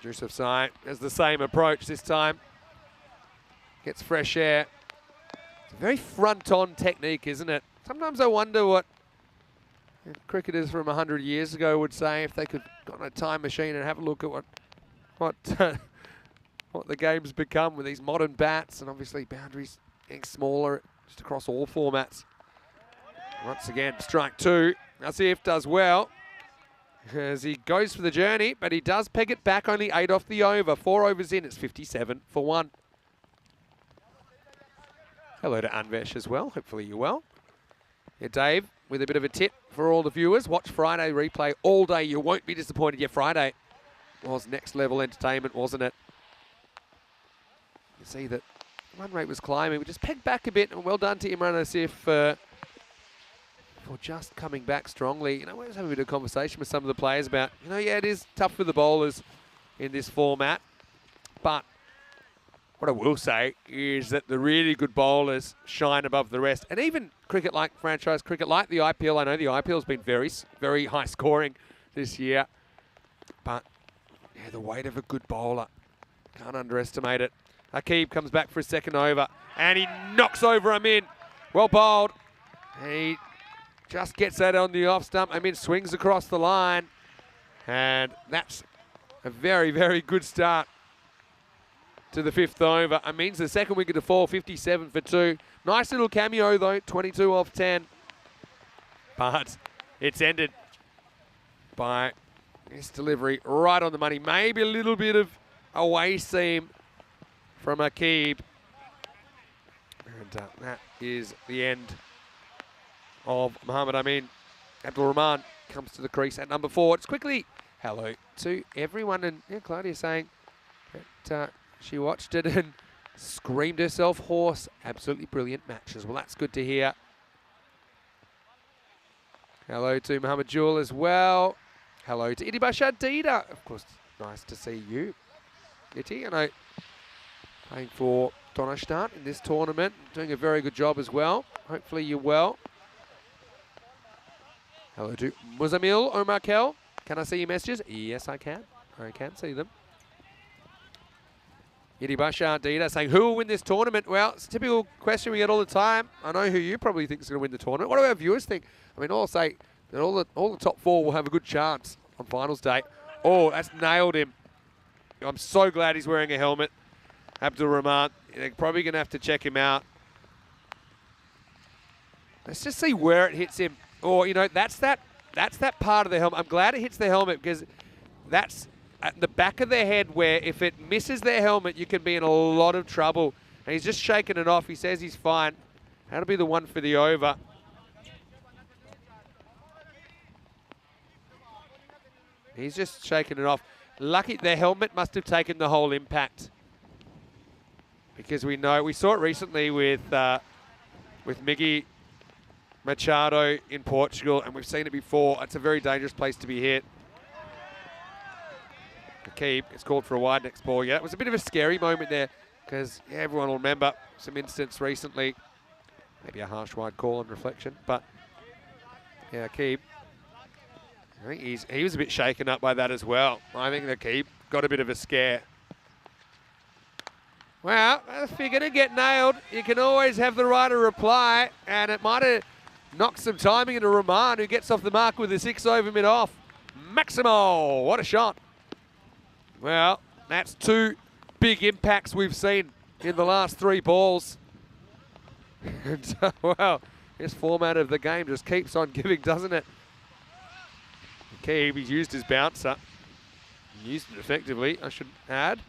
Yusuf Sai has the same approach this time. Gets fresh air. It's a very front-on technique, isn't it? Sometimes I wonder what cricketers from 100 years ago would say if they could go on a time machine and have a look at what the game's become with these modern bats, and obviously boundaries getting smaller just across all formats. Once again, strike 2. Asif does well as he goes for the journey, but he does peg it back, only 8 off the over. 4 overs in, it's 57 for 1. Hello to Anvesh as well. Hopefully you're well. Yeah, Dave, with a bit of a tip for all the viewers, watch Friday replay all day. You won't be disappointed. Yeah, Friday was next level entertainment, wasn't it? You see that run rate was climbing. We just pegged back a bit, and well done to Imran Asif for just coming back strongly. You know, we was having a bit of conversation with some of the players about, you know, yeah, it is tough for the bowlers in this format, but what I will say is that the really good bowlers shine above the rest. And even cricket like franchise cricket, like the IPL, I know the IPL's been very, very high scoring this year. But, yeah, the weight of a good bowler, can't underestimate it. Akib comes back for a second over, and he knocks over Amin. Well bowled. He just gets that on the off stump. Amin swings across the line. And that's a very, very good start to the 5th over. It means the second wicket to fall, 57 for 2. Nice little cameo though, 22 off 10. But it's ended by this delivery right on the money. Maybe a little bit of away seam from Akib. And that is the end of Muhammad Amin. Abdul Rahman comes to the crease at number 4. It's quickly hello to everyone. And yeah, Claudia saying that she watched it and screamed herself hoarse. Absolutely brilliant matches. Well, that's good to hear. Hello to Muhammad Jewel as well. Hello to Idi Bashadida. Of course, nice to see you, Iti. I know playing for Donnerstadt in this tournament. Doing a very good job as well. Hopefully you're well. Hello to Muzamil Omar Kel. Can I see your messages? Yes, I can. I can see them. Yidi Bashar Dida saying, who will win this tournament? Well, it's a typical question we get all the time. I know who you probably think is going to win the tournament. What do our viewers think? I mean, I'll say that all the top 4 will have a good chance on finals day. Oh, that's nailed him. I'm so glad he's wearing a helmet. Abdul Rahman, they're probably going to have to check him out. Let's just see where it hits him. Or, you know, that's that part of the helmet. I'm glad it hits the helmet because that's at the back of their head where if it misses their helmet, you can be in a lot of trouble. And he's just shaking it off. He says he's fine. That'll be the one for the over. He's just shaking it off. Lucky their helmet must have taken the whole impact. Because we saw it recently with Miggy Machado in Portugal, and we've seen it before. It's a very dangerous place to be hit. Keep. It's called for a wide next ball. Yeah, it was a bit of a scary moment there because yeah, everyone will remember some incidents recently. Maybe a harsh wide call on reflection, but yeah, Keep. I think he was a bit shaken up by that as well. I think the Keep got a bit of a scare. Well, if you're going to get nailed, you can always have the right to reply, and it might have knocked some timing into Rahman, who gets off the mark with a 6 over mid-off. Maximo, what a shot. Well, that's 2 big impacts we've seen in the last 3 balls. And, well, this format of the game just keeps on giving, doesn't it? Keeb, he's used his bouncer. He used it effectively, I should add.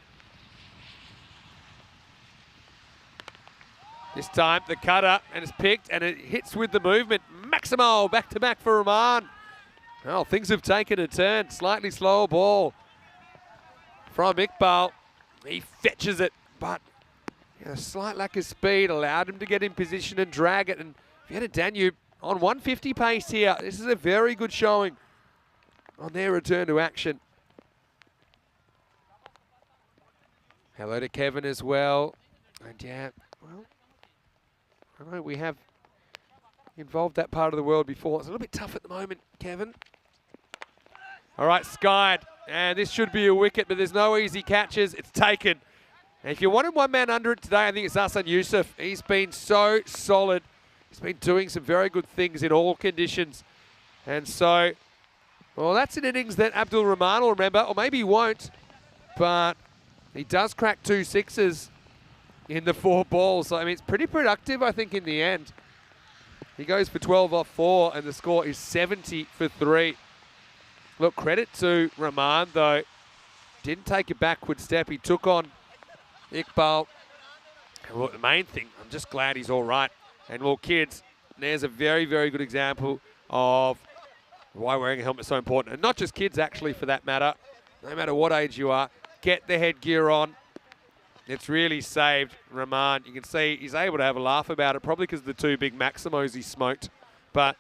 This time, the cutter, and it's picked, and it hits with the movement. Maximo, back-to-back for Rahman. Well, things have taken a turn. Slightly slower ball from Iqbal. He fetches it, but a slight lack of speed allowed him to get in position and drag it. And Vienna Danube on 150 pace here. This is a very good showing on their return to action. Hello to Kevin as well. And yeah, well, I know we have involved that part of the world before. It's a little bit tough at the moment, Kevin. All right, skied. And this should be a wicket, but there's no easy catches. It's taken. And if you wanted one man under it today, I think it's Hassan Yusuf. He's been so solid. He's been doing some very good things in all conditions. And so, well, that's an innings that Abdul Rahman will remember, or maybe he won't. But he does crack 2 sixes in the 4 balls. So, I mean, it's pretty productive, I think, in the end. He goes for 12 off 4, and the score is 70 for 3. Look, credit to Rahman, though. Didn't take a backward step. He took on Iqbal. And look, the main thing, I'm just glad he's all right. And well, kids, there's a very, very good example of why wearing a helmet is so important. And not just kids, actually, for that matter. No matter what age you are, get the headgear on. It's really saved Rahman. You can see he's able to have a laugh about it, probably because of the 2 big Maximos he smoked. But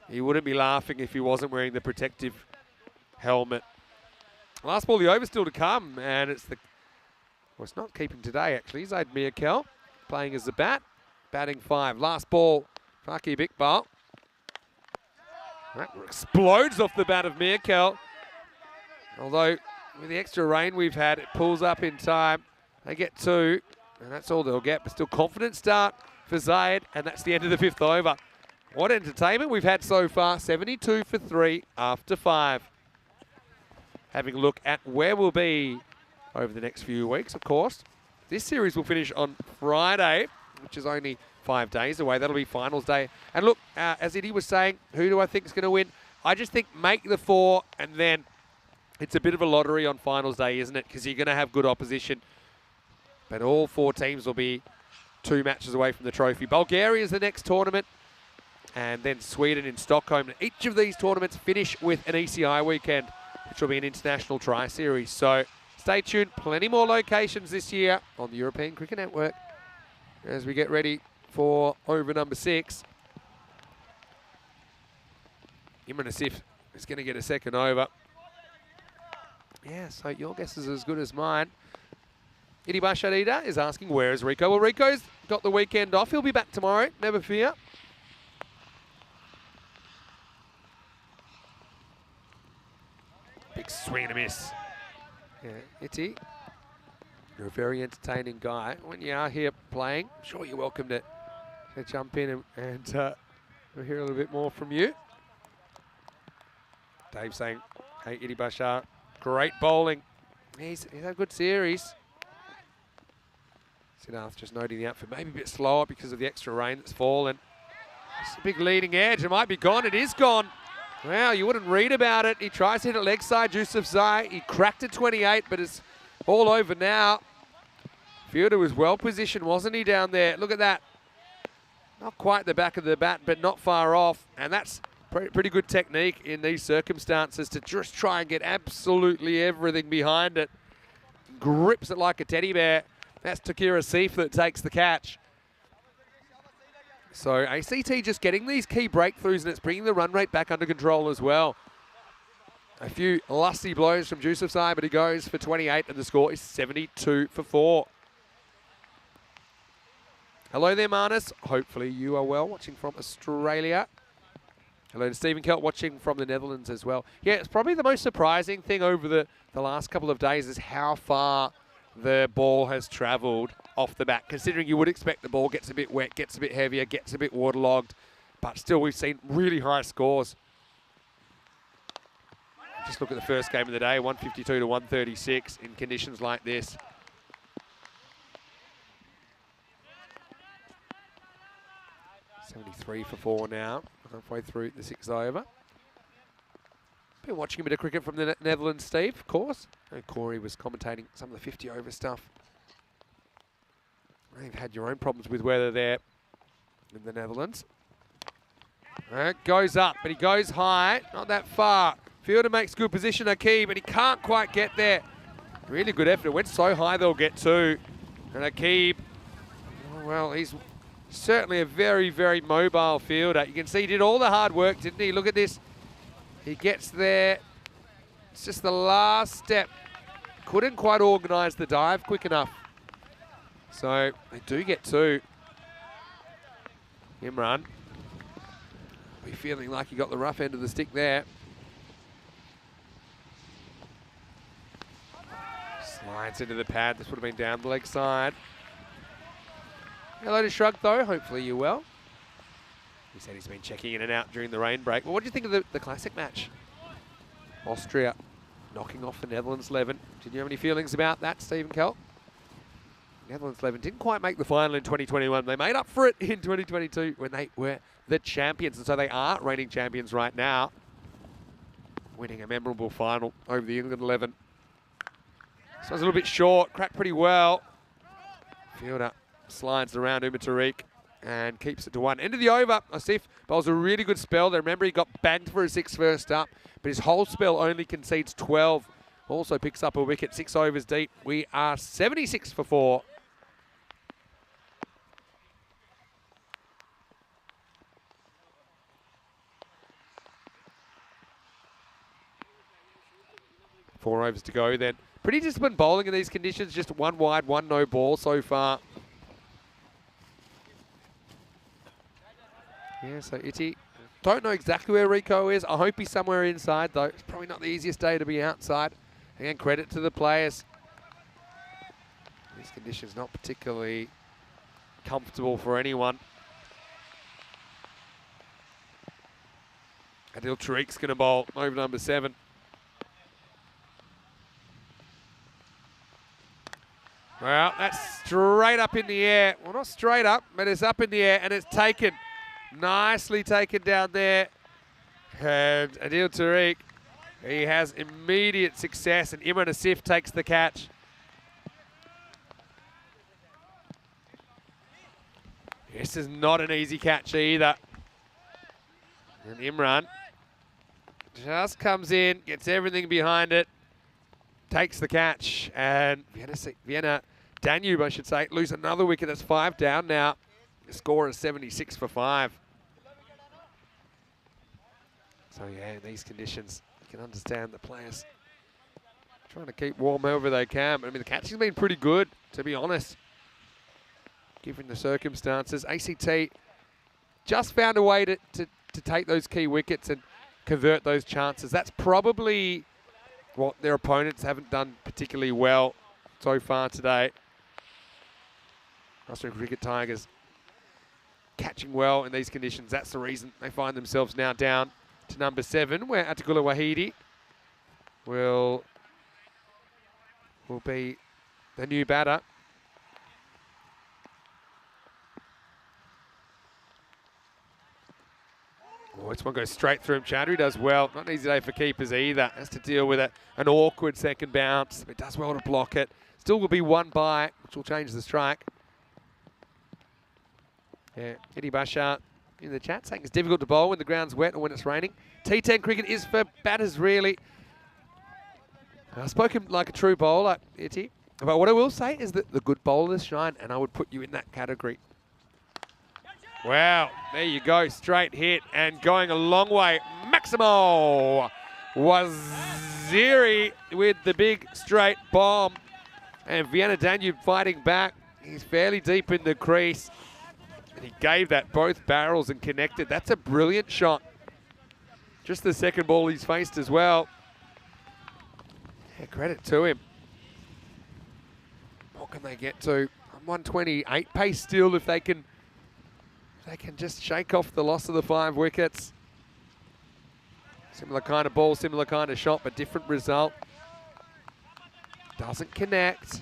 he wouldn't be laughing if he wasn't wearing the protective helmet. Last ball, the over still to come, and it's the... Well, it's not keeping today, actually. Zaid Mirkel playing as the bat, batting 5. Last ball, Faki Bikbal. That explodes off the bat of Mirkel. Although, with the extra rain we've had, it pulls up in time. They get 2, and that's all they'll get. But still confident start for Zaid, and that's the end of the 5th over. What entertainment we've had so far. 72 for 3 after 5. Having a look at where we'll be over the next few weeks, of course. This series will finish on Friday, which is only 5 days away. That'll be finals day. And look, as Eddie was saying, who do I think is going to win? I just think make the 4, and then it's a bit of a lottery on finals day, isn't it? Because you're going to have good opposition. But all 4 teams will be 2 matches away from the trophy. Bulgaria is the next tournament, and then Sweden in Stockholm. Each of these tournaments finish with an ECI weekend, which will be an international tri-series. So stay tuned. Plenty more locations this year on the European Cricket Network as we get ready for over number 6. Imran Asif is going to get a second over. Yeah, so your guess is as good as mine. Idi Bashadida is asking, where is Rico? Well, Rico's got the weekend off. He'll be back tomorrow, never fear. Big swing and a miss. Yeah, Iti, you're a very entertaining guy. When you are here playing, I'm sure you're welcome to jump in and we'll hear a little bit more from you. Dave saying, hey, Idi Bashar, great bowling. He's had a good series. Siddharth just noting the outfit, maybe a bit slower because of the extra rain that's fallen. It's a big leading edge. It might be gone. It is gone. Wow, you wouldn't read about it. He tries to hit it leg side, Yusuf Zai. He cracked it 28, but it's all over now. Fielder was well positioned, wasn't he, down there? Look at that. Not quite the back of the bat, but not far off. And that's pretty good technique in these circumstances to just try and get absolutely everything behind it. Grips it like a teddy bear. That's Takira Seif that takes the catch. So ACT just getting these key breakthroughs, and it's bringing the run rate back under control as well. A few lusty blows from Yusuf Zai, but he goes for 28, and the score is 72 for 4. Hello there, Marnus. Hopefully you are well, watching from Australia. Hello to Stephen Kelt, watching from the Netherlands as well. Yeah, it's probably the most surprising thing over the last couple of days is how far the ball has travelled off the bat, considering you would expect the ball gets a bit wet, gets a bit heavier, gets a bit waterlogged, but still we've seen really high scores. Just look at the first game of the day, 152 to 136 in conditions like this. .73 for 4 now, halfway through the 6th over. Been watching a bit of cricket from the Netherlands, Steve, of course. And Corey was commentating some of the 50 over stuff. You've had your own problems with weather there in the Netherlands. It goes up, but he goes high, not that far. Fielder makes good position, Akib, but he can't quite get there. Really good effort. It went so high they'll get 2. And Akib, oh, well, he's certainly a very, very mobile fielder. You can see he did all the hard work, didn't he? Look at this. He gets there. It's just the last step. Couldn't quite organise the dive quick enough. So they do get 2. Imran be feeling like he got the rough end of the stick there. Slides into the pad. This would have been down the leg side. Hello to Shrug, though. Hopefully you're well. He said he's been checking in and out during the rain break. Well, what do you think of the classic match? Austria knocking off the Netherlands 11. Did you have any feelings about that, Stephen Kelt? Netherlands 11 didn't quite make the final in 2021. They made up for it in 2022 when they were the champions. And so they are reigning champions right now, winning a memorable final over the England 11. So it was a little bit short, cracked pretty well. Fielder slides around Tariq and keeps it to 1. End of the over. Asif bowls a really good spell. Remember, he got banged for a 6 first up, but his whole spell only concedes 12. Also picks up a wicket, 6 overs deep. We are 76 for 4. Four overs to go then. Pretty disciplined bowling in these conditions. Just 1 wide, 1 no ball so far. Yeah, so Itty. Don't know exactly where Rico is. I hope he's somewhere inside though. It's probably not the easiest day to be outside. Again, credit to the players. These conditions not particularly comfortable for anyone. Adil Tariq's going to bowl over number 7. Well, that's straight up in the air. Well, not straight up, but it's up in the air and it's taken. Nicely taken down there. And Adil Tariq, he has immediate success and Imran Asif takes the catch. This is not an easy catch either. And Imran just comes in, gets everything behind it, takes the catch, and Vienna Danube, I should say, lose another wicket. That's 5 down now. The score is 76 for 5. So yeah, in these conditions, you can understand the players trying to keep warm however they can. But I mean, the catching's been pretty good, to be honest, given the circumstances. ACT just found a way to take those key wickets and convert those chances. That's probably what their opponents haven't done particularly well so far today. Australian Cricket Tigers catching well in these conditions. That's the reason they find themselves now down to number 7, where Atagullah Wahidi will be the new batter. Oh, this one goes straight through him. Chowdhury does well. Not an easy day for keepers either. Has to deal with an awkward second bounce. But does well to block it. Still will be 1 by, which will change the strike. Yeah, Eddie Bashar in the chat saying it's difficult to bowl when the ground's wet or when it's raining. T10 cricket is for batters, really. I've spoken like a true bowler, Itty. But what I will say is that the good bowlers shine, and I would put you in that category. Wow, there you go, straight hit and going a long way. Maximo Waziri with the big straight bomb. And Vienna Danube fighting back. He's fairly deep in the crease. And he gave that both barrels and connected. That's a brilliant shot. Just the second ball he's faced as well. Yeah, credit to him. What can they get to? 128 pace still if they can just shake off the loss of the 5 wickets. Similar kind of ball, similar kind of shot, but different result. Doesn't connect.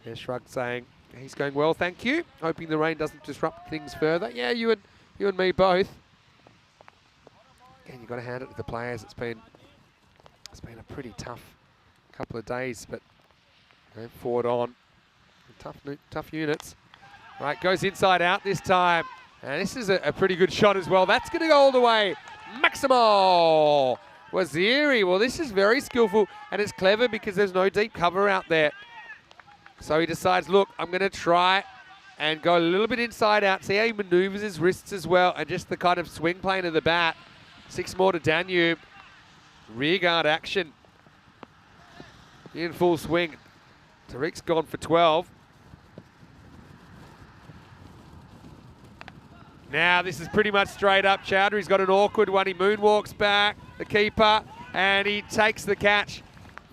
There's Shrug saying, he's going well, thank you. Hoping the rain doesn't disrupt things further. Yeah, you and me both. Again, you've got to hand it to the players. It's been a pretty tough couple of days, but going forward on. Tough units. Right, goes inside out this time. And this is a pretty good shot as well. That's going to go all the way. Maximo Waziri. Well, this is very skillful, and it's clever because there's no deep cover out there. So he decides, look, I'm going to try and go a little bit inside out, see how he maneuvers his wrists as well, and just the kind of swing plane of the bat. 6 more to Danube. Rearguard action. In full swing. Tariq's gone for 12. Now this is pretty much straight up. Chowdhury's got an awkward one. He moonwalks back, the keeper, and he takes the catch.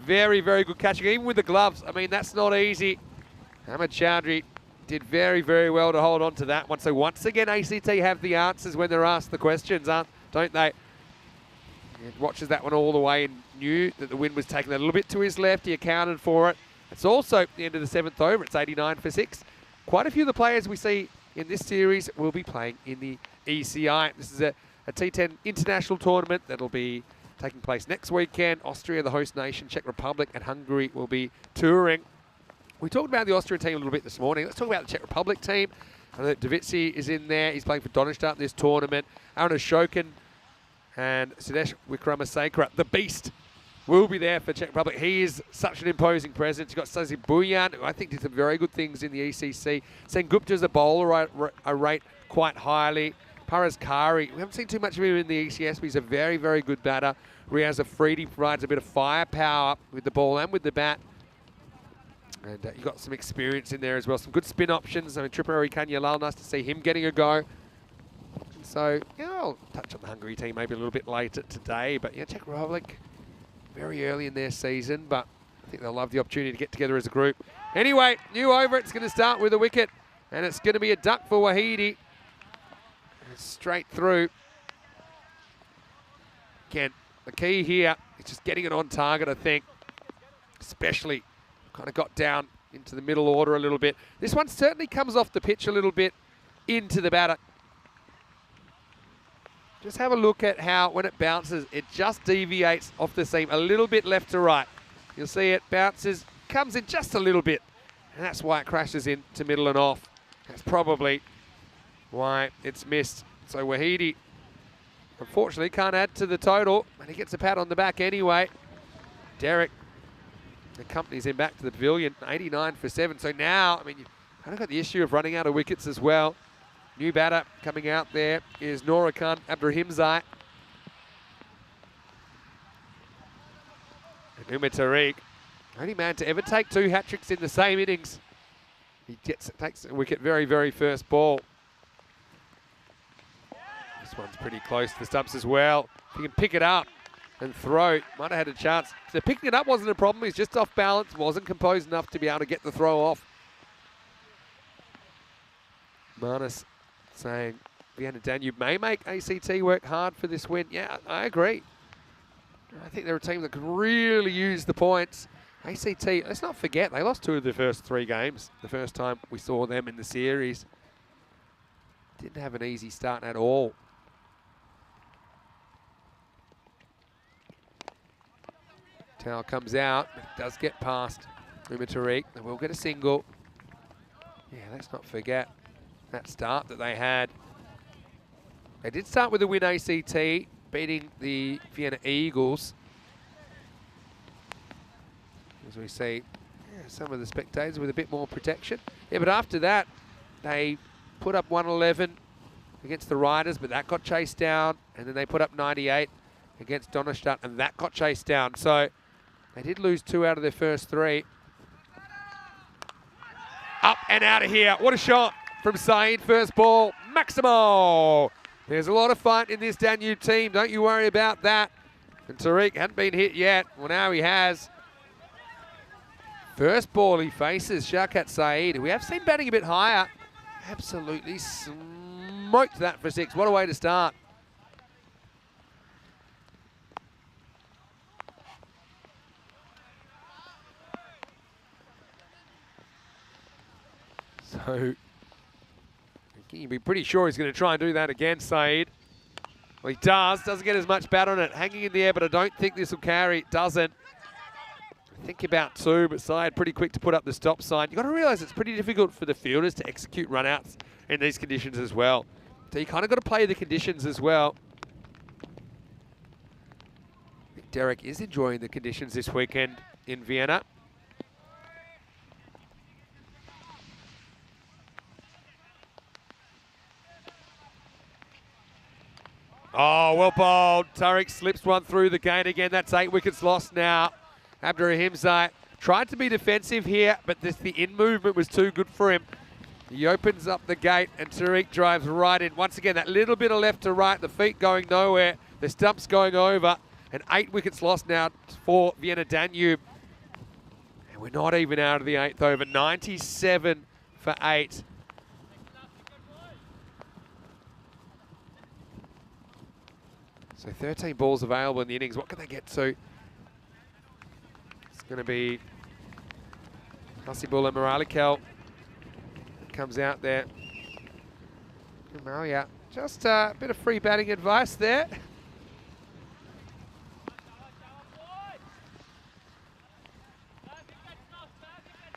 Very, very good catching, even with the gloves. I mean, that's not easy. Ahmed Chowdhury did very, very well to hold on to that one. So once again, ACT have the answers when they're asked the questions, don't they? And watches that one all the way and knew that the wind was taking a little bit to his left. He accounted for it. It's also the end of the 7th over. It's 89 for 6. Quite a few of the players we see in this series will be playing in the ECI. This is a T10 international tournament that'll be taking place next weekend. Austria, the host nation, Czech Republic and Hungary will be touring. We talked about the Austria team a little bit this morning. Let's talk about the Czech Republic team. I know that Davitsi is in there. He's playing for Donnerstadt this tournament. Aaron Ashokin and Sudesh Wikramasakara, the beast, will be there for Czech Republic. He is such an imposing presence. You've got Sazi Buyan, who I think did some very good things in the ECC. Sengupta's a bowler I rate quite highly. Paras Kari, we haven't seen too much of him in the ECS, but he's a very, very good batter. Riaz Afridi provides a bit of firepower with the ball and with the bat. And you've got some experience in there as well. Some good spin options. I mean, Tripuri Kanyalal, nice to see him getting a go. So, yeah, I'll touch on the Hungary team maybe a little bit later today. But, yeah, Czech Republic, very early in their season, but I think they'll love the opportunity to get together as a group. Anyway, new over. It's going to start with a wicket, and it's going to be a duck for Wahidi. Straight through. Again, the key here is just getting it on target, I think. Especially kind of got down into the middle order a little bit. This one certainly comes off the pitch a little bit into the batter. Just have a look at how, when it bounces, it just deviates off the seam a little bit left to right. You'll see it bounces, comes in just a little bit, and that's why it crashes into middle and off. That's probably why it's missed. So Wahidi, unfortunately, can't add to the total, and he gets a pat on the back anyway. Derek accompanies him back to the pavilion, 89 for 7. So now, I mean, you've kind of got the issue of running out of wickets as well. New batter coming out there is Norakan Abdurahimzai. And Umar Tariq, only man to ever take 2 hat-tricks in the same innings. He takes a wicket very, very first ball. This one's pretty close to the stumps as well. If he can pick it up and throw, might have had a chance. So picking it up wasn't a problem. He's just off balance, wasn't composed enough to be able to get the throw off. Manas saying Vienna Danube may make ACT work hard for this win. Yeah, I agree. I think they're a team that could really use the points. ACT, let's not forget, they lost 2 of their first 3 games the first time we saw them in the series. Didn't have an easy start at all. Towel comes out, but it does get past Umar Tariq. They will get a single. Yeah, let's not forget that start that they had. They did start with a win ACT, beating the Vienna Eagles. As we see, some of the spectators with a bit more protection. Yeah, but after that, they put up 111 against the Riders, but that got chased down. And then they put up 98 against Donnerstadt, and that got chased down. So they did lose 2 out of their first 3. Up and out of here. What a shot from Saeed. First ball, Maximo. There's a lot of fight in this Danube team. Don't you worry about that. And Tariq hadn't been hit yet. Well, now he has. First ball he faces Shaukat Saeed, who we have seen batting a bit higher. Absolutely smoked that for 6. What a way to start. So, you'd be pretty sure he's going to try and do that again, Saeed. Well, he doesn't get as much bat on it. Hanging in the air, but I don't think this will carry. It doesn't. I think about 2, but Saeed pretty quick to put up the stop sign. You've got to realise it's pretty difficult for the fielders to execute runouts in these conditions as well. So you kind of got to play the conditions as well. I think Derek is enjoying the conditions this weekend in Vienna. Oh, well bowled. Tariq slips one through the gate again. That's 8 wickets lost now. Abdurahimzai tried to be defensive here, but the in movement was too good for him. He opens up the gate and Tariq drives right in. Once again, that little bit of left to right, the feet going nowhere, the stumps going over, and 8 wickets lost now for Vienna Danube. And we're not even out of the 8th over. 97 for 8. So 13 balls available in the innings. What can they get to? It's going to be Hasibullah Moralikel comes out there. Maria, just a bit of free batting advice there.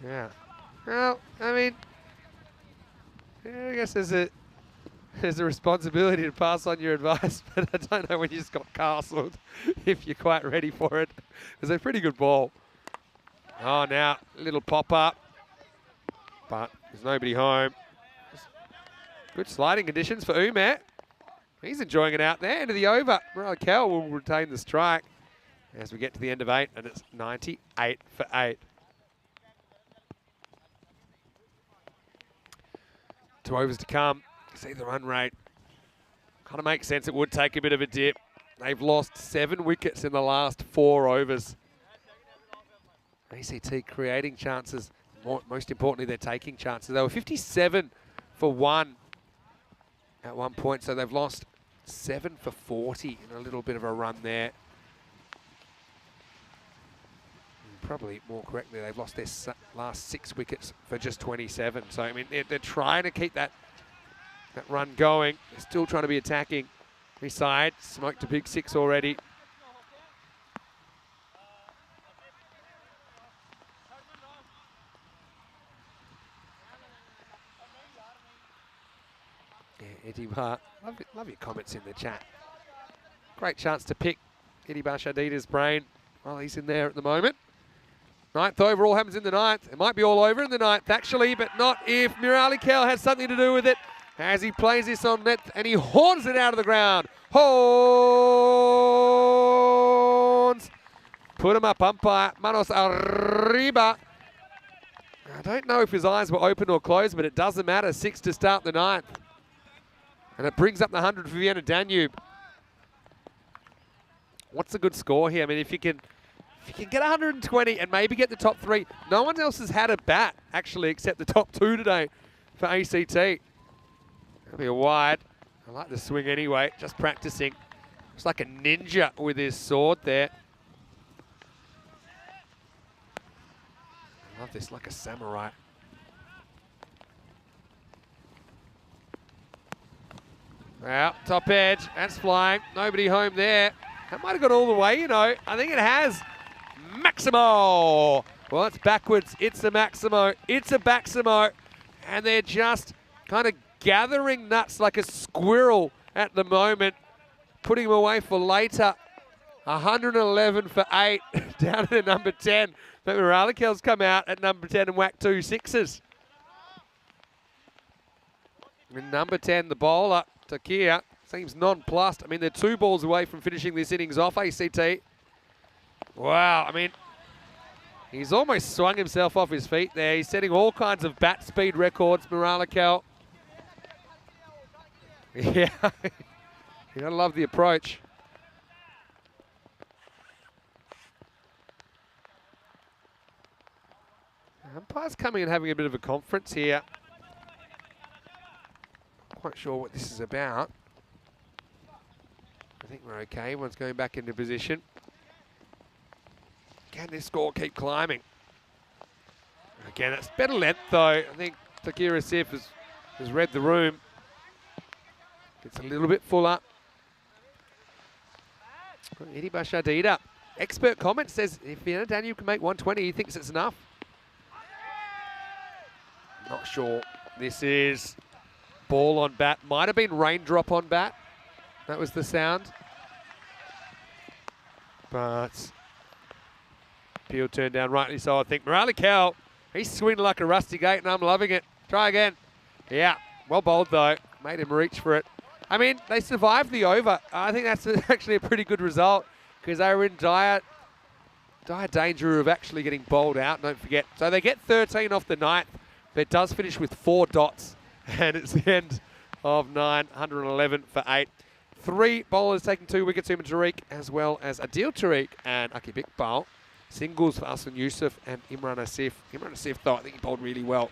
Yeah, Well, I mean, yeah, I guess there's a responsibility to pass on your advice, but I don't know when you just got castled if you're quite ready for it. It was a pretty good ball. Oh, now a little pop up, but there's nobody home. Good sliding conditions for Umet. He's enjoying it out there into the over. Raquel will retain the strike as we get to the end of 8, and it's 98 for 8. 2 overs to come. See the run rate. Kind of makes sense. It would take a bit of a dip. They've lost 7 wickets in the last 4 overs. ACT creating chances. Most importantly, they're taking chances. They were 57 for 1 at one point, so they've lost 7 for 40 in a little bit of a run there. Probably more correctly, they've lost their last 6 wickets for just 27. So, I mean, they're trying to keep that run going. They're still trying to be attacking. This side smoked a big 6 already. Yeah, Eddie Bar, love your comments in the chat. Great chance to pick Eddie Bashadita's brain while he's in there at the moment. 9th over, all happens in the 9th. It might be all over in the 9th, actually, but not if Mirali Kell has something to do with it. As he plays this on net, and he horns it out of the ground. Horns! Put him up, umpire. Manos arriba. I don't know if his eyes were open or closed, but it doesn't matter. 6 to start the 9th. And it brings up the 100 for Vienna Danube. What's a good score here? I mean, if you can get 120 and maybe get the top 3. No one else has had a bat, actually, except the top 2 today for ACT. That'll be a wide. I like the swing anyway, just practicing. It's like a ninja with his sword there. I love this, like a samurai. Well, top edge, that's flying. Nobody home there. That might have got all the way, you know. I think it has. Maximo. Well, it's backwards. It's a Maximo. It's a Baximo. And they're just kind of gathering nuts like a squirrel at the moment, putting them away for later. 111 for 8 down to number 10. But Moralikel's come out at number 10 and whacked 2 sixes. And number 10, the bowler, Takia, seems nonplussed. I mean, they're 2 balls away from finishing this innings off, ACT. Wow, I mean, he's almost swung himself off his feet there. He's setting all kinds of bat speed records, Moralikel. Yeah, you gotta love the approach. Umpire's coming and having a bit of a conference here. Not quite sure what this is about. I think we're okay. Everyone's going back into position. Can this score keep climbing? Again, that's better length though. I think Takira Sif has read the room. It's a little bit fuller. Eddie Bashadita. Expert comment says if Vienna Danube can make 120, he thinks it's enough. Not sure. This is ball on bat. Might have been raindrop on bat. That was the sound. But Peel turned down rightly so, I think. Moralikel, he's swinging like a rusty gate and I'm loving it. Try again. Yeah, well bowled though. Made him reach for it. I mean, they survived the over. I think that's actually a pretty good result because they were in dire danger of actually getting bowled out, don't forget. So they get 13 off the 9th, but it does finish with 4 dots. And it's the end of 9, 111 for 8. 3 bowlers taking 2 wickets, Umar Tariq, as well as Adil Tariq and Akib Iqbal. Singles for Aslan Yusuf and Imran Asif. Imran Asif, though, I think he bowled really well,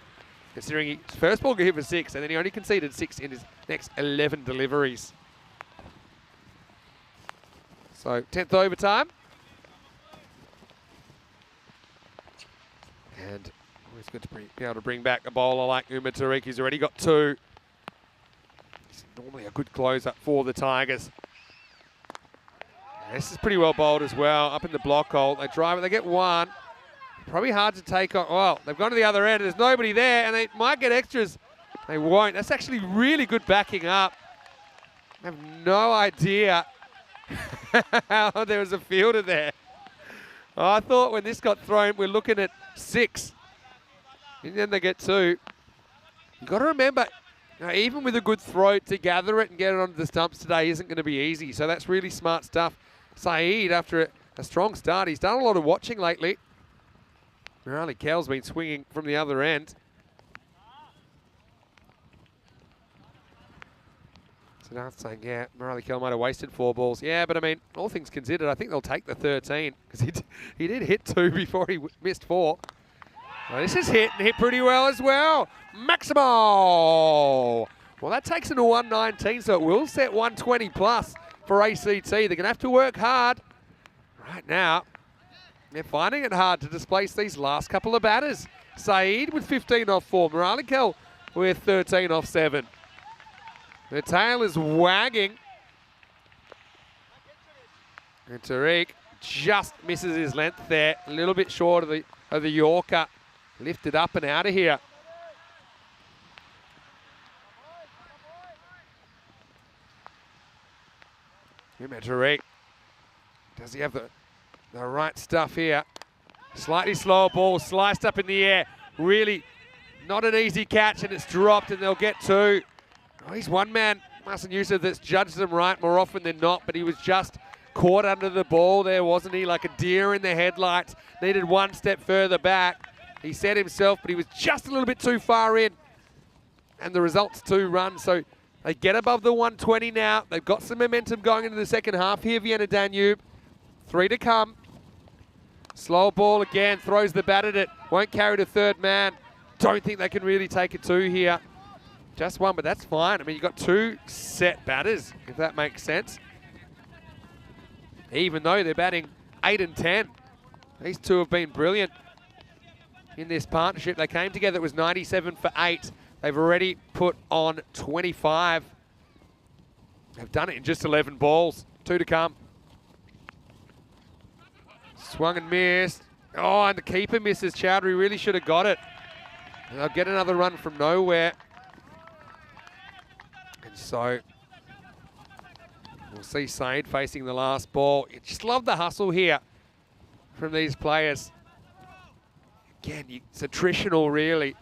considering his first ball got hit for 6, and then he only conceded 6 in his next 11 deliveries. So, 10th overtime. And always good to be able to bring back a bowler like Umar Tariq. He's already got 2. He's normally a good closer for the Tigers. This is pretty well bowled as well, up in the block hole. They drive it, they get 1. Probably hard to take on. Well, they've gone to the other end. There's nobody there, and they might get extras. They won't. That's actually really good backing up. I have no idea how there was a fielder there. Oh, I thought when this got thrown, we're looking at 6. And then they get 2. You've got to remember, even with a good throw, to gather it and get it onto the stumps today isn't going to be easy. So that's really smart stuff. Saeed, after a strong start, he's done a lot of watching lately. Morali Kel's been swinging from the other end. So now it's saying, yeah, Morali Kell might have wasted 4 balls. Yeah, but I mean, all things considered, I think they'll take the 13 because he did hit 2 before he missed 4. Well, this is hit and hit pretty well as well. Maximo! Well, that takes him to 119, so it will set 120 plus for ACT. They're going to have to work hard right now. They're finding it hard to displace these last couple of batters. Saeed with 15 off 4. Morali Kell with 13 off 7. The tail is wagging. And Tariq just misses his length there. A little bit short of the Yorker. Lifted up and out of here. Tariq. Does he have the right stuff here? Slightly slower ball, sliced up in the air. Really not an easy catch, and it's dropped, and they'll get 2. Oh, he's one man, Marcin Yusuf, that's judged them right more often than not, but he was just caught under the ball there, wasn't he? Like a deer in the headlights. Needed one step further back. He said himself, but he was just a little bit too far in. And the result's 2 runs, so they get above the 120 now. They've got some momentum going into the second half here, Vienna Danube. 3 to come. Slow ball again, throws the bat at it. Won't carry to third man. Don't think they can really take it 2 here. Just 1, but that's fine. I mean, you've got 2 set batters, if that makes sense. Even though they're batting 8 and 10. These 2 have been brilliant in this partnership. They came together, it was 97 for 8. They've already put on 25. They've done it in just 11 balls. 2 to come. Swung and missed. Oh, and the keeper misses. Chowdhury really should have got it. And they'll get another run from nowhere. And so we'll see Saeed facing the last ball. You just love the hustle here from these players. Again, it's attritional, really.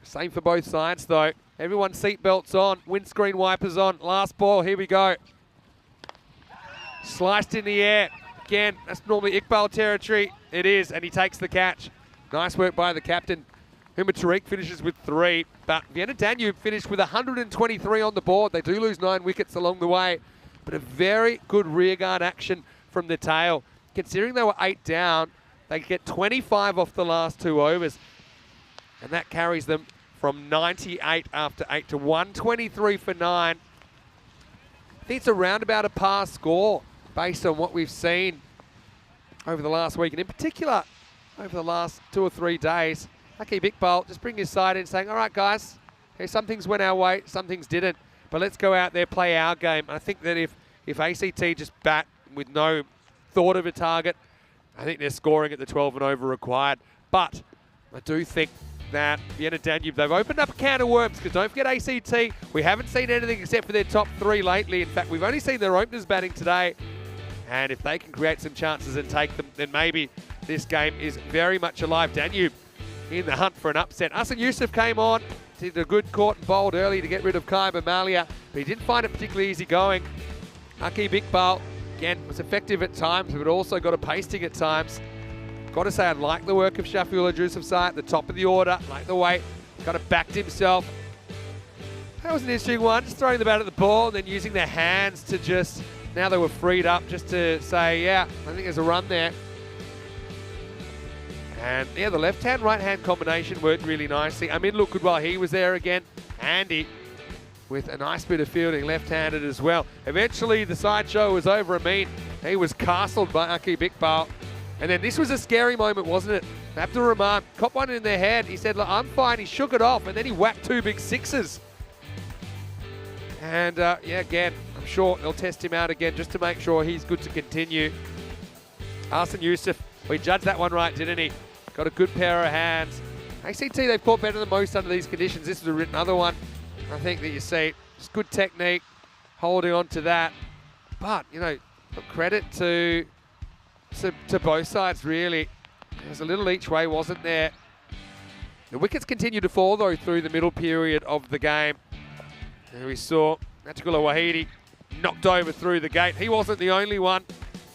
Same for both sides, though. Everyone's seatbelts on, windscreen wipers on. Last ball, here we go. Sliced in the air. Again, that's normally Iqbal territory. It is, and he takes the catch. Nice work by the captain. Huma Tariq finishes with 3, but Vienna Danube finished with 123 on the board. They do lose 9 wickets along the way, but a very good rearguard action from the tail. Considering they were 8 down, they get 25 off the last 2 overs, and that carries them from 98 after 8 to 123 for 9. I think it's around about a par score based on what we've seen over the last week, and in particular over the last 2 or 3 days. Lucky Iqbal just bring his side in, saying, all right, guys, okay, some things went our way, some things didn't, but let's go out there, play our game. And I think that if ACT just bat with no thought of a target, I think they're scoring at the 12 and over required. But I do think that Vienna Danube, they've opened up a can of worms, because don't forget ACT, we haven't seen anything except for their top 3 lately. In fact, we've only seen their openers batting today. And if they can create some chances and take them, then maybe this game is very much alive. Danube in the hunt for an upset. Marcin Yusuf came on, did a good caught and bowled early to get rid of Kaiba Malia, but he didn't find it particularly easy going. Aqib Iqbal, again, was effective at times, but also got a pasting at times. Got to say, I like the work of Shafiullah Yousafzai at the top of the order, like the way he's kind of backed himself. That was an interesting one, just throwing the bat at the ball and then using their hands to just, now they were freed up just to say, yeah, I think there's a run there. And yeah, the left-hand, right-hand combination worked really nicely. Amin looked good while he was there again. Andy with a nice bit of fielding, left-handed as well. Eventually, the sideshow was over. Amin, he was castled by Aqib Iqbal. And then this was a scary moment, wasn't it? Abdul Rahman caught one in their head. He said, look, I'm fine. He shook it off, and then he whacked 2 big 6s. And yeah, again, I'm sure they'll test him out again just to make sure he's good to continue. Marcin Yusuf, we judged that one right, didn't he? got a good pair of hands. ACT, they've caught better than most under these conditions. This is another one, I think, that you see. It's good technique, holding on to that. But, you know, credit to both sides, really. There's a little each way, wasn't there? The wickets continue to fall, though, through the middle period of the game. And we saw Nachigula Wahidi knocked over through the gate. He wasn't the only one.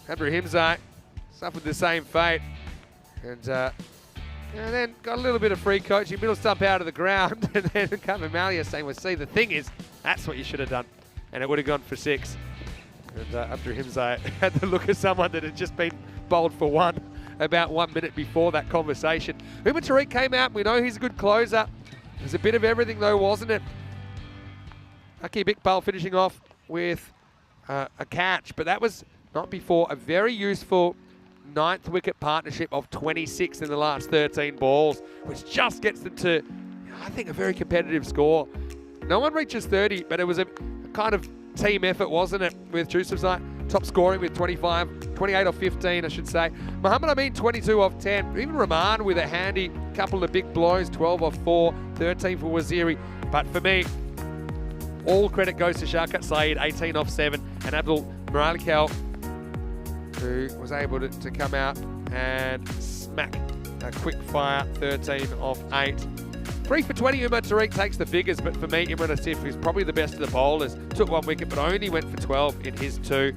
Abrahimzai suffered the same fate. And then got a little bit of free coaching, middle stump out of the ground. And then Kavamalia saying, well, see, the thing is, that's what you should have done. And it would have gone for 6. And Abrahimzai had the look of someone that had just been bowled for 1 about 1 minute before that conversation. Umar Tariq came out. We know he's a good closer. There's a bit of everything, though, wasn't it? Aki Bikbal finishing off with a catch, but that was not before a very useful 9th wicket partnership of 26 in the last 13 balls, which just gets them to, I think, a very competitive score. No one reaches 30, but it was a kind of team effort, wasn't it? With Yusufzai top scoring with 28 off 15, I should say. Muhammad Amin 22 off 10. Even Rahman with a handy couple of big blows, 12 off 4, 13 for Waziri. But for me, all credit goes to Sharkat Saeed, 18 off 7, and Abdul Muralikal, who was able to come out and smack a quick fire, 13 off 8. 3 for 20, Umar Tariq takes the figures, but for me, Imran Asif is probably the best of the bowlers. Took 1 wicket, but only went for 12 in his 2.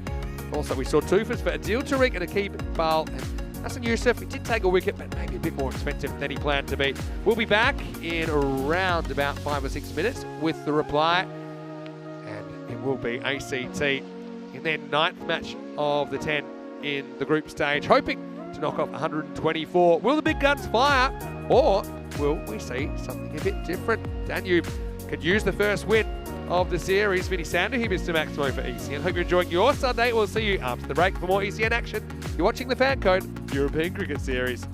Also, we saw 2 for Adil Tariq and Akib Bal. And Hassan Yusuf, he did take a wicket, but maybe a bit more expensive than he planned to be. We'll be back in around about 5 or 6 minutes with the reply. And it will be ACT in their 9th match of the 10 in the group stage, hoping to knock off 124. Will the big guns fire, or will we see something a bit different? Danube could use the first win of the series. Vinny Sander here, Mr. Maximo for ECN. Hope you're enjoying your Sunday. We'll see you after the break for more ECN action. You're watching the FanCode European Cricket Series.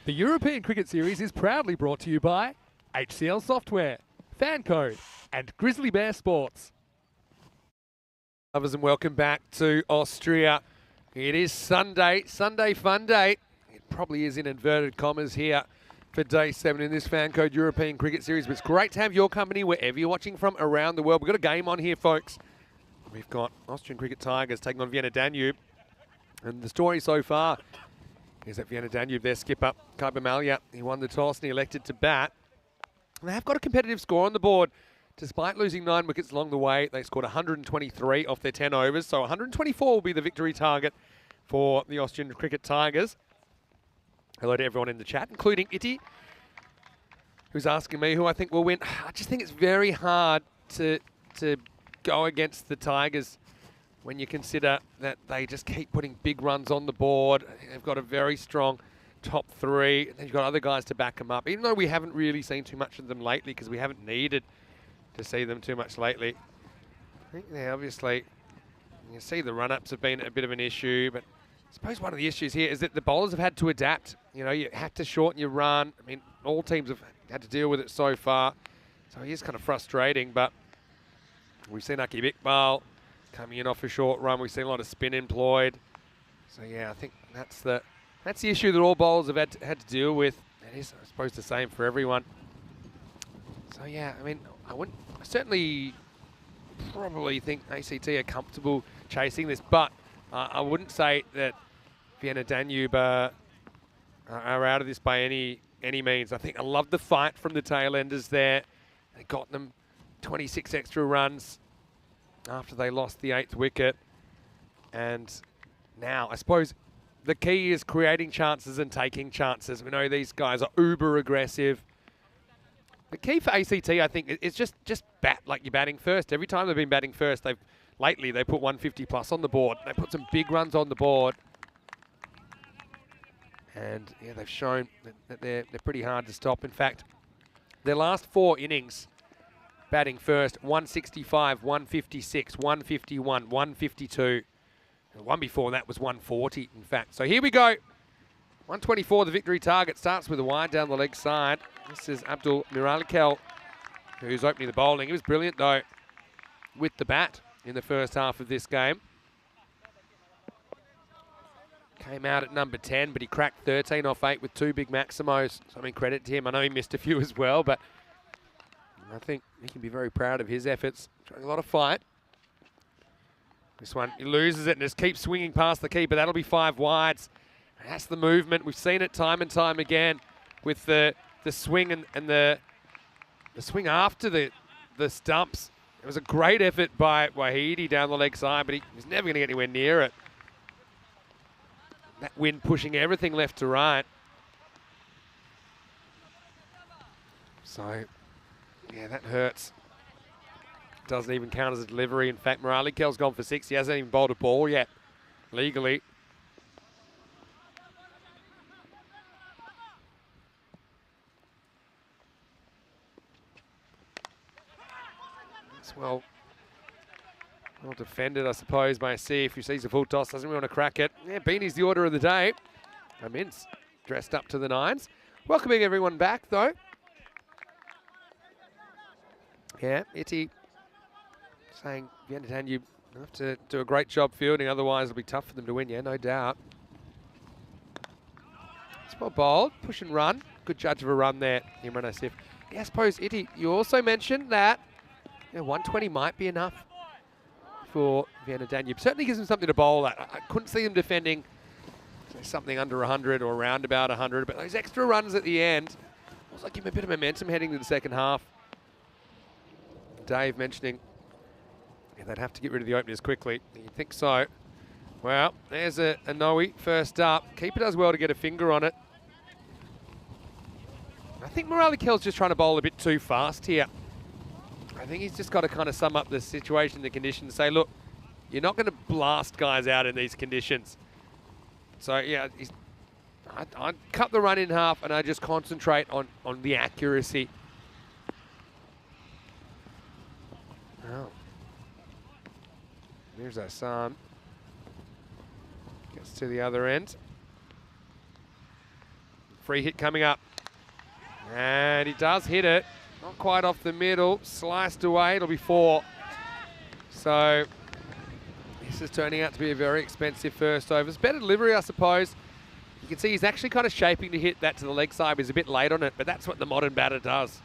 The European Cricket Series is proudly brought to you by HCL Software, FanCode, and Grizzly Bear Sports. Lovers, and welcome back to Austria. It is Sunday fun day. It probably is in inverted commas here for day 7 in this FanCode European Cricket Series. But it's great to have your company wherever you're watching from around the world. We've got a game on here, folks. We've got Austrian Cricket Tigers taking on Vienna Danube. And the story so far is that Vienna Danube, their skipper, Kuiper Malja, he won the toss and he elected to bat. And they have got a competitive score on the board. Despite losing 9 wickets along the way, they scored 123 off their 10 overs. So 124 will be the victory target for the Austrian Cricket Tigers. Hello to everyone in the chat, including Itty, who's asking me who I think will win. I just think it's very hard to go against the Tigers when you consider that they just keep putting big runs on the board. They've got a very strong top 3. And they've got other guys to back them up, even though we haven't really seen too much of them lately because we haven't needed to see them too much lately. I think they obviously, you see the run-ups have been a bit of an issue, but I suppose one of the issues here is that the bowlers have had to adapt. You know, you have to shorten your run. I mean, all teams have had to deal with it so far. So it is kind of frustrating, but we've seen Akib Iqbal coming in off a short run. We've seen a lot of spin employed. So yeah, I think that's the issue that all bowlers have had to deal with. It is, I suppose, the same for everyone. So yeah, I mean, I certainly probably think ACT are comfortable chasing this, but I wouldn't say that Vienna Danube are out of this by any means. I think I love the fight from the tail enders there. They got them 26 extra runs after they lost the 8th wicket. And now, I suppose the key is creating chances and taking chances. We know these guys are uber aggressive. The key for ACT, I think, is just bat like you're batting first. Every time they've been batting first, lately they put 150 plus on the board. They put some big runs on the board. And yeah, they've shown that they're pretty hard to stop. In fact, their last 4 innings, batting first, 165, 156, 151, 152. And the one before that was 140, in fact. So here we go. 124, the victory target, starts with a wide down the leg side. This is Abdul Miralikel, who's opening the bowling. He was brilliant, though, with the bat in the first half of this game. Came out at number 10, but he cracked 13 off 8 with 2 big maximos. So I mean, credit to him. I know he missed a few as well, but I think he can be very proud of his efforts. Showing a lot of fight. This one, he loses it and just keeps swinging past the keeper. That'll be 5 wides. And that's the movement. We've seen it time and time again with the swing and the swing after the stumps. It was a great effort by Wahidi down the leg side, but he was never going to get anywhere near it. That wind pushing everything left to right. So, yeah, that hurts. Doesn't even count as a delivery. In fact, Miralikel's gone for 6. He hasn't even bowled a ball yet, legally. Well defended, I suppose, by Asif, who sees a full toss, doesn't really want to crack it. Yeah, Beanie's the order of the day. Amins dressed up to the 9s. Welcoming everyone back, though. Yeah, Itty saying Vienna Danube have to do a great job fielding, otherwise it'll be tough for them to win, yeah, no doubt. It's well bowled, push and run. Good judge of a run there, Imran Asif. Yeah, I suppose, Itty, you also mentioned that 120 might be enough for Vienna Danube. Certainly gives them something to bowl at. I couldn't see them defending something under 100 or around about 100, but those extra runs at the end also give them a bit of momentum heading to the second half. Dave mentioning they'd have to get rid of the openers quickly. You think so? Well, there's a Noe first up. Keeper does well to get a finger on it. I think Miralikel's just trying to bowl a bit too fast here. I think he's just got to kind of sum up the situation, the conditions, say, look, you're not going to blast guys out in these conditions. So, yeah, I'd cut the run in half and I just concentrate on the accuracy. Oh. There's Hassan. Gets to the other end. Free hit coming up. And he does hit it. Not quite off the middle. Sliced away. It'll be 4. So this is turning out to be a very expensive first over. It's better delivery, I suppose. You can see he's actually kind of shaping to hit that to the leg side. He's a bit late on it, but that's what the modern batter does.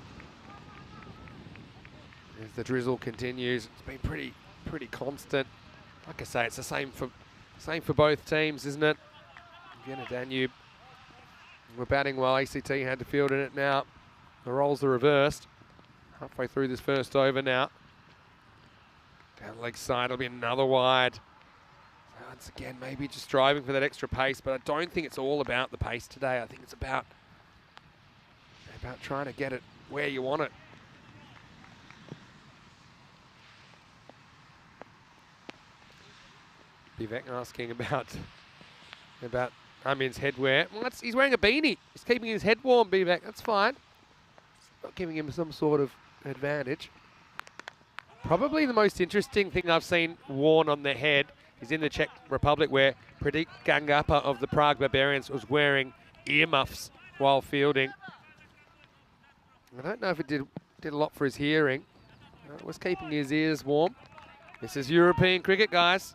As the drizzle continues, it's been pretty constant. Like I say, it's the same for both teams, isn't it? Vienna Danube. We're batting while ACT had to field in it now. The roles are reversed. Halfway through this first over now. Down the leg side, it'll be another wide. Once again, maybe just driving for that extra pace, but I don't think it's all about the pace today. I think it's about trying to get it where you want it. Vivek asking about Amin's headwear. Well, he's wearing a beanie. He's keeping his head warm, Vivek. That's fine. It's not giving him some sort of advantage. Probably the most interesting thing I've seen worn on the head is in the Czech Republic, where Pradeep Gangappa of the Prague Barbarians was wearing earmuffs while fielding. I don't know if it did a lot for his hearing. It was keeping his ears warm. This is European cricket, guys.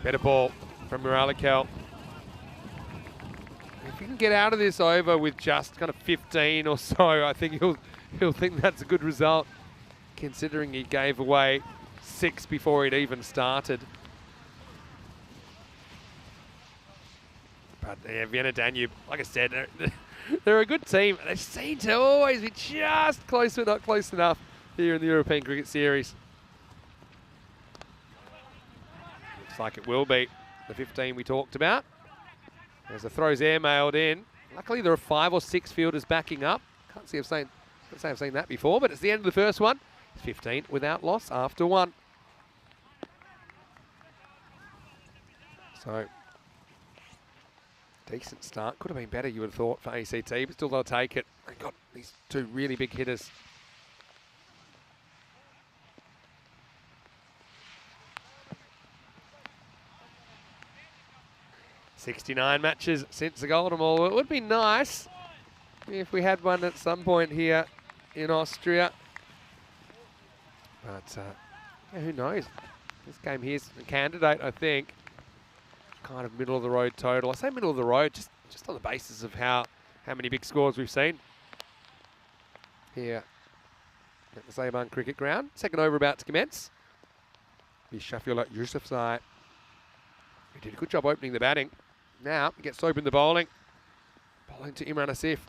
Better ball from Muralikel. If you can get out of this over with just kind of 15 or so, I think he'll think that's a good result, considering he gave away 6 before he'd even started. But yeah, Vienna Danube, like I said, they're a good team. They seem to always be just close but not close enough here in the European Cricket Series. Looks like it will be the 15 we talked about. As the throw's airmailed in. Luckily there are 5 or 6 fielders backing up. Can't say I've seen that before, but it's the end of the first one. 15 without loss after 1. So, decent start. Could have been better, you would have thought, for ACT, but still they'll take it. They've got these 2 really big hitters. "69 matches since the Golden Ball." It would be nice if we had one at some point here in Austria. But yeah, who knows? This game here's a candidate, I think. Kind of middle of the road total. I say middle of the road just on the basis of how many big scores we've seen here at the Saban Cricket Ground. Second over about to commence. The Shaffield Yousafzai, who did a good job opening the batting. Now he gets to open the bowling. Bowling to Imran Asif.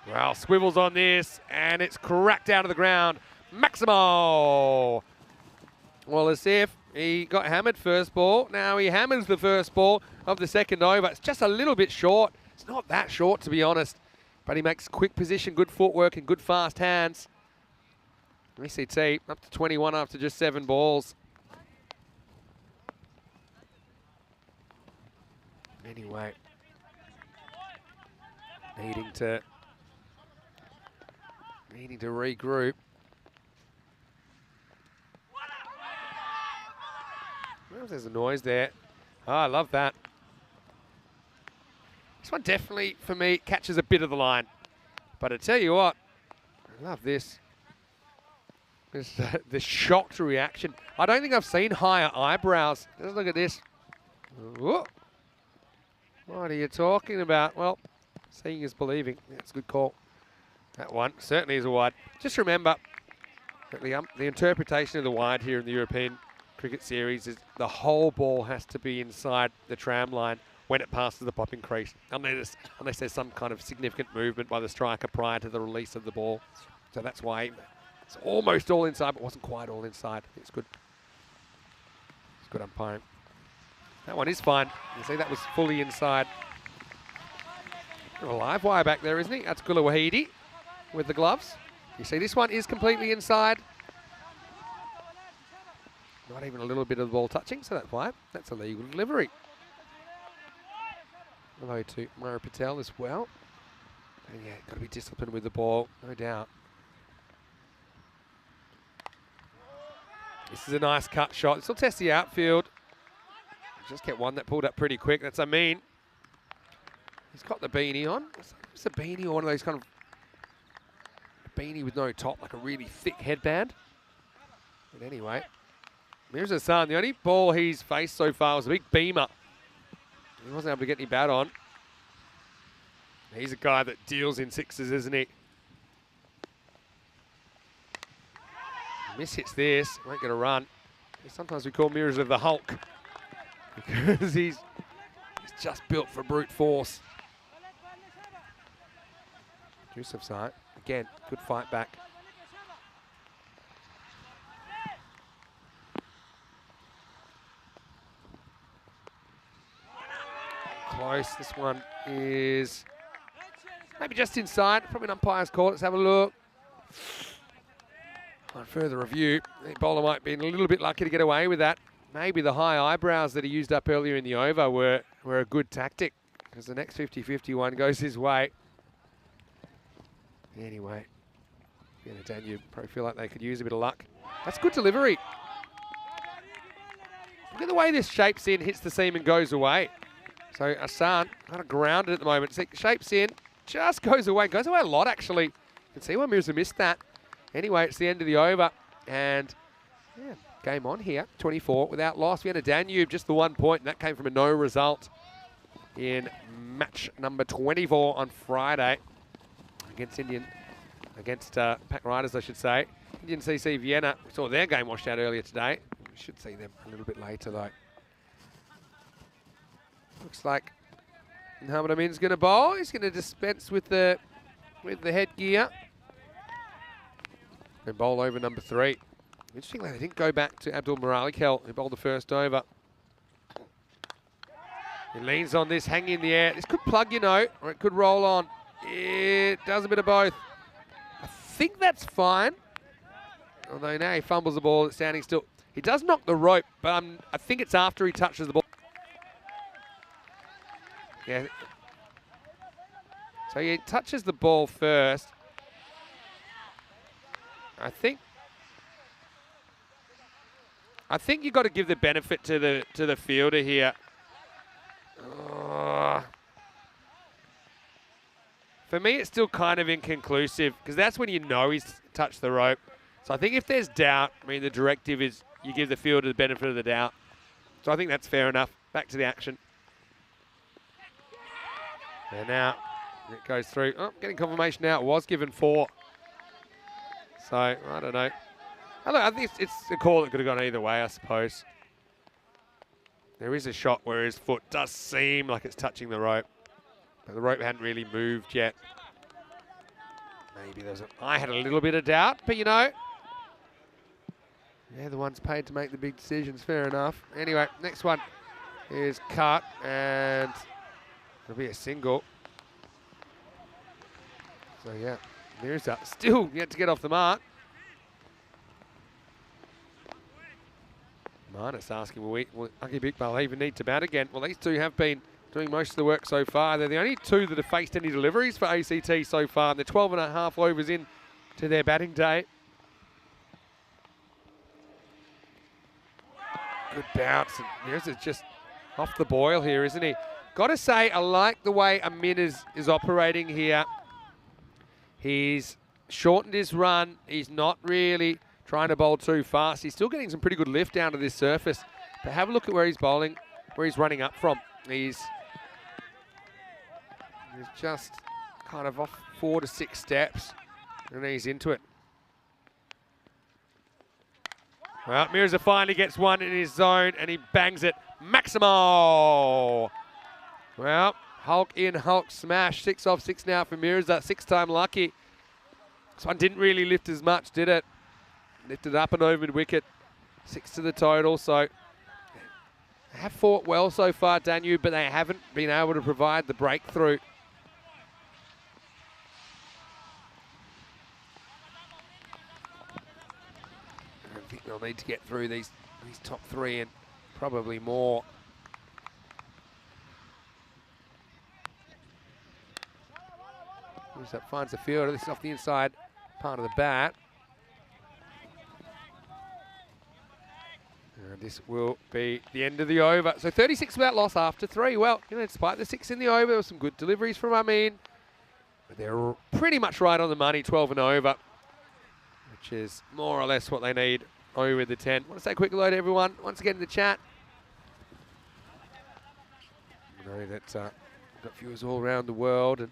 Well, swivels on this, and it's cracked out of the ground. Maximo! Well, Asif, he got hammered first ball. Now he hammers the first ball of the second over. It's just a little bit short. It's not that short, to be honest. But he makes quick position, good footwork, and good fast hands. ECT up to 21 after just 7 balls. Anyway, needing to regroup. Well, there's a noise there. Oh, I love that. This one definitely, for me, catches a bit of the line. But I tell you what, I love this. The shocked reaction. I don't think I've seen higher eyebrows. Let's look at this. Whoa. What are you talking about? Well, seeing is believing. That's a good call. That one certainly is a wide. Just remember that the interpretation of the wide here in the European Cricket Series is the whole ball has to be inside the tram line when it passes the popping crease, unless there's some kind of significant movement by the striker prior to the release of the ball. So that's why it's almost all inside, but wasn't quite all inside. It's good. It's good umpiring. That one is fine. You see that was fully inside. A live wire back there, isn't he? That's Gula Wahidi with the gloves. You see this one is completely inside. Not even a little bit of the ball touching, so that's why. That's a legal delivery. Hello to Mara Patel as well. And yeah, got to be disciplined with the ball, no doubt. This is a nice cut shot. This will test the outfield. Just get one that pulled up pretty quick. That's Amin. He's got the beanie on. It's a beanie or one of those kind of beanie with no top, like a really thick headband. But anyway, Mirza Hassan, the only ball he's faced so far was a big beamer. He wasn't able to get any bat on. He's a guy that deals in sixes, isn't he? Miss hits this, won't get a run. Sometimes we call Mirza the Hulk because he's just built for brute force. Yusuf Sai, again, good fight back. Close, this one is maybe just inside, probably an umpire's call. Let's have a look. On further review, the bowler might be a little bit lucky to get away with that. Maybe the high eyebrows that he used up earlier in the over were a good tactic because the next 50-50 one goes his way. Anyway, Danube probably feel like they could use a bit of luck. That's good delivery. Look at the way this shapes in, hits the seam and goes away. So Hassan kind of grounded at the moment. So shapes in, just goes away a lot actually. You can see why Mirza missed that. Anyway, it's the end of the over and yeah, game on here, 24 without loss. We had a Danube, just the 1 point, and that came from a no result in match number 24 on Friday against Pack Riders, I should say. Indian CC Vienna, we saw their game washed out earlier today. We should see them a little bit later though. Looks like Muhammad Amin's going to bowl. He's going to dispense with the headgear and bowl over number 3. Interestingly, they didn't go back to Abdul Muralikel, who bowled the first over. He leans on this, hanging in the air. This could plug, you know, or it could roll on. It does a bit of both. I think that's fine. Although now he fumbles the ball, it's standing still. He does knock the rope, but I think it's after he touches the ball. Yeah. So he touches the ball first. I think you've got to give the benefit to the fielder here. For me, it's still kind of inconclusive because that's when you know he's touched the rope. So I think if there's doubt, I mean, the directive is you give the fielder the benefit of the doubt. So I think that's fair enough. Back to the action. And now it goes through. Oh, getting confirmation now. It was given 4. So, I don't know. I think it's a call that could have gone either way, I suppose. There is a shot where his foot does seem like it's touching the rope. But the rope hadn't really moved yet. Maybe I had a little bit of doubt, but you know. They're the ones paid to make the big decisions, fair enough. Anyway, next one is cut and it'll be a single. So yeah, Mirza still yet to get off the mark. Marnus asking, will Aki Bikbal even need to bat again? Well, these two have been doing most of the work so far. They're the only two that have faced any deliveries for ACT so far. They're 12.5 overs in to their batting day. Good bounce. And Mirza's just off the boil here, isn't he? Got to say, I like the way Amin is operating here. He's shortened his run. He's not really trying to bowl too fast. He's still getting some pretty good lift down to this surface. But have a look at where he's bowling, where he's running up from. He's just kind of off 4 to 6 steps, and he's into it. Well, Mirza finally gets one in his zone, and he bangs it. Maximo! Well, Hulk in, Hulk smash. 6 off 6 now for Mirza. 6-time lucky. This one didn't really lift as much, did it? Lifted up and over wicket. 6 to the total, so they have fought well so far, Danube, but they haven't been able to provide the breakthrough. I think they'll need to get through these top 3 and probably more. That finds the fielder. This is off the inside part of the bat. And this will be the end of the over. So 36 without loss after 3. Well, despite the 6 in the over, there were some good deliveries from Amin. But they're pretty much right on the money, 12 and over, which is more or less what they need over the 10. I want to say a quick hello to everyone once again in the chat. I know that we've got viewers all around the world, and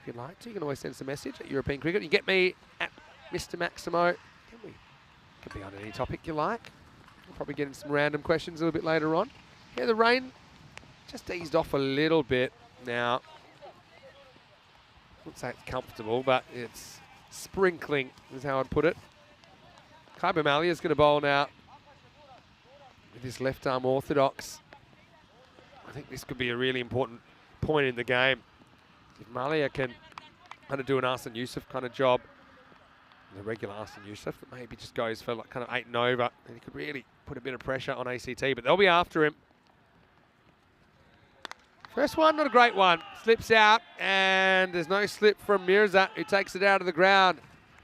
if you'd like to, you can always send us a message at European Cricket. You can get me at Mr. Maximo. Could be on any topic you like. We'll probably get into some random questions a little bit later on. Yeah, the rain just eased off a little bit now. I wouldn't say it's comfortable, but it's sprinkling is how I'd put it. Khyber Malia is going to bowl now with his left arm orthodox. I think this could be a really important point in the game. If Malia can kind of do an Arsene Youssef kind of job, the regular Arsene Youssef that maybe just goes for like kind of 8 and over, and he could really put a bit of pressure on ACT, but they'll be after him. First one, not a great one. Slips out, and there's no slip from Mirza, who takes it out of the ground.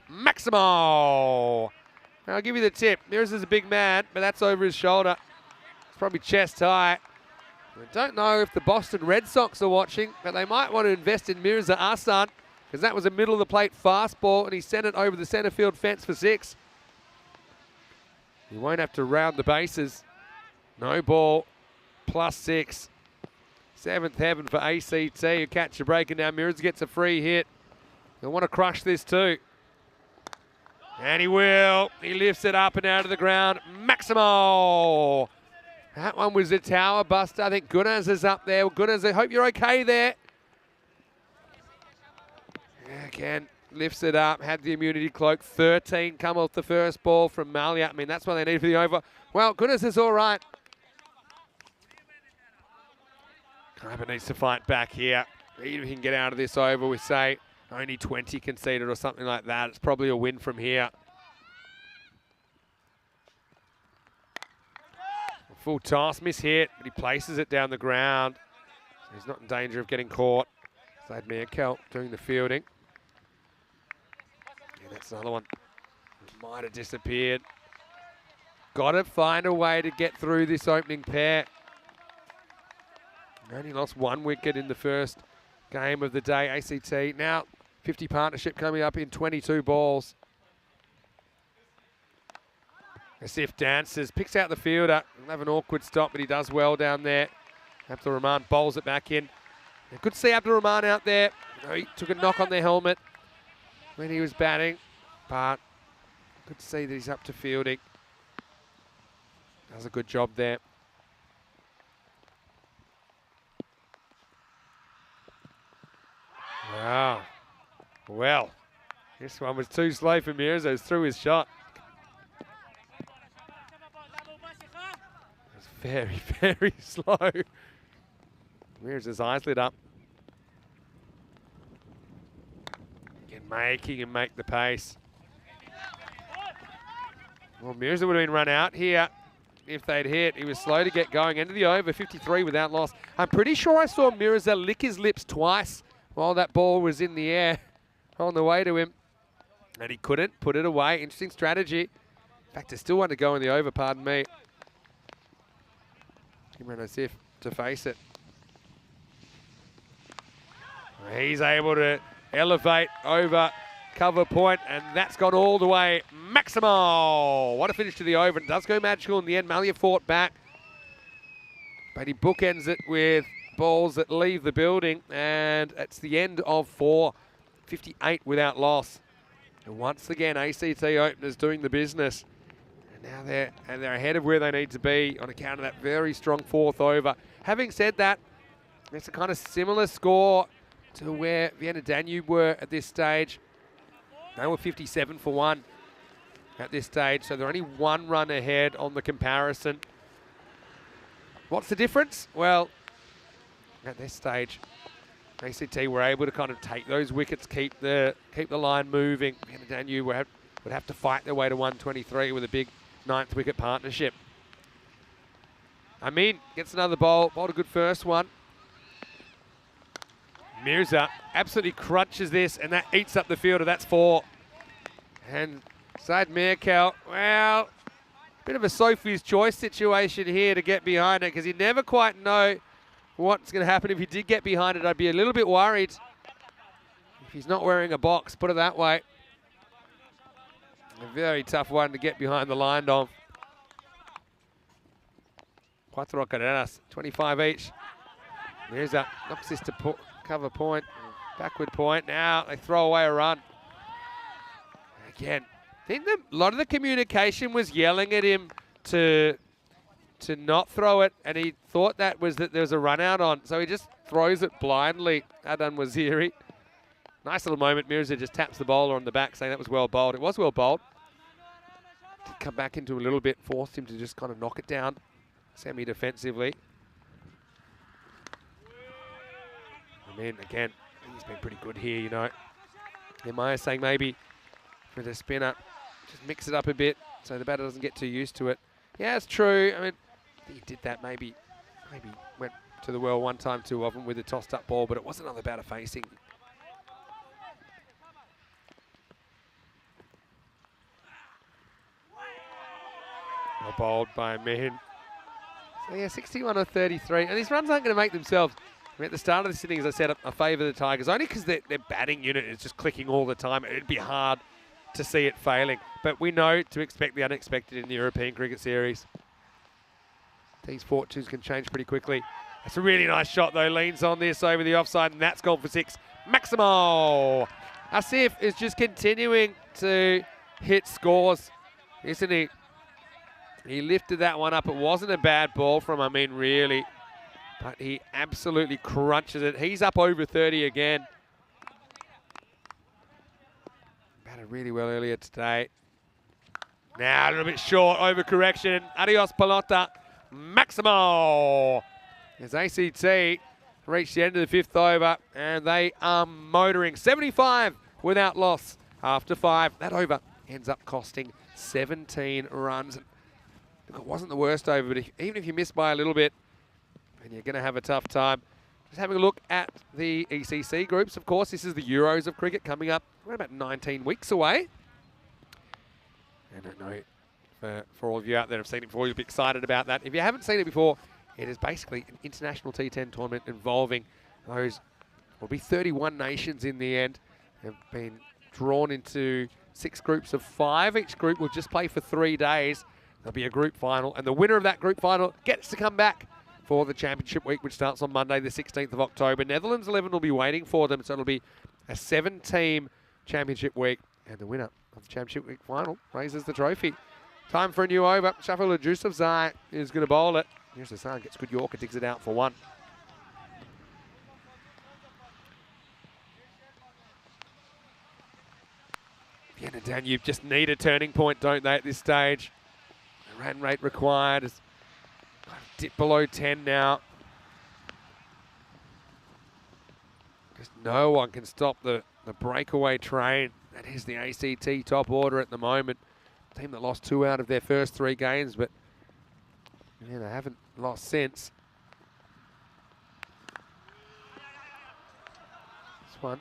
Maximo! Now, I'll give you the tip. Mirza's a big man, but that's over his shoulder. It's probably chest high. I don't know if the Boston Red Sox are watching, but they might want to invest in Mirza Ahsan, because that was a middle-of-the-plate fastball, and he sent it over the centre field fence for 6. He won't have to round the bases. No ball, +6. 7th heaven for ACT, who catch a break, and now Mirza gets a free hit. He'll want to crush this too. And he will. He lifts it up and out of the ground. Maximo! That one was a tower buster. I think Gunnaz is up there. Gunnaz, I hope you're okay there. Again, lifts it up, had the immunity cloak. 13 come off the first ball from Malia. I mean, that's what they need for the over. Well, Gunnaz is all right. Khyber needs to fight back here. Even if he can get out of this over with, say, only 20 conceded or something like that, it's probably a win from here. A full toss, miss hit, but he places it down the ground. So he's not in danger of getting caught. Slade Meerkel doing the fielding. Yeah, that's another one. Might have disappeared. Got to find a way to get through this opening pair. Only lost 1 wicket in the first game of the day, ACT. Now, 50 partnership coming up in 22 balls. Asif dances, picks out the fielder. He'll have an awkward stop, but he does well down there. Abdul Rahman bowls it back in. And good to see Abdul Rahman out there. He took a knock on the helmet when he was batting, but good to see that he's up to fielding. Does a good job there. Wow. Well, this one was too slow for Mirza. It was through his shot. It was very, very slow. Mirza's eyes lit up. Again, making him make the pace. Well, Mirza would have been run out here if they'd hit. He was slow to get going. End of the over, 53 without loss. I'm pretty sure I saw Mirza lick his lips twice while that ball was in the air on the way to him. And he couldn't put it away. Interesting strategy. In fact, I still want to go in the over, pardon me. Imran Asif to face it. He's able to elevate over cover point, and that's gone all the way. Maximo! What a finish to the over. It does go magical in the end. Malia fought back, but he bookends it with balls that leave the building, and it's the end of 4. 58 without loss. And once again, ACT openers doing the business. And now they're ahead of where they need to be on account of that very strong 4th over. Having said that, it's a kind of similar score to where Vienna Danube were at this stage. They were 57 for 1 at this stage, so they're only 1 run ahead on the comparison. What's the difference? Well, at this stage, ACT were able to kind of take those wickets, keep the line moving. Vienna Danube would have to fight their way to 123 with a big 9th wicket partnership. Amin gets another bowl, bowled a good first one. Mirza absolutely crunches this, and that eats up the fielder. That's 4. And Slade Meerkel, well, Bit of a Sophie's choice situation here to get behind it because you never quite know what's going to happen. If he did get behind it, I'd be a little bit worried. If he's not wearing a box, put it that way. A very tough one to get behind the line of. Cuatro carreras, 25 each. There's that, knocks this to cover point, backward point. Now they throw away a run. Again, I think a lot of the communication was yelling at him to not throw it, and he thought that there was a run out on, so he just throws it blindly. Adan Waziri. Nice little moment. Mirza just taps the bowler on the back, saying that was well bowled. It was well bowled. Did come back into a little bit, forced him to just kind of knock it down semi-defensively. And then again, he's been pretty good here, you know. And Maya's saying maybe for the spinner, just mix it up a bit so the batter doesn't get too used to it. Yeah, it's true. I mean, I think he did that maybe went to the well one time too often with a tossed up ball, but it wasn't another batter facing. Well bowled by Mehin. So yeah, 61 or 33. And these runs aren't going to make themselves. I mean, at the start of this innings, I said I favour the Tigers, only because their batting unit is just clicking all the time. It'd be hard to see it failing. But we know to expect the unexpected in the European Cricket Series. These fortunes can change pretty quickly. That's a really nice shot, though. Leans on this over the offside, and that's gone for 6. Maximo! Asif is just continuing to hit scores, isn't he? He lifted that one up. It wasn't a bad ball from Amin, really. But he absolutely crunches it. He's up over 30 again. Batted really well earlier today. Now a little bit short, overcorrection. Adios, pelota. Maximo! As ACT reach the end of the 5th over, and they are motoring. 75 without loss after 5. That over ends up costing 17 runs. Look, it wasn't the worst over, but even if you miss by a little bit, and you're going to have a tough time. Just having a look at the ECC groups, of course. This is the Euros of cricket coming up. We're about 19 weeks away. I don't know, for all of you out there who have seen it before, you'll be excited about that. If you haven't seen it before, it is basically an international T10 tournament involving those, will be 31 nations in the end. They've been drawn into 6 groups of 5. Each group will just play for 3 days. There'll be a group final, and the winner of that group final gets to come back for the championship week, which starts on Monday, the 16th of October. Netherlands 11 will be waiting for them, so it'll be a 7-team championship week, and the winner of the championship week final raises the trophy. Time for a new over. Shaful Jusufzai is going to bowl it. Here's the sun, gets good Yorker, digs it out for 1. Vienna Danube just need a turning point, don't they, at this stage? The run rate required is dipped below 10 now. Just no one can stop the breakaway train. That is the ACT top order at the moment. Team that lost 2 out of their first 3 games, but yeah, they haven't lost since. This one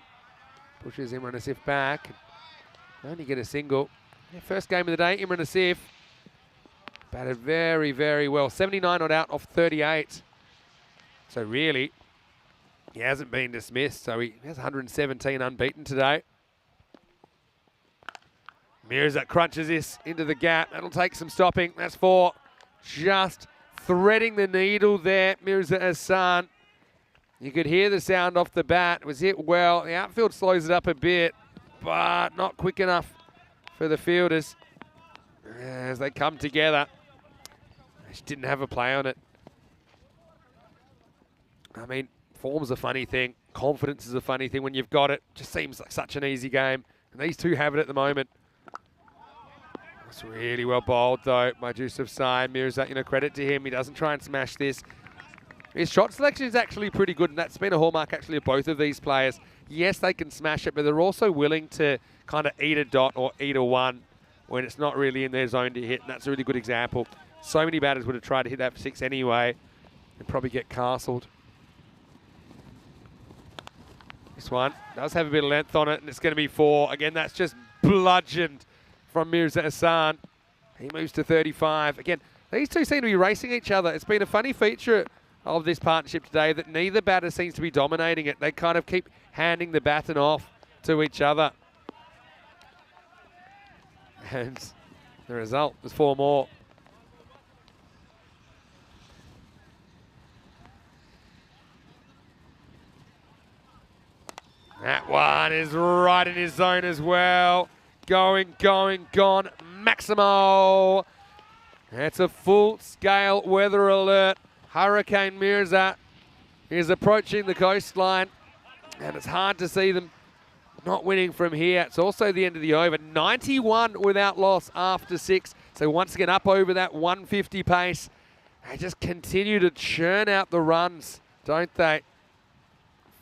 pushes Imran Asif back. Only get a single. Yeah, first game of the day, Imran Asif batted very, very well. 79 not out off 38. So really, he hasn't been dismissed. So he has 117 unbeaten today. Mirza crunches this into the gap. That'll take some stopping. That's 4. Just threading the needle there, Mirza Hassan. You could hear the sound off the bat. It was hit well. The outfield slows it up a bit, but not quick enough for the fielders as they come together. They just didn't have a play on it. I mean, form's a funny thing. Confidence is a funny thing when you've got it. Just seems like such an easy game. And these two have it at the moment. It's really well bowled, though, by Jusufzai. Mirza, credit to him. He doesn't try and smash this. His shot selection is actually pretty good, and that's been a hallmark, actually, of both of these players. Yes, they can smash it, but they're also willing to kind of eat a dot or eat a 1 when it's not really in their zone to hit, and that's a really good example. So many batters would have tried to hit that for 6 anyway and probably get castled. This one does have a bit of length on it, and it's going to be 4. Again, that's just bludgeoned from Mirza Hassan. He moves to 35. Again, these two seem to be racing each other. It's been a funny feature of this partnership today that neither batter seems to be dominating it. They kind of keep handing the baton off to each other. And the result is 4 more. That one is right in his zone as well. Going, gone. Maximo. That's a full-scale weather alert. Hurricane Mirza is approaching the coastline, and it's hard to see them not winning from here. It's also the end of the over. 91 without loss after 6. So once again up over that 150 pace. They just continue to churn out the runs, don't they?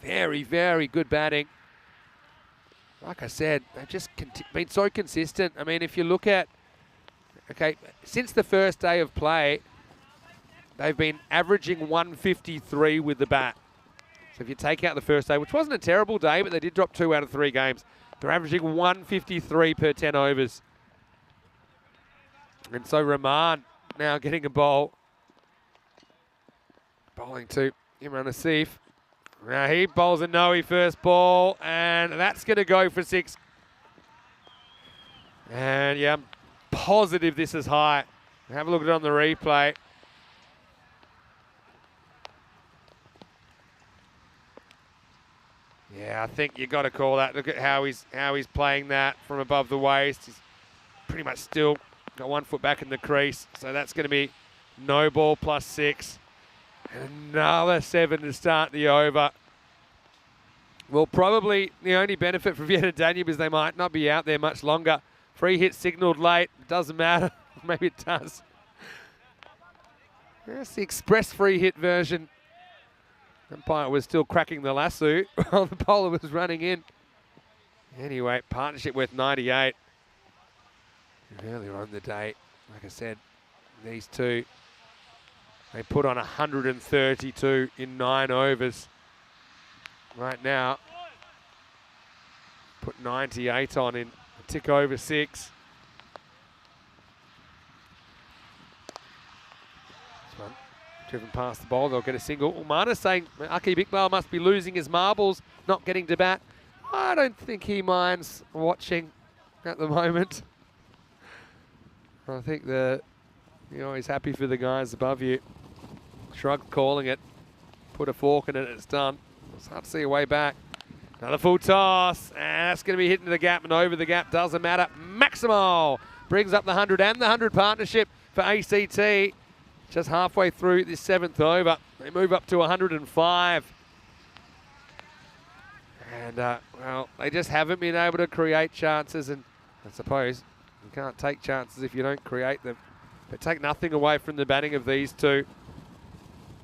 Very, very good batting. Like I said, they've just been so consistent. I mean, if you look at, okay, since the first day of play, they've been averaging 153 with the bat. So if you take out the first day, which wasn't a terrible day, but they did drop 2 out of 3 games, they're averaging 153 per 10 overs. And so Rahman now getting a bowl. Bowling to Imran Asif. Now he bowls a no-he first ball, and that's going to go for 6. And yeah, I'm positive this is high. Have a look at it on the replay. Yeah, I think you got to call that. Look at how he's playing that from above the waist. He's pretty much still got 1 foot back in the crease, so that's going to be no ball plus 6. Another 7 to start the over. Well, probably the only benefit for Vienna Danube is they might not be out there much longer. Free hit signalled late. Doesn't matter. Maybe it does. That's the express free hit version. Umpire was still cracking the lasso while the bowler was running in. Anyway, partnership worth 98. Earlier on the day, like I said, these two, they put on 132 in 9 overs. Right now, put 98 on in a tick over 6. This one driven past the ball, they'll get a single. Umana saying Akib Iqbal must be losing his marbles, not getting to bat. I don't think he minds watching at the moment. I think you're always happy for the guys above you. Shrug calling it, put a fork in it, it's done. It's hard to see a way back. Another full toss, and that's going to be hitting the gap and over the gap, doesn't matter. Maximo brings up the 100 and the 100 partnership for ACT. Just halfway through this 7th over. They move up to 105. And, well, they just haven't been able to create chances, and I suppose you can't take chances if you don't create them. But take nothing away from the batting of these two.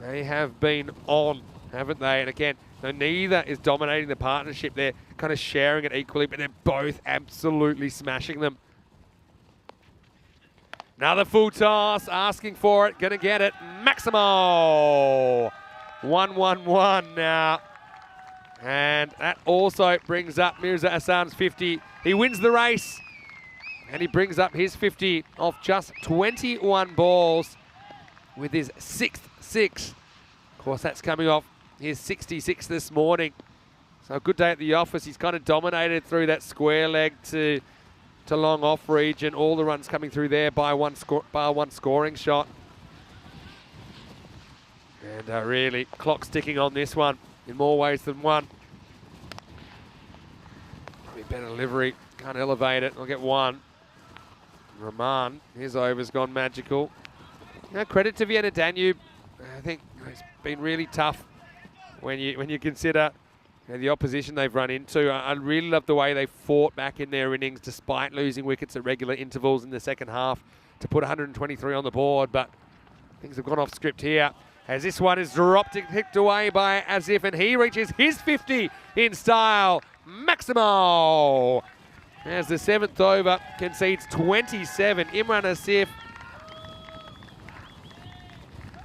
They have been on, haven't they? And again, neither is dominating the partnership. They're kind of sharing it equally, but they're both absolutely smashing them. Another full toss, asking for it, going to get it. Maximo! 1-1-1 now. And that also brings up Mirza Hassan's 50. He wins the race. And he brings up his 50 off just 21 balls with his 6th 6. Of course, that's coming off his 66 this morning. So a good day at the office. He's kind of dominated through that square leg to long off region. All the runs coming through there by one scoring shot. And really, clock's ticking on this one in more ways than one. Probably better delivery. Can't elevate it. I'll get 1. Rahman, his over's gone magical. Credit to Vienna Danube. I think it's been really tough when you consider the opposition they've run into. I really love the way they fought back in their innings despite losing wickets at regular intervals in the second half to put 123 on the board, but things have gone off script here as this one is dropped and kicked away by Asif, and he reaches his 50 in style. Maximo, as the 7th over concedes 27. Imran Asif.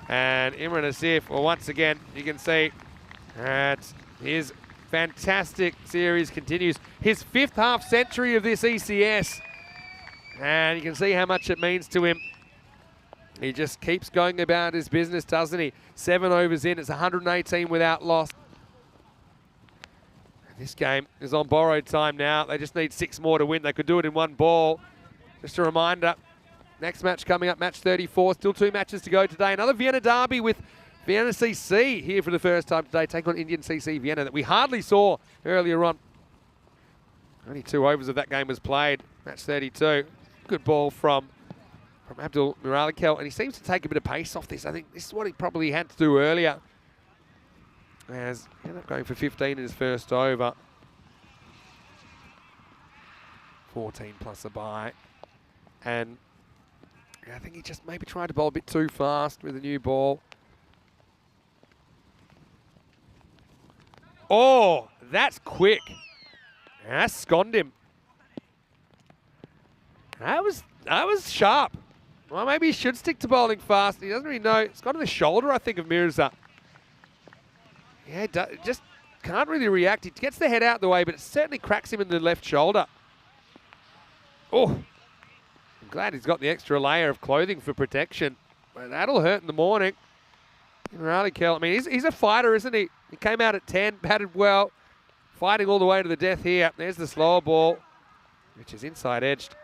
And Imran Asif, well, once again, you can see that his fantastic series continues. His 5th half century of this ECS. And you can see how much it means to him. He just keeps going about his business, doesn't he? 7 overs in, it's 118 without loss. This game is on borrowed time now. They just need 6 more to win. They could do it in 1 ball. Just a reminder, next match coming up, match 34. Still 2 matches to go today. Another Vienna derby with Vienna CC here for the first time today, taking on Indian CC Vienna that we hardly saw earlier on. Only 2 overs of that game was played. Match 32. Good ball from Abdul Muralikel, and he seems to take a bit of pace off this. I think this is what he probably had to do earlier. As he ended up going for 15 in his first over. 14 plus a bye. And I think he just maybe tried to bowl a bit too fast with a new ball. Oh, that's quick. That sconned him. That was sharp. Well, maybe he should stick to bowling fast. He doesn't really know. It's got on the shoulder, I think, of Mirza. Yeah, just can't really react. He gets the head out the way, but it certainly cracks him in the left shoulder. Oh, I'm glad he's got the extra layer of clothing for protection. But that'll hurt in the morning. Muralikel, I mean, he's a fighter, isn't he? He came out at 10, batted well, fighting all the way to the death here. There's the slower ball, which is inside edged.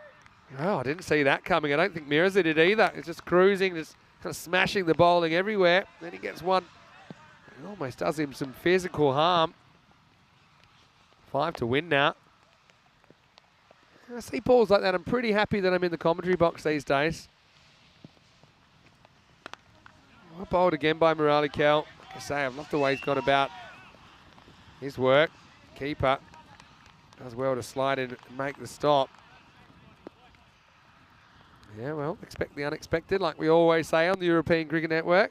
Oh, I didn't see that coming. I don't think Mirza did either. He's just cruising, just kind of smashing the bowling everywhere. Then he gets one. It almost does him some physical harm. 5 to win now. When I see balls like that, I'm pretty happy that I'm in the commentary box these days. Well bowled again by Muralikel. Like I say, I love the way he's gone about his work. Keeper does well to slide in and make the stop. Yeah, well, expect the unexpected, like we always say on the European Cricket Network.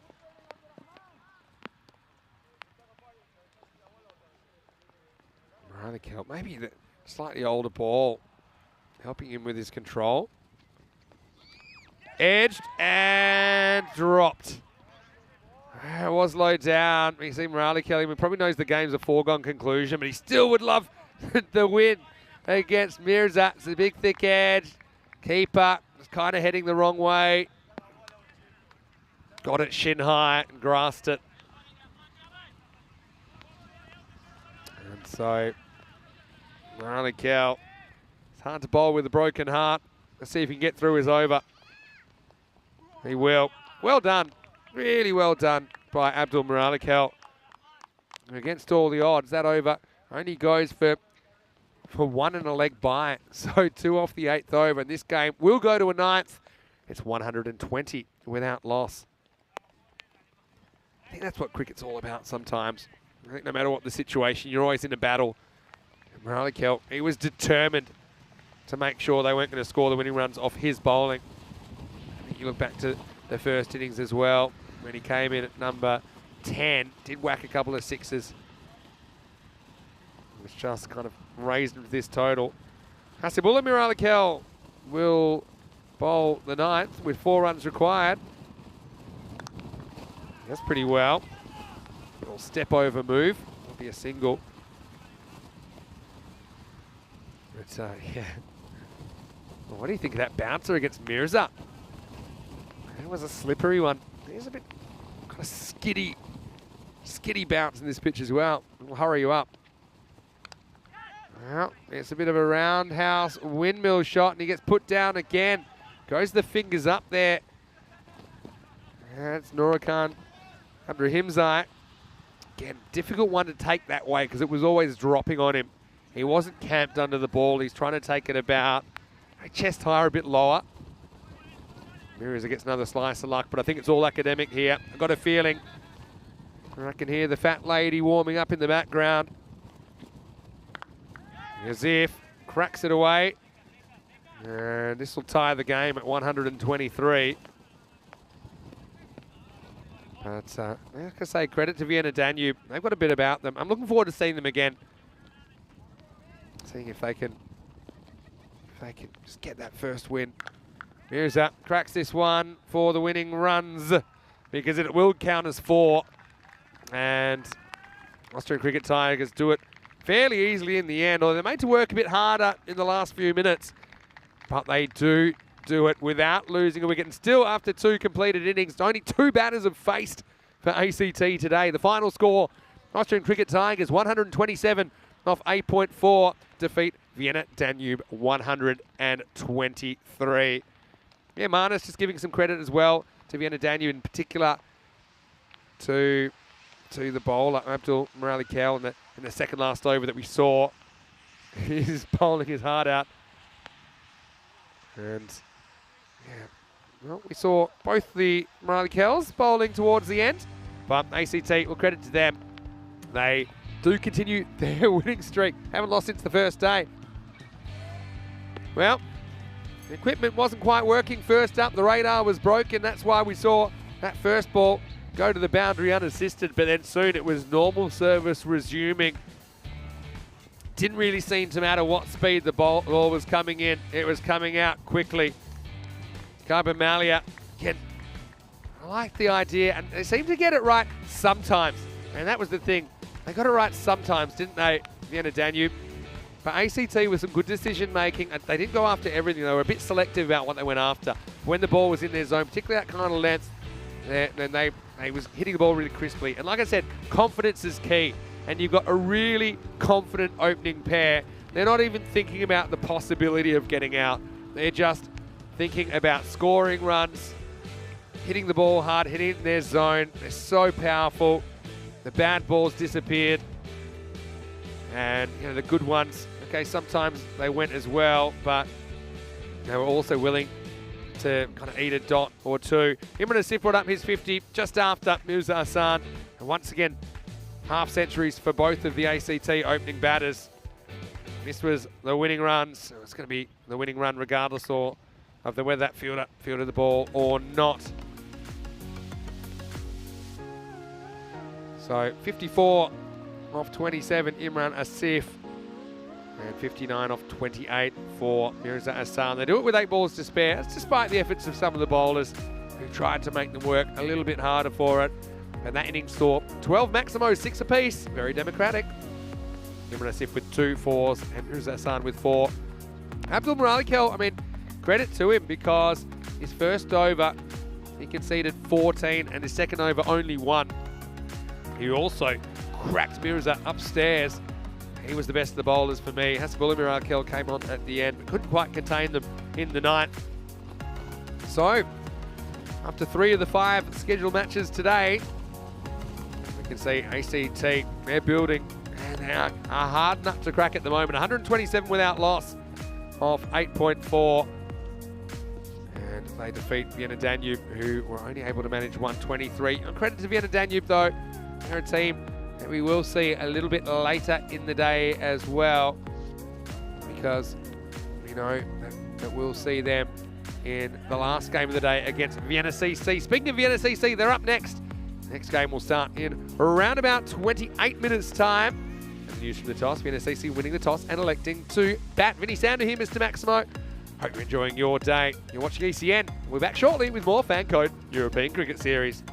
Muralikel, maybe the slightly older ball, helping him with his control. Edged and dropped. It was low down. You see Muralikel, he probably knows the game's a foregone conclusion, but he still would love the win against Mirza. It's a big, thick edge. Keeper was kind of heading the wrong way. Got it shin high and grasped it. And so, Muralikel, it's hard to bowl with a broken heart. Let's see if he can get through his over. He will. Well done. Really well done by Abdul Muralikel. Against all the odds, that over only goes for 1 and a leg bye. So 2 off the 8th over. And this game will go to a 9th. It's 120 without loss. I think that's what cricket's all about sometimes. I think no matter what the situation, you're always in a battle. And Muralikel, he was determined to make sure they weren't going to score the winning runs off his bowling. I think you look back to the first innings as well, when he came in at number 10, did whack a couple of sixes, which just kind of raised him to this total. Hasibullah Muralikel will bowl the 9th with 4 runs required. That's pretty well. Little step over move, will be a single. But yeah, well, what do you think of that bouncer against Mirza? That was a slippery one. There's a bit kind of skiddy bounce in this pitch as well. It'll hurry you up. Well, it's a bit of a roundhouse windmill shot, and he gets put down again. Goes the fingers up there. That's Nurakan Abdurahimzai. Again, difficult one to take that way because it was always dropping on him. He wasn't camped under the ball. He's trying to take it about chest higher, a bit lower. Mirza gets another slice of luck, but I think it's all academic here. I've got a feeling. I can hear the fat lady warming up in the background. Yazif cracks it away. And this will tie the game at 123. But like I say, credit to Vienna Danube. They've got a bit about them. I'm looking forward to seeing them again. Seeing if they can just get that first win. Mirza cracks this one for the winning runs because it will count as 4. And Austrian Cricket Tigers do it fairly easily in the end, or they're made to work a bit harder in the last few minutes. but they do it without losing a wicket. And still, after 2 completed innings, only 2 batters have faced for ACT today. The final score, Austrian Cricket Tigers 127 off 8.4, defeat Vienna Danube 123. Yeah, Marnus just giving some credit as well to Vienna Danube, in particular to the bowler, Abdul Murali-Kel, in the second last over that we saw. He's bowling his heart out. And yeah, well, we saw both the Murali-Kels bowling towards the end, but ACT, well, credit to them. They do continue their winning streak. Haven't lost since the first day. Well, the equipment wasn't quite working first up. The radar was broken. That's why we saw that first ball go to the boundary unassisted, but then soon it was normal service resuming. Didn't really seem to matter what speed the ball was coming in. It was coming out quickly. Carbon Malia, again, I like the idea, and they seem to get it right sometimes. And that was the thing. They got it right sometimes, didn't they, Vienna Danube? But ACT with some good decision making. They didn't go after everything. They were a bit selective about what they went after. When the ball was in their zone, particularly that kind of length, then they was hitting the ball really crisply. And like I said, confidence is key. And you've got a really confident opening pair. They're not even thinking about the possibility of getting out. They're just thinking about scoring runs, hitting the ball hard, hitting it in their zone. They're so powerful. The bad balls disappeared. And you know, the good ones, okay, sometimes they went as well, but they were also willing to kind of eat a dot or two. Imran Asif brought up his 50 just after Mirza Hassan. And once again, half centuries for both of the ACT opening batters. This was the winning run, so it's going to be the winning run regardless of whether that fielder fielded the ball or not. So 54 off 27, Imran Asif, and 59 off 28 for Mirza Hassan. They do it with 8 balls to spare. That's despite the efforts of some of the bowlers who tried to make them work a little bit harder for it. And that innings saw 12 Maximos, 6 apiece. Very democratic. Imran Asif with 2 4s and Mirza Hassan with 4. Abdul Murali-Kel, I mean, credit to him because his first over, he conceded 14 and his second over only 1. He also cracked Mirza upstairs. He was the best of the bowlers for me. Hasbullah Murali-Kel came on at the end, but couldn't quite contain them in the ninth. So, after 3 of the 5 scheduled matches today, we can see ACT, they're building and they are a hard nut to crack at the moment. 127 without loss off 8.4. And they defeat Vienna Danube, who were only able to manage 123. On credit to Vienna Danube, though, they're a team that we will see a little bit later in the day as well, because we know that we'll see them in the last game of the day against Vienna CC. Speaking of Vienna CC, they're up next. The next game will start in around about 28 minutes' time. And the news from the toss, Vienna CC winning the toss and electing to bat. Vinny Sander here, Mr. Maximo. Hope you're enjoying your day. You're watching ECN. We're back shortly with more FanCode European Cricket Series.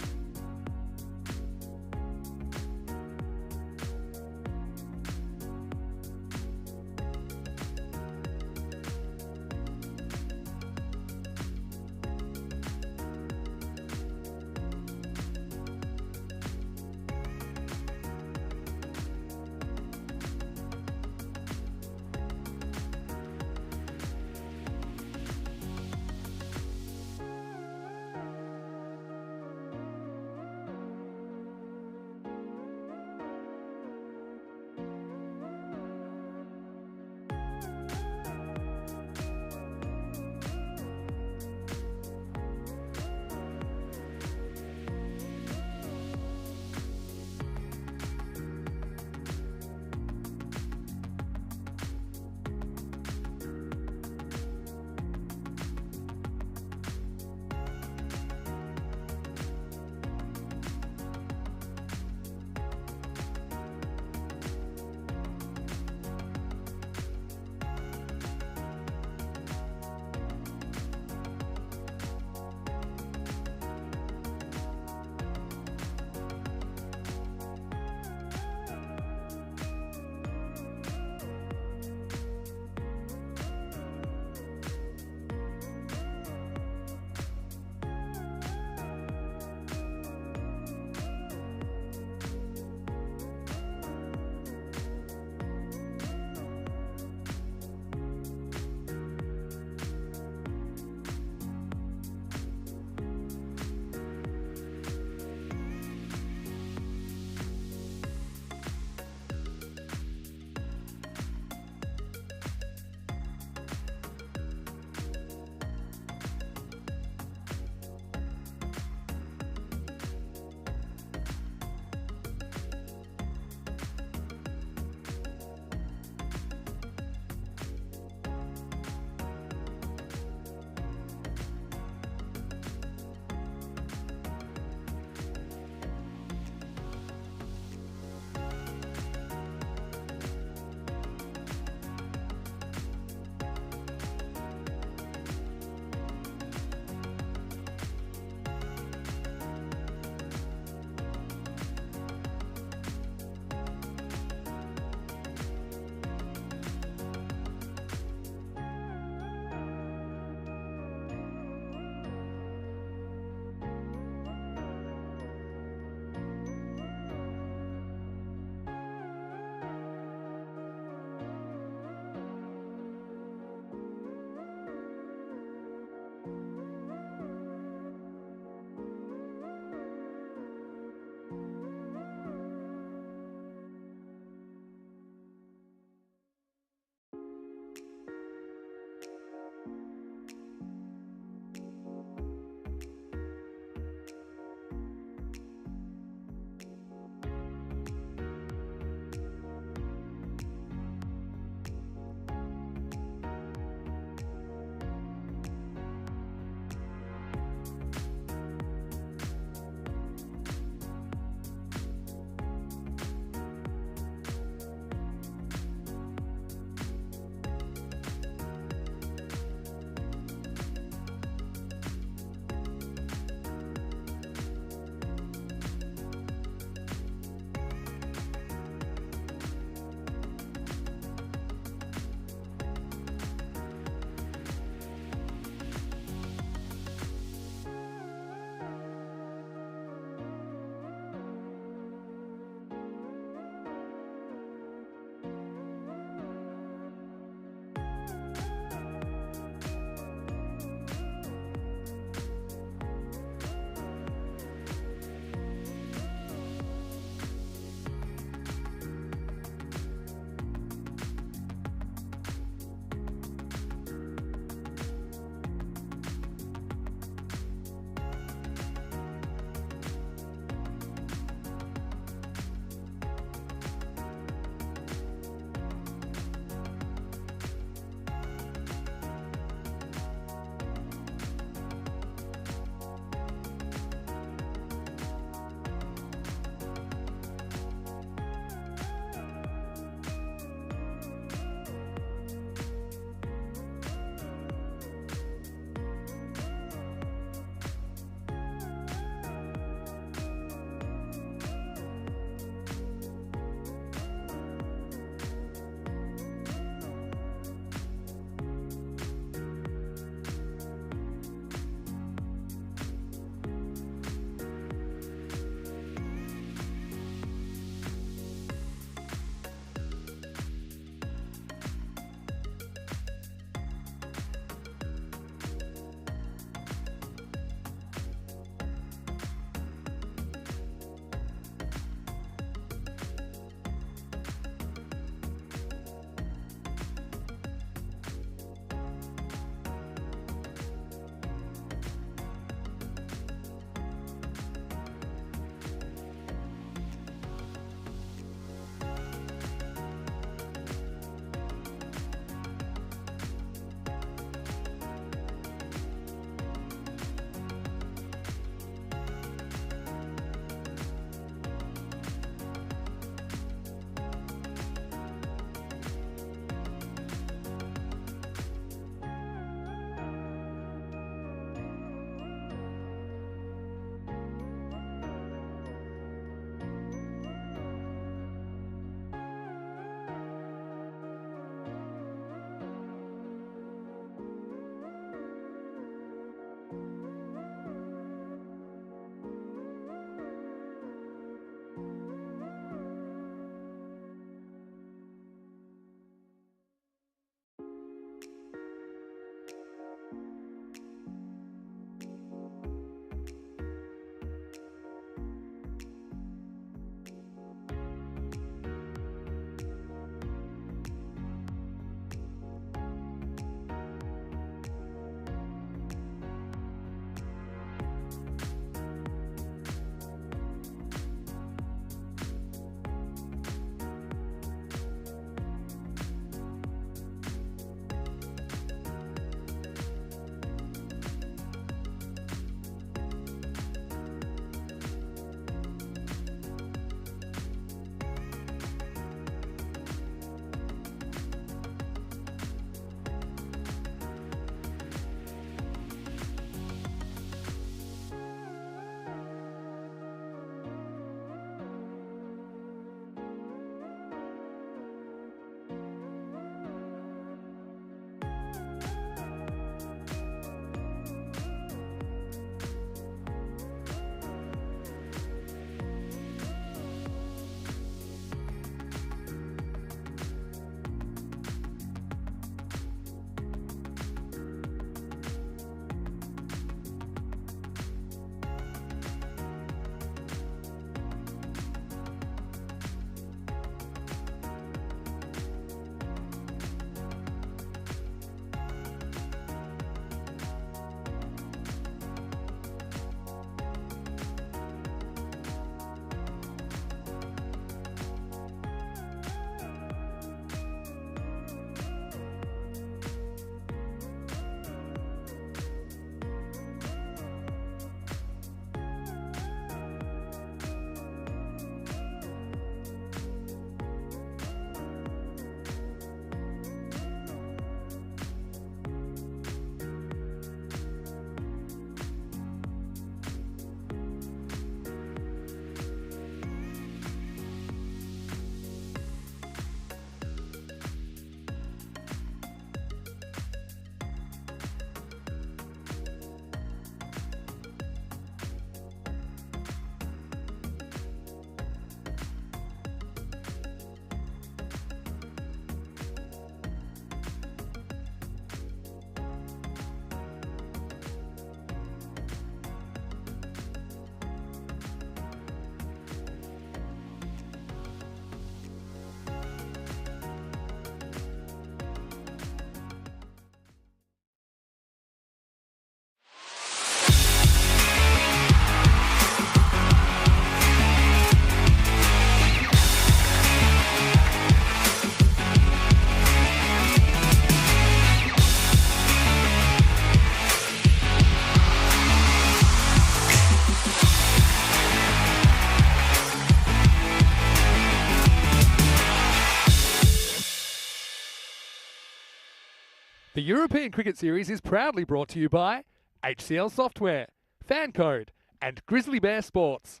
European Cricket Series is proudly brought to you by HCL Software, FanCode, and Grizzly Bear Sports.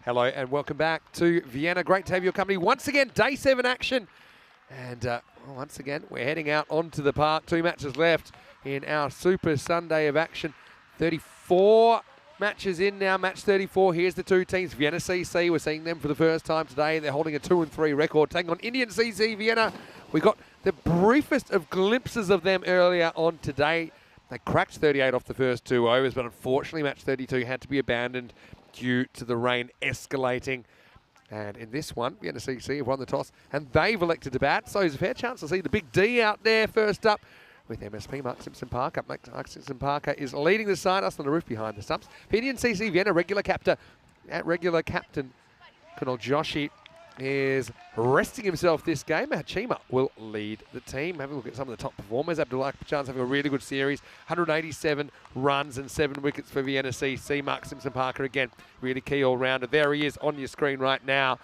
Hello and welcome back to Vienna. Great to have your company. Once again, day 7 action. And once again, we're heading out onto the park. 2 matches left in our Super Sunday of action. 34 matches in now, match 34. Here's the 2 teams. Vienna CC, we're seeing them for the first time today. They're holding a 2-3 record, taking on Indian CC Vienna. We got the briefest of glimpses of them earlier on today. They cracked 38 off the first 2 overs, but unfortunately match 32 had to be abandoned due to the rain escalating. And in this one, Vienna CC have won the toss, and they've elected to bat, so there's a fair chance to see the big D out there first up with MSP, Mark Simpson-Parker. Mark Simpson-Parker is leading the side, us on the roof behind the stumps. For Indian CC Vienna, regular captain Kunal Joshi is resting himself this game. Hachima will lead the team. Having a look at some of the top performers. Abdullah Pachan's having a really good series. 187 runs and 7 wickets for Vienna CC. Mark Simpson-Parker again, really key all-rounder. There he is on your screen right now.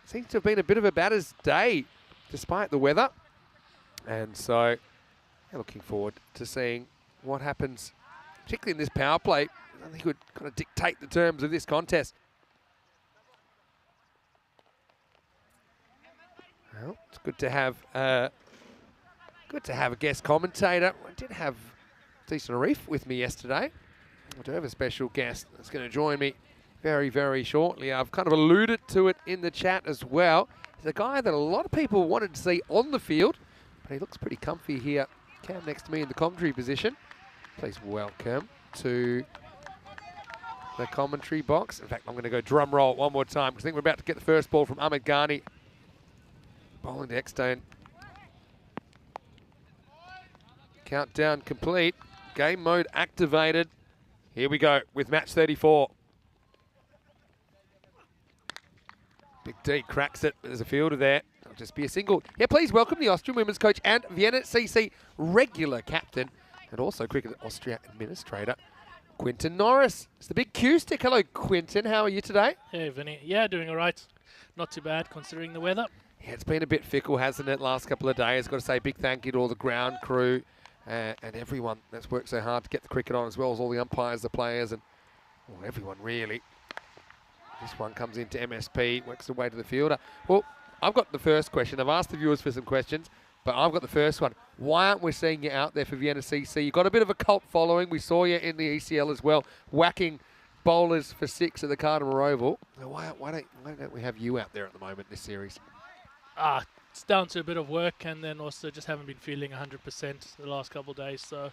Seems to have been a bit of a batter's day despite the weather. And so looking forward to seeing what happens, particularly in this power play. I think it would kind of dictate the terms of this contest. Well, it's good to have a guest commentator. I did have Decent Arif with me yesterday. I do have a special guest that's going to join me very, very shortly. I've kind of alluded to it in the chat as well. He's a guy that a lot of people wanted to see on the field, but he looks pretty comfy here. Cam next to me in the commentary position. Please welcome to the commentary box. In fact, I'm going to go drum roll one more time because I think we're about to get the first ball from Ahmed Ghani. Bowling to Eckstone. Countdown complete. Game mode activated. Here we go with match 34. Big D cracks it. There's a fielder there. It'll just be a single. Yeah, please welcome the Austrian women's coach and Vienna CC regular captain and also Cricket Austria administrator, Quinton Norris. It's the big Q stick. Hello, Quinton. How are you today? Hey, Vinny. Yeah, doing all right. Not too bad considering the weather. Yeah, it's been a bit fickle, hasn't it, last couple of days. Got to say big thank you to all the ground crew and everyone that's worked so hard to get the cricket on, as well as all the umpires, the players, and everyone really. This one comes into MSP, works the way to the fielder. Well, I've got the first question. I've asked the viewers for some questions, but I've got the first one. Why aren't we seeing you out there for Vienna CC? You've got a bit of a cult following. We saw you in the ECL as well, whacking bowlers for 6 at the Cardinal Oval. Now, why don't we have you out there at the moment in this series? It's down to a bit of work, and then also just haven't been feeling 100% the last couple of days. So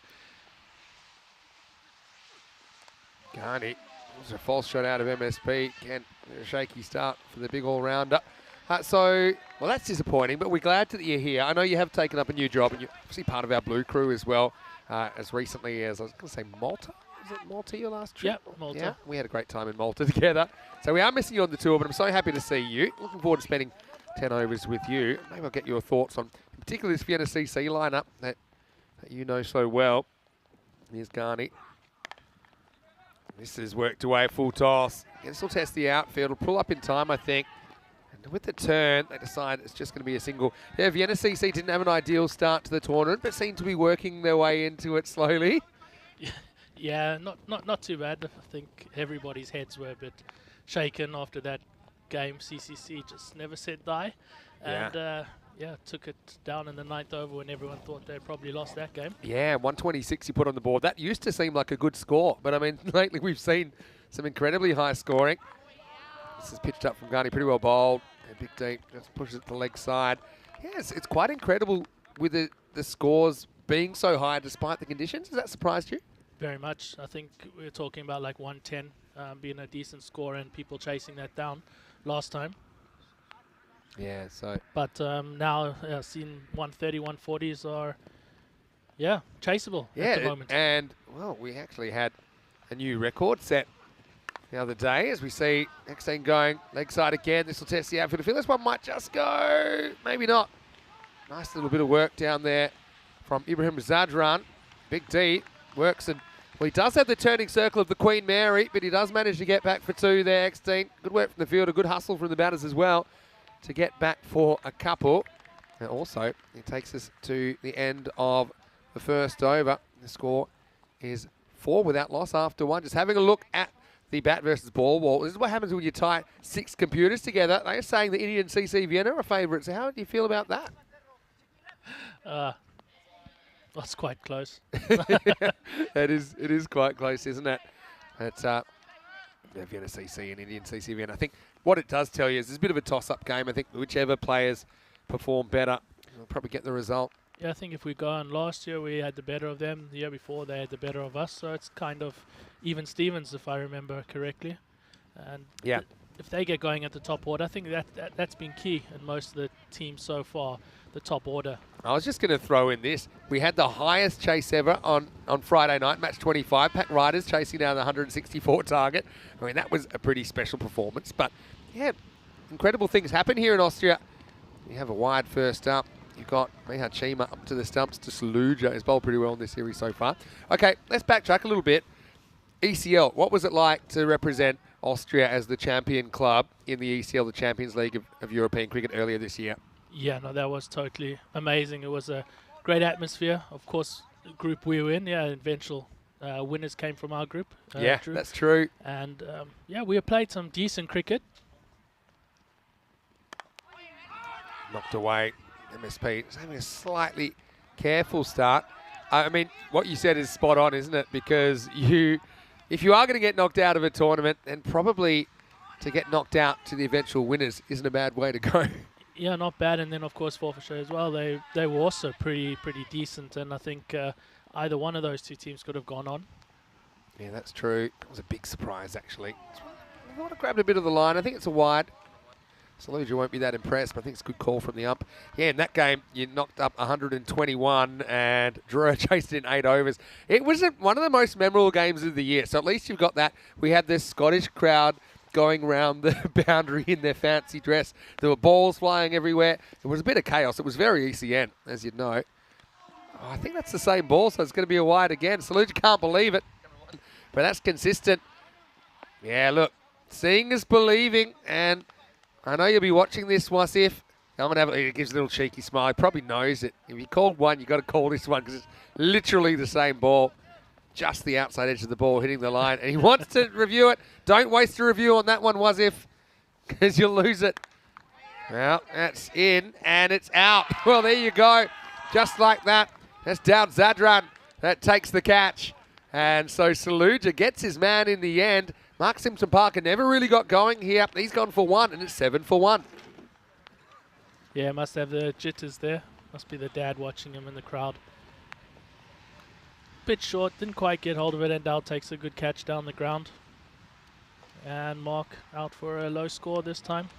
Ghani, it was a false shot out of MSP. Again, a shaky start for the big all-rounder. Well, that's disappointing, but we're glad that you're here. I know you have taken up a new job, and you're obviously part of our Blue Crew as well, as recently as, I was going to say, Malta. Was it Malta your last trip? Yeah, Malta. Yeah, we had a great time in Malta together. So we are missing you on the tour, but I'm so happy to see you. Looking forward to spending 10 overs with you. Maybe I'll get your thoughts on, in particular, this Vienna CC lineup that you know so well. Here's Ghani. This has worked away full toss. This will test the outfield. It'll pull up in time, I think. And with the turn, they decide it's just going to be a single. Yeah, Vienna CC didn't have an ideal start to the tournament, but seemed to be working their way into it slowly. Yeah, not too bad. I think everybody's heads were a bit shaken after that game. CCC just never said die. And took it down in the 9th over when everyone thought they'd probably lost that game. Yeah, 126 you put on the board. That used to seem like a good score, but I mean, lately we've seen some incredibly high scoring. This is pitched up from Ghani, pretty well bowled. And Big D just pushes it to the leg side. Yes, it's quite incredible with the scores being so high despite the conditions. Has that surprised you? Very much. I think we were talking about like 110 being a decent score and people chasing that down last time. Yeah, so. But now seeing 130, 140s are, chaseable at the moment. And, well, we actually had a new record set the other day as we see Eckstein going leg side again. This will test the outfield. I feel this one might just go. Maybe not. Nice little bit of work down there from Ibrahim Zadran. Big D works, and well, he does have the turning circle of the Queen Mary, but he does manage to get back for 2 there, Eckstein. Good work from the field, a good hustle from the batters as well to get back for a couple. And also, it takes us to the end of the first over. The score is 4 without loss after 1. Just having a look at the bat versus ball wall. This is what happens when you tie 6 computers together. They are saying the Indian CC Vienna are favourites. How do you feel about that? That's quite close. It is quite close, isn't it? It's Vienna CC and Indian CC Vienna. I think what it does tell you is it's a bit of a toss-up game. I think whichever players perform better will probably get the result. Yeah, I think if we go on last year, we had the better of them. The year before, they had the better of us. So it's kind of even Stevens, if I remember correctly. And yeah, if they get going at the top order, I think that's been key in most of the teams so far, the top order. I was just going to throw in this. We had the highest chase ever on Friday night, match 25. Pack Riders chasing down the 164 target. I mean, that was a pretty special performance. But, yeah, incredible things happen here in Austria. You have a wide first up. You've got Miha Chima up to the stumps to Saluja. He's bowled pretty well in this series so far. Okay, let's backtrack a little bit. ECL, what was it like to represent Austria as the champion club in the ECL, the Champions League of European cricket earlier this year? Yeah, no, that was totally amazing. It was a great atmosphere. Of course, the group we were in, eventual winners came from our group. Yeah, Drew. that's true. And, we played some decent cricket. Knocked away. MSP is having a slightly careful start. I mean, what you said is spot on, isn't it? Because if you are going to get knocked out of a tournament, then probably to get knocked out to the eventual winners isn't a bad way to go. Yeah, not bad. And then, of course, Forfeiture as well. They were also pretty decent. And I think either one of those two teams could have gone on. Yeah, that's true. It was a big surprise, actually. I want to grab a bit of the line. I think it's a wide. Saluja won't be that impressed, but I think it's a good call from the ump. Yeah, in that game, you knocked up 121 and Drew chased it in 8 overs. It was one of the most memorable games of the year, so at least you've got that. We had this Scottish crowd going around the boundary in their fancy dress. There were balls flying everywhere. It was a bit of chaos. It was very ECN, as you'd know. Oh, I think that's the same ball, so it's going to be a wide again. Saluja can't believe it, but that's consistent. Yeah, look, seeing is believing, and I know you'll be watching this, Wasif. I'm gonna he gives a little cheeky smile. He probably knows it. If you called one, you've got to call this one because it's literally the same ball. Just the outside edge of the ball hitting the line. And he wants to review it. Don't waste a review on that one, Wasif, because you'll lose it. Well, that's in and it's out. Well, there you go. Just like that. That's Daud Zadran that takes the catch. And so Saluja gets his man in the end. Mark Simpson-Parker never really got going here. He's gone for 1, and it's 7 for 1. Yeah, must have the jitters there. Must be the dad watching him in the crowd. Bit short, didn't quite get hold of it, and Dal takes a good catch down the ground. And Mark out for a low score this time.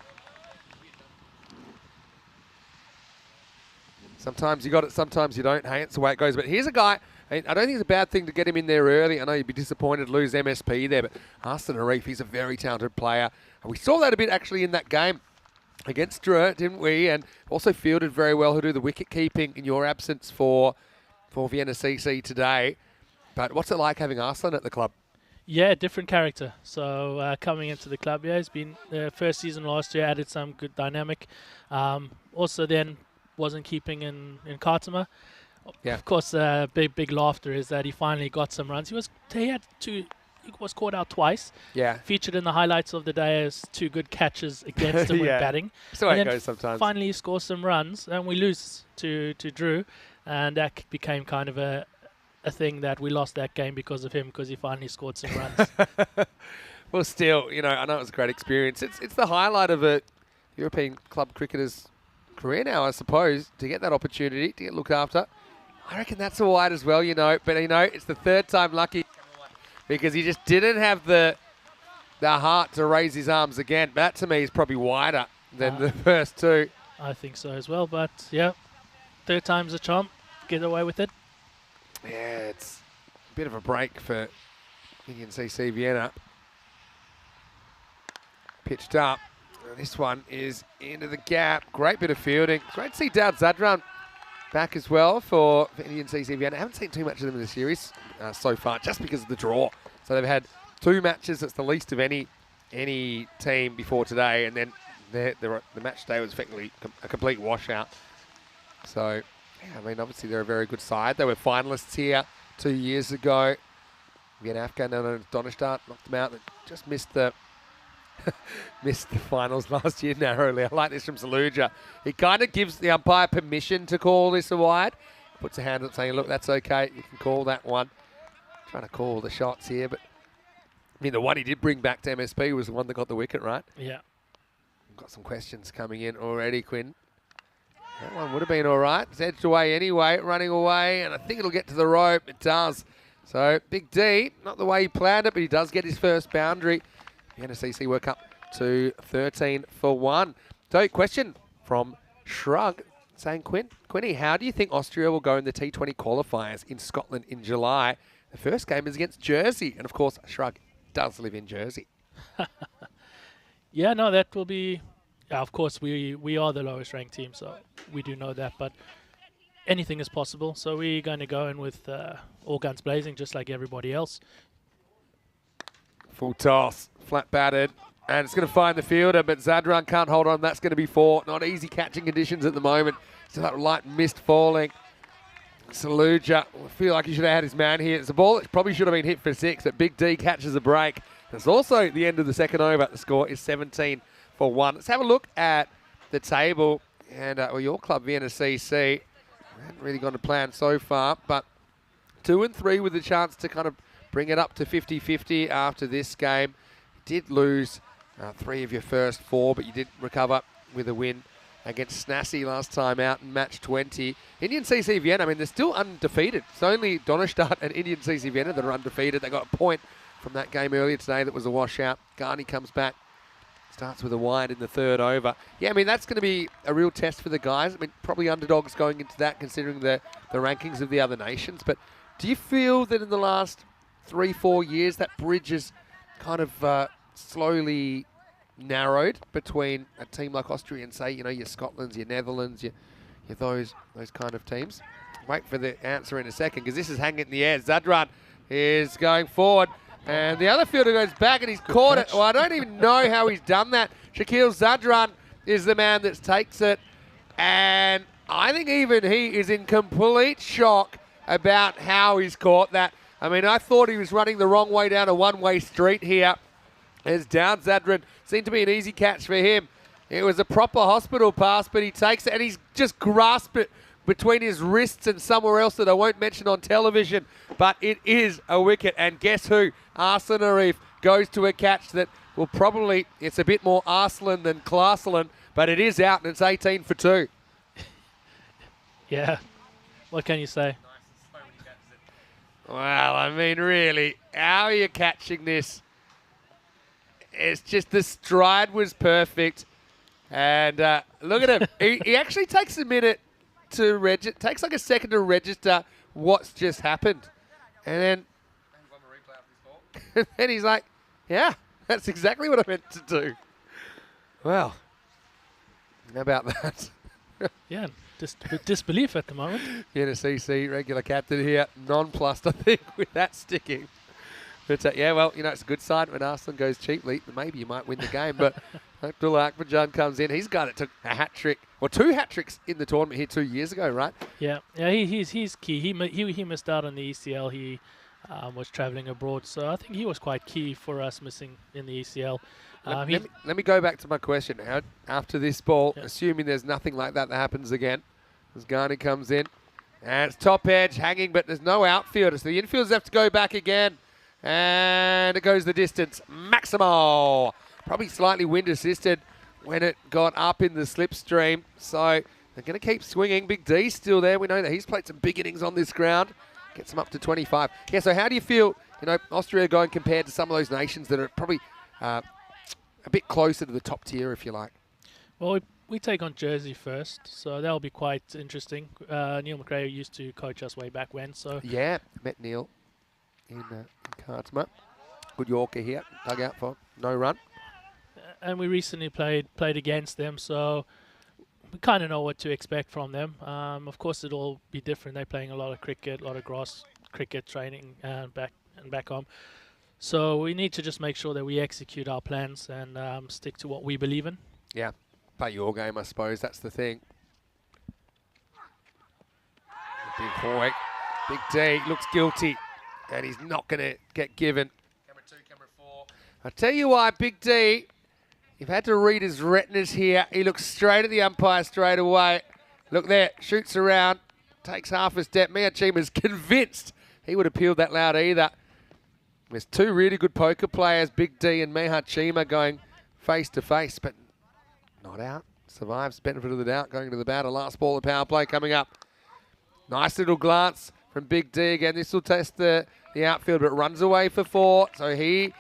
Sometimes you got it, sometimes you don't. Hey, it's the way it goes. But here's a guy. I don't think it's a bad thing to get him in there early. I know you'd be disappointed to lose MSP there, but Arsene Arif, he's a very talented player. And we saw that a bit actually in that game against Drew, didn't we? And also fielded very well. He'll do the wicket keeping in your absence for Vienna CC today. But what's it like having Arsene at the club? Yeah, different character. So coming into the club, he's been the first season last year, added some good dynamic. Also then wasn't keeping in Khartoum. Yeah. Of course, big laughter is that he finally got some runs. He was caught out twice. Yeah. Featured in the highlights of the day as 2 good catches against him when batting. That's the way it goes sometimes. Finally, he scores some runs, and we lose to Drew, and that became kind of a thing that we lost that game because of him, because he finally scored some runs. Well, still, I know it was a great experience. It's the highlight of a European club cricketer's career now, I suppose, to get that opportunity to get looked after. I reckon that's a wide as well, but it's the 3rd time lucky because he just didn't have the heart to raise his arms again. But that to me is probably wider than the first 2. I think so as well, but yeah, 3rd time's a charm. Get away with it. Yeah, it's a bit of a break for Indian CC Vienna. Pitched up. This one is into the gap. Great bit of fielding. Great to see Daud Zadran back as well for Indian CC Vienna. I haven't seen too much of them in the series so far, just because of the draw. So they've had 2 matches. That's the least of any team before today, and then the match day was effectively a complete washout. So, yeah, I mean, obviously they're a very good side. They were finalists here 2 years ago. Again, Afghan and Donnerstadt knocked them out. They just missed the missed the finals last year narrowly. I like this from Saluja. He kind of gives the umpire permission to call this a wide. Puts a hand up saying, look, that's okay. You can call that one. Trying to call the shots here, but I mean, the one he did bring back to MSP was the one that got the wicket, right? Yeah. Got some questions coming in already, Quinn. That one would have been all right. It's edged away anyway, running away, and I think it'll get to the rope. It does. So, Big D, not the way he planned it, but he does get his first boundary. The NSCC work up to 13 for 1. So, question from Shrug saying, Quinny, how do you think Austria will go in the T20 qualifiers in Scotland in July? The first game is against Jersey. And, of course, Shrug does live in Jersey. Yeah, no, that will be... Yeah, of course, we are the lowest ranked team, so we do know that. But anything is possible. So we're going to go in with all guns blazing, just like everybody else. Full toss, flat batted. And it's going to find the fielder, but Zadran can't hold on. That's going to be 4. Not easy catching conditions at the moment. So that light mist falling. Saluja, I feel like he should have had his man here. It's a ball that probably should have been hit for 6, but Big D catches a break. It's also the end of the second over. The score is 17 for 1. Let's have a look at the table. And your club, Vienna CC, hasn't really gone to plan so far, but 2 and 3 with a chance to kind of bring it up to 50-50 after this game. You did lose 3 of your first 4, but you did recover with a win against Snassi last time out in match 20. Indian CC Vienna, I mean, they're still undefeated. It's only Donnerstadt and Indian CC Vienna that are undefeated. They got a point from that game earlier today that was a washout. Ghani comes back, starts with a wide in the third over. Yeah, I mean, that's going to be a real test for the guys. I mean, probably underdogs going into that considering the rankings of the other nations. But do you feel that in the last 3-4 years that bridge has kind of slowly narrowed between a team like Austria and, say, you know, your Scotlands, your Netherlands, your those kind of teams? Wait for the answer in a second because this is hanging in the air. Zadran is going forward. And the other fielder goes back and he's caught it. Well, I don't even know how he's done that. Shaquille Zadran is the man that takes it. And I think even he is in complete shock about how he's caught that. I mean, I thought he was running the wrong way down a one-way street here. As down Zadran. Seemed to be an easy catch for him. It was a proper hospital pass, but he takes it and he's just grasped it between his wrists and somewhere else that I won't mention on television. But it is a wicket. And guess who? Arslan Arif goes to a catch that will probably, it's a bit more Arslan than Klarslan, but it is out and it's 18 for 2. Yeah. What can you say? Well, I mean, really, how are you catching this? It's just the stride was perfect. And look at him. he actually takes a minute to register, takes like a second to register what's just happened. And then he's like, yeah, that's exactly what I meant to do. Well, how about that? Yeah, disbelief at the moment. NSCC regular captain here, nonplussed, I think, with that sticking. But yeah, well, you know, it's a good sign when Arslan goes cheaply. Maybe you might win the game. But Abdullah Akbarjan comes in. He's a guy that took a hat trick, or 2 hat tricks in the tournament here 2 years ago, right? Yeah, he's key. He missed out on the ECL. He was travelling abroad, so I think he was quite key for us missing in the ECL. Let me go back to my question. After this ball, assuming there's nothing like that happens again, as Ghani comes in, and it's top edge hanging, but there's no outfielder, so the infielders have to go back again. And it goes the distance. Maximo. Probably slightly wind assisted when it got up in the slipstream. So they're going to keep swinging. Big D's still there. We know that he's played some big innings on this ground. Gets them up to 25. Yeah, so how do you feel, you know, Austria going compared to some of those nations that are probably a bit closer to the top tier, if you like? Well, we take on Jersey first, so that'll be quite interesting. Neil McRae used to coach us way back when. So yeah, met Neil in Cartsma. Good Yorker here, dug out for no run. And we recently played against them, so we kind of know what to expect from them. Of course, it'll be different. They're playing a lot of cricket, a lot of grass cricket training back home. So we need to just make sure that we execute our plans and stick to what we believe in. Yeah, play your game, I suppose. That's the thing. Big Hoy. Big D looks guilty, and he's not going to get given. Camera 2, camera 4. I'll tell you why, Big D, you've had to read his retinas here. He looks straight at the umpire straight away. Look there, shoots around, takes half a step. Miyachima's convinced he would have peeled that loud either. There's two really good poker players, Big D and Mihachima, going face to face, but not out. Survives, benefit of the doubt, going to the batter. Last ball of power play coming up. Nice little glance from Big D again. This will test the outfield, but runs away for 4. So he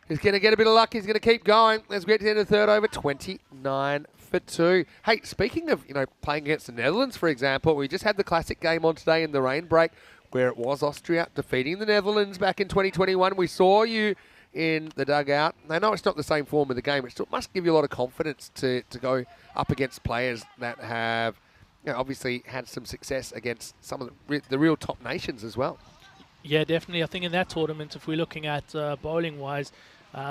is going to get a bit of luck. He's going to keep going. Let's get to the end of the third over. 29 for 2. Hey, speaking of, playing against the Netherlands, for example, we just had the classic game on today in the rain break where it was Austria defeating the Netherlands back in 2021. We saw you in the dugout. I know it's not the same form of the game. It still must give you a lot of confidence to go up against players that have obviously had some success against some of the real top nations as well. Yeah, definitely. I think in that tournament, if we're looking at bowling-wise,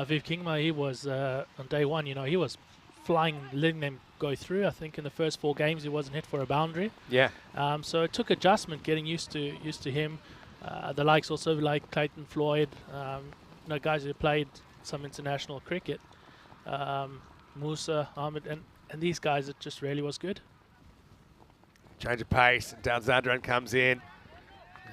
Viv Kingma, he was, on day one, he was flying, letting them go through. I think in the first 4 games, he wasn't hit for a boundary. Yeah. So it took adjustment, getting used to him. The likes also like Clayton Floyd, guys who played some international cricket. Musa, Ahmed, and these guys, it just really was good. Change of pace, and down Zadran comes in.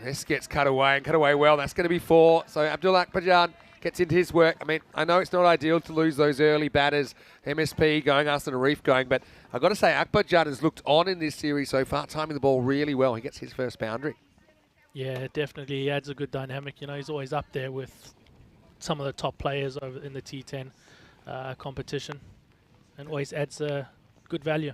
This gets cut away, and cut away well. That's going to be 4. So Abdul Akbarjan gets into his work. I know it's not ideal to lose those early batters, MSP going, Arsenal Reef going, but I've got to say, Akbarjan has looked on in this series so far, timing the ball really well. He gets his first boundary. Yeah, definitely. He adds a good dynamic. He's always up there with some of the top players over in the T10 competition, and always adds a good value.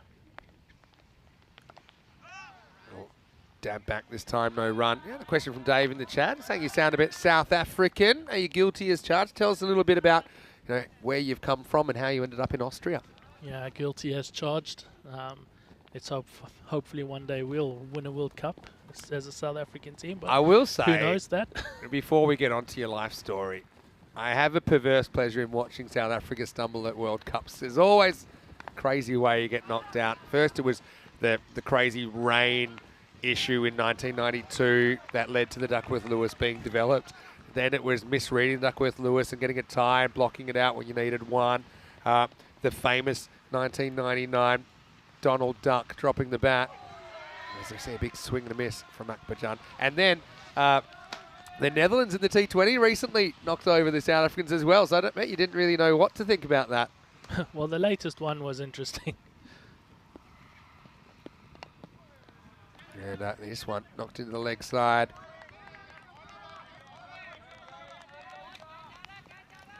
Dab back this time, no run. A question from Dave in the chat saying you sound a bit South African. Are you guilty as charged? Tell us a little bit about where you've come from and how you ended up in Austria. Yeah, guilty as charged. It's hopefully one day we'll win a World Cup as a South African team. But I will say, who knows that? Before we get on to your life story, I have a perverse pleasure in watching South Africa stumble at World Cups. There's always a crazy way you get knocked out. First it was the crazy rain issue in 1992 that led to the Duckworth-Lewis being developed. Then it was misreading Duckworth-Lewis and getting a tie and blocking it out when you needed one. The famous 1999 Donald Duck dropping the bat. As I say, a big swing and a miss from Akbarjan. And then the Netherlands in the T20 recently knocked over the South Africans as well. So I bet you didn't really know what to think about that. Well, the latest one was interesting. And this one knocked into the leg side.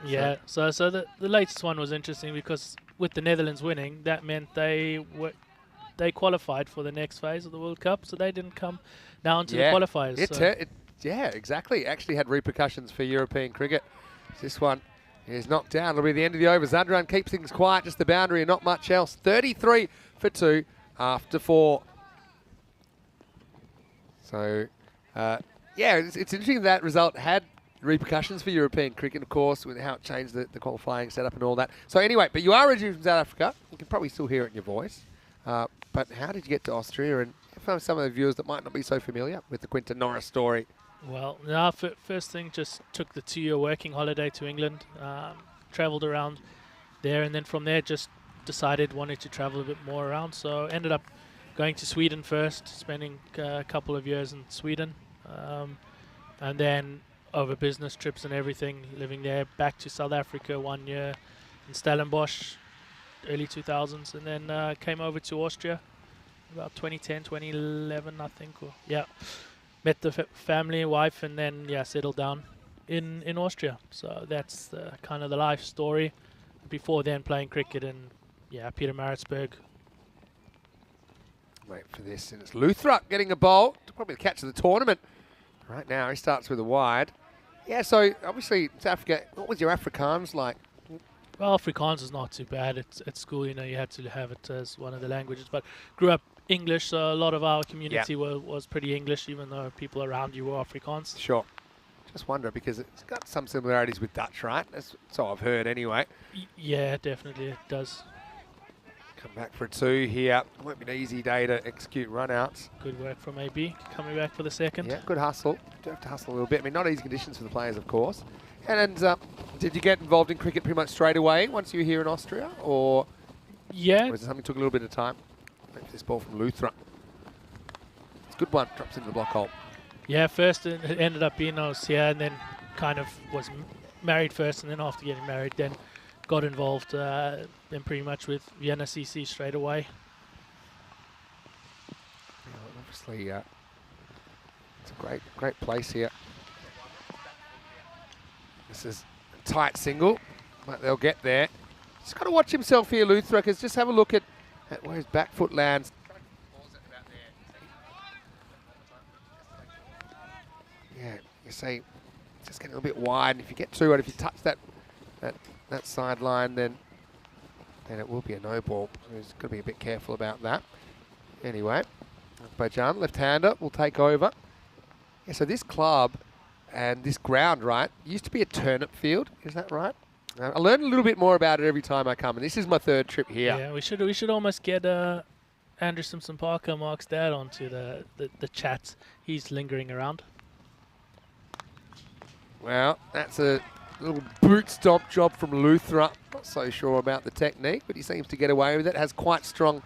Yeah, so the latest one was interesting because with the Netherlands winning, that meant they qualified for the next phase of the World Cup, so they didn't come down to the qualifiers. Yeah, exactly. Actually had repercussions for European cricket. This one is knocked down. It'll be the end of the over. Zadran keeps things quiet, just the boundary and not much else. 33 for 2 after 4. So, it's interesting that result had repercussions for European cricket, of course, with how it changed the qualifying setup and all that. So anyway, but you are originally from South Africa. You can probably still hear it in your voice. But how did you get to Austria? And for some of the viewers that might not be so familiar with the Quinton Norris story. Well, first thing, just took the 2-year working holiday to England, travelled around there, and then from there just wanted to travel a bit more around. So ended up going to Sweden first, spending a couple of years in Sweden, and then over business trips and everything, living there, back to South Africa 1 year in Stellenbosch, early 2000s, and then came over to Austria about 2010, 2011, I think. Met the family, wife, and then settled down in Austria. So that's kind of the life story. Before then, playing cricket in Pietermaritzburg. Wait for this, and it's Luthrop getting a bowl. Probably the catch of the tournament. Right now, he starts with a wide. Yeah, so obviously, South Africa, what was your Afrikaans like? Well, Afrikaans is not too bad. At school, you had to have it as one of the languages. But grew up English, so a lot of our community was pretty English, even though people around you were Afrikaans. Sure. Just wonder, because it's got some similarities with Dutch, right? That's so I've heard anyway. Yeah, definitely it does. Come back for a 2 here. Won't be an easy day to execute run-outs. Good work from AB, coming back for the second. Yeah, good hustle. Do have to hustle a little bit. I mean, not easy conditions for the players, of course. And did you get involved in cricket pretty much straight away once you were here in Austria, or Yeah, was it something that took a little bit of time? Wait for this ball from Luthra. It's a good one. Drops into the block hole. yeah. First it ended up being I was here, and then kind of was married first, and then after getting married, then got involved then pretty much with Vienna CC straight away. Yeah, obviously, it's a great place here. This is a tight single, but they'll get there. Just got to watch himself here, Luthra, because just have a look at where his back foot lands. Yeah, you see, just getting a little bit wide. If you get too wide, if you touch that sideline, then it will be a no ball. So he's got to be a bit careful about that. Anyway, Bajan, left-hander, will take over. Yeah, so this club and this ground, right, used to be a turnip field. Is that right? I learn a little bit more about it every time I come, and this is my 3rd trip here. Yeah, we should almost get Andrew Simpson-Parker, Mark's dad, onto the chat. He's lingering around. Well, that's a little boot stomp job from Luthra. Not so sure about the technique, but he seems to get away with it. Has quite strong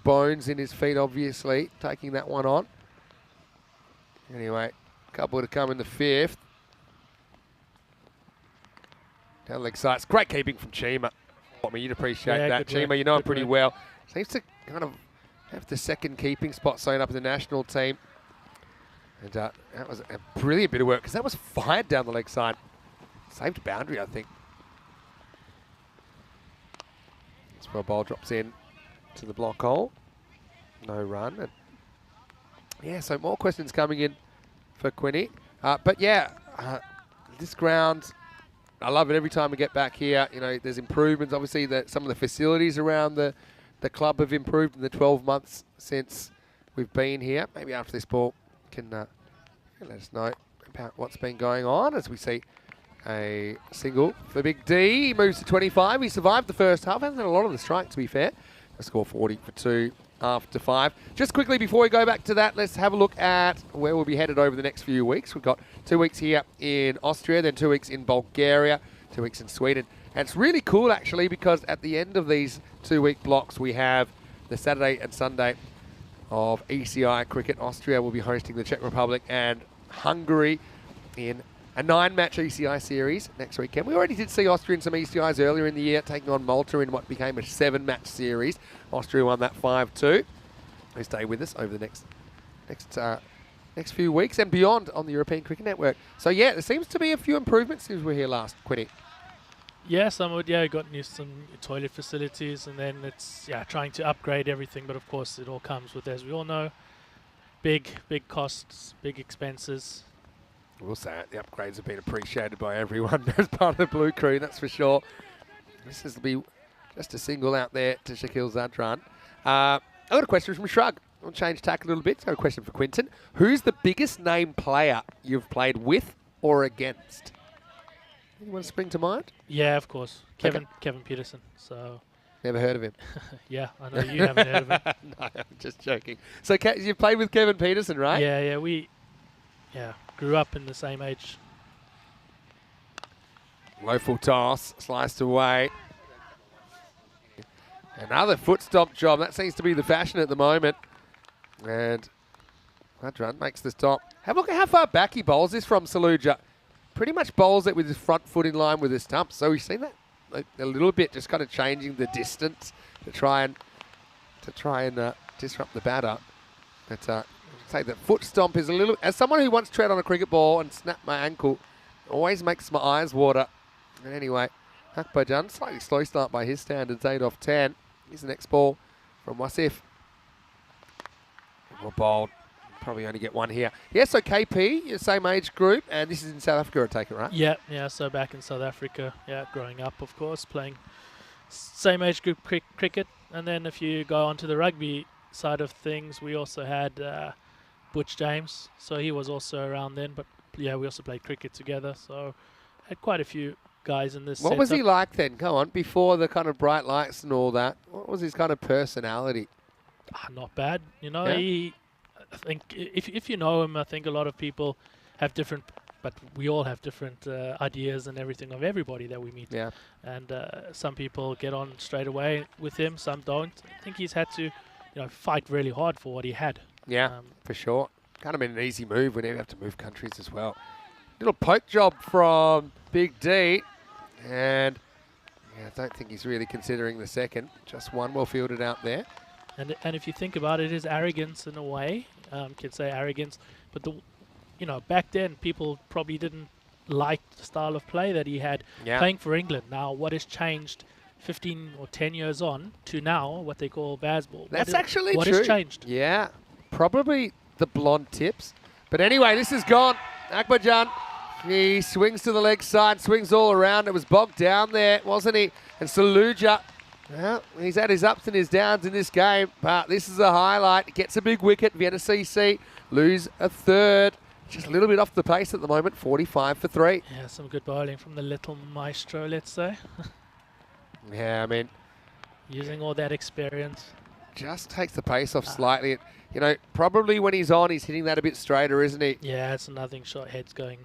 bones in his feet, obviously, taking that one on. Anyway, a couple to come in the 5th. Down leg sides. Great keeping from Chima. I mean, you'd appreciate that. Chima, you know him pretty well. Seems to kind of have the 2nd keeping spot sewn up in the national team. And that was a brilliant bit of work, because that was fired down the leg side. Saved boundary, I think. That's where a ball drops in to the block hole. No run. And yeah, so more questions coming in for Quinny. But yeah, this ground, I love it every time we get back here. You know, there's improvements. Obviously, some of the facilities around the club have improved in the 12 months since we've been here. Maybe after this ball can let us know about what's been going on, as we see a single for Big D. He moves to 25. He survived the first half. Hasn't had a lot of the strike, to be fair. A score 40 for 2 after 5. Just quickly before we go back to that, let's have a look at where we'll be headed over the next few weeks. We've got 2 weeks here in Austria, then 2 weeks in Bulgaria, 2 weeks in Sweden. And it's really cool, actually, because at the end of these 2-week blocks, we have the Saturday and Sunday of ECI cricket. Austria will be hosting the Czech Republic and Hungary in a 9-match ECI series next weekend. We already did see Austria in some ECIs earlier in the year, taking on Malta in what became a 7-match series. Austria won that 5-2. They stay with us over the next few weeks and beyond on the European Cricket Network. So yeah, there seems to be a few improvements since we were here last, Quinny. Yeah, got some toilet facilities, and then it's trying to upgrade everything. But of course, it all comes with, as we all know, big costs, big expenses. We'll say it, the upgrades have been appreciated by everyone as part of the Blue Crew, that's for sure. This is to be just a single out there to Shaquille Zadran. I've got a question from Shrug. We'll change tack a little bit. So a question for Quinton. Who's the biggest name player you've played with or against? Anyone spring to mind? Yeah, of course. Kevin Peterson. So never heard of him. Yeah, I know you haven't heard of him. No, I'm just joking. So you've played with Kevin Peterson, right? Yeah, we grew up in the same age. Low full toss, sliced away. Another foot stomp job. That seems to be the fashion at the moment. And Ladran makes the stop. Have a look at how far back he bowls this from Saluja. Pretty much bowls it with his front foot in line with his stump. So we've seen that a little bit, just kind of changing the distance to try and disrupt the batter. But I'd say the foot stomp is a little. As someone who once tread on a cricket ball and snapped my ankle, always makes my eyes water. And anyway, Akbarjan, slightly slow start by his standards, 8 off 10. Here's the next ball from Wasif. Well bowled. Probably only get one here. Yeah, so KP, your same age group, and this is in South Africa, I take it, right? Yeah, so back in South Africa, growing up, of course, playing same age group cricket. And then if you go onto the rugby side of things, we also had Butch James, so he was also around then. But yeah, we also played cricket together, so had quite a few guys in this What was he setup. like then? Go on, before the kind of bright lights and all that. What was his kind of personality? Not bad. You know, Yeah. I think if you know him, I think a lot of people have different, but we all have different ideas and everything of everybody that we meet. Yeah. And some people get on straight away with him, some don't. I think he's had to, fight really hard for what he had. Yeah, for sure. Kind of been an easy move when you have to move countries as well. Little poke job from Big D. And I don't think he's really considering the second. Just one well fielded out there. And if you think about it, his arrogance in a way, can say arrogance, but back then people probably didn't like the style of play that he had playing for England. Now, what has changed 15 or 10 years on to now, what they call Bazball? That's actually what true. has changed? Yeah, probably the blonde tips. But anyway, this is gone. Akbarjan, he swings to the leg side, swings all around. It was bogged down there, wasn't he? And Saluja, well, he's had his ups and his downs in this game, but this is a highlight. Gets a big wicket. Vienna CC lose a third. Just a little bit off the pace at the moment, 45 for 3. Yeah, some good bowling from the little maestro, let's say. Yeah, I mean, using all that experience. Just takes the pace off slightly. Probably when he's on, he's hitting that a bit straighter, isn't he? Yeah, it's a nothing shot. Head's going.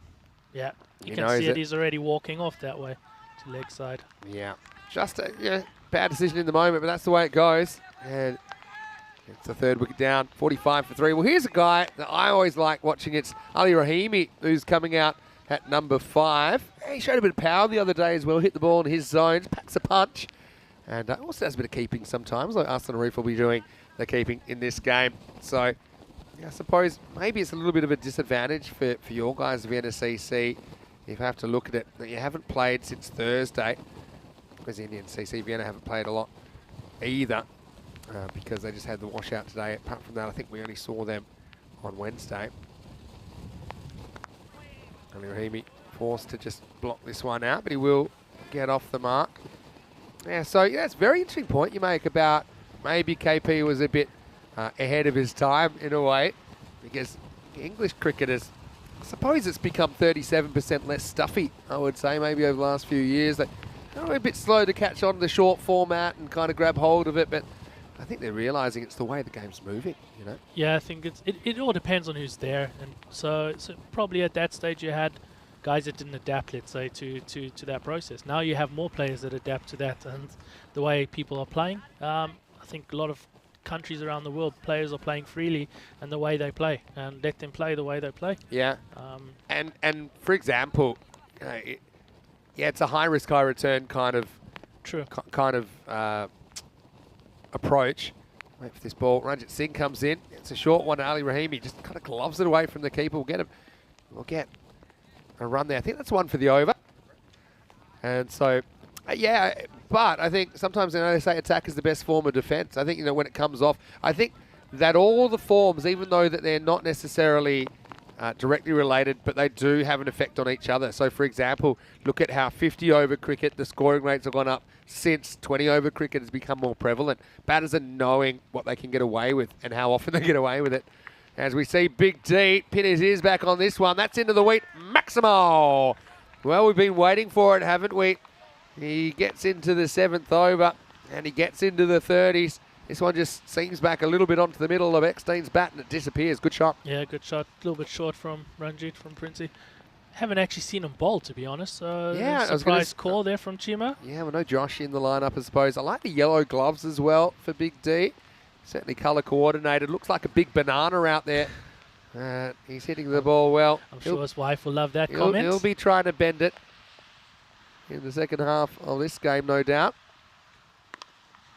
Yeah, you He can knows see it. it. He's already walking off that way to leg side. Yeah. Just a bad decision in the moment, but that's the way it goes. And it's the third wicket down, 45 for 3. Well, here's a guy that I always like watching. It's Ali Rahimi, who's coming out at number 5. He showed a bit of power the other day as well. Hit the ball in his zones, packs a punch. And also has a bit of keeping sometimes, like Arsene Arif will be doing the keeping in this game. So I suppose maybe it's a little bit of a disadvantage for your guys of NCC if you have to look at it, that you haven't played since Thursday, because Indian CC Vienna haven't played a lot either, because they just had the washout today. Apart from that, I think we only saw them on Wednesday. Ali Rahimi forced to just block this one out, but he will get off the mark. Yeah, so it's a very interesting point you make about maybe KP was a bit ahead of his time in a way, because English cricketers, I suppose it's become 37% less stuffy, I would say, maybe over the last few years. They're a bit slow to catch on to the short format and kind of grab hold of it, but I think they're realising it's the way the game's moving, Yeah, I think it all depends on who's there. And so probably at that stage you had guys that didn't adapt, let's say, to that process. Now you have more players that adapt to that and the way people are playing. I think a lot of countries around the world, players are playing freely and the way they play, and let them play the way they play. Yeah. And for example, it's a high risk, high return kind of approach. Wait for this ball. Ranjit Singh comes in. It's a short one. Ali Rahimi just kind of gloves it away from the keeper. We'll get a run there. I think that's one for the over. And so, but I think sometimes they say attack is the best form of defence. I think when it comes off, I think that all the forms, even though that they're not necessarily directly related, but they do have an effect on each other. So, for example, look at how 50-over cricket, the scoring rates have gone up since 20-over cricket has become more prevalent. Batters are knowing what they can get away with and how often they get away with it. As we see Big D pin his ears back on this one. That's into the wheat. Maximo! Well, we've been waiting for it, haven't we? He gets into the 7th over and he gets into the 30s. This one just seams back a little bit onto the middle of Eckstein's bat and it disappears. Good shot. Yeah, good shot. A little bit short from Ranjit, from Princey. Haven't actually seen him bowl, to be honest. Surprise call there from Chima. Yeah, well, no Josh in the lineup, I suppose. I like the yellow gloves as well for Big D. Certainly colour coordinated. Looks like a big banana out there. He's hitting the ball well. I'm sure his wife will love that comment. He'll be trying to bend it in the second half of this game, no doubt.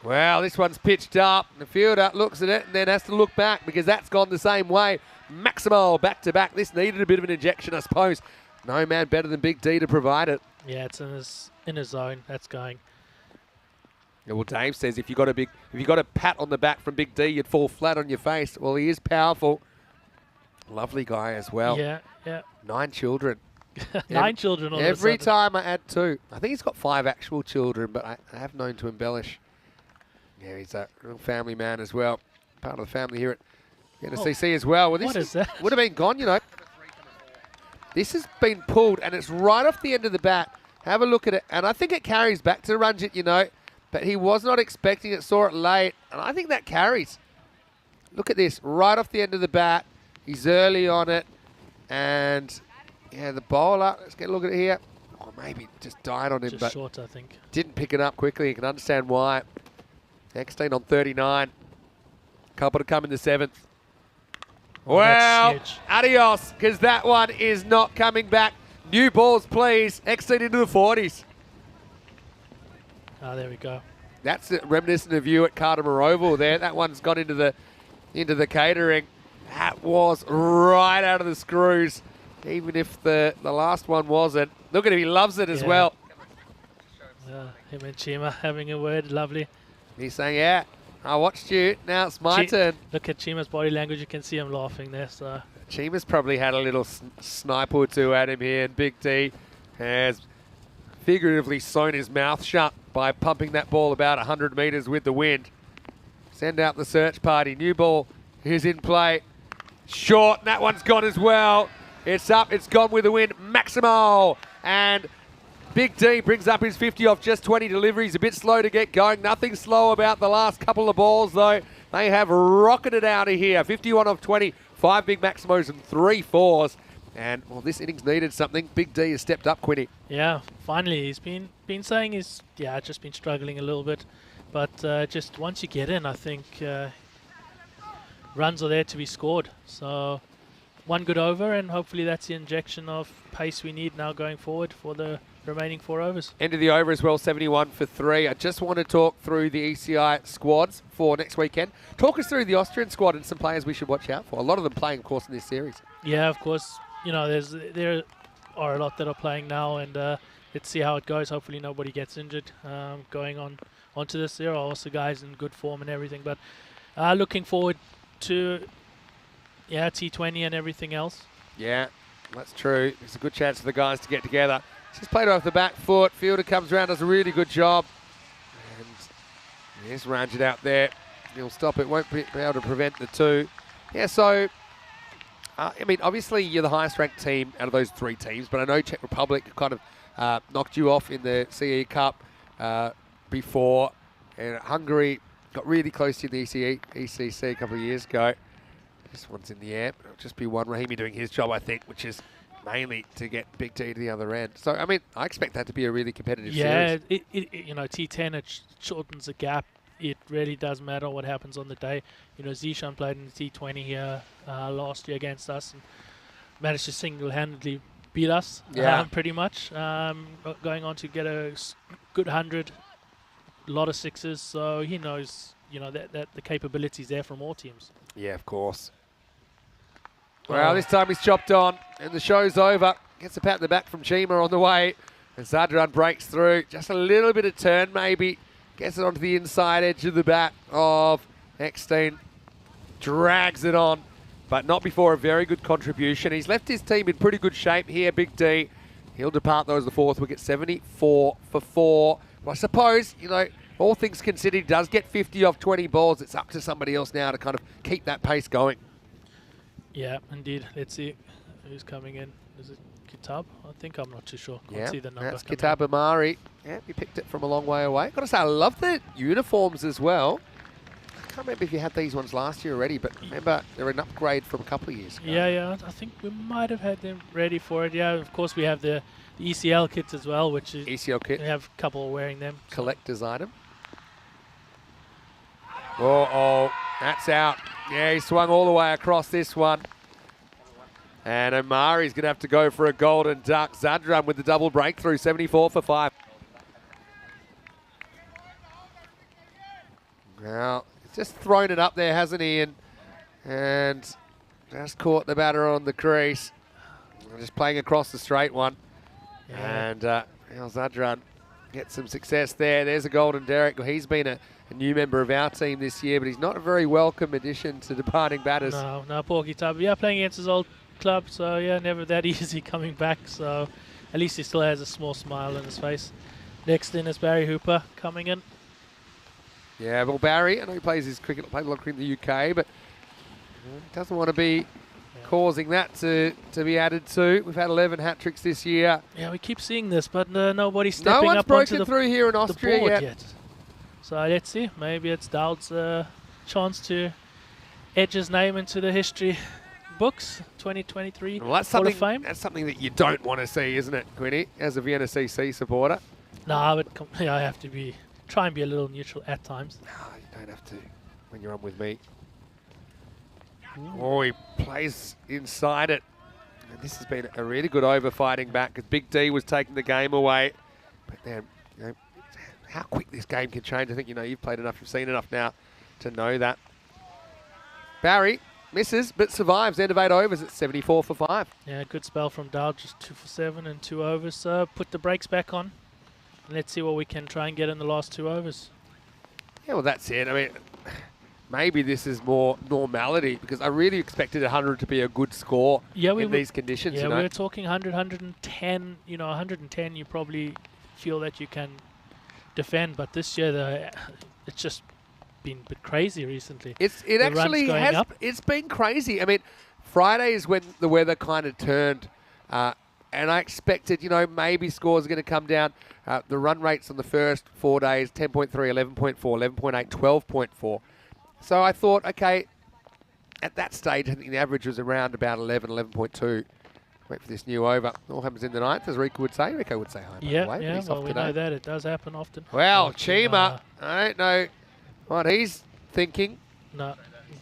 Well, this one's pitched up. The fielder looks at it and then has to look back because that's gone the same way. Maximo back to back. This needed a bit of an injection, I suppose. No man better than Big D to provide it. Yeah, it's in his zone. That's going. Yeah, well, Dave says if you got a pat on the back from Big D, you'd fall flat on your face. Well, he is powerful. Lovely guy as well. Yeah. 9 children. 9 children all Every of a sudden. time I add 2. I think he's got 5 actual children, but I have known to embellish. Yeah, he's a real family man as well. Part of the family here at NCC as well. Well, this what is that? Would have been gone, This has been pulled, and it's right off the end of the bat. Have a look at it. And I think it carries back to Ranjit, you know. But he was not expecting it, saw it late. And I think that carries. Look at this, right off the end of the bat. He's early on it. And, yeah, the bowler, let's get a look at it here. Oh, maybe just died on him, Just but short, I think. didn't pick it up quickly. You can understand why. Eckstein on 39. Couple to come in the 7th. Oh, Well, that's huge. adios, because that one is not coming back. New balls, please. Eckstein into the 40s. Ah, there we go. That's reminiscent of you at Cardimer Oval there. That one's gone into the catering. That was right out of the screws, even if the last one wasn't. Look at him, he loves it as Yeah. well. Him and Chima having a word, lovely. He's saying, yeah, I watched you, now it's my turn. Look at Chima's body language, you can see him laughing there. So Chima's probably had a little snipe or two at him here, and Big D has figuratively sewn his mouth shut by pumping that ball about 100 metres with the wind. Send out the search party. New ball is in play. Short, and that one's gone as well. It's up, it's gone with the wind. Maximo, and Big D brings up his 50 off just 20 deliveries. A bit slow to get going. Nothing slow about the last couple of balls, though. They have rocketed out of here. 51 off 20, 5 big Maximos and 3 4s. And, well, this innings needed something. Big D has stepped up, Quinny. yeah, finally he's been saying he's just been struggling a little bit, but just once you get in, I think runs are there to be scored. So one good over, and hopefully that's the injection of pace we need now going forward for the remaining 4 overs. End of the over as well, 71 for 3. I just want to talk through the ECI squads for next weekend. Talk us through the Austrian squad and some players we should watch out for. A lot of them playing, of course, in this series. Yeah, of course. You know, there are a lot that are playing now, and let's see how it goes. Hopefully nobody gets injured going onto this. There are also guys in good form and everything, but looking forward to T20 and everything else. Yeah, that's true. It's a good chance for the guys to get together. Just played off the back foot. Fielder comes around, does a really good job. And there's Ranjit out there. He'll stop it, won't be able to prevent the 2. Yeah, so, I mean, obviously you're the highest ranked team out of those 3 teams, but I know Czech Republic kind of knocked you off in the CE Cup before. And Hungary got really close to the ECC a couple of years ago. This one's in the air. It'll just be one Rahimi doing his job, I think, which is mainly to get Big T to the other end. So, I mean, I expect that to be a really competitive series. Yeah, you know, T10, it shortens the gap. It really does matter what happens on the day. You know, Zishan played in the T20 here last year against us and managed to single-handedly beat us, pretty much. Going on to get a good 100, a lot of 6s. So he knows, you know, that the capabilities there from all teams. Yeah, of course. Well, this time he's chopped on, and the show's over. Gets a pat in the back from Chima on the way, and Zadran breaks through. Just a little bit of turn, maybe. Gets it onto the inside edge of the bat of Eckstein. Drags it on, but not before a very good contribution. He's left his team in pretty good shape here, Big D. He'll depart, though, as the 4th wicket, 74 for 4. Well, I suppose, you know, all things considered, he does get 50 off 20 balls. It's up to somebody else now to kind of keep that pace going. Yeah, indeed. Let's see who's coming in. Is it Kitab? I think I'm not too sure. Can't see the number. That's Kitab Amari. Yeah, he picked it from a long way away. Got to say, I love the uniforms as well. I can't remember if you had these ones last year already, but remember, they're an upgrade from a couple of years ago. Yeah, I think we might have had them ready for it. Yeah, of course we have the ECL kits as well, which is ECL kit. we have a couple wearing them. Collector's item. Oh, that's out. Yeah, he swung all the way across this one. And Omari's going to have to go for a golden duck. Zadran with the double breakthrough, 74 for 5. Now, he's just thrown it up there, hasn't he? And just caught the batter on the crease. Just playing across the straight one. Yeah. And Zadran gets some success there. There's a golden Derek. He's been a new member of our team this year, but he's not a very welcome addition to departing batters. No, poor Kitab. Yeah, playing against his old club, so yeah, never that easy coming back. So at least he still has a small smile on his face. Next in is Barry Hooper coming in. Yeah, well, Barry, I know he plays his cricket, played a lot of cricket in the UK, but doesn't want to be causing that to be added to. We've had 11 hat-tricks this year. Yeah, we keep seeing this, but nobody's No stepping one's up onto broken the through here in the Austria board yet. yet. So let's see. Maybe it's Dowd's chance to edge his name into the history books. 2023 Well, that's Hall something. of Fame. That's something that you don't want to see, isn't it, Quinny? As a Vienna CC supporter. No, but I have to try and be a little neutral at times. No, you don't have to when you're on with me. Oh, he plays inside it. And this has been a really good over fighting back because Big D was taking the game away. But then, how quick this game can change. I think, you've played enough, you've seen enough now to know that. Barry misses, but survives. End of 8 overs at 74 for 5. Yeah, good spell from Dowd, just 2 for 7 and 2 overs. So put the brakes back on. And let's see what we can try and get in the last 2 overs. Yeah, well, that's it. I mean, maybe this is more normality because I really expected 100 to be a good score in these conditions. Yeah, we were talking 100, 110. 110 you probably feel that you can defend, but this year it's just been a bit crazy recently. It actually has. It's been crazy. I mean, Friday is when the weather kind of turned, and I expected, maybe scores are going to come down. The run rates on the first 4 days, 10.3, 11.4, 11.8, 12.4. So I thought, okay, at that stage, I think the average was around about 11, 11.2. Wait for this new over. All happens in the ninth, as Rico would say. Rico would say hi, by the way, but he's off we today. know that. It does happen often. Well, Chima, I don't know what he's thinking. No,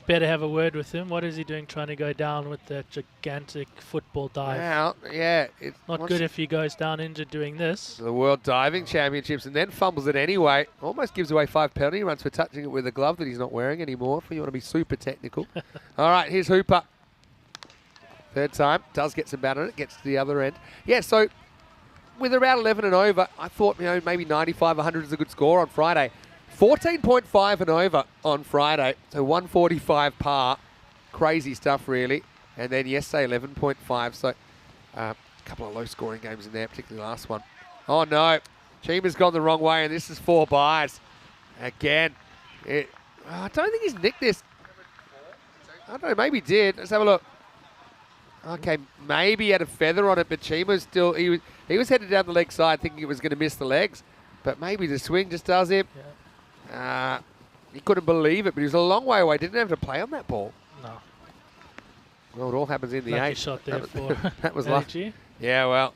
better have a word with him. What is he doing trying to go down with that gigantic football dive? Well, yeah. It's Not good if he goes down injured doing this. The World Diving Championships and then fumbles it anyway. Almost gives away 5 penalty runs for touching it with a glove that he's not wearing anymore, if you want to be super technical. All right, here's Hooper. Third time. Does get some bat on it. Gets to the other end. Yeah, so with around 11 and over, I thought, maybe 95, 100 is a good score on Friday. 14.5 and over on Friday. So 145 par. Crazy stuff, really. And then yesterday, 11.5. So a couple of low-scoring games in there, particularly the last one. Oh, no. Chima's gone the wrong way, and this is 4 buys. Again. I don't think he's nicked this. I don't know. Maybe he did. Let's have a look. Okay, maybe he had a feather on it, but Chima's still, he was headed down the leg side thinking it was going to miss the legs, but maybe the swing just does him. Yeah. He couldn't believe it, but he was a long way away. Didn't have to play on that ball. No. Well, it all happens in the Lucky 8th. shot there for that was lucky. Yeah, well,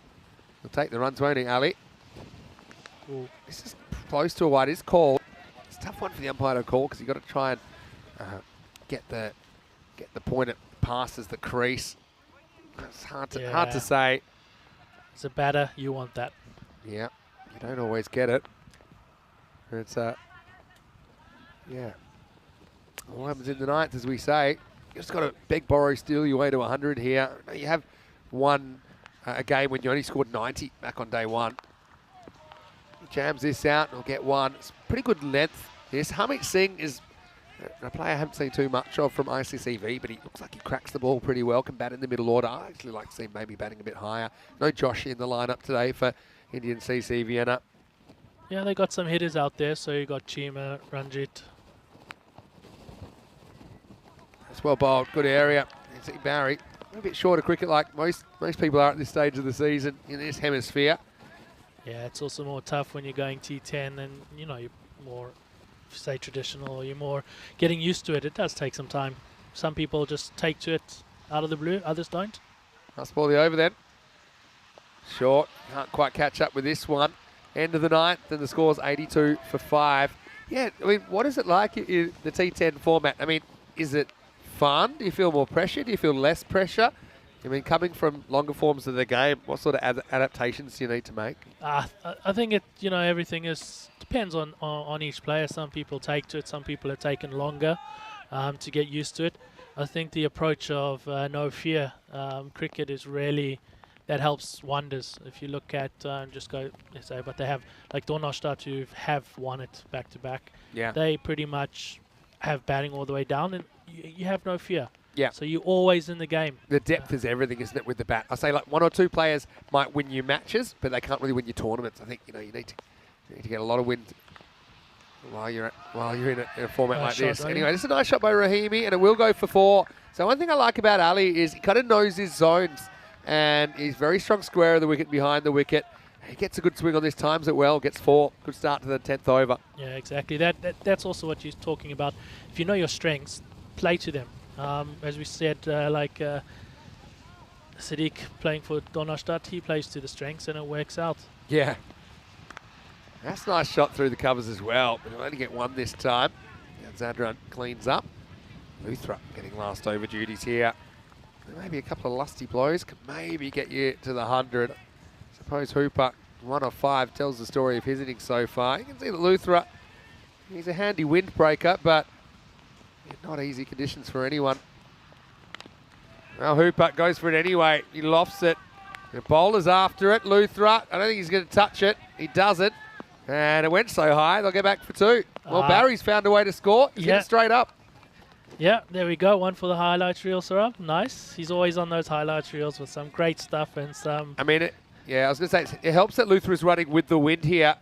he'll take the runs, won't he, Ali? Ooh. This is close to a wide. It's called. It's a tough one for the umpire to call because you've got to try and get the point it passes the crease. It's hard to say. As a batter, you want that. Yeah, you don't always get it. It's yeah. All happens in the ninth, as we say. You just got to beg, borrow, steal your way to 100 here. You have won a game when you only scored 90 back on day 1. He jams this out and he'll get 1. It's pretty good length. This Harmeet Singh is a player I haven't seen too much of from ICCV, but he looks like he cracks the ball pretty well, can bat in the middle order. I actually like to see him maybe batting a bit higher. No Josh in the lineup today for Indian CC Vienna. Yeah, they got some hitters out there, so you got Chima, Ranjit. That's well bowled, good area. You see Barry, a bit short of cricket like most people are at this stage of the season in this hemisphere. Yeah, it's also more tough when you're going T10 and, you're more, say, traditional, or you're more getting used to it. It does take some time. Some people just take to it out of the blue, others don't. Nice ball the over then. Short, can't quite catch up with this one. End of the ninth, and the score's 82 for 5. Yeah, I mean, what is it like in the T10 format? I mean, is it fun? Do you feel more pressure? Do you feel less pressure? I mean, coming from longer forms of the game, what sort of adaptations do you need to make? I think it, everything depends on each player. Some people take to it, some people have taken longer to get used to it. I think the approach of no fear cricket is really, that helps wonders. If you look at just go, let's say, but they have like Donnerstadt who have won it back to back. Yeah. They pretty much have batting all the way down, and you have no fear. Yeah. So you're always in the game. The depth is everything, isn't it, with the bat? I say like 1 or 2 players might win you matches, but they can't really win you tournaments. I think, you need to get a lot of wins. while you're in a format Nice like this. shot, Rahimi. Anyway, this is a nice shot by Rahimi, and it will go for 4. So one thing I like about Ali is he kind of knows his zones, and he's very strong square of the wicket behind the wicket. He gets a good swing on this, times it well, gets 4. Good start to the 10th over. Yeah, exactly. That's also what you're talking about. If you know your strengths, play to them. As we said, Sadiq playing for Donnerstadt, he plays to the strengths and it works out. Yeah. That's a nice shot through the covers as well, but he'll only get 1 this time. And Zadran cleans up. Luthra getting last over duties here. Maybe a couple of lusty blows could maybe get you to the 100. Suppose Hooper, 1 of 5, tells the story of his innings so far. You can see that Luthra, he's a handy windbreaker, but not easy conditions for anyone. Well, Hooper goes for it anyway. He lofts it. The bowler's after it. Luthra, I don't think he's going to touch it. He doesn't. And it went so high, they'll get back for 2. Well, Barry's found a way to score. He's hit it straight up. Yeah, there we go. 1 for the highlights reel, Sarab. Nice. He's always on those highlights reels with some great stuff and some... I mean, I was going to say, it helps that Luthra's running with the wind here.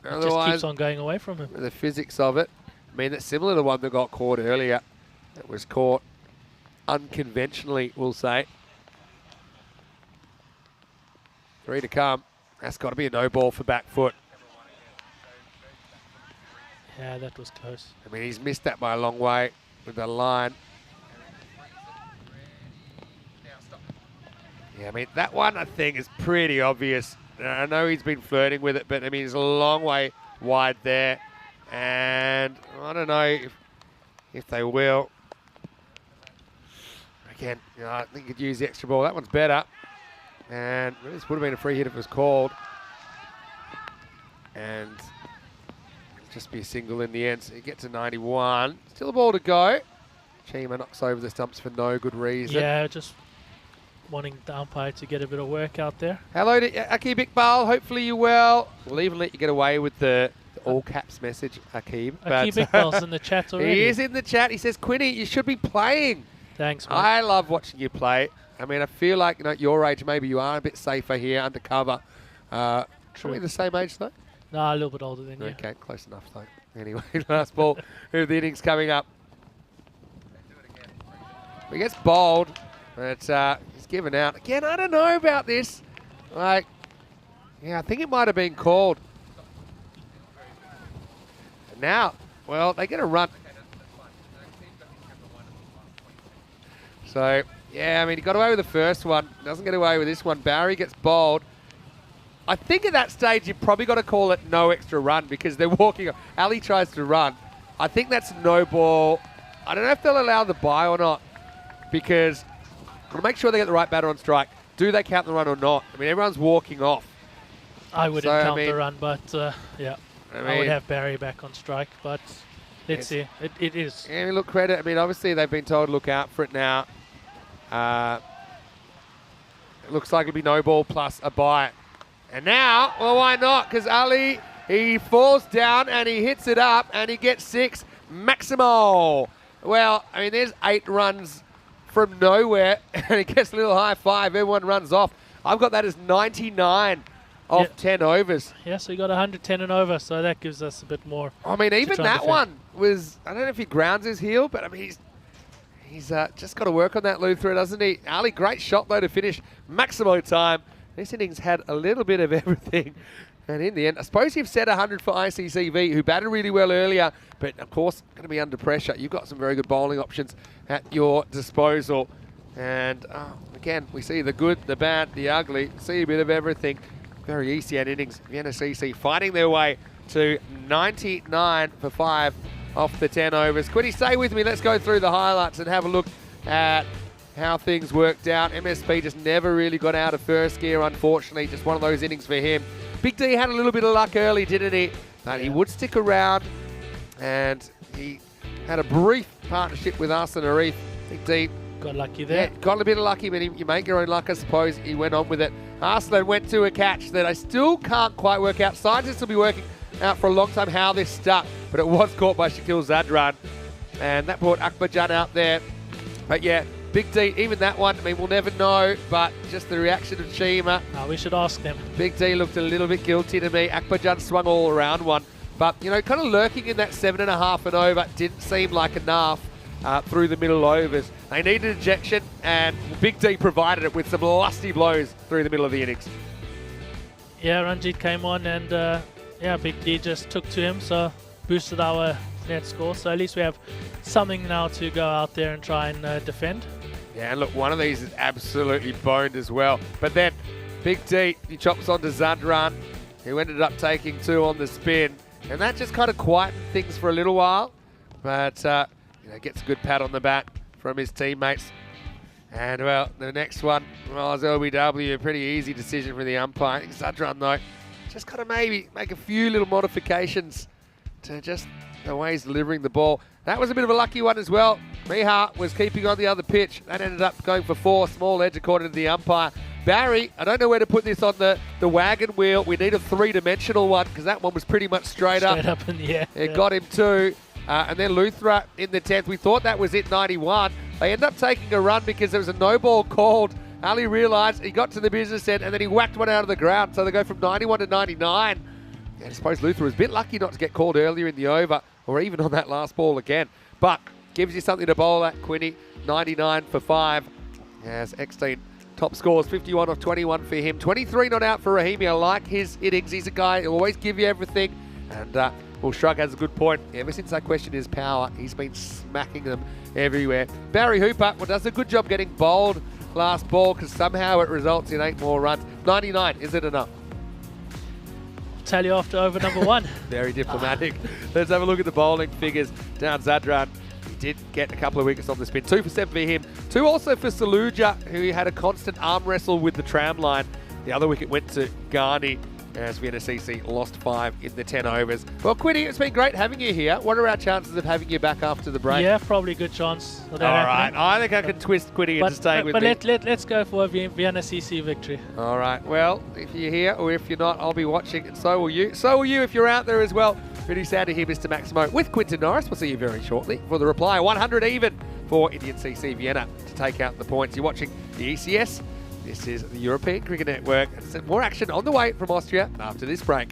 It just keeps on going away from him. The physics of it. I mean, that's similar to the one that got caught earlier. That was caught unconventionally, we'll say. 3 to come. That's got to be a no ball for back foot. Yeah, that was close. I mean, he's missed that by a long way with the line. Yeah, I mean, that one, I think, is pretty obvious. I know he's been flirting with it, but, I mean, he's a long way wide there. And I don't know if they will. Again, I think you could use the extra ball. That one's better. And this would have been a free hit if it was called. And it'll just be a single in the end. So you get to 91. Still a ball to go. Chima knocks over the stumps for no good reason. Yeah, just wanting the umpire to get a bit of work out there. Hello to Akib Iqbal. Hopefully you well. We'll even let you get away with the all caps message, Akib. Akib Iqbal's in the chat already. He is in the chat. He says, Quinny, you should be playing. Thanks, man. I love watching you play. I mean, I feel like, at your age, maybe you are a bit safer here, undercover. Probably the same age, though? No, a little bit older than you. Okay, close enough, though. Anyway, last ball of the innings coming up. He gets bowled, but he's given out. Again, I don't know about this. I think it might have been called. And now, well, they get a run. So, yeah, I mean, he got away with the first one. Doesn't get away with this one. Barry gets bowled. I think at that stage, you've probably got to call it no extra run because they're walking. Ali tries to run. I think that's no ball. I don't know if they'll allow the bye or not because to make sure they get the right batter on strike. Do they count the run or not? I mean, everyone's walking off. I wouldn't count the run, but yeah. I would have Barry back on strike, but let's see. It is. Yeah, look, credit. I mean, obviously, they've been told to look out for it now. It looks like it'll be no ball plus a bye. And now, well, why not? Because Ali, he falls down and he hits it up and he gets 6. Maximo. Well, I mean, there's 8 runs from nowhere and he gets a little high 5. Everyone runs off. I've got that as 99 off 10 overs. Yeah, so you got 110 and over, so that gives us a bit more. I mean, even that one was, I don't know if he grounds his heel, but I mean, he's just got to work on that Luthra, doesn't he? Ali, great shot though to finish. Maximo time. This innings had a little bit of everything. And in the end, I suppose you've set 100 for ICCV, who batted really well earlier, but of course, going to be under pressure. You've got some very good bowling options at your disposal. And again, we see the good, the bad, the ugly, see a bit of everything. Very easy at innings. Vienna CC fighting their way to 99 for 5 off the 10 overs. Quiddy, stay with me. Let's go through the highlights and have a look at how things worked out. MSP just never really got out of first gear, unfortunately. Just one of those innings for him. Big D had a little bit of luck early, didn't he? But he would stick around, and he had a brief partnership with us and Arif. Big D got lucky there. Yeah, got a bit of lucky, but you make your own luck, I suppose. He went on with it. Arslan went to a catch that I still can't quite work out. Scientists will be working out for a long time how this stuck, but it was caught by Shakil Zadran, and that brought Akbarjan out there. But yeah, Big D, even that one, I mean, we'll never know, but just the reaction of Chima. We should ask them. Big D looked a little bit guilty to me. Akbarjan swung all around one, But, you know, kind of lurking in that 7.5 and over didn't seem like enough through the middle overs. They needed ejection, and Big D provided it with some lusty blows through the middle of the innings. Yeah, Ranjit came on and yeah, Big D just took to him, so boosted our net score. So at least we have something now to go out there and try and defend. Yeah, and look, one of these is absolutely boned as well. But then Big D, he chops onto Zadran, who ended up taking 2 on the spin. And that just kind of quietened things for a little while. But, you know, gets a good pat on the back from his teammates. And, well, the next one was LBW, a pretty easy decision for the umpire. I think Zadran, though, just got to maybe make a few little modifications to just the way he's delivering the ball. That was a bit of a lucky one as well. Miha was keeping on the other pitch. That ended up going for 4, small edge according to the umpire. Barry, I don't know where to put this on the wagon wheel. We need a 3-dimensional one because that one was pretty much straight up. Straight up in the air. It got him too. And then Luthra in the 10th. We thought that was it, 91. They end up taking a run because there was a no ball called. Ali realised, he got to the business end, and then he whacked one out of the ground. So they go from 91 to 99. And I suppose Luthra was a bit lucky not to get called earlier in the over, or even on that last ball again. But gives you something to bowl at, Quinny. 99 for 5. As Eckstein top scores, 51 off 21 for him. 23 not out for Rahimi. I like his innings. He's a guy who'll always give you everything. And Will Shrug has a good point. Ever since that question is power, he's been smacking them everywhere. Barry Hooper does a good job getting bowled last ball because somehow it results in 8 more runs. 99, is it enough? Tell you after over number 1. Very diplomatic. Let's have a look at the bowling figures. Down Zadran. He did get a couple of wickets on the spin. 2 for 7 for him. 2 also for Saluja, who had a constant arm wrestle with the tram line. The other wicket went to Ghani as Vienna CC lost 5 in the 10 overs. Well, Quinny, it's been great having you here. What are our chances of having you back after the break? Yeah, probably a good chance of that All happening. right. I think I can twist Quinny into staying with me. But let's go for a Vienna CC victory. All right. Well, if you're here or if you're not, I'll be watching, and so will you. So will you if you're out there as well. Really sad to hear Mr. Maximo with Quinton Norris. We'll see you very shortly for the reply. 100 even for Indian CC Vienna to take out the points. You're watching the ECS. This is the European Cricket Network. And more action on the way from Austria after this break.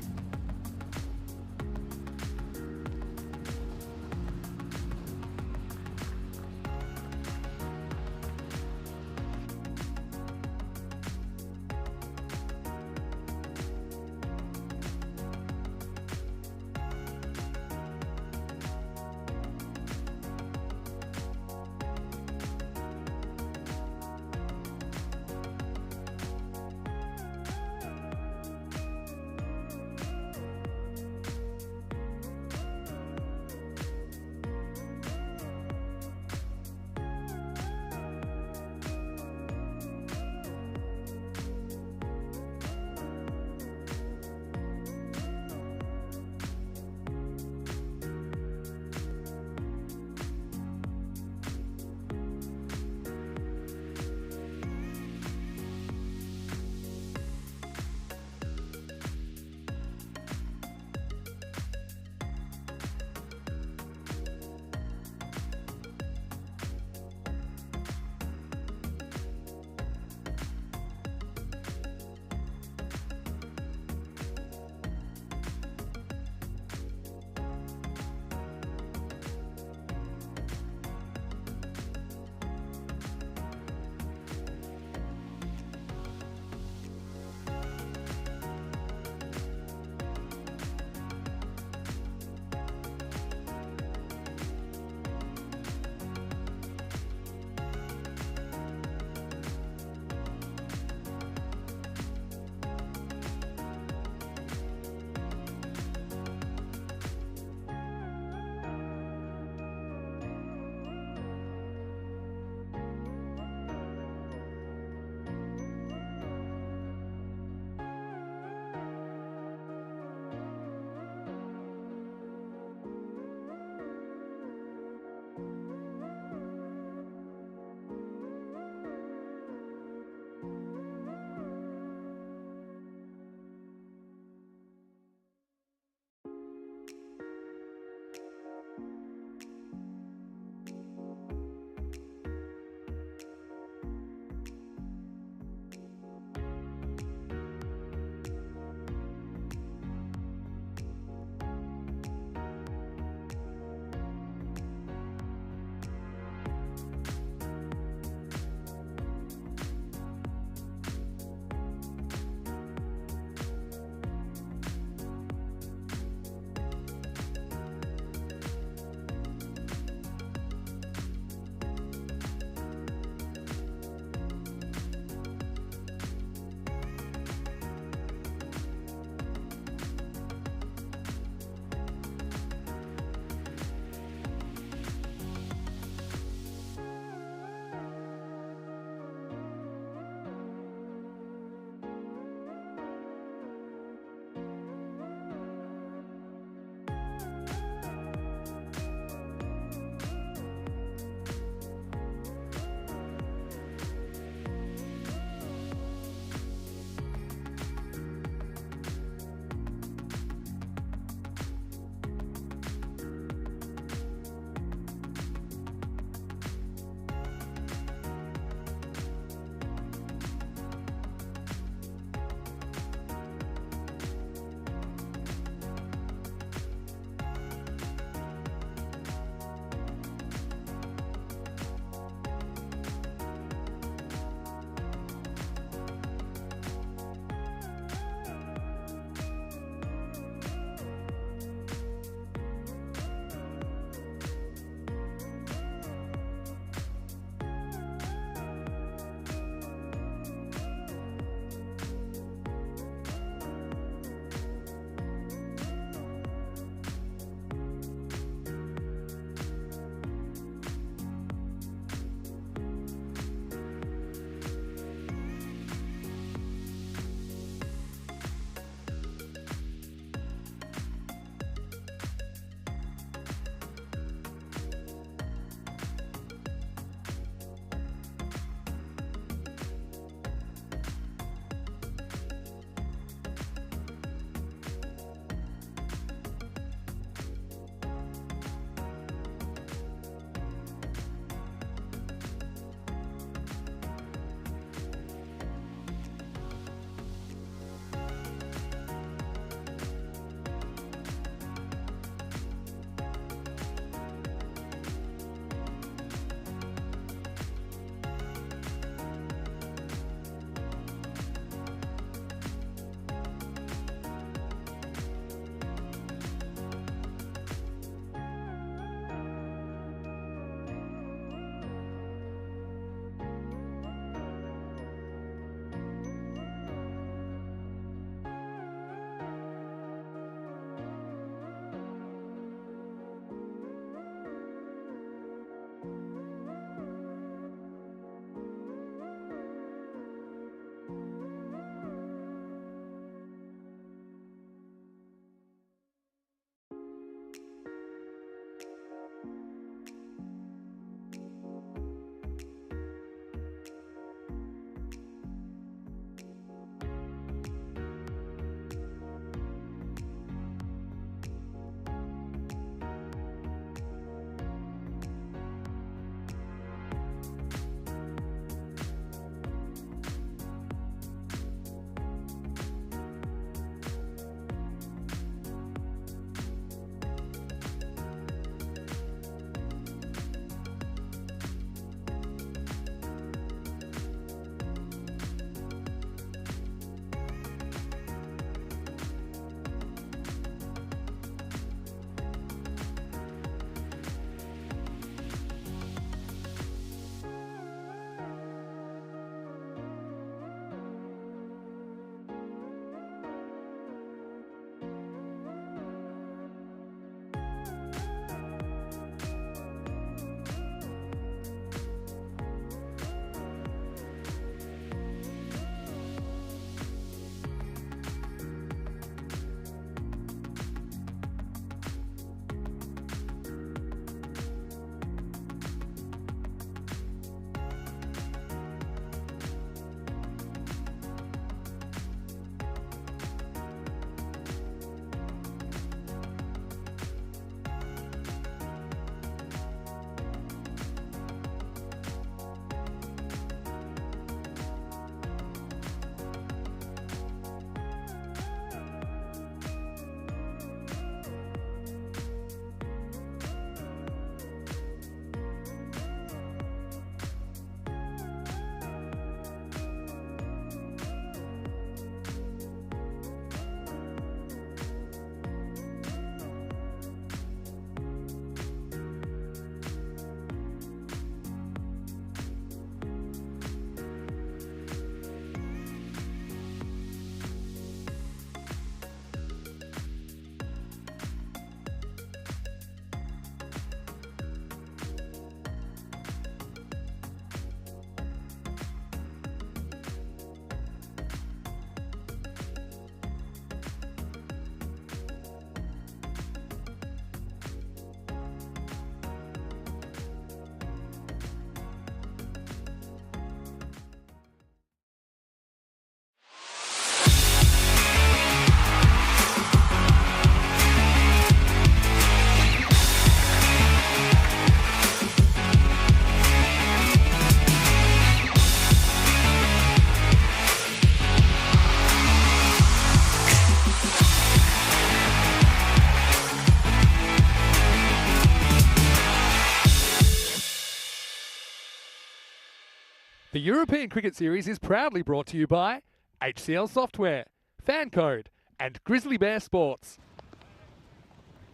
The European Cricket Series is proudly brought to you by HCL Software, FanCode, and Grizzly Bear Sports.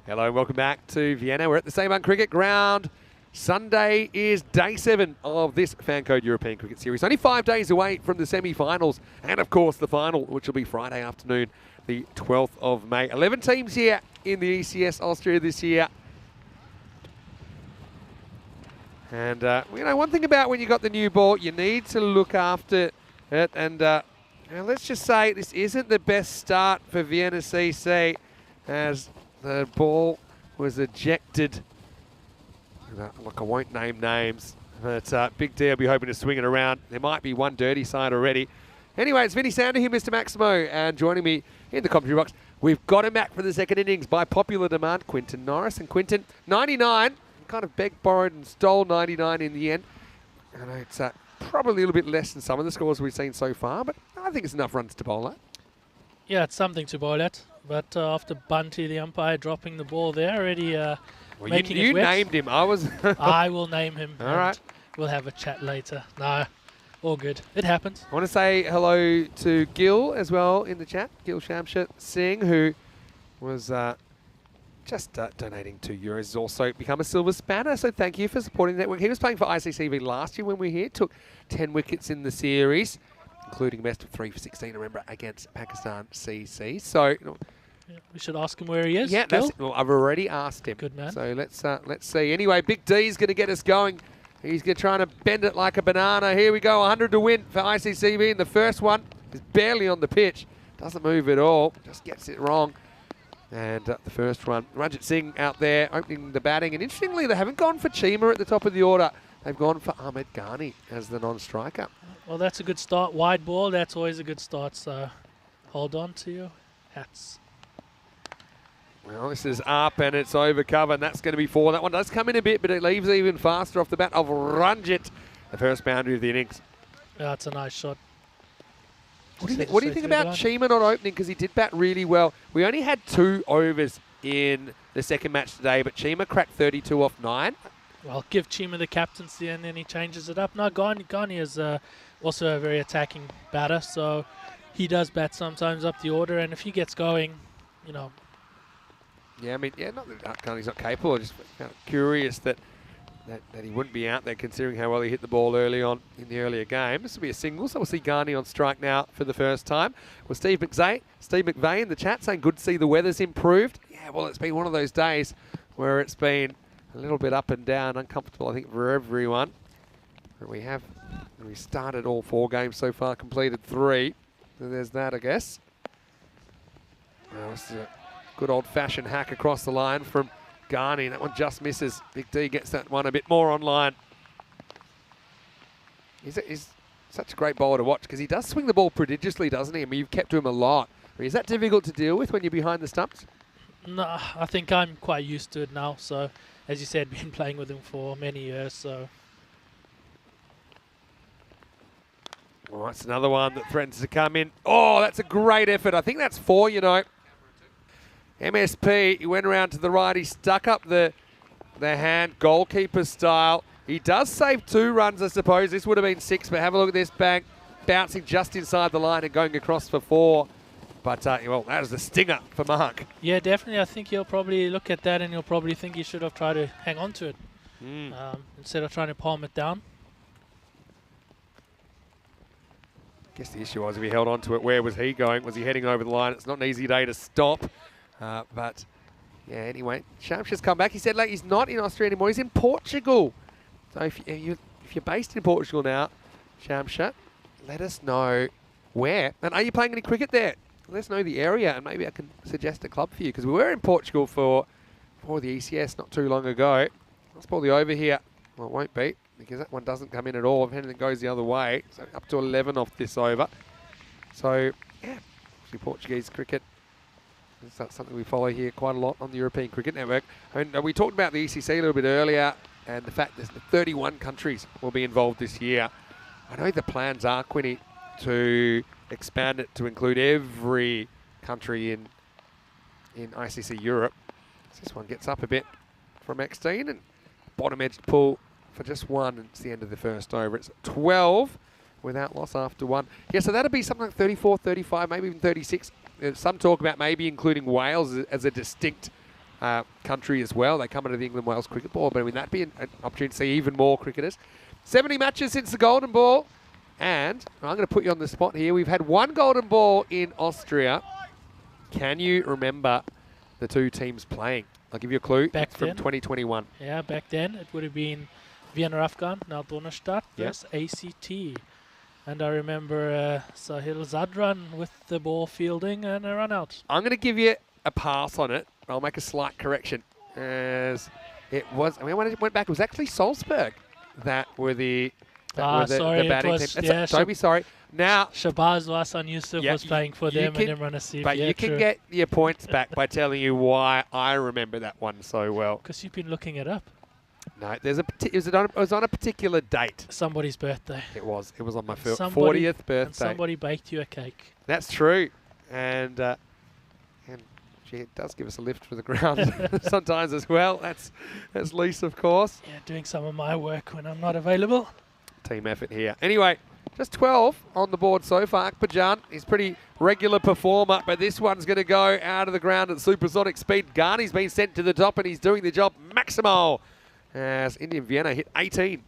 Hello and welcome back to Vienna. We're at the Sabun Cricket Ground. Sunday is day 7 of this FanCode European Cricket Series. Only 5 days away from the semi-finals and, of course, the final, which will be Friday afternoon, the 12th of May. 11 teams here in the ECS Austria this year. And, you know, one thing about when you got the new ball, you need to look after it. And now let's just say this isn't the best start for Vienna CC as the ball was ejected. Look, I won't name names, but Big D will be hoping to swing it around. There might be one dirty side already. Anyway, it's Vinny Sounder here, Mr. Maximo, and joining me in the commentary box, we've got him back for the second innings by popular demand, Quinton Norris. And Quinton, 99, kind of begged, borrowed and stole 99 in the end. I know it's probably a little bit less than some of the scores we've seen so far, but I think it's enough runs to bowl at. Yeah, it's something to bowl at. But after Bunty, the umpire, dropping the ball there, already making you it wet. named him. I was. I will name him. All right. We'll have a chat later. No, all good. It happens. I want to say hello to Gil as well in the chat. Gil Shamsha Singh, who was just donating €2. Has also become a silver spanner. So thank you for supporting the network. He was playing for ICCV last year when we were here. Took 10 wickets in the series, including best of 3 for 16, remember, against Pakistan CC. So, Yeah, we should ask him where he is. yeah, Gil? that's it. Well, I've already asked him. Good man. So let's see. Anyway, Big D's going to get us going. He's going to try to bend it like a banana. Here we go, 100 to win for ICCV. And the first one is barely on the pitch. Doesn't move at all. Just gets it wrong. And the first one, Ranjit Singh out there opening the batting. And interestingly, they haven't gone for Cheema at the top of the order. They've gone for Ahmed Ghani as the non-striker. Well, that's a good start. Wide ball, that's always a good start. So hold on to your hats. Well, this is up and it's over cover, and that's going to be 4. That one does come in a bit, but it leaves even faster off the bat of Ranjit, the first boundary of the innings. Yeah, it's a nice shot. What do you think about Cheema not opening? Because he did bat really well. We only had 2 overs in the second match today, but Cheema cracked 32 off 9. Well, give Cheema the captaincy and then he changes it up. No, Ghani is also a very attacking batter, so he does bat sometimes up the order, and if he gets going, you know. Yeah, I mean, yeah, not that Ghani's not capable. Just kind of curious that he wouldn't be out there, considering how well he hit the ball early on in the earlier game. This will be a single, so we'll see Ghani on strike now for the first time. Well, Steve McVeigh in the chat saying good to see the weather's improved. Yeah, well, it's been one of those days where it's been a little bit up and down, uncomfortable, I think, for everyone. But we started all 4 games so far, completed 3. So there's that, I guess. Well, this is a good old-fashioned hack across the line from Ghani. That one just misses. Big D gets that one a bit more online. He's such a great bowler to watch because he does swing the ball prodigiously, doesn't he? I mean, you've kept to him a lot. I mean, is that difficult to deal with when you're behind the stumps? No, I think I'm quite used to it now. So, as you said, been playing with him for many years. So, well, that's another one that threatens to come in. Oh, that's a great effort. I think that's 4, you know. MSP, he went around to the right. He stuck up the hand, goalkeeper style. He does save 2 runs, I suppose. This would have been 6, but have a look at this bang. Bouncing just inside the line and going across for 4. But, well, that was a stinger for Mark. yeah, definitely. I think he'll probably look at that and he'll probably think he should have tried to hang on to it instead of trying to palm it down. I guess the issue was if he held on to it, where was he going? Was he heading over the line? It's not an easy day to stop. But, yeah, anyway, Shamsha's come back. He said, like, he's not in Austria anymore. He's in Portugal. So if you're based in Portugal now, Shamsha, let us know where. And are you playing any cricket there? Let us know the area, and maybe I can suggest a club for you. Because we were in Portugal for the ECS not too long ago. Let's pull the over here. Well, it won't be, because that one doesn't come in at all. If anything goes the other way. So up to 11 off this over. So, yeah, actually Portuguese cricket. That's something we follow here quite a lot on the European Cricket Network. And we talked about the ECC a little bit earlier, and the fact that 31 countries will be involved this year. I know the plans are, Quinny, to expand it to include every country in ICC Europe. So this one gets up a bit from X-Teen, and bottom edge pull for just 1, and it's the end of the first over. It's 12 without loss after one. Yeah, so that'd be something like 34, 35, maybe even 36. There's some talk about maybe including Wales as a distinct country as well. They come under the England-Wales cricket ball, but I mean, that'd be an opportunity to see even more cricketers. 70 matches since the Golden Ball, and I'm going to put you on the spot here. We've had one Golden Ball in Austria. Can you remember the two teams playing? I'll give you a clue. Back it's from then? 2021. Yeah, back then it would have been Vienna Afghan, now Donnerstadt, Yeah. versus ACT. And I remember Sahil Zadran with the ball fielding and a run out. I'm going to give you a pass on it. I'll make a slight correction. As it was, I mean, when it went back, it was actually Salzburg that were the, Sorry, the batting it was, team. yeah, Don't be sorry. Now, Shabazz Wasan Yusuf Yeah, was playing for you them can- and Imran Asif. but Yeah, you can get your points back by telling you why I remember that one so well. because you've been looking it up. No, there's it was on a particular date. Somebody's birthday. It was on my Somebody- 40th birthday. And somebody baked you a cake. That's true, and gee, it does give us a lift for the ground sometimes as well. That's Lisa, of course. Yeah, doing some of my work when I'm not available. Team effort here. Anyway, just 12 on the board so far. Akbarjan is pretty regular performer, but this one's going to go out of the ground at supersonic speed. Ghani's been sent to the top, and he's doing the job maximal as Indian Vienna hit 18.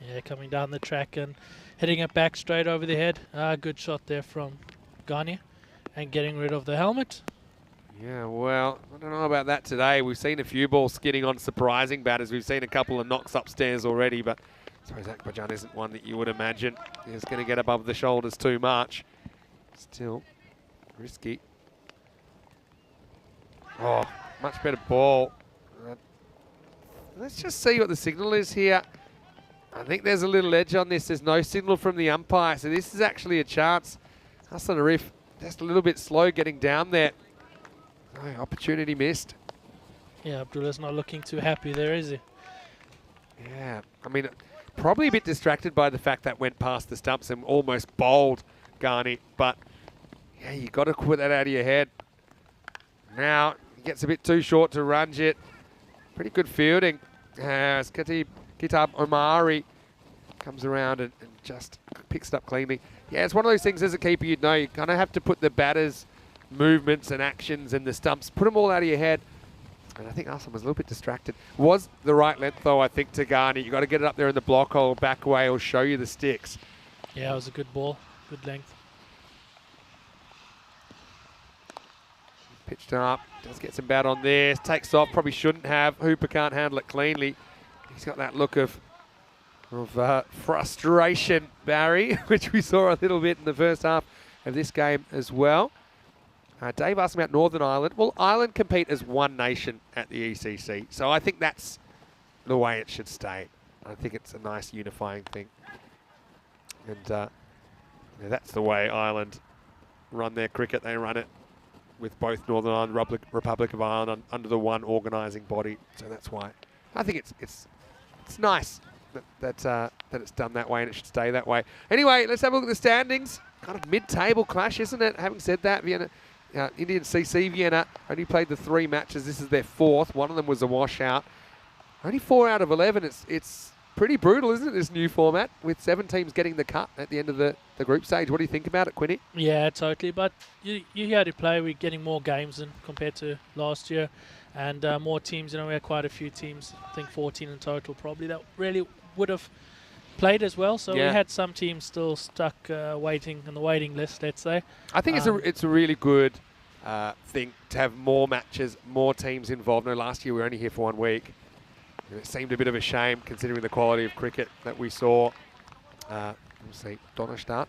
Yeah, coming down the track and hitting it back straight over the head. Good shot there from Ghani. And getting rid of the helmet. Yeah, well, I don't know about that today. We've seen a few balls skidding on surprising batters. We've seen a couple of knocks upstairs already, but I suppose Akbarjan isn't one that you would imagine is going to get above the shoulders too much. Still risky. Oh, much better ball. Let's just see what the signal is here. I think there's a little edge on this. There's no signal from the umpire, so this is actually a chance. Hassan Arif just a little bit slow getting down there. No, opportunity missed. Yeah, Abdullah's not looking too happy there, is he? Yeah, I mean, probably a bit distracted by the fact that went past the stumps and almost bowled Ghani. But, yeah, you got to put that out of your head. Now, he gets a bit too short to Ranjit. Pretty good fielding. As Kitab Omari comes around and just picks it up cleanly. Yeah, it's one of those things as a keeper, you'd know, you kind of have to put the batter's movements and actions and the stumps, put them all out of your head. And I think Arslan was a little bit distracted. Was the right length, though, I think, to Ghani. You got to get it up there in the block hole, back away, or show you the sticks. Yeah, it was a good ball, good length. Pitched up, does get some bat on there, takes off, probably shouldn't have. Hooper can't handle it cleanly. He's got that look of frustration, Barry, which we saw a little bit in the first half of this game as well. Dave asked about Northern Ireland. Well, Ireland compete as one nation at the ECC, so I think that's the way it should stay. I think it's a nice unifying thing. And that's the way Ireland run their cricket. They run it with both Northern Ireland and Republic of Ireland under the one organising body. So that's why I think it's nice that it's done that way, and it should stay that way. Anyway, let's have a look at the standings. Kind of mid-table clash, isn't it? Having said that, Vienna, Indian CC Vienna only played the 3 matches. This is their 4th. One of them was a washout. Only 4 out of 11. It's pretty brutal, isn't it, this new format, with 7 teams getting the cut at the end of the group stage. What do you think about it, Quinny? Yeah, totally. But you had to play. We're getting more games in compared to last year, and more teams. You know, we had quite a few teams. I think 14 in total, probably, that really would have played as well. So Yeah. we had some teams still stuck waiting on the waiting list, let's say. I think it's a really good thing to have more matches, more teams involved. No, last year we were only here for 1 week. And it seemed a bit of a shame considering the quality of cricket that we saw. We'll see, Donnerstadt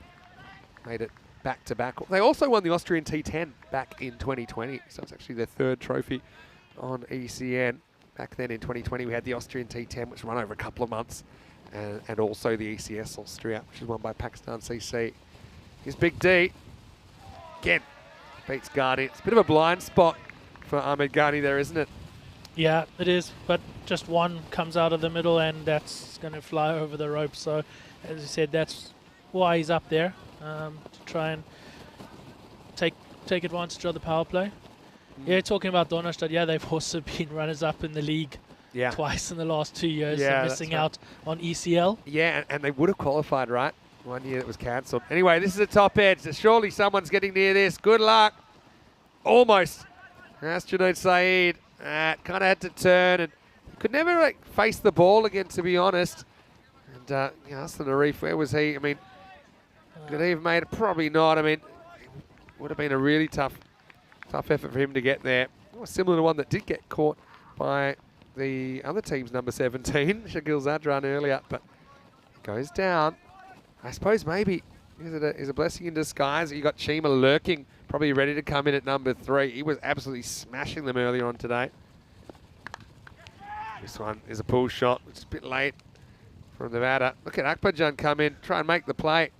made it back-to-back. They also won the Austrian T10 back in 2020, so it's actually their 3rd trophy on ECN. Back then in 2020 we had the Austrian T10, which ran over a couple of months, and also the ECS Austria, which is won by Pakistan CC. Here's Big D. Again, beats Ghani. It's a bit of a blind spot for Ahmed Ghani there, isn't it? Yeah, it is, but just one comes out of the middle and that's going to fly over the rope. So, as you said, that's why he's up there, to try and take advantage of the power play. Yeah, talking about Donnerstadt, yeah, they've also been runners-up in the league twice in the last 2 years, Yeah, so missing that's right. out on ECL. Yeah, and they would have qualified, right? 1 year that was cancelled. Anyway, this is a top edge. So surely someone's getting near this. Good luck. Almost. Astronaut Saeed kind of had to turn and could never face the ball again, to be honest. And Aslan Arif, where was he? I mean, could he have made it? Probably not. I mean, it would have been a really tough effort for him to get there. Similar to one that did get caught by the other team's number 17, Shakil Zadran earlier, but it goes down. I suppose maybe is a blessing in disguise. You got Chima lurking, probably ready to come in at number 3. He was absolutely smashing them earlier on today. This one is a pull shot, which is a bit late from Nevada. Look at Akbarjan come in, try and make the play.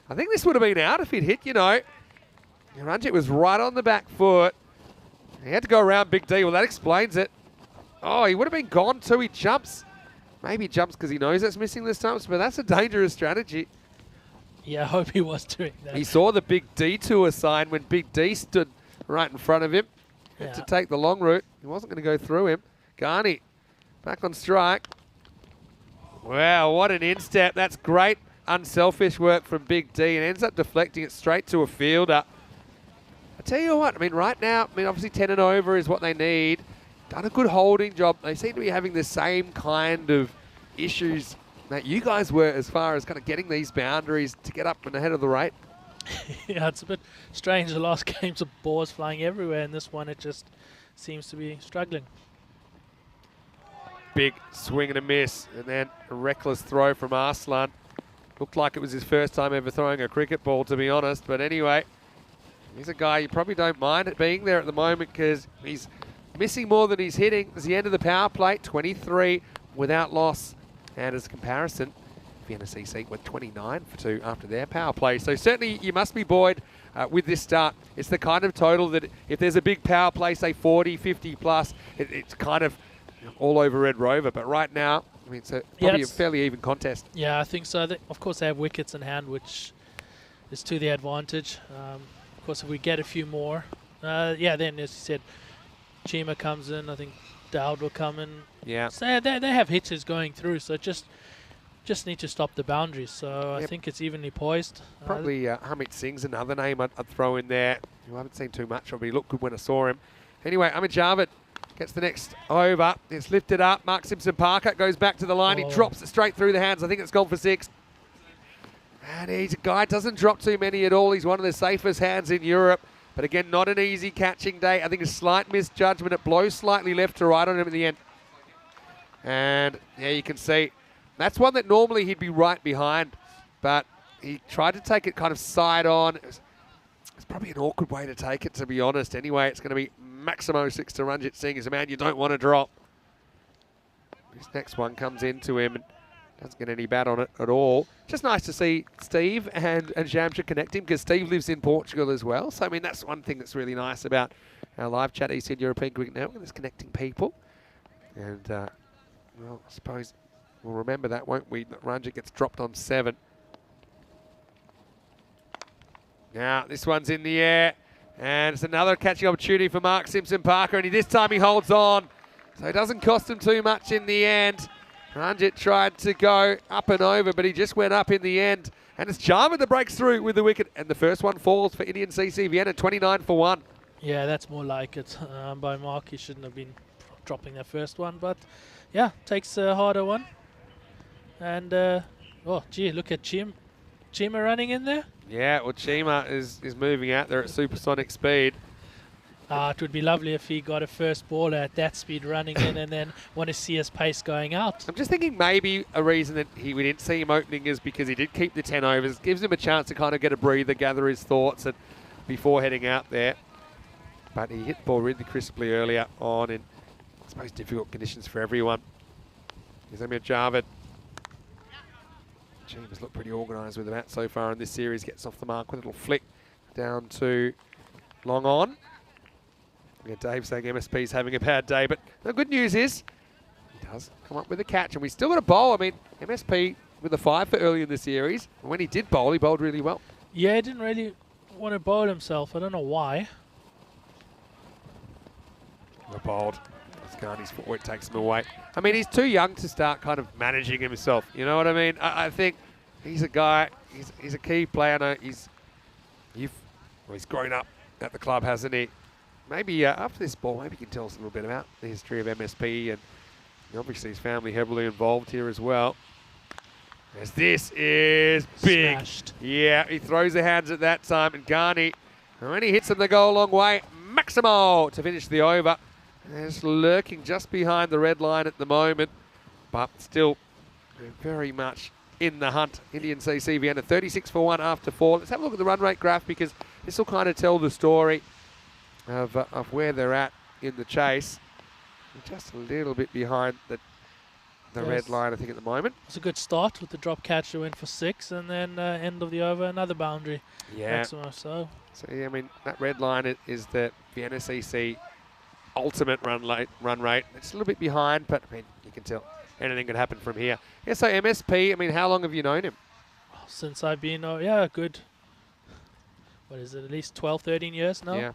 I think this would have been out if he'd hit, you know. Ranjit was right on the back foot. He had to go around Big D. Well, that explains it. Oh, he would have been gone too. He jumps. Maybe he jumps because he knows that's missing this time, but that's a dangerous strategy. Yeah, I hope he was doing that. He saw the Big detour sign when Big D stood right in front of him. Had to take the long route. He wasn't going to go through him. Ghani back on strike. Wow, what an instep. That's great unselfish work from Big D and ends up deflecting it straight to a fielder. I tell you what, I mean, right now, I mean, obviously 10 and over is what they need. Done a good holding job. They seem to be having the same kind of issues that you guys were as far as kind of getting these boundaries to get up and ahead of the rate. Yeah, it's a bit strange. The last game's of balls flying everywhere, and this one it just seems to be struggling. Big swing and a miss, and then a reckless throw from Arslan. Looked like it was his first time ever throwing a cricket ball, to be honest. But anyway, he's a guy you probably don't mind it being there at the moment because he's missing more than he's hitting. It's the end of the power play, 23 without loss. And as a comparison, Vienna CC with 29 for 2 after their power play. So certainly you must be buoyed with this start. It's the kind of total that if there's a big power play, say 40, 50 plus, it's kind of all over Red Rover. But right now, I mean, it's probably a fairly even contest. Yeah, I think so. Of course, they have wickets in hand, which is to their advantage. Of course, if we get a few more, yeah, then as you said, Chima comes in. I think Dowd will come in. Yeah. So they have hitters going through, so just need to stop the boundaries. So I think it's evenly poised. Probably Hamid Singh's another name I'd throw in there. I haven't seen too much of him. He looked good when I saw him. Anyway, Amit Javed gets the next over. It's lifted up. Mark Simpson-Parker goes back to the line. He drops it straight through the hands. I think it's gone for 6. And he's a guy doesn't drop too many at all. He's one of the safest hands in Europe. But again, not an easy catching day. I think a slight misjudgment. It blows slightly left to right on him at the end. And yeah, you can see that's one that normally he'd be right behind, but he tried to take it kind of side on. It's probably an awkward way to take it, to be honest. Anyway, it's going to be Maximo 6 to Ranjit Singh. He's a man you don't want to drop. This next one comes into him and doesn't get any bat on it at all. Just nice to see Steve and Jamsha connecting because Steve lives in Portugal as well. So, I mean, that's one thing that's really nice about our live chat, Eastern European Cricket Network, is connecting people. And, well, I suppose we'll remember that, won't we? That Ranjit gets dropped on 7. Now, this one's in the air. And it's another catching opportunity for Mark Simpson-Parker. And this time he holds on. So it doesn't cost him too much in the end. Ranjit tried to go up and over, but he just went up in the end. And it's Jarman that breaks through with the wicket. And the first one falls for Indian CC Vienna, 29 for 1. Yeah, that's more like it by Mark. He shouldn't have been dropping that first one. But, yeah, takes a harder one. And, oh, gee, look at Chima running in there. Yeah, well, Chima is moving out there at supersonic speed. It would be lovely if he got a first ball at that speed running in and then want to see his pace going out. I'm just thinking maybe a reason that we didn't see him opening is because he did keep the 10 overs. Gives him a chance to kind of get a breather, gather his thoughts and before heading out there. But he hit the ball really crisply earlier on in, I suppose, difficult conditions for everyone. Here's Amir Javed. Chima's looked pretty organised with the bat so far in this series. Gets off the mark with a little flick down to long on. Yeah, Dave saying MSP's having a bad day, but the good news is he does come up with a catch, and we still got a bowl. I mean, MSP with a 5 for early in the series. And when he did bowl, he bowled really well. Yeah, he didn't really want to bowl himself. I don't know why. Bowled. Ghani's footwork takes him away. I mean, he's too young to start kind of managing himself. You know what I mean? I think he's a guy. He's a key player. No, he's grown up at the club, hasn't he? Maybe after this ball, maybe you can tell us a little bit about the history of MSP, and obviously his family heavily involved here as well. As this is big. Smashed. Yeah, he throws the hands at that time, and Garney, when he hits them, they go a long way. Maximo to finish the over. And it's lurking just behind the red line at the moment, but still very much in the hunt. Indian CC Vienna 36 for 1 after 4. Let's have a look at the run rate graph, because this will kind of tell the story of where they're at in the chase. Just a little bit behind the red line, I think, at the moment. It's a good start with the drop catch that went for 6, and then end of the over, another boundary. Yeah. Maximo, so yeah, I mean, that red line is the Vienna CC ultimate run rate. It's a little bit behind, but I mean, you can tell anything could happen from here. Yeah, so MSP, I mean, how long have you known him? since I've been, yeah, good. What is it, at least 12, 13 years now? Yeah.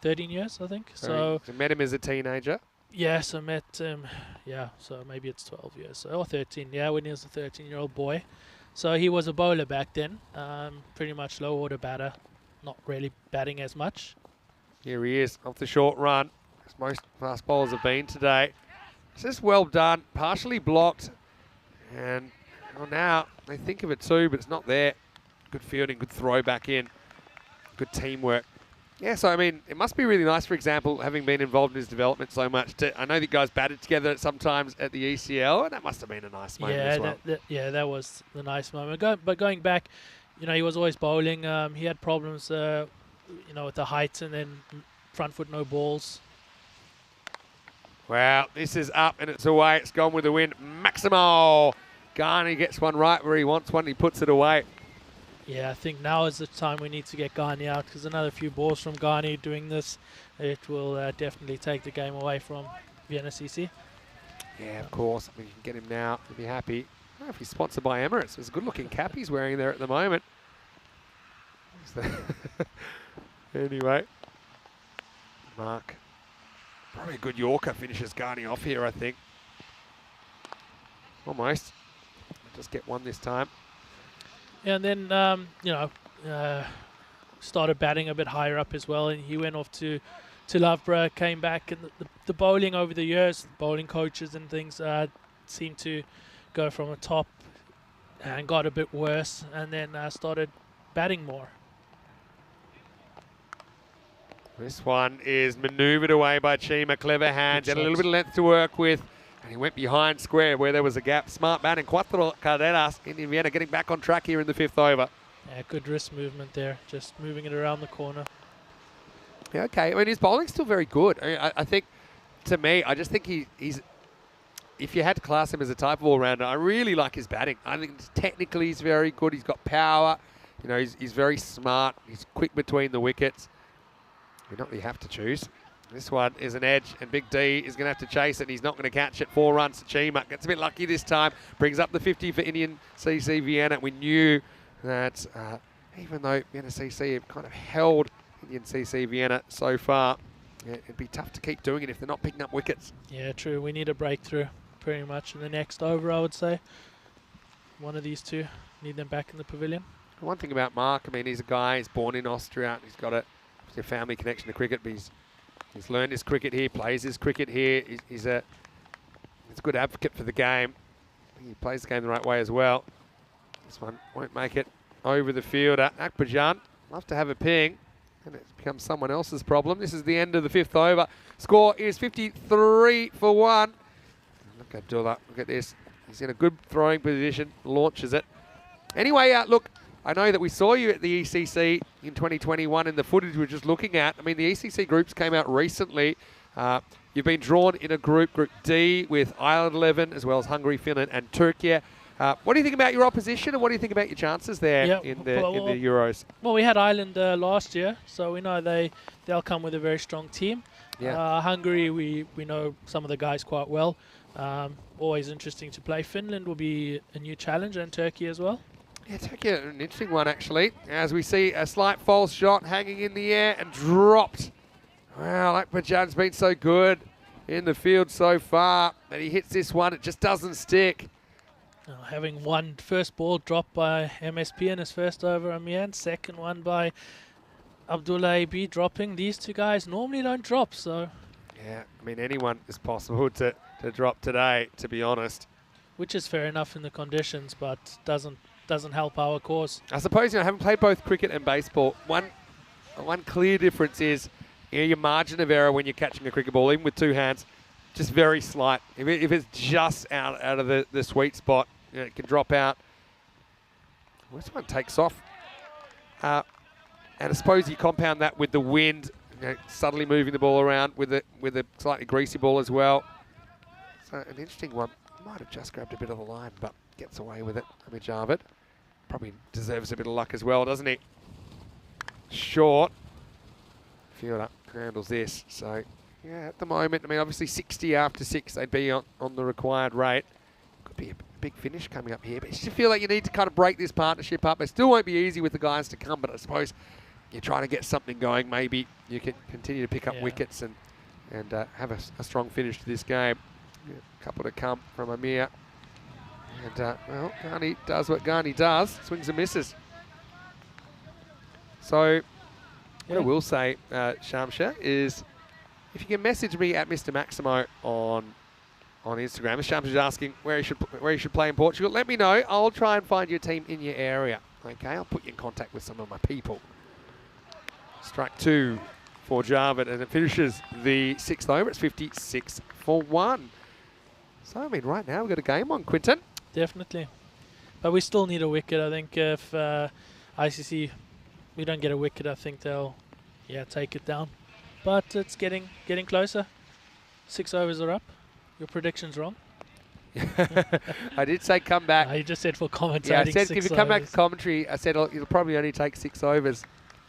13 years, I think. So met him as a teenager? Yes, I met him, yeah, so maybe it's 12 years, or 13, yeah, when he was a 13-year-old boy. So he was a bowler back then, pretty much low-order batter, not really batting as much. Here he is, off the short run, as most fast bowlers have been today. It's just well done, partially blocked, and well, now they think of it too, but it's not there. Good fielding, good throw back in, good teamwork. Yeah, so I mean, it must be really nice, for example, having been involved in his development so much. I know that you guys batted together sometimes at the ECL, and that must have been a nice moment as well. That was the nice moment. But going back, you know, he was always bowling. He had problems, you know, with the height and then front foot no balls. Wow, this is up and it's away. It's gone with the wind. Maximo Garney gets one right where he wants one. He puts it away. Yeah, I think now is the time we need to get Garney out, because another few balls from Garney doing this, it will definitely take the game away from Vienna CC. Yeah, of course. I mean, you can get him now. He'll be happy. I don't know if he's sponsored by Emirates. It's a good-looking cap he's wearing there at the moment. Anyway, Mark. Probably a good Yorker finishes Garney off here, I think. Almost. Just get one this time. And then, you know, started batting a bit higher up as well, and he went off to Loughborough, came back, and the bowling over the years, bowling coaches and things seemed to go from the top and got a bit worse, and then started batting more. This one is manoeuvred away by Chima. Clever hands, had a little bit of length to work with. And he went behind square where there was a gap. Smart batting. Cuatro carreras in Vienna, getting back on track here in the fifth over. Yeah, good wrist movement there, just moving it around the corner. Yeah, okay. I mean, his bowling's still very good. I think, to me, I just think he's, if you had to class him as a type of all-rounder, I really like his batting. I think technically he's very good. He's got power. You know, he's very smart. He's quick between the wickets. Not that you have to choose. This one is an edge, and Big D is going to have to chase it, and he's not going to catch it. 4 runs to Chima. Gets a bit lucky this time. Brings up the 50 for Indian CC Vienna. We knew that even though Vienna CC have kind of held Indian CC Vienna so far, yeah, it'd be tough to keep doing it if they're not picking up wickets. Yeah, true. We need a breakthrough pretty much in the next over, I would say. One of these two. Need them back in the pavilion. One thing about Mark, I mean, he's a guy, he's born in Austria. He's got a family connection to cricket, but he's learned his cricket here, plays his cricket here. He's a good advocate for the game. He plays the game the right way as well. This one won't make it over the fielder. Akbarjan, love to have a ping, and it's become someone else's problem. This is the end of the fifth over. Score is 53 for 1. Look at Abdullah, look at this. He's in a good throwing position, launches it. Anyway, look, I know that we saw you at the ECC in 2021 in the footage we were just looking at. I mean, the ECC groups came out recently. You've been drawn in a group D, with Ireland 11, as well as Hungary, Finland, and Turkey. What do you think about your opposition, and what do you think about your chances there in the Euros? Well, we had Ireland last year, so we know they'll come with a very strong team. Yeah. Hungary, we know some of the guys quite well. Always interesting to play. Finland will be a new challenge, and Turkey as well. Yeah, Turkey, an interesting one, actually. As we see a slight false shot hanging in the air and dropped. Well, Akbarjan's been so good in the field so far that he hits this one. It just doesn't stick. Having one first ball dropped by MSP in his first over, Amian, second one by Abdullah AB dropping. These two guys normally don't drop, so. Yeah, I mean, anyone is possible to drop today, to be honest. Which is fair enough in the conditions, but doesn't help our cause. I suppose, I haven't played both cricket and baseball. One clear difference is, your margin of error when you're catching a cricket ball, even with two hands, just very slight. If it's just out of the sweet spot, it can drop out. Well, this one takes off. And I suppose you compound that with the wind, subtly moving the ball around with a slightly greasy ball as well. So an interesting one. Might have just grabbed a bit of the line, but gets away with it. Javid probably deserves a bit of luck as well, doesn't he? Short. Fielder handles this. So, yeah, at the moment, obviously 60 after 6, they'd be on the required rate. Could be a big finish coming up here, but you just feel like you need to kind of break this partnership up. It still won't be easy with the guys to come, but I suppose you're trying to get something going. Maybe you can continue to pick up wickets and have a strong finish to this game. Yeah, a couple to come from Amir. And, well, Ghani does what Ghani does, swings and misses. So, what I will say, Shamsha, is if you can message me at Mr. Maximo on Instagram. Shamsha's asking where he should play in Portugal. Let me know. I'll try and find you a team in your area. Okay, I'll put you in contact with some of my people. Strike 2 for Javid, and it finishes the 6th over. It's 56 for 1. So, right now we've got a game on, Quinton. Definitely. But we still need a wicket. I think if ICC, we don't get a wicket, I think they'll, take it down. But it's getting closer. 6 overs are up. Your prediction's wrong. I did say come back. You just said for commentating. Yeah, I said if you come back overs. to commentary, I said it'll probably only take 6 overs,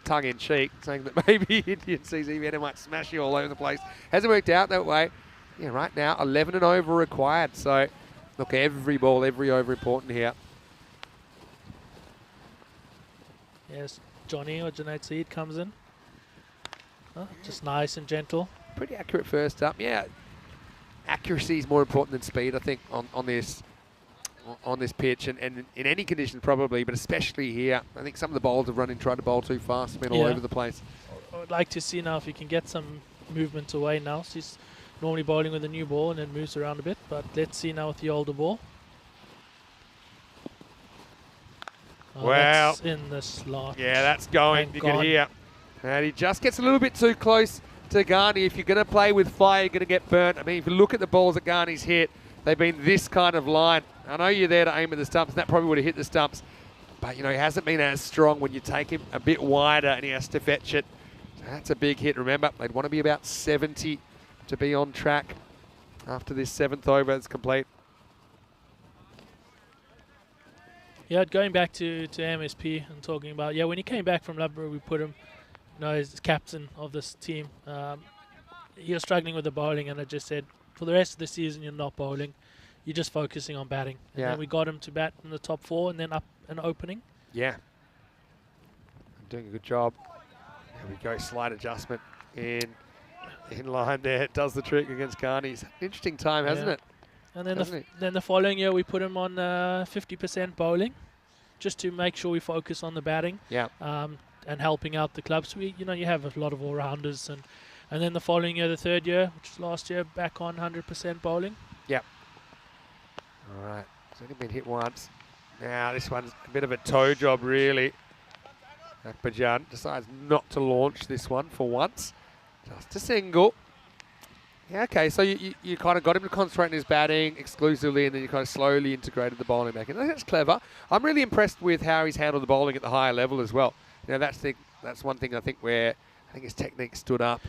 tongue in cheek, saying that maybe Indian CZVN might smash you all over the place. Hasn't worked out that way. Yeah, right now 11 and over required. So, look, every ball, every over important here. Yes, Johnny or Junaid Saeed comes in. Just nice and gentle. Pretty accurate first up. Yeah, accuracy is more important than speed, I think, on this pitch and in any condition probably, but especially here. I think some of the bowlers have tried to bowl too fast, been all over the place. I would like to see now if he can get some movement away now. So he's normally bowling with a new ball and then moves around a bit, but let's see now with the older ball. Wow. That's in the slot. Yeah, that's going. You can hear. And he just gets a little bit too close to Ghani. If you're going to play with fire, you're going to get burnt. If you look at the balls that Ghani's hit, they've been this kind of line. I know you're there to aim at the stumps, and that probably would have hit the stumps. But, he hasn't been as strong when you take him a bit wider and he has to fetch it. So that's a big hit. Remember, they'd want to be about 70 to be on track after this 7th over is complete. Yeah, going back to MSP and talking about, when he came back from Loughborough, we put him, as captain of this team. He was struggling with the bowling, and I just said, for the rest of the season, you're not bowling. You're just focusing on batting. And then we got him to bat in the top 4 and then up and opening. Yeah. Doing a good job. There we go, slight adjustment in line there. It does the trick against Ghani's. Interesting time, hasn't it? And then the following year, we put him on 50% bowling, just to make sure we focus on the batting. Yeah. And helping out the clubs. So you have a lot of all-rounders. And then the following year, the 3rd year, which was last year, back on 100% bowling. Yep. All right. It's only been hit once. Now, this one's a bit of a toe job, really. Akbarjan decides not to launch this one for once. Just a single. Yeah, okay, so you kind of got him to concentrate on his batting exclusively, and then you kind of slowly integrated the bowling back in. I think that's clever. I'm really impressed with how he's handled the bowling at the higher level as well. That's one thing I think where his technique stood up.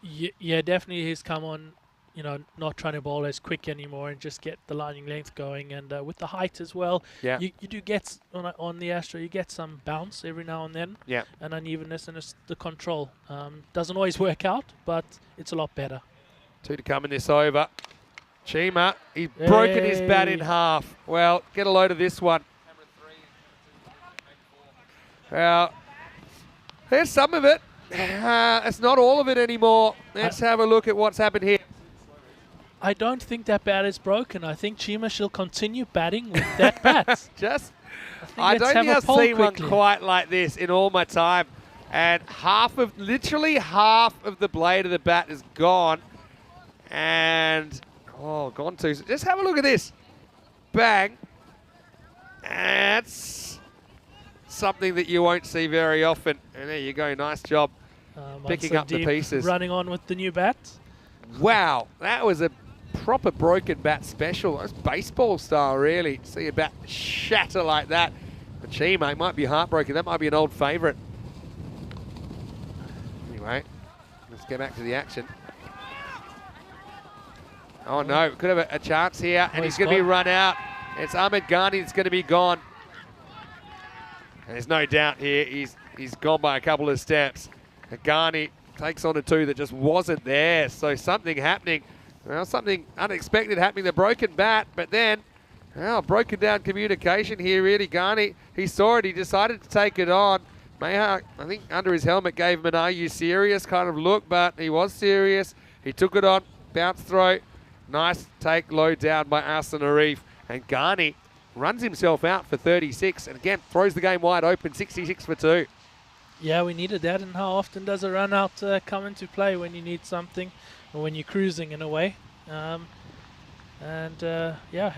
Yeah, definitely he's come on, not trying to bowl as quick anymore and just get the lining length going. And with the height as well, you do get, on the Astro, you get some bounce every now and then. Yeah. And unevenness, and it's the control. Doesn't always work out, but it's a lot better. 2 to come in this over. Chima, he's broken his bat in half. Well, get a load of this one. Well, there's some of it. It's not all of it anymore. Let's have a look at what's happened here. I don't think that bat is broken. I think Chima shall continue batting with that bat. Just, I don't think I've seen one quite like this in all my time. And literally half of the blade of the bat is gone. And, gone too. So just have a look at this. Bang. That's something that you won't see very often. And there you go. Nice job picking up the pieces. Running on with the new bat. Wow. That was a proper broken bat special. That's baseball style, really. To see a bat shatter like that. But Chima might be heartbroken. That might be an old favourite. Anyway, let's get back to the action. Oh no, could have a chance here, and he's going to be run out. It's Ahmed Ghani that's going to be gone. And there's no doubt here, he's gone by a couple of steps. Ghani takes on a 2 that just wasn't there, so something happening. Well, something unexpected happening, the broken bat, but then, broken down communication here really. Ghani, he saw it, he decided to take it on. Mayhawk, I think under his helmet gave him an "are you serious" kind of look, but he was serious. He took it on, bounce throw. Nice take low down by Arsene Arif. And Ghani runs himself out for 36 and again throws the game wide open, 66 for 2. Yeah, we needed that. And how often does a run out come into play when you need something or when you're cruising in a way? Have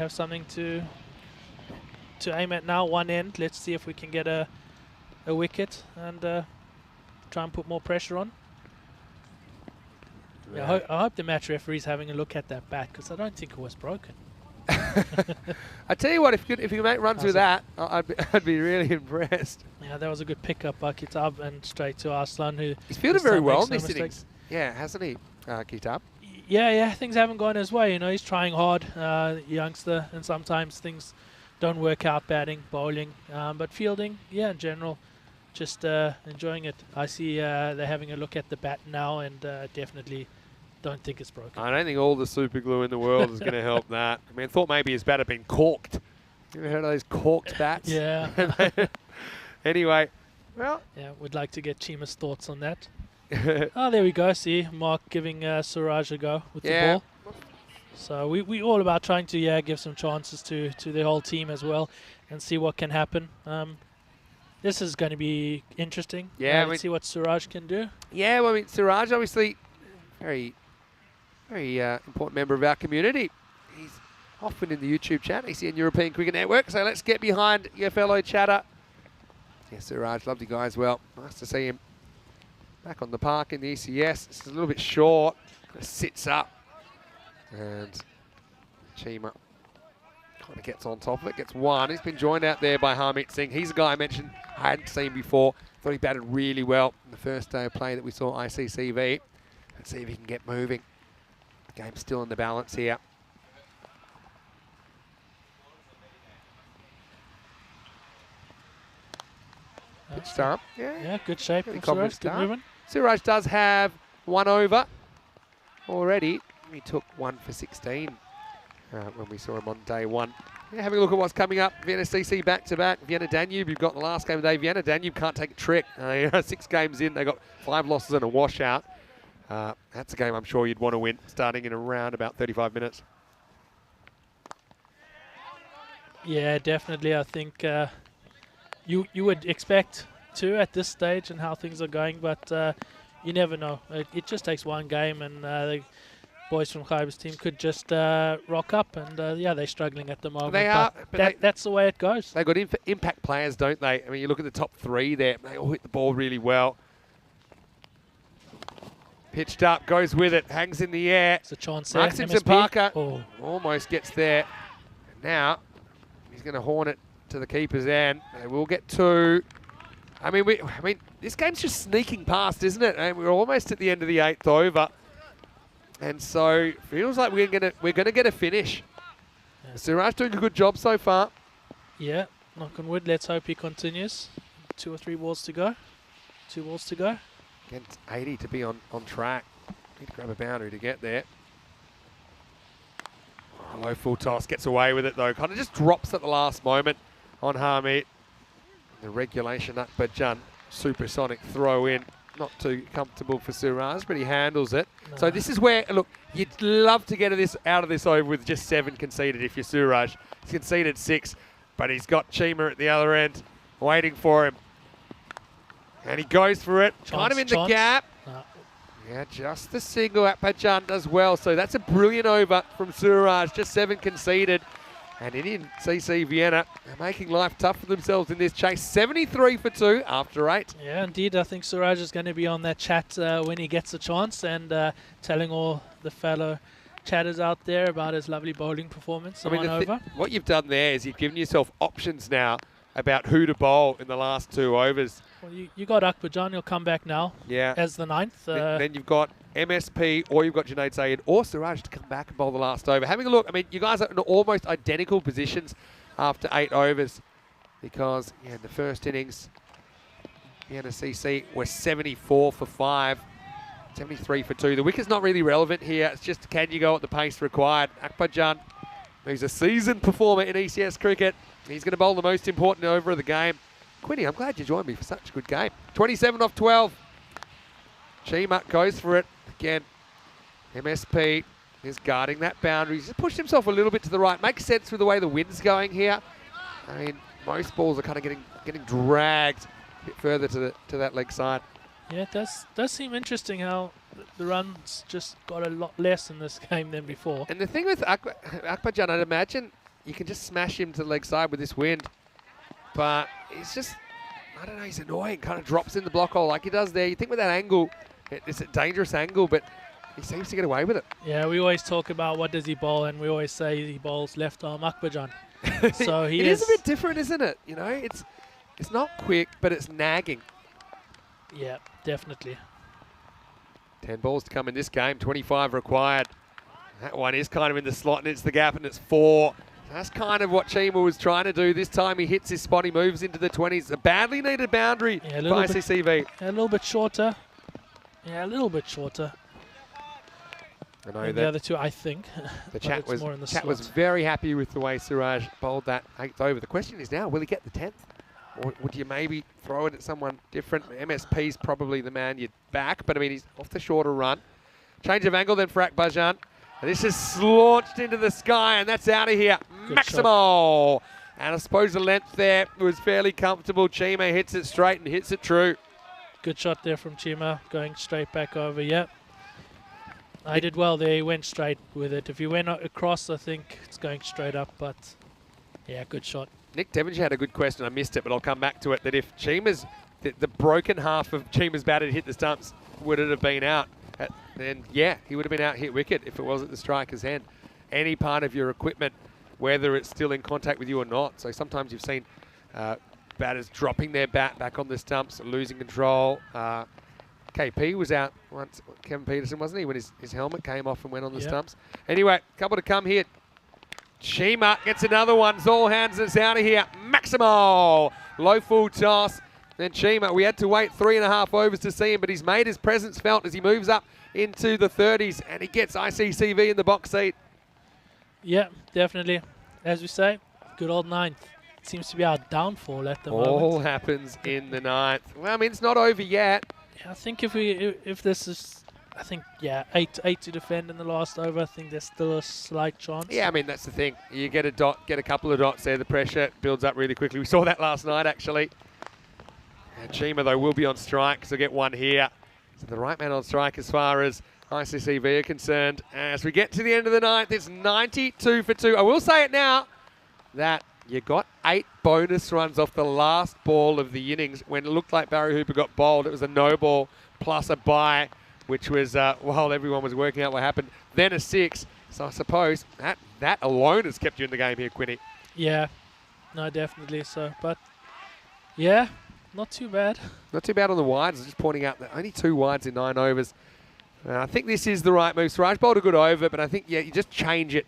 something to aim at now, one end. Let's see if we can get a wicket and try and put more pressure on. Yeah, I hope the match referee's having a look at that bat because I don't think it was broken. I tell you what, if you make run through that, I'd be really impressed. Yeah, that was a good pickup by Kitab and straight to Arslan, who he's fielded very well in this innings. Yeah, hasn't he, Kitab? Yeah, things haven't gone his way. You know, he's trying hard, youngster, and sometimes things don't work out, batting, bowling, but fielding, in general, just enjoying it. I see they're having a look at the bat now and definitely don't think it's broken. I don't think all the super glue in the world is going to help that. I mean, I thought maybe his bat had been corked. You ever heard of those corked bats? Yeah. Anyway, well. Yeah, we'd like to get Chima's thoughts on that. There we go. See, Mark giving Suraj a go with the ball. So we all about trying to give some chances to the whole team as well and see what can happen. This is going to be interesting. Yeah, let's see what Suraj can do. Yeah, well, I mean, Suraj obviously very important member of our community. He's often in the YouTube chat. He's in European Cricket Network. So let's get behind your fellow chatter. Yeah, Suraj, lovely guy as well. Nice to see him back on the park in the ECS. This is a little bit short. Sits up. And Chima kind of gets on top of it. Gets one. He's been joined out there by Harmeet Singh. He's a guy I mentioned I hadn't seen before. Thought he batted really well in the first day of play that we saw ICCV. Let's see if he can get moving. The game's still in the balance here. Good start. Yeah, good shape. Really Suraj, good movement. Suraj does have 1 over already. He took 1 for 16 when we saw him on day 1. Yeah, having a look at what's coming up. Vienna CC back-to-back. Vienna Danube, you've got the last game of the day. Vienna Danube can't take a trick. 6 games in, they got 5 losses and a washout. That's a game I'm sure you'd want to win, starting in around about 35 minutes. Yeah, definitely. I think you would expect to at this stage and how things are going, but you never know. It just takes one game, and the boys from Khyber's team could just rock up, and they're struggling at the moment. They are, but that's the way it goes. They've got impact players, don't they? I mean, you look at the top 3 there, they all hit the ball really well. Pitched up, goes with it, hangs in the air. It's a chance there. Mark Simpson Parker almost gets there. And now he's going to horn it to the keeper's end. They will get 2. I mean, this game's just sneaking past, isn't it? And we're almost at the end of the 8th over. And so feels like we're gonna get a finish. Yeah. Suraj doing a good job so far. Yeah, knock on wood. Let's hope he continues. 2 or 3 balls to go. 2 balls to go. Against 80 to be on track. Need to grab a boundary to get there. Low full toss, gets away with it though. Kind of just drops at the last moment on Harmeet. The regulation Akbar Jan supersonic throw in. not too comfortable for Suraj, but he handles it. No. So this is where, look, you'd love to get this out of this over with just 7 conceded if you're Suraj. He's conceded 6, but he's got Chima at the other end waiting for him. And he goes for it, kind of in the gap. No. Yeah, just the single. Akbajan does well. So that's a brilliant over from Suraj, just 7 conceded. And Indian CC Vienna are making life tough for themselves in this chase. 73 for 2 after 8. Yeah, indeed. I think Suraj is going to be on that chat when he gets a chance and telling all the fellow chatters out there about his lovely bowling performance. Over. What you've done there is you've given yourself options now about who to bowl in the last 2 overs. Well, you got Akbajan. He'll come back now as the 9th. Then you've got MSP, or you've got Junaid Sayed or Suraj to come back and bowl the last over. Having a look, I mean, you guys are in almost identical positions after 8 overs because in the first innings, the NCC were 74 for 5, 73 for 2. The wicket's not really relevant here. It's just can you go at the pace required. Akbajan, who's a seasoned performer in ECS cricket, he's going to bowl the most important over of the game. Quinny, I'm glad you joined me for such a good game. 27 off 12. Chima goes for it. Again, MSP is guarding that boundary. He's just pushed himself a little bit to the right. Makes sense with the way the wind's going here. I mean, most balls are kind of getting dragged a bit further to that leg side. Yeah, it does seem interesting how the runs just got a lot less in this game than before. And the thing with Akbajan, I'd imagine you can just smash him to the leg side with this wind. But he's just, I don't know, he's annoying. Kind of drops in the block hole like he does there. You think with that angle, it's a dangerous angle, but he seems to get away with it. Yeah, we always talk about what does he bowl, and we always say he bowls left arm Akbajan. So it is a bit different, isn't it? You know, it's not quick, but it's nagging. Yeah, definitely. 10 balls to come in this game, 25 required. That one is kind of in the slot, and it's the gap, and it's 4. That's kind of what Chima was trying to do. This time he hits his spot, he moves into the 20s. A badly needed boundary by ICCV. A little bit shorter. Yeah, a little bit shorter. I know than the other two, I think. The chat was very happy with the way Suraj bowled that 8th over. The question is now, will he get the 10th? Or would you maybe throw it at someone different? MSP's probably the man you'd back, but I mean, he's off the shorter run. Change of angle then for Akbajan. And this is launched into the sky, and that's out of here. Maximal. And I suppose the length there was fairly comfortable. Chima hits it straight and hits it true. Good shot there from Chima, going straight back over. Yep. I did well there. He went straight with it. If he went across, I think it's going straight up. But yeah, good shot. Nick Devonshire had a good question. I missed it, but I'll come back to it. That if Chima's, the broken half of Chima's bat had hit the stumps, would it have been out? Then yeah, he would have been out hit wicket if it wasn't the striker's hand. Any part of your equipment, whether it's still in contact with you or not. So sometimes you've seen batters dropping their bat back on the stumps, losing control. KP was out once, Kevin Peterson, wasn't he, when his helmet came off and went on the stumps. Anyway, couple to come here. Chima gets another one. It's all hands, it's out of here. Maximo, low full toss. Then Chima, we had to wait 3.5 overs to see him, but he's made his presence felt as he moves up into the 30s, and he gets ICCV in the box seat. Yeah, definitely. As we say, good old 9th. Seems to be our downfall at the moment. All happens in the 9th. Well, I mean, it's not over yet. Yeah, I think if this is, I think, yeah, 8 to defend in the last over, I think there's still a slight chance. Yeah, I mean, that's the thing. You get a dot, get a couple of dots there. The pressure builds up really quickly. We saw that last night, actually. And Chima, though, will be on strike, so get one here. So the right man on strike as far as ICCV are concerned. As we get to the end of the 9th, it's 92 for 2. I will say it now that you got 8 bonus runs off the last ball of the innings. When it looked like Barry Hooper got bowled, it was a no ball plus a bye, which was, while everyone was working out what happened, then a 6. So I suppose that alone has kept you in the game here, Quinny. Yeah, no, definitely so. But, yeah, not too bad. Not too bad on the wides. I'm just pointing out that only 2 wides in 9 overs. I think this is the right move. Suraj bowled a good over, but I think, yeah, you just change it.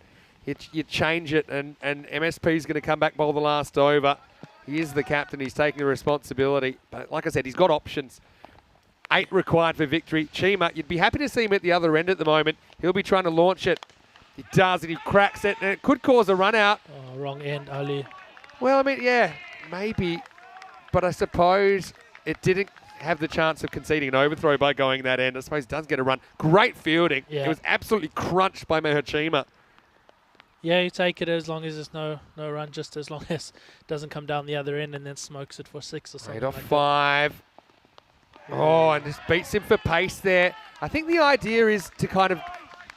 You change it, and MSP is going to come back, bowl the last over. He is the captain. He's taking the responsibility. But like I said, he's got options. 8 required for victory. Chima, you'd be happy to see him at the other end at the moment. He'll be trying to launch it. He does, and he cracks it, and it could cause a run out. Oh, wrong end, Ali. Well, I mean, yeah, maybe. But I suppose it didn't have the chance of conceding an overthrow by going that end. I suppose does get a run. Great fielding. Yeah. It was absolutely crunched by Meherchima. Yeah, you take it as long as there's no run, just as long as it doesn't come down the other end and then smokes it for 6 or something. 8 off like 5. Oh, and just beats him for pace there. I think the idea is to kind of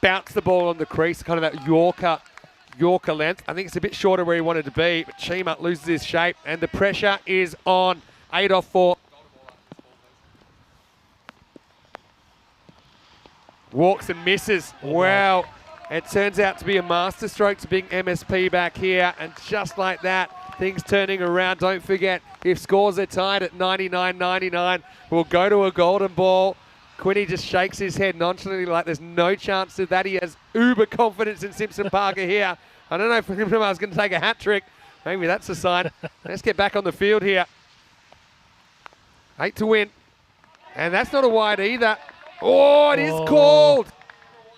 bounce the ball on the crease, kind of that Yorker length. I think it's a bit shorter where he wanted to be, but Chima loses his shape, and the pressure is on. 8 off 4. Walks and misses. Wow. It turns out to be a masterstroke to bring MSP back here, and just like that, things turning around. Don't forget, if scores are tied at 99-99, we'll go to a golden ball. Quinny just shakes his head nonchalantly like there's no chance of that. He has uber confidence in Simpson Parker here. I don't know if Rimmer's going to take a hat trick. Maybe that's a sign. Let's get back on the field here. 8 to win. And that's not a wide either. Oh, it is called.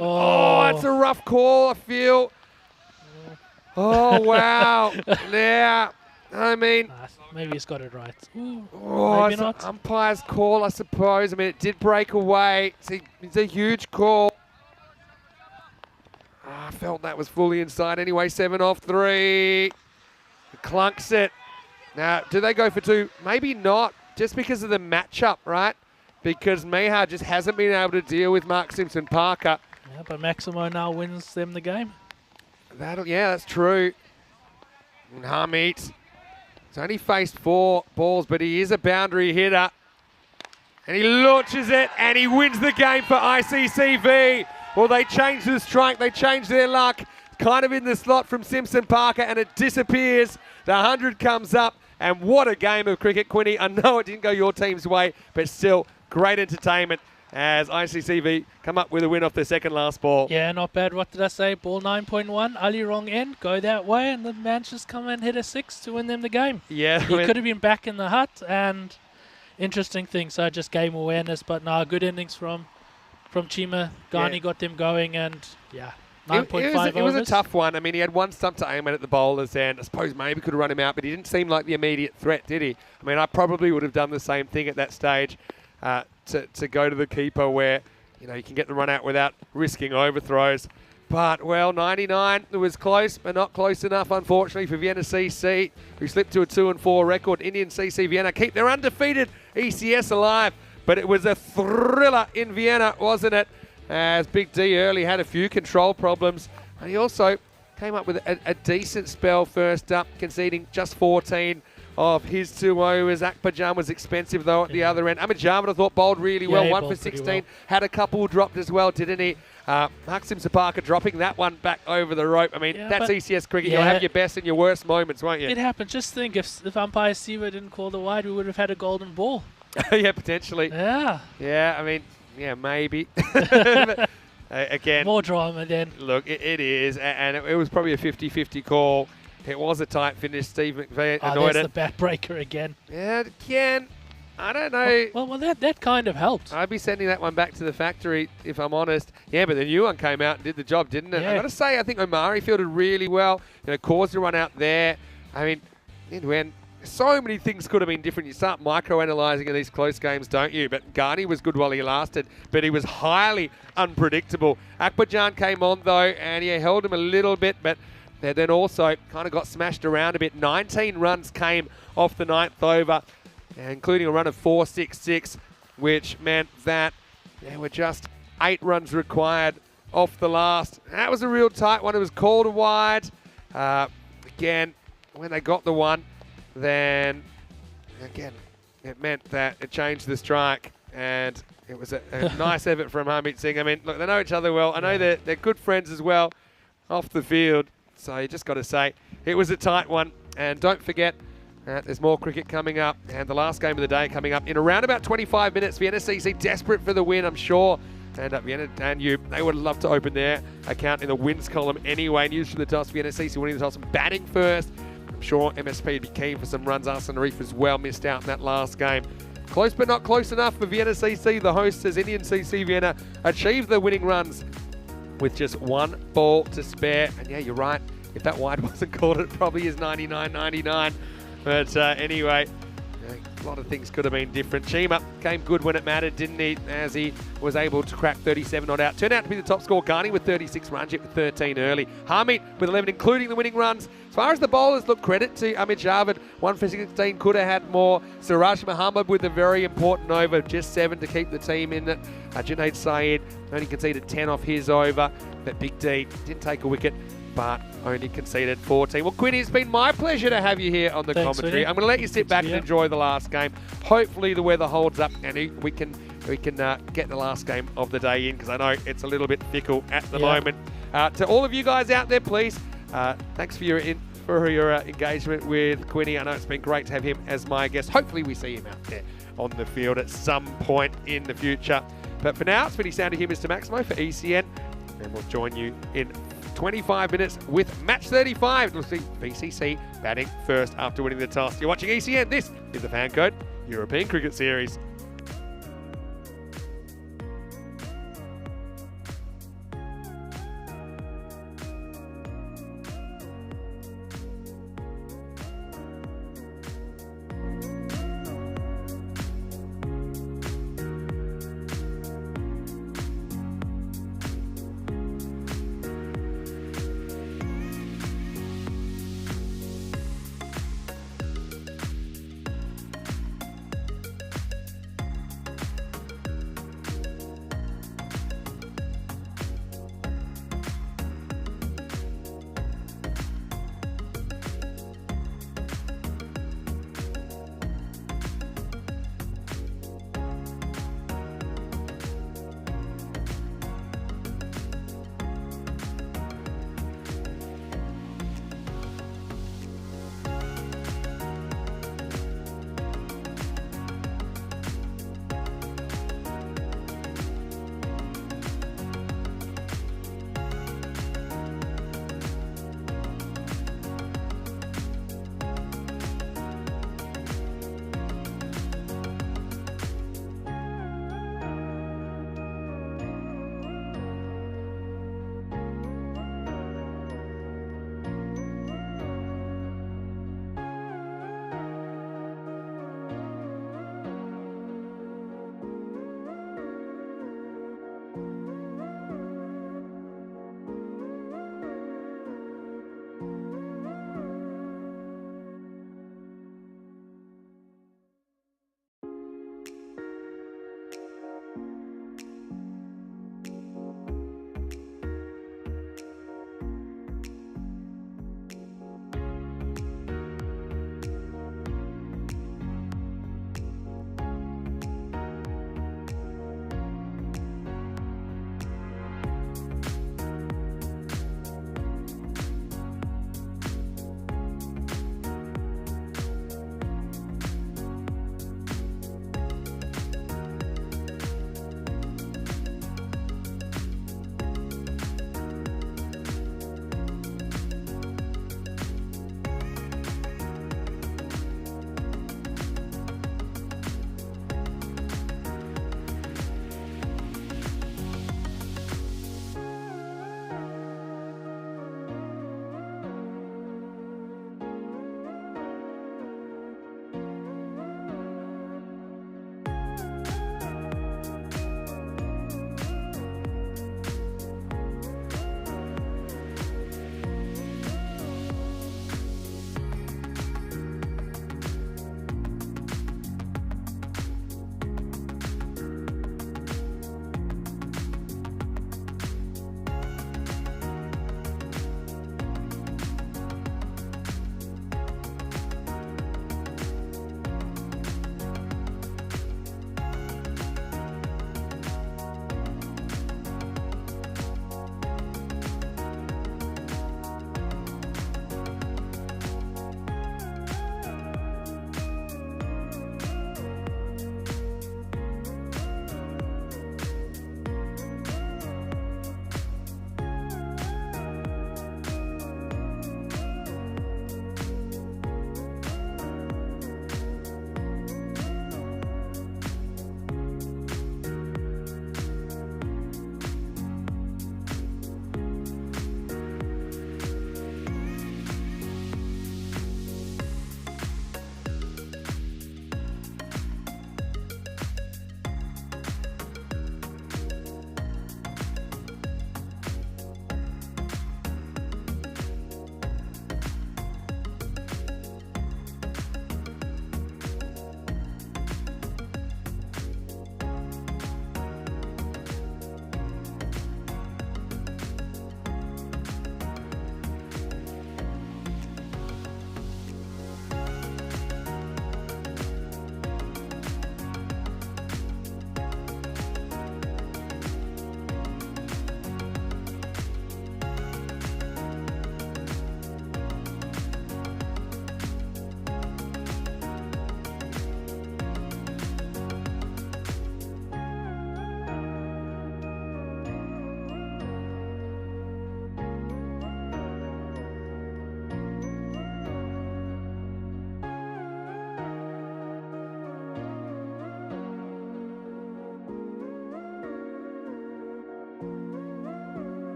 Oh, it's a rough call, I feel. Oh, wow. Yeah, I mean. Maybe he's got it right. Ooh, oh, maybe it's not. An umpire's call, I suppose. I mean, it did break away. It's a huge call. I felt that was fully inside anyway. 7 off 3. Clunks it. Now, do they go for 2? Maybe not, just because of the matchup, right? Because Meha just hasn't been able to deal with Mark Simpson Parker. Yeah, but Maximo now wins them the game. Yeah, that's true. And Hamid, he's only faced 4 balls, but he is a boundary hitter. And he launches it, and he wins the game for ICCV. Well, they changed the strike, they changed their luck. Kind of in the slot from Simpson Parker, and it disappears. The 100 comes up, and what a game of cricket, Quinny. I know it didn't go your team's way, but still, great entertainment as ICCV come up with a win off their second last ball. Yeah, not bad. What did I say? Ball 9.1, Ali wrong end, go that way, and the man just come and hit a 6 to win them the game. Yeah. He could have been back in the hut, and interesting thing, so just game awareness, but no, good innings from Chima. Ghani got them going, and yeah, 9.5 overs. It was a tough one. I mean, he had one stump to aim at the bowlers, and I suppose maybe could have run him out, but he didn't seem like the immediate threat, did he? I mean, I probably would have done the same thing at that stage. To go to the keeper where, you know, you can get the run out without risking overthrows. But, well, 99, it was close, but not close enough, unfortunately, for Vienna CC, who slipped to a 2-4 record. Indian CC Vienna keep their undefeated ECS alive, but it was a thriller in Vienna, wasn't it? As Big D early had a few control problems, and he also came up with a decent spell first up, conceding just 14 of his 2 overs. Akbarjan was expensive, though, at the other end. Ahmedjaman, I thought, bowled really well. 1 for 16. Well. Had a couple dropped as well, didn't he? Mark Simpson Parker dropping that one back over the rope. I mean, that's ECS cricket. You'll have your best and your worst moments, won't you? It happened. Just think, if umpire Siva didn't call the wide, we would have had a golden ball. Yeah, potentially. Yeah. Yeah, I mean, yeah, maybe. Again. More drama then. Look, it is, and it was probably a 50-50 call. It was a tight finish. Steve McVeigh annoyed it. There's the bat breaker again. Yeah, again. I don't know. Well, that kind of helped. I'd be sending that one back to the factory, if I'm honest. Yeah, but the new one came out and did the job, didn't it? Yeah. I've got to say, I think Omari fielded really well. You know, caused a run out there. I mean, when so many things could have been different. You start micro-analysing in these close games, don't you? But Ghani was good while he lasted, but he was highly unpredictable. Akbarjan came on, though, and he held him a little bit, but they then also kind of got smashed around a bit. 19 runs came off the 9th over, including a run of 4.66, which meant that there were just 8 runs required off the last. That was a real tight one. It was called wide. Again, when they got the one, then again, it meant that it changed the strike, and it was a nice effort from Harmeet Singh. I mean, look, they know each other well. I know they're good friends as well off the field. So you just got to say, it was a tight one. And don't forget, there's more cricket coming up. And the last game of the day coming up in around about 25 minutes. Vienna CC desperate for the win, I'm sure. And Vienna and they would love to open their account in the wins column anyway. News from the toss, Vienna CC winning the toss and batting first. I'm sure MSP would be keen for some runs. Arsenal Reef as well missed out in that last game. Close but not close enough for Vienna CC. The hosts as Indian CC Vienna achieved the winning runs with just 1 ball to spare. And yeah, you're right. If that wide wasn't called, it probably is 99-99. But anyway, A lot of things could have been different. Chima came good when it mattered, didn't he? As he was able to crack 37 not out. Turned out to be the top score. Garney with 36 runs, with 13 early. Hamid with 11, including the winning runs. As far as the bowlers, look, credit to Amit Javed. 1 for 16, could have had more. Siraj Muhammad with a very important over, just 7 to keep the team in it. Junaid Saeed only conceded 10 off his over. But Big D didn't take a wicket, but only conceded 14. Well, Quinny, it's been my pleasure to have you here on the Thanks, commentary. Vinny. I'm going to let you sit back and enjoy the last game. Hopefully the weather holds up and we can get the last game of the day in, because I know it's a little bit fickle at the moment. To all of you guys out there, please, thanks for your engagement with Quinny. I know it's been great to have him as my guest. Hopefully we see him out there on the field at some point in the future. But for now, it's Vinny Sounder here, Mr. Maximo for ECN, and we'll join you in 25 minutes with match 35. We'll see BCC batting first after winning the toss. You're watching ECN. This is the FanCode European Cricket Series.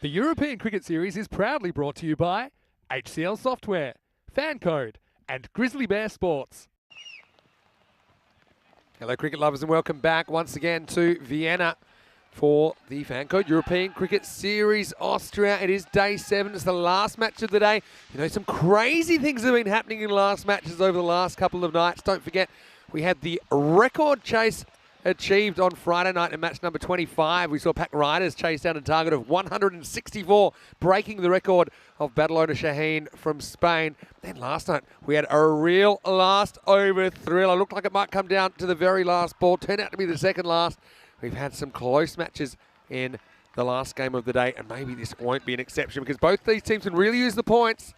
The European Cricket Series is proudly brought to you by HCL Software, FanCode, and Grizzly Bear Sports. Hello, cricket lovers, and welcome back once again to Vienna for the FanCode European Cricket Series Austria. It is day 7. It's the last match of the day. You know, some crazy things have been happening in last matches over the last couple of nights. Don't forget, we had the record chase achieved on Friday night in match number 25. We saw Pack Riders chase down a target of 164, breaking the record of battle owner Shaheen from Spain. Then last night, we had a real last over thriller. Looked like it might come down to the very last ball. Turned out to be the second last. We've had some close matches in the last game of the day, and maybe this won't be an exception because both these teams can really use the points.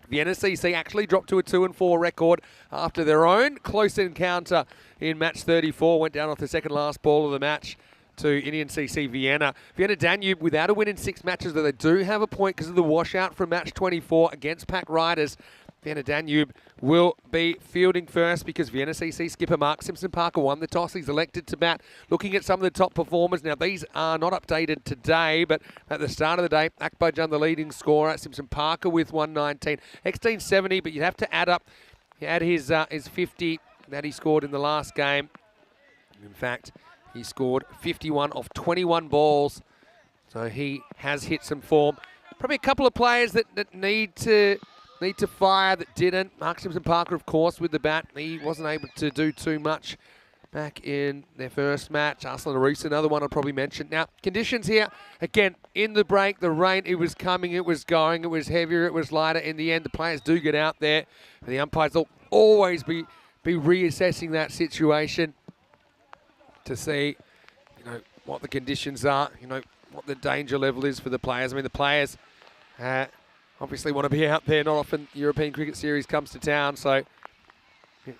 Vienna CC actually dropped to a 2-4 record after their own close encounter in match 34. Went down off the second last ball of the match to Indian CC Vienna. Vienna Danube without a win in 6 matches, though they do have a point because of the washout from match 24 against Pack Riders. Vienna Danube will be fielding first because Vienna CC skipper Mark Simpson-Parker won the toss. He's elected to bat. Looking at some of the top performers. Now, these are not updated today, but at the start of the day, Akbarjan, the leading scorer, Simpson-Parker with 119. X-Teen 70, but you'd have to add up. He had his 50 that he scored in the last game. In fact, he scored 51 off 21 balls. So he has hit some form. Probably a couple of players that need to fire that didn't. Mark Simpson-Parker, of course, with the bat. He wasn't able to do too much back in their first match. Arslan Arisa, another one I'll probably mention. Now, conditions here, again, in the break, the rain, it was coming, it was going, it was heavier, it was lighter. In the end, the players do get out there. The umpires will always be reassessing that situation to see, you know, what the conditions are, you know, what the danger level is for the players. I mean, the players obviously want to be out there. Not often European Cricket Series comes to town, so it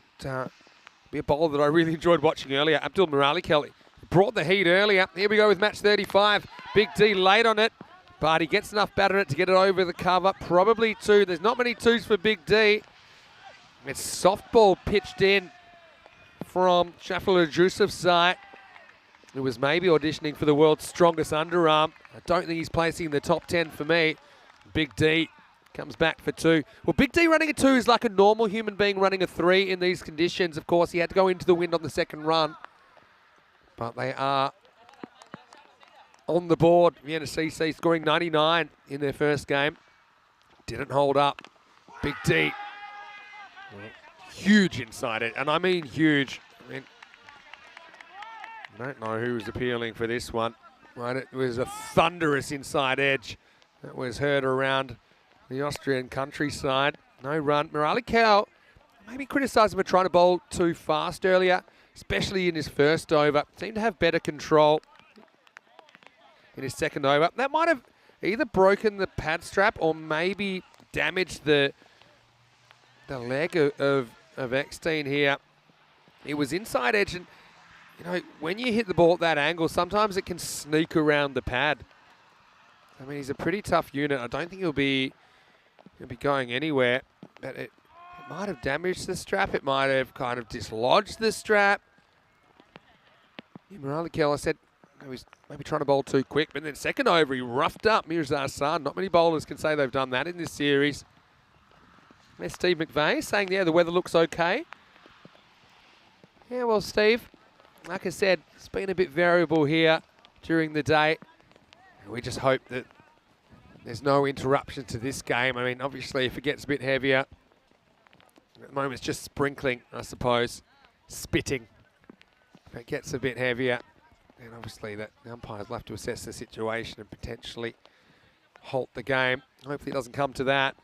be a bowler that I really enjoyed watching earlier. Abdul Murali Kelly brought the heat earlier. Here we go with match 35. Big D late on it, but he gets enough bat on it to get it over the cover. Probably 2. There's not many 2s for Big D. It's softball pitched in from Shafil Jusuf's side, who was maybe auditioning for the world's strongest underarm. I don't think he's placing in the top 10 for me. Big D comes back for 2. Well, Big D running a 2 is like a normal human being running a 3 in these conditions. Of course, he had to go into the wind on the second run. But they are on the board. Vienna CC scoring 99 in their first game. Didn't hold up. Big D. Huge inside it, and I mean huge. I mean, I don't know who was appealing for this one. Right, it was a thunderous inside edge that was heard around the Austrian countryside. No run. Murali Cow maybe criticised him for trying to bowl too fast earlier, especially in his first over. Seemed to have better control in his second over. That might have either broken the pad strap or maybe damaged the leg of X-Teen here. It was inside edge, and you know, when you hit the ball at that angle, sometimes it can sneak around the pad. I mean, he's a pretty tough unit. I don't think he'll be going anywhere, but it might have damaged the strap. It might have kind of dislodged the strap. Murali Keller said he was maybe trying to bowl too quick, but then second over, he roughed up Mirza Hassan. Not many bowlers can say they've done that in this series. There's Steve McVeigh saying, yeah, the weather looks okay. Yeah, well, Steve, like I said, it's been a bit variable here during the day. We just hope that there's no interruption to this game. I mean, obviously, if it gets a bit heavier, at the moment it's just sprinkling, I suppose, spitting. If it gets a bit heavier, then obviously the umpires will have to assess the situation and potentially halt the game. Hopefully it doesn't come to that.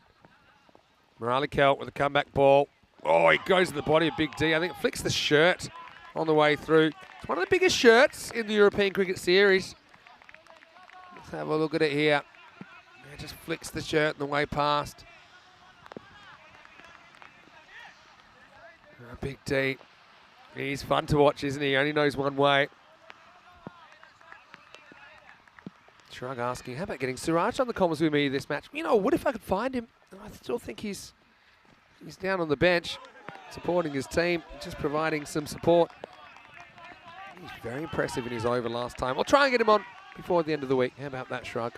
Murali Kelt with a comeback ball. Oh, he goes to the body of Big D. I think it flicks the shirt on the way through. It's one of the biggest shirts in the European Cricket Series. Let's have a look at it here. It just flicks the shirt on the way past. Big D. He's fun to watch, isn't he? He only knows one way. Shrug asking, how about getting Suraj on the comms with me this match? You know, what if I could find him? I still think he's down on the bench, supporting his team, just providing some support. He's very impressive in his over last time. I'll try and get him on before the end of the week. How about that, Shrug?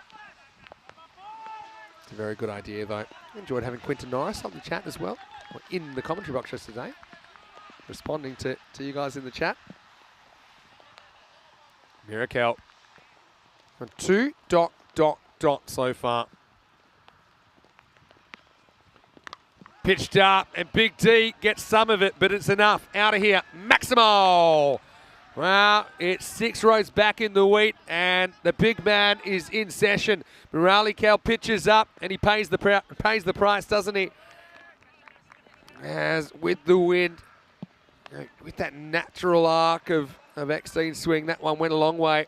very good idea, though. Enjoyed having Quinton Norris on the chat as well, or in the commentary box yesterday, responding to you guys in the chat. Mirakel on 2 ... so far. Pitched up, and Big D gets some of it, but it's enough. Out of here, Maximo. Well, it's 6 rows back in the wheat, and the big man is in session. Mirakel pitches up, and he pays the price, doesn't he? As with the wind, with that natural arc of Exteen's swing, that one went a long way.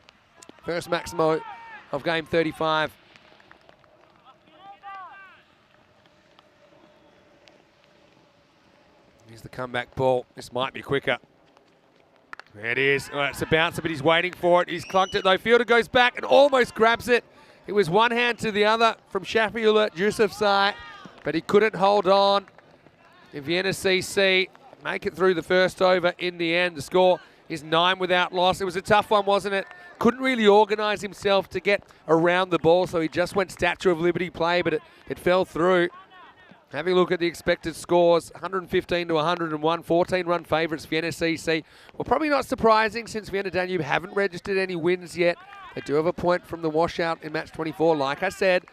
First Maximo of game 35. Here's the comeback ball. This might be quicker. There it is. Oh, it's a bouncer, but he's waiting for it. He's clunked it though. Fielder goes back and almost grabs it. It was one hand to the other from Shafiullah Yousafzai, but he couldn't hold on. And Vienna CC make it through the first over in the end. The score is 9 without loss. It was a tough one, wasn't it? Couldn't really organise himself to get around the ball, so he just went Statue of Liberty play, but it fell through. Having a look at the expected scores, 115 to 101, 14-run favourites, Vienna CC. Well, probably not surprising since Vienna Danube haven't registered any wins yet. They do have a point from the washout in match 24. Like I said,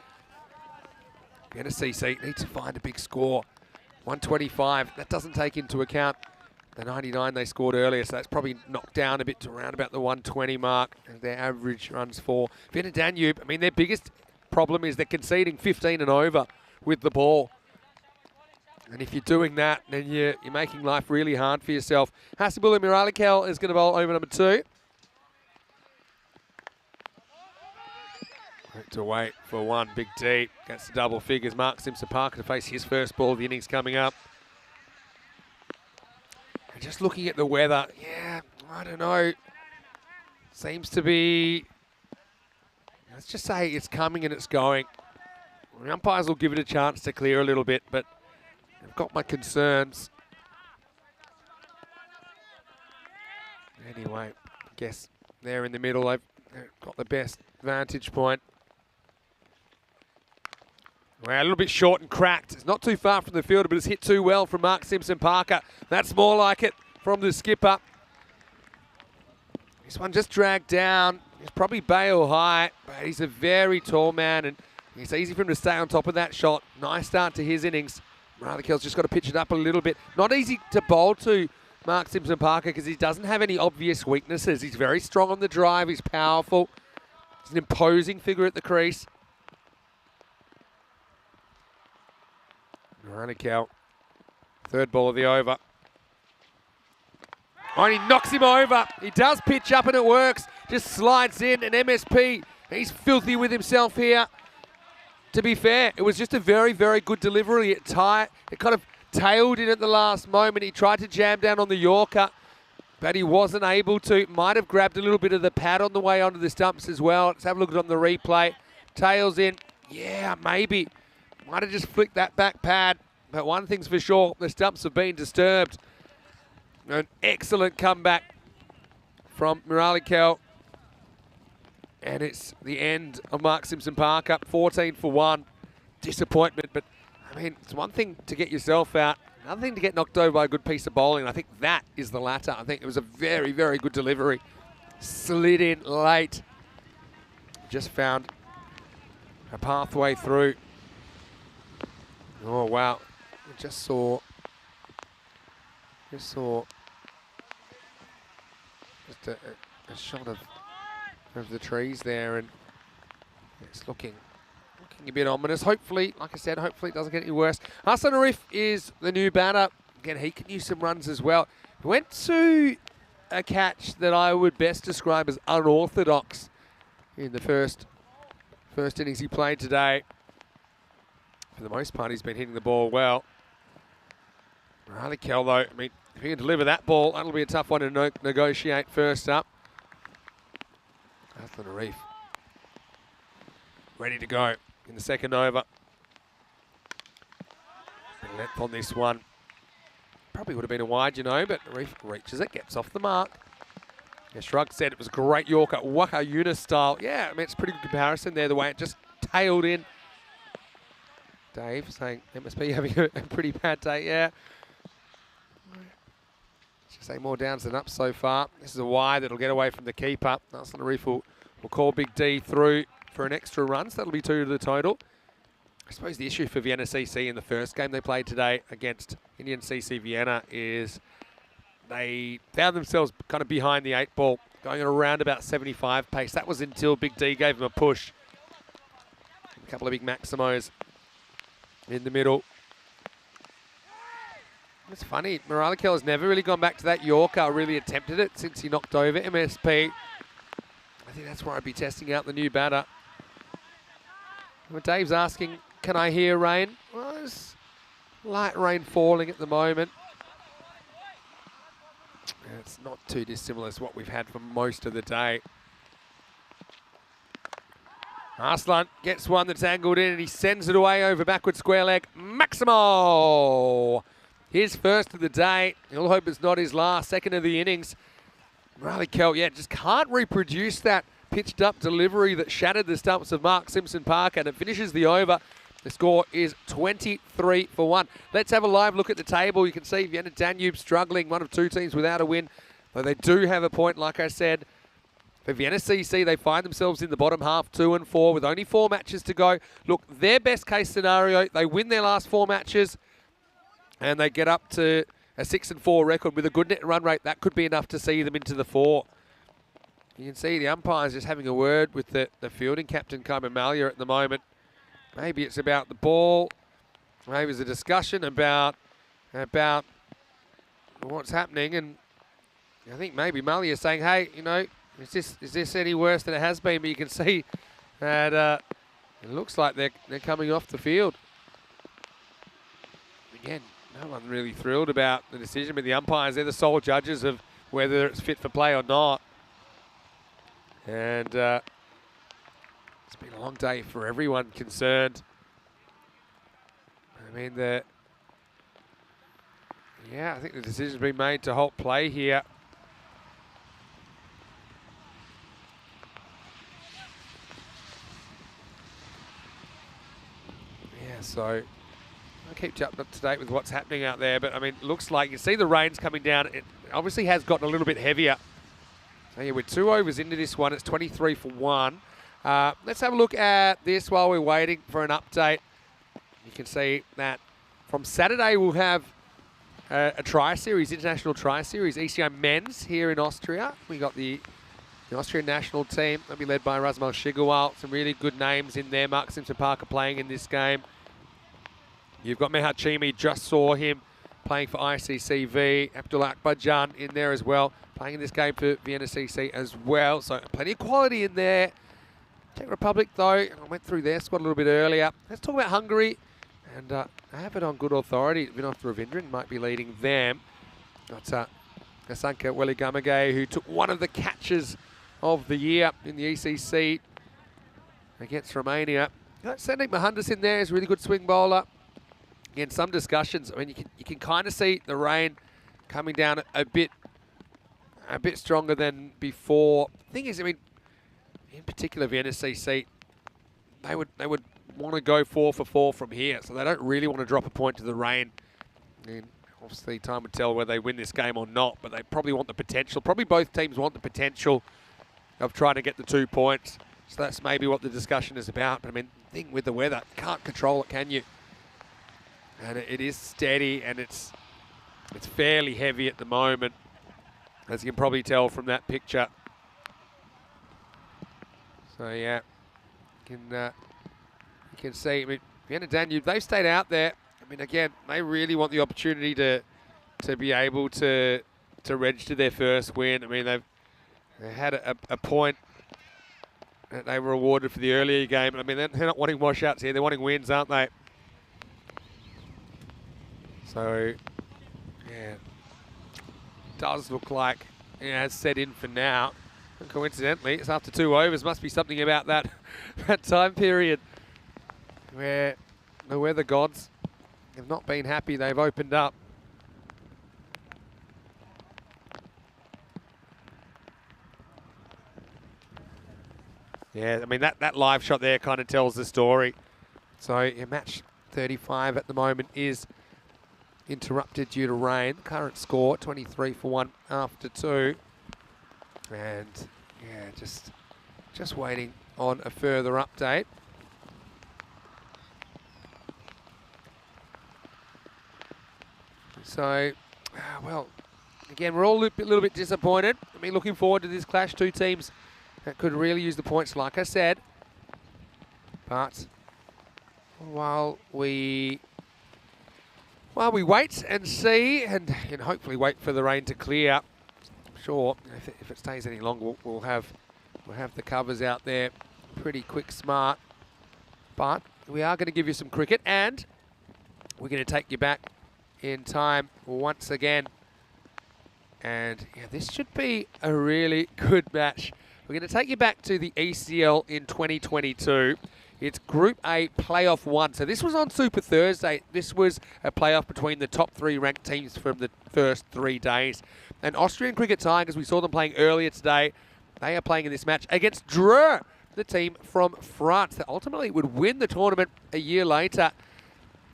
Vienna CC need to find a big score. 125, that doesn't take into account the 99 they scored earlier, so that's probably knocked down a bit to around about the 120 mark. And their average runs for Vienna Danube. I mean, their biggest problem is they're conceding 15 and over with the ball. And if you're doing that, then you're making life really hard for yourself. Hasibullah Mirakel is going to bowl over number 2. To wait for one. Big D gets the double figures. Mark Simpson-Parker to face his first ball of the innings coming up. And just looking at the weather, yeah, I don't know. Seems to be, let's just say it's coming and it's going. The umpires will give it a chance to clear a little bit, but I've got my concerns. Anyway, I guess they're in the middle. They've got the best vantage point. Well, a little bit short and cracked. It's not too far from the fielder, but it's hit too well from Mark Simpson-Parker. That's more like it from the skipper. This one just dragged down. He's probably bail high, but he's a very tall man, and it's easy for him to stay on top of that shot. Nice start to his innings. Mirakel's just got to pitch it up a little bit. Not easy to bowl to Mark Simpson-Parker because he doesn't have any obvious weaknesses. He's very strong on the drive. He's powerful. He's an imposing figure at the crease. Mirakel, third ball of the over. Oh, and he knocks him over. He does pitch up and it works. Just slides in, and MSP, he's filthy with himself here. To be fair, it was just a very, very good delivery. It kind of tailed in at the last moment. He tried to jam down on the Yorker, but he wasn't able to. Might have grabbed a little bit of the pad on the way onto the stumps as well. Let's have a look on the replay. Tails in. Yeah, maybe. Might have just flicked that back pad. But one thing's for sure, the stumps have been disturbed. An excellent comeback from Mirakel. And it's the end of Mark Simpson-Parker, 14 for 1. Disappointment, but I mean, it's one thing to get yourself out, another thing to get knocked over by a good piece of bowling. I think that is the latter. I think it was a very, very good delivery. Slid in late. Just found a pathway through. Oh, wow. I just saw a shot of the trees there, and it's looking a bit ominous. Hopefully, like I said, hopefully it doesn't get any worse. Hassan Arif is the new batter. Again, he can use some runs as well. He went to a catch that I would best describe as unorthodox in the first innings he played today. For the most part, he's been hitting the ball well. Mirakel, though, I mean, if he can deliver that ball, that'll be a tough one to negotiate first up. Hassan Arif ready to go in the second over. Bit of length on this one. Probably would have been a wide, you know, but Arif reaches it, gets off the mark. Yeah, Shrug said it was a great Yorker, Waka Yunus style. Yeah, I mean, it's a pretty good comparison there, the way it just tailed in. Dave saying MSP having a pretty bad day. Yeah. Should say more downs than ups so far. This is a wide that'll get away from the keeper. Arsenal Reef will call Big D through for an extra run, so that'll be 2 to the total. I suppose the issue for Vienna CC in the first game they played today against Indian CC Vienna is they found themselves kind of behind the 8 ball, going at around about 75 pace. That was until Big D gave them a push. A couple of big Maximos in the middle. It's funny, Moralikel has never really gone back to that Yorker, really attempted it since he knocked over MSP. I think that's where I'd be testing out the new batter. Well, Dave's asking, can I hear rain? Well, there's light rain falling at the moment. It's not too dissimilar to what we've had for most of the day. Arslan gets one that's angled in and he sends it away over backward square leg. Maximo! His first of the day. He'll hope it's not his last. Second of the innings. Moralikel, yeah, just can't reproduce that pitched up delivery that shattered the stumps of Mark Simpson Park, and it finishes the over. The score is 23 for 1. Let's have a live look at the table. You can see Vienna Danube struggling, one of 2 teams without a win. Though they do have a point, like I said. For Vienna CC, they find themselves in the bottom half, 2 and 4, with only 4 matches to go. Look, their best case scenario, they win their last 4 matches, and they get up to a 6 and 4 record with a good net run rate. That could be enough to see them into the 4. You can see the umpires just having a word with the fielding captain, Carmen Malia, at the moment. Maybe it's about the ball. Maybe it's a discussion about what's happening. And I think maybe Malia is saying, hey, you know, is this any worse than it has been? But you can see that it looks like they're coming off the field. Again, no one really thrilled about the decision, but the umpires, they're the sole judges of whether it's fit for play or not. And it's been a long day for everyone concerned. I mean, I think the decision's been made to halt play here. Yeah, so I'll keep you up to date with what's happening out there. But, I mean, it looks like you see the rain's coming down. It obviously has gotten a little bit heavier. So, yeah, we're 2 overs into this one. It's 23 for 1. Let's have a look at this while we're waiting for an update. You can see that from Saturday we'll have a tri-series, international tri-series, ECI men's here in Austria. We got the Austrian national team. They'll be led by Razmal Shigawal. Some really good names in there. Mark Simpson Parker playing in this game. You've got Mehat Chimi, just saw him playing for ICCV. Abdullah Akbarjan in there as well, playing in this game for Vienna CC as well. So plenty of quality in there. Czech Republic, though, I went through their squad a little bit earlier. Let's talk about Hungary. And I have it on good authority. Vinod Ravindran might be leading them. That's Asanka Weligamage, who took one of the catches of the year in the ECC against Romania. Sandeep Mohandas in there is a really good swing bowler. Again, some discussions. I mean, you can kind of see the rain coming down a bit stronger than before. The thing is, I mean, in particular, Vienna CC, they would want to go 4 for 4 from here, so they don't really want to drop a point to the rain. I mean, obviously, time would tell whether they win this game or not, but they probably want the potential. Probably both teams want the potential of trying to get the 2 points. So that's maybe what the discussion is about. But I mean, the thing with the weather, can't control it, can you? And it is steady, and it's fairly heavy at the moment, as you can probably tell from that picture. So yeah, you can see. I mean, Vienna Danube, they've stayed out there. I mean, again, they really want the opportunity to be able to register their first win. I mean, they had a point that they were awarded for the earlier game. I mean, they're not wanting washouts here. They're wanting wins, aren't they? So, yeah, does look like it has set in for now. And coincidentally, it's after 2 overs. Must be something about that time period where the weather gods have not been happy. They've opened up. Yeah, I mean, that live shot there kind of tells the story. So your match 35 at the moment is interrupted due to rain. Current score 23 for 1 after 2. And yeah, just waiting on a further update. So, well, again, we're all a little bit disappointed. I mean, looking forward to this clash. Two teams that could really use the points, like I said. But while we wait and see, and hopefully wait for the rain to clear, I'm sure if it stays any longer, we'll have the covers out there pretty quick, smart. But we are going to give you some cricket, and we're going to take you back in time once again. And yeah, this should be a really good match. We're going to take you back to the ECL in 2022. It's Group A Playoff 1. So this was on Super Thursday. This was a playoff between the top 3 ranked teams from the first 3 days. And Austrian Cricket Tigers, we saw them playing earlier today. They are playing in this match against Dreux, the team from France that ultimately would win the tournament a year later.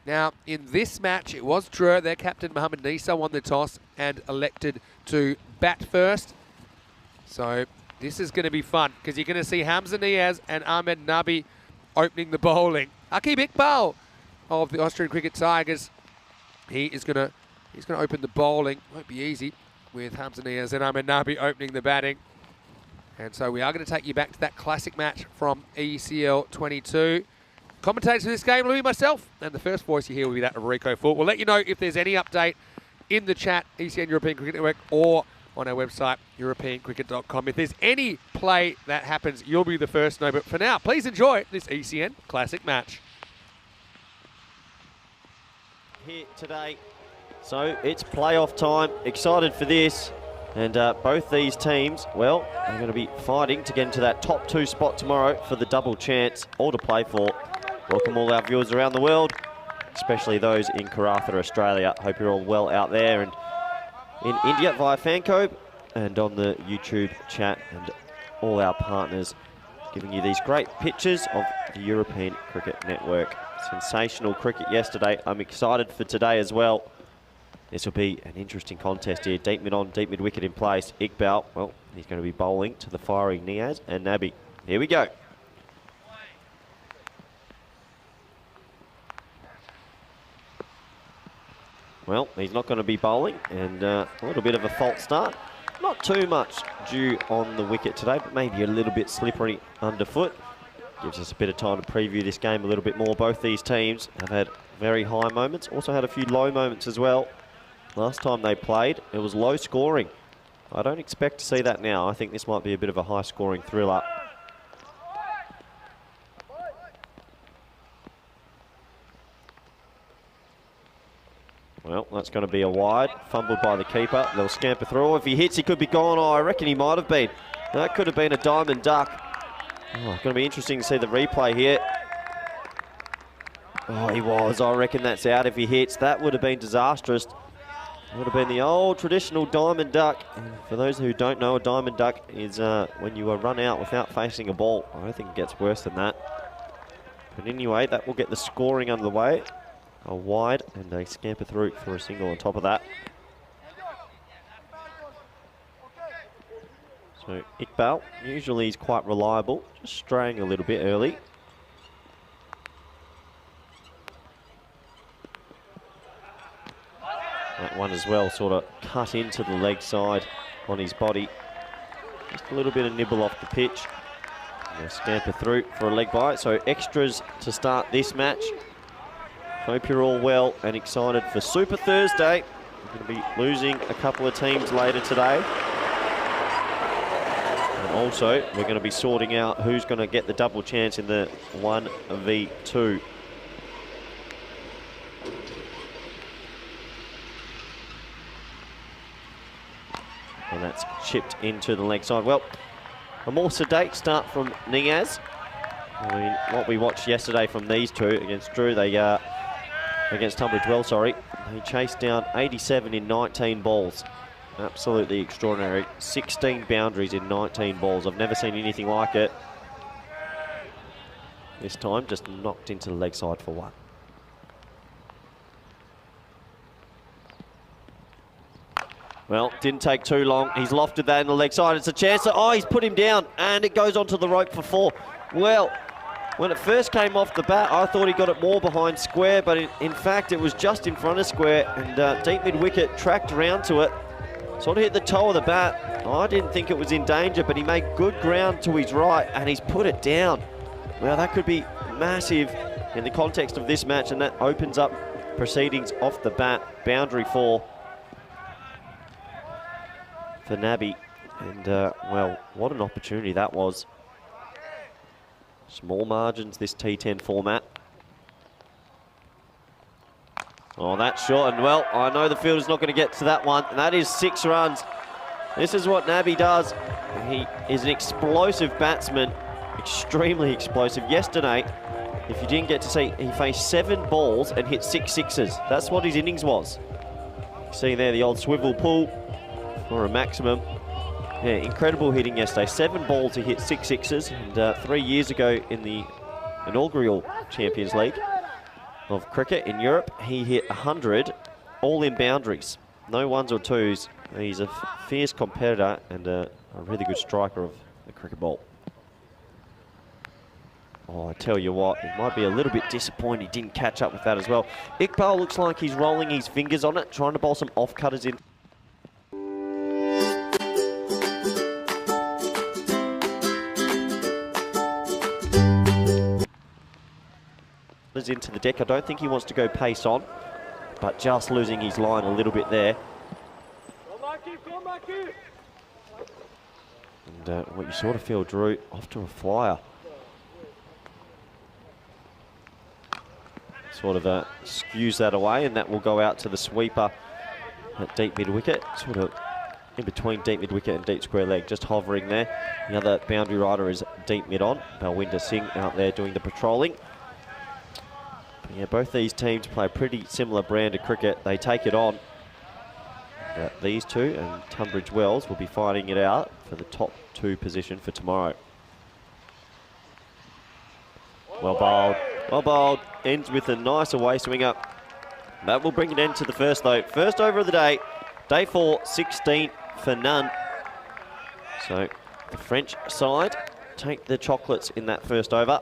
Now, in this match, it was Dreux. Their captain, Mohamed Nisa, won the toss and elected to bat first. So this is going to be fun because you're going to see Hamza Niaz and Ahmed Nabi opening the bowling. Aqib Iqbal of the Austrian Cricket Tigers, he's going to open the bowling. Won't be easy with Hamza Niaz and Ahmed Nabi opening the batting. And so we are going to take you back to that classic match from ECL 22. Commentators for this game will be myself, and the first voice you hear will be that of Rico Fort. We'll let you know if there's any update in the chat, ECN European Cricket Network, or on our website, europeancricket.com. If there's any play that happens, you'll be the first to know. But for now, please enjoy this ECN Classic match. Here today, so it's playoff time. Excited for this. And both these teams, well, are going to be fighting to get into that top 2 spot tomorrow for the double chance, all to play for. Welcome all our viewers around the world, especially those in Karratha, Australia. Hope you're all well out there and in India via FanCode and on the YouTube chat, and all our partners giving you these great pictures of the European Cricket Network. Sensational cricket yesterday. I'm excited for today as well. This will be an interesting contest here. Deep mid on, deep mid wicket in place. Iqbal, well, he's going to be bowling to the fiery Niaz and Nabi. Here we go. Well, he's not going to be bowling, and a little bit of a false start. Not too much dew on the wicket today, but maybe a little bit slippery underfoot. Gives us a bit of time to preview this game a little bit more. Both these teams have had very high moments, also had a few low moments as well. Last time they played, it was low scoring. I don't expect to see that now. I think this might be a bit of a high scoring thriller. Well, that's going to be a wide, fumbled by the keeper. They'll scamper through. If he hits, he could be gone. Oh, I reckon he might have been. That could have been a diamond duck. Oh, it's going to be interesting to see the replay here. Oh, he was. I reckon that's out if he hits. That would have been disastrous. It would have been the old traditional diamond duck. And for those who don't know, a diamond duck is when you run out without facing a ball. I don't think it gets worse than that. But anyway, that will get the scoring underway. A wide and a scamper through for a single on top of that. So Iqbal, usually he's quite reliable, just straying a little bit early. That one as well sort of cut into the leg side on his body. Just a little bit of nibble off the pitch. And a scamper through for a leg bite. So extras to start this match. Hope you're all well and excited for Super Thursday. We're going to be losing a couple of teams later today. And also, we're going to be sorting out who's going to get the double chance in the 1v2. And that's chipped into the leg side. Well, a more sedate start from Niaz. I mean, what we watched yesterday from these two against Dreux, against Tunbridge Wells, sorry. He chased down 87 in 19 balls. Absolutely extraordinary. 16 boundaries in 19 balls. I've never seen anything like it. This time, just knocked into the leg side for one. Well, didn't take too long. He's lofted that in the leg side. It's a chance. Oh, he's put him down, and it goes onto the rope for 4. Well, when it first came off the bat, I thought he got it more behind square, but in fact, it was just in front of square, and deep mid-wicket tracked around to it. Sort of hit the toe of the bat. I didn't think it was in danger, but he made good ground to his right, and he's put it down. Well, that could be massive in the context of this match, and that opens up proceedings off the bat. Boundary 4 for Nabby. And, well, what an opportunity that was. Small margins, this T10 format. Oh, that's short, and well, I know the fielder's not going to get to that one, and that is 6 runs. This is what Nabby does. He is an explosive batsman, extremely explosive. Yesterday, if you didn't get to see, he faced 7 balls and hit 6 sixes. That's what his innings was. You see there the old swivel pull for a maximum. Yeah, incredible hitting yesterday. 7 balls, he hit 6 sixes, and 3 years ago in the inaugural Champions League of cricket in Europe, he hit 100, all in boundaries. No 1s or 2s. He's a fierce competitor and a really good striker of the cricket ball. Oh, I tell you what, it might be a little bit disappointed he didn't catch up with that as well. Iqbal looks like he's rolling his fingers on it, trying to bowl some off-cutters in. Into the deck. I don't think he wants to go pace on, but just losing his line a little bit there. And what you sort of feel, Drew, off to a flyer. Sort of skews that away, and that will go out to the sweeper at deep mid-wicket. Sort of in between deep mid-wicket and deep square leg, just hovering there. The other boundary rider is deep mid-on. Balwinder Singh out there doing the patrolling. Yeah, both these teams play a pretty similar brand of cricket. They take it on. These two and Tunbridge Wells will be fighting it out for the top 2 position for tomorrow. Well bowled. Well bowled. Ends with a nice away swinger. That will bring an end to the first, though. First over of the day. Day 4, 16 for none. So the French side take the chocolates in that first over.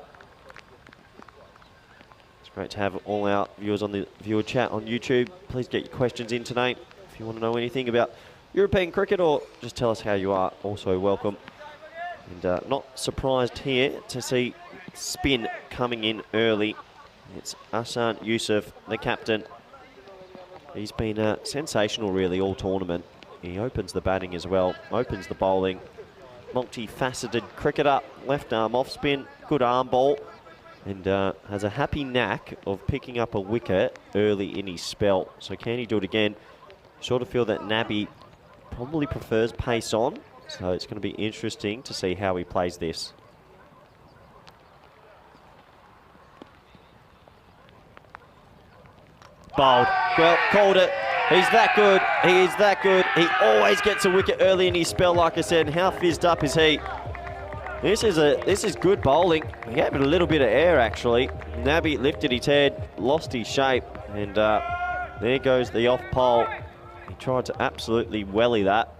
Great to have all our viewers on the viewer chat on YouTube. Please get your questions in tonight. If you want to know anything about European cricket or just tell us how you are, also welcome. And not surprised here to see spin coming in early. It's Ahsan Yusuf, the captain. He's been sensational really all tournament. He opens the batting as well, opens the bowling. Multifaceted cricketer, left arm off spin, good arm ball. And has a happy knack of picking up a wicket early in his spell. So can he do it again? Sort of feel that Nabby probably prefers pace on. So it's going to be interesting to see how he plays this. Bowled. Well, called it. He's that good. He is that good. He always gets a wicket early in his spell, like I said. And how fizzed up is he? This is good bowling. He gave it a little bit of air, actually. Nabby lifted his head, lost his shape, and there goes the off pole. He tried to absolutely welly that.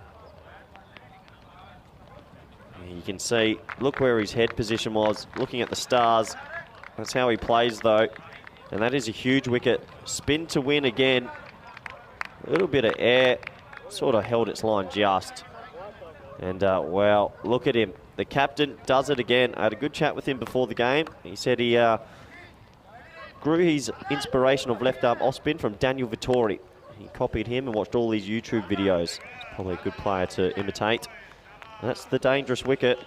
And you can see, look where his head position was, looking at the stars. That's how he plays, though. And that is a huge wicket. Spin to win again. A little bit of air, sort of held its line just. And, well, look at him. The captain does it again. I had a good chat with him before the game. He said he grew his inspiration of left arm off spin from Daniel Vittori. He copied him and watched all these YouTube videos. He's probably a good player to imitate. And that's the dangerous wicket.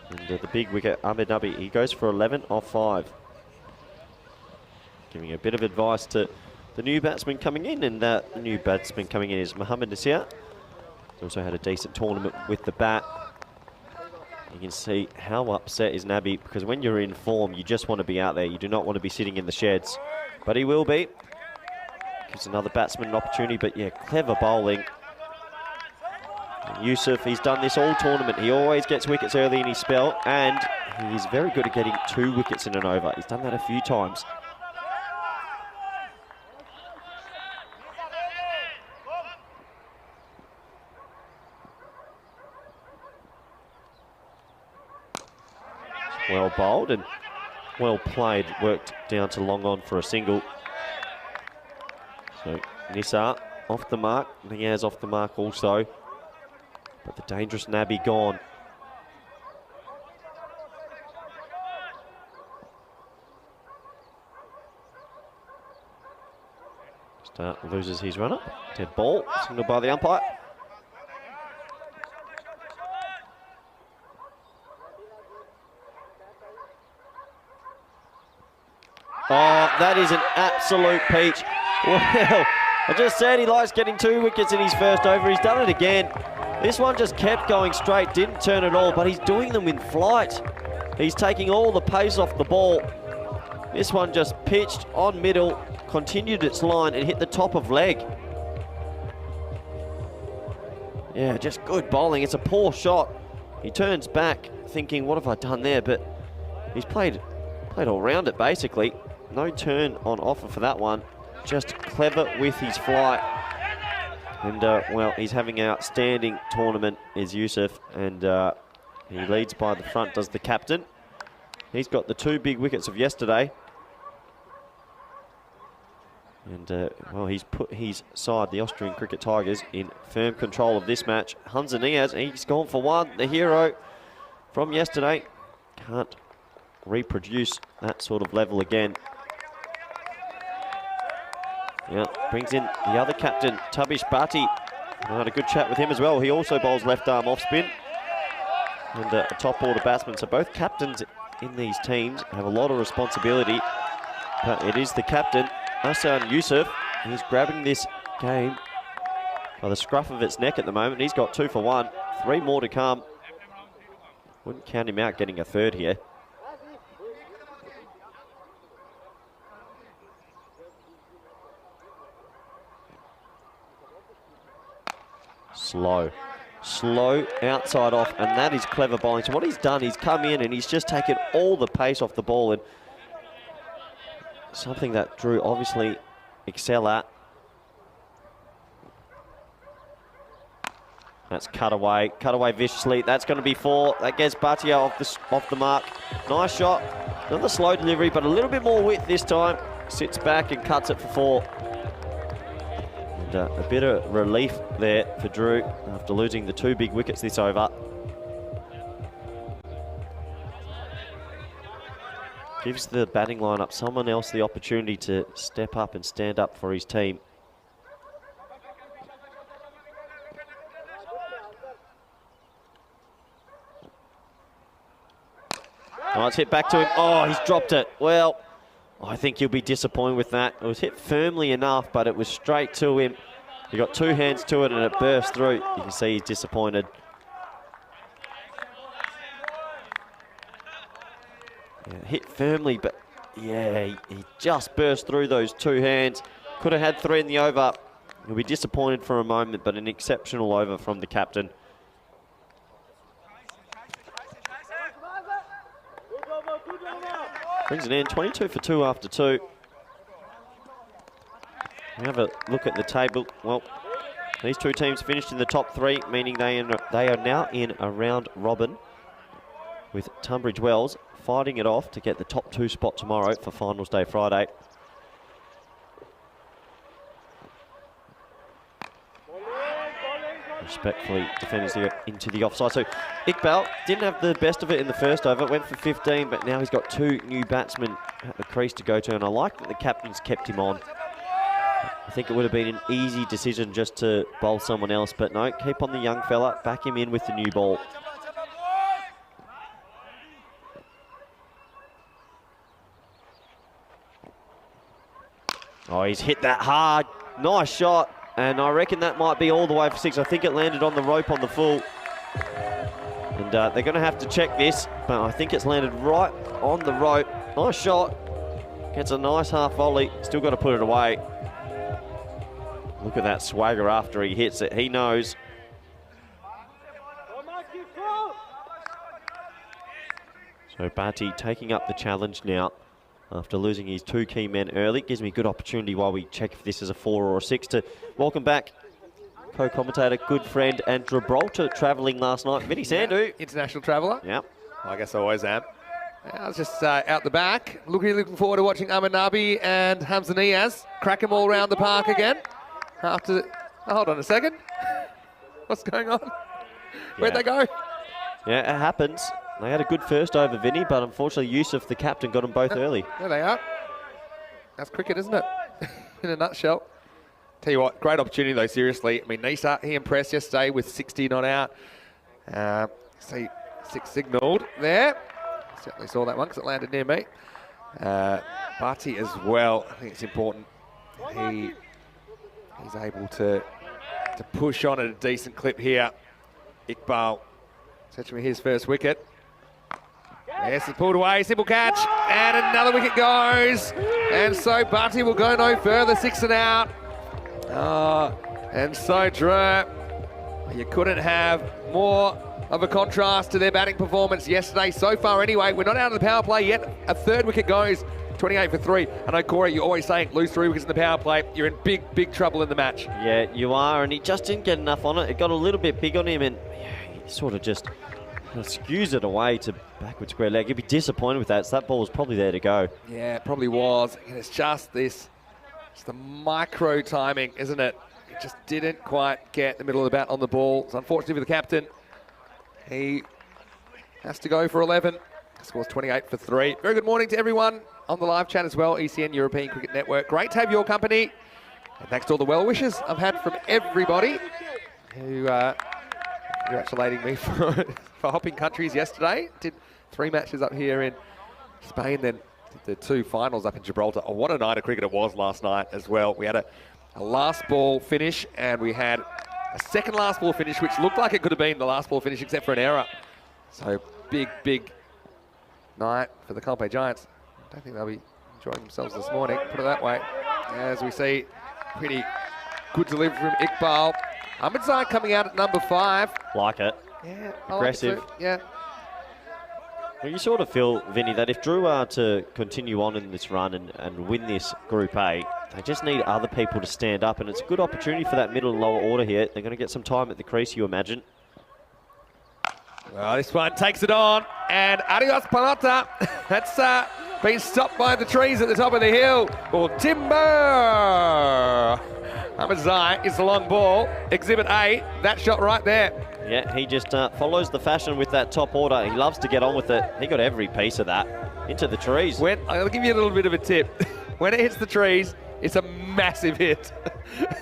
And the big wicket, Ahmed Nabi, he goes for 11 off 5. Giving a bit of advice to the new batsman coming in. And the new batsman coming in is Mohamed Nasir. He's also had a decent tournament with the bat. You can see how upset is Nabby, because when you're in form, you just want to be out there. You do not want to be sitting in the sheds. But he will be. Gives another batsman an opportunity, but yeah, clever bowling. And Yusuf, he's done this all tournament. He always gets wickets early in his spell, and he's very good at getting 2 wickets in an over. He's done that a few times. Well bowled and well played. Worked down to long on for a single. So Nisar off the mark. Niaz off the mark also. But the dangerous Nabby gone. Start loses his runner. Dead ball. Signal by the umpire. Oh, that is an absolute peach. Well, I just said he likes getting 2 wickets in his first over. He's done it again. This one just kept going straight, didn't turn at all, but he's doing them in flight. He's taking all the pace off the ball. This one just pitched on middle, continued its line and hit the top of leg. Yeah, just good bowling. It's a poor shot. He turns back thinking, what have I done there? But he's played all round it basically. No turn on offer for that one. Just clever with his flight. And, well, he's having an outstanding tournament, is Yusuf. And he leads by the front, does the captain. He's got the 2 big wickets of yesterday. And, well, he's put his side, the Austrian Cricket Tigers, in firm control of this match. Hamza Niaz, he's gone for 1. The hero from yesterday can't reproduce that sort of level again. Yeah, brings in the other captain, Tabish Bhatti. I had a good chat with him as well. He also bowls left arm off spin. And a top order batsman. So both captains in these teams have a lot of responsibility. But it is the captain, Hassan Yusuf. He's grabbing this game by the scruff of its neck at the moment. He's got 2 for 1. 3 more to come. Wouldn't count him out getting a 3rd here. Slow outside off, and that is clever bowling. So what he's done, he's come in and he's just taken all the pace off the ball, and something that Drew obviously excel at. That's cut away viciously. That's going to be 4. That gets Bhatia off the mark. Nice shot. Another slow delivery, but a little bit more width this time. Sits back and cuts it for 4. A bit of relief there for Drew after losing the 2 big wickets this over. Gives the batting lineup someone else the opportunity to step up and stand up for his team. Oh, it's hit back to him. Oh, he's dropped it. Well, I think he'll be disappointed with that. It was hit firmly enough, but it was straight to him. He got 2 hands to it and it burst through. You can see he's disappointed. Yeah, hit firmly, but yeah, he just burst through those 2 hands. Could have had 3 in the over. He'll be disappointed for a moment, but an exceptional over from the captain. Brings it in, 22 for 2 after 2. We have a look at the table. Well, these 2 teams finished in the top 3, meaning they are now in a round robin with Tunbridge Wells fighting it off to get the top 2 spot tomorrow for Finals Day Friday. Respectfully defends into the offside. So Iqbal didn't have the best of it in the first over, went for 15, but now he's got 2 new batsmen at the crease to go to, and I like that the captain's kept him on. I think it would have been an easy decision just to bowl someone else, but no, keep on the young fella, back him in with the new ball. Oh, he's hit that hard. Nice shot. And I reckon that might be all the way for 6. I think it landed on the rope on the full. And they're going to have to check this, but I think it's landed right on the rope. Nice shot. Gets a nice half volley. Still got to put it away. Look at that swagger after he hits it. He knows. So Bhatti taking up the challenge now. After losing his 2 key men early. Gives me a good opportunity while we check if this is a 4 or a 6 to welcome back co-commentator, good friend, and Gibraltar travelling last night, Vinny Sandu. International traveller. Yep. I guess I always am. I was just out the back. Looking forward to watching Amanabi and Hamza Niaz crack them all around the park again. After, hold on a second. What's going on? Where'd they go? Yeah, it happens. They had a good first over, Vinny, but unfortunately Yusuf, the captain, got them both early. There they are. That's cricket, isn't it? In a nutshell. Tell you what, great opportunity though, seriously. I mean, Nisa, he impressed yesterday with 60 not out. See, 6 signalled there. Certainly saw that one because it landed near me. Bhatti as well. I think it's important. He's able to push on at a decent clip here. Iqbal searching for his first wicket. Yes, it's pulled away, simple catch, and another wicket goes. And so Bhatti will go no further, 6 and out. And so Drew, you couldn't have more of a contrast to their batting performance yesterday. So far anyway, we're not out of the power play yet. A third wicket goes, 28 for 3. I know, Corey, you're always saying lose 3 wickets in the power play. You're in big trouble in the match. Yeah, you are, and he just didn't get enough on it. It got a little bit big on him, and he sort of just skews it away to backward square leg. He'd be disappointed with that, so that ball was probably there to go. Yeah, it probably was. And it's just this, it's the micro timing, isn't it? It just didn't quite get the middle of the bat on the ball. It's unfortunate for the captain. He has to go for 11. Scores 28 for 3. Very good morning to everyone on the live chat as well. ECN European Cricket Network. Great to have your company. And thanks to all the well wishes I've had from everybody who congratulating me for hopping countries yesterday. Did 3 matches up here in Spain, then did the 2 finals up in Gibraltar. Oh, what a night of cricket it was last night as well. We had a last ball finish, and we had a second last ball finish, which looked like it could have been the last ball finish except for an error. So big night for the Colombo Giants. I don't think they'll be enjoying themselves this morning, put it that way. As we see, pretty good delivery from Iqbal. Ahmed Zaid coming out at number 5. Like it. Yeah, aggressive. Like it too. Yeah. Well, you sort of feel, Vinny, that if Drew are to continue on in this run and win this Group A, they just need other people to stand up, and it's a good opportunity for that middle and lower order here. They're going to get some time at the crease, you imagine. Well, this one takes it on, and adios pelota. That's been stopped by the trees at the top of the hill. Or timber. Ahmed Zaid is the long ball. Exhibit A, that shot right there. Yeah, he just follows the fashion with that top order. He loves to get on with it. He got every piece of that into the trees. I'll give you a little bit of a tip. When it hits the trees, it's a massive hit.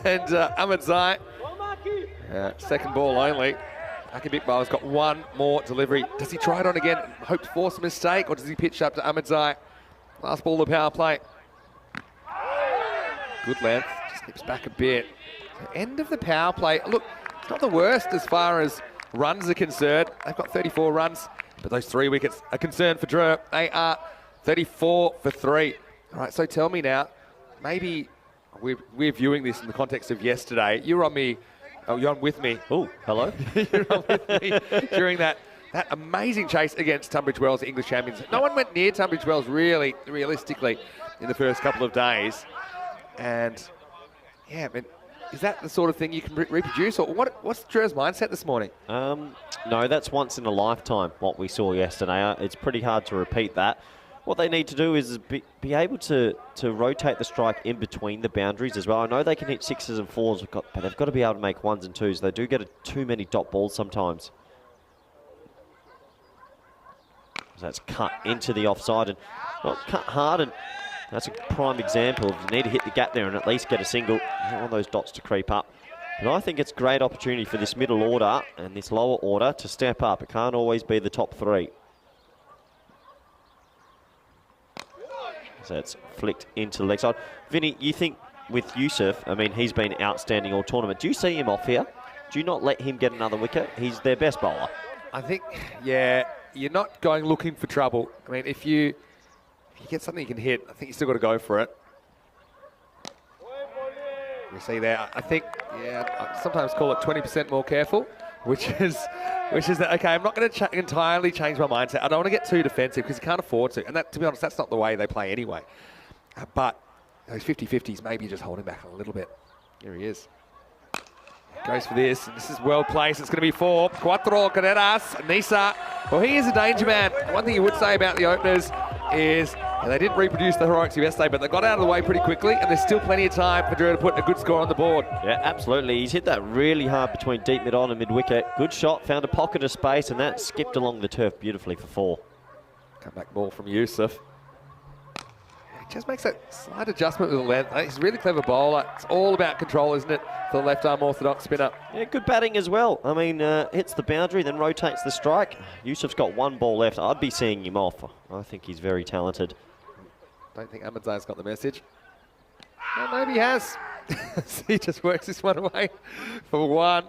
And Ahmed Zaid, second ball only. Akib Iqbal's got one more delivery. Does he try it on again and hope to force a mistake, or does he pitch up to Ahmed Zaid? Last ball of the power play. Good length, just slips back a bit. So end of the power play. Look, it's not the worst as far as runs are concerned. They've got 34 runs, but those 3 wickets are concerned for Drew. They are 34 for 3. All right, so tell me now, maybe we're viewing this in the context of yesterday. You're on me. Oh, you're on with me. Oh, hello. You're on with me during that amazing chase against Tunbridge Wells, the English champions. No one went near Tunbridge Wells realistically in the first couple of days. And yeah, I mean, is that the sort of thing you can reproduce, or what's Drew's mindset this morning? No, that's once in a lifetime what we saw yesterday. It's pretty hard to repeat that. What they need to do is be able to rotate the strike in between the boundaries as well. I know they can hit 6s and 4s, but they've got to be able to make 1s and 2s. They do get too many dot balls sometimes. So that's cut into the offside, and cut hard, and that's a prime example of you need to hit the gap there and at least get a single. You don't want those dots to creep up. But I think it's a great opportunity for this middle order and this lower order to step up. It can't always be the top 3. So it's flicked into the leg side. Vinny, you think with Yusuf, I mean, he's been outstanding all tournament. Do you see him off here? Do you not let him get another wicket? He's their best bowler. I think, yeah, you're not going looking for trouble. I mean, if you get something you can hit, I think you still got to go for it. We see there, I think, yeah, I sometimes call it 20% more careful, which is that, okay, I'm not going to entirely change my mindset. I don't want to get too defensive because you can't afford to. And that, to be honest, that's not the way they play anyway. But those 50-50s, maybe just holding back a little bit. Here he is. Goes for this. And this is well placed. It's going to be 4. Cuatro carreras. Nisa. Well, he is a danger man. One thing you would say about the openers is they didn't reproduce the heroics of yesterday, but they got out of the way pretty quickly, and there's still plenty of time for Drew to put a good score on the board. Yeah, absolutely. He's hit that really hard between deep mid-on and mid-wicket. Good shot, found a pocket of space, and that skipped along the turf beautifully for 4. Come back ball from Yusuf. He just makes that slight adjustment with the length. He's a really clever bowler. It's all about control, isn't it, for the left-arm orthodox spinner. Yeah, good batting as well. I mean, hits the boundary, then rotates the strike. Yusuf's got 1 ball left. I'd be seeing him off. I think he's very talented. Don't think Ahmedzai's got the message. Well, maybe he has. He just works this one away for 1.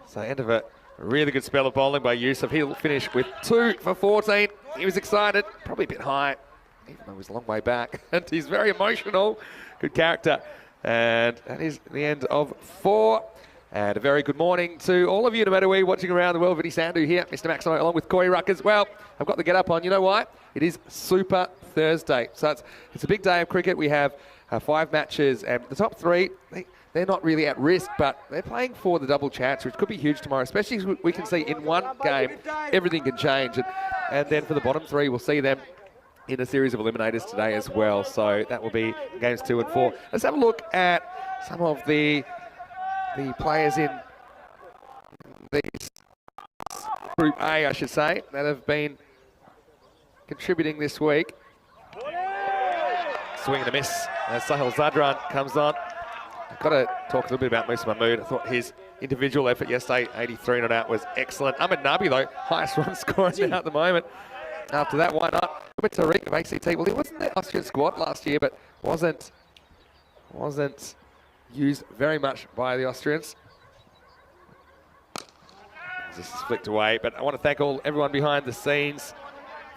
So end of a really good spell of bowling by Yusuf. He'll finish with 2 for 14. He was excited, probably a bit high, even though he was a long way back. And he's very emotional. Good character. And that is the end of 4. And a very good morning to all of you, no matter where you're watching around the world. Vinny Sandhu here, Mr. Maximo, along with Corey Ruckers. Well, I've got the get up on. You know why? It is Super Thursday. So it's a big day of cricket. We have 5 matches, and the top 3, they're not really at risk, but they're playing for the double chance, which could be huge tomorrow, especially as we can see in one game, everything can change. And then for the bottom 3, we'll see them in a series of eliminators today as well. So that will be games 2 and 4. Let's have a look at some of the players in this Group A, I should say, that have been contributing this week. Swing and a miss as Sahil Zadran comes on. I've got to talk a little bit about Musa Mahmood. I thought his individual effort yesterday, 83 not out, was excellent. Ahmed Nabi, though, highest run scorer now at the moment. After that, why not? Tariq of ACT. Well, he wasn't the Austrian squad last year, but wasn't used very much by the Austrians. This is flicked away, but I want to thank everyone behind the scenes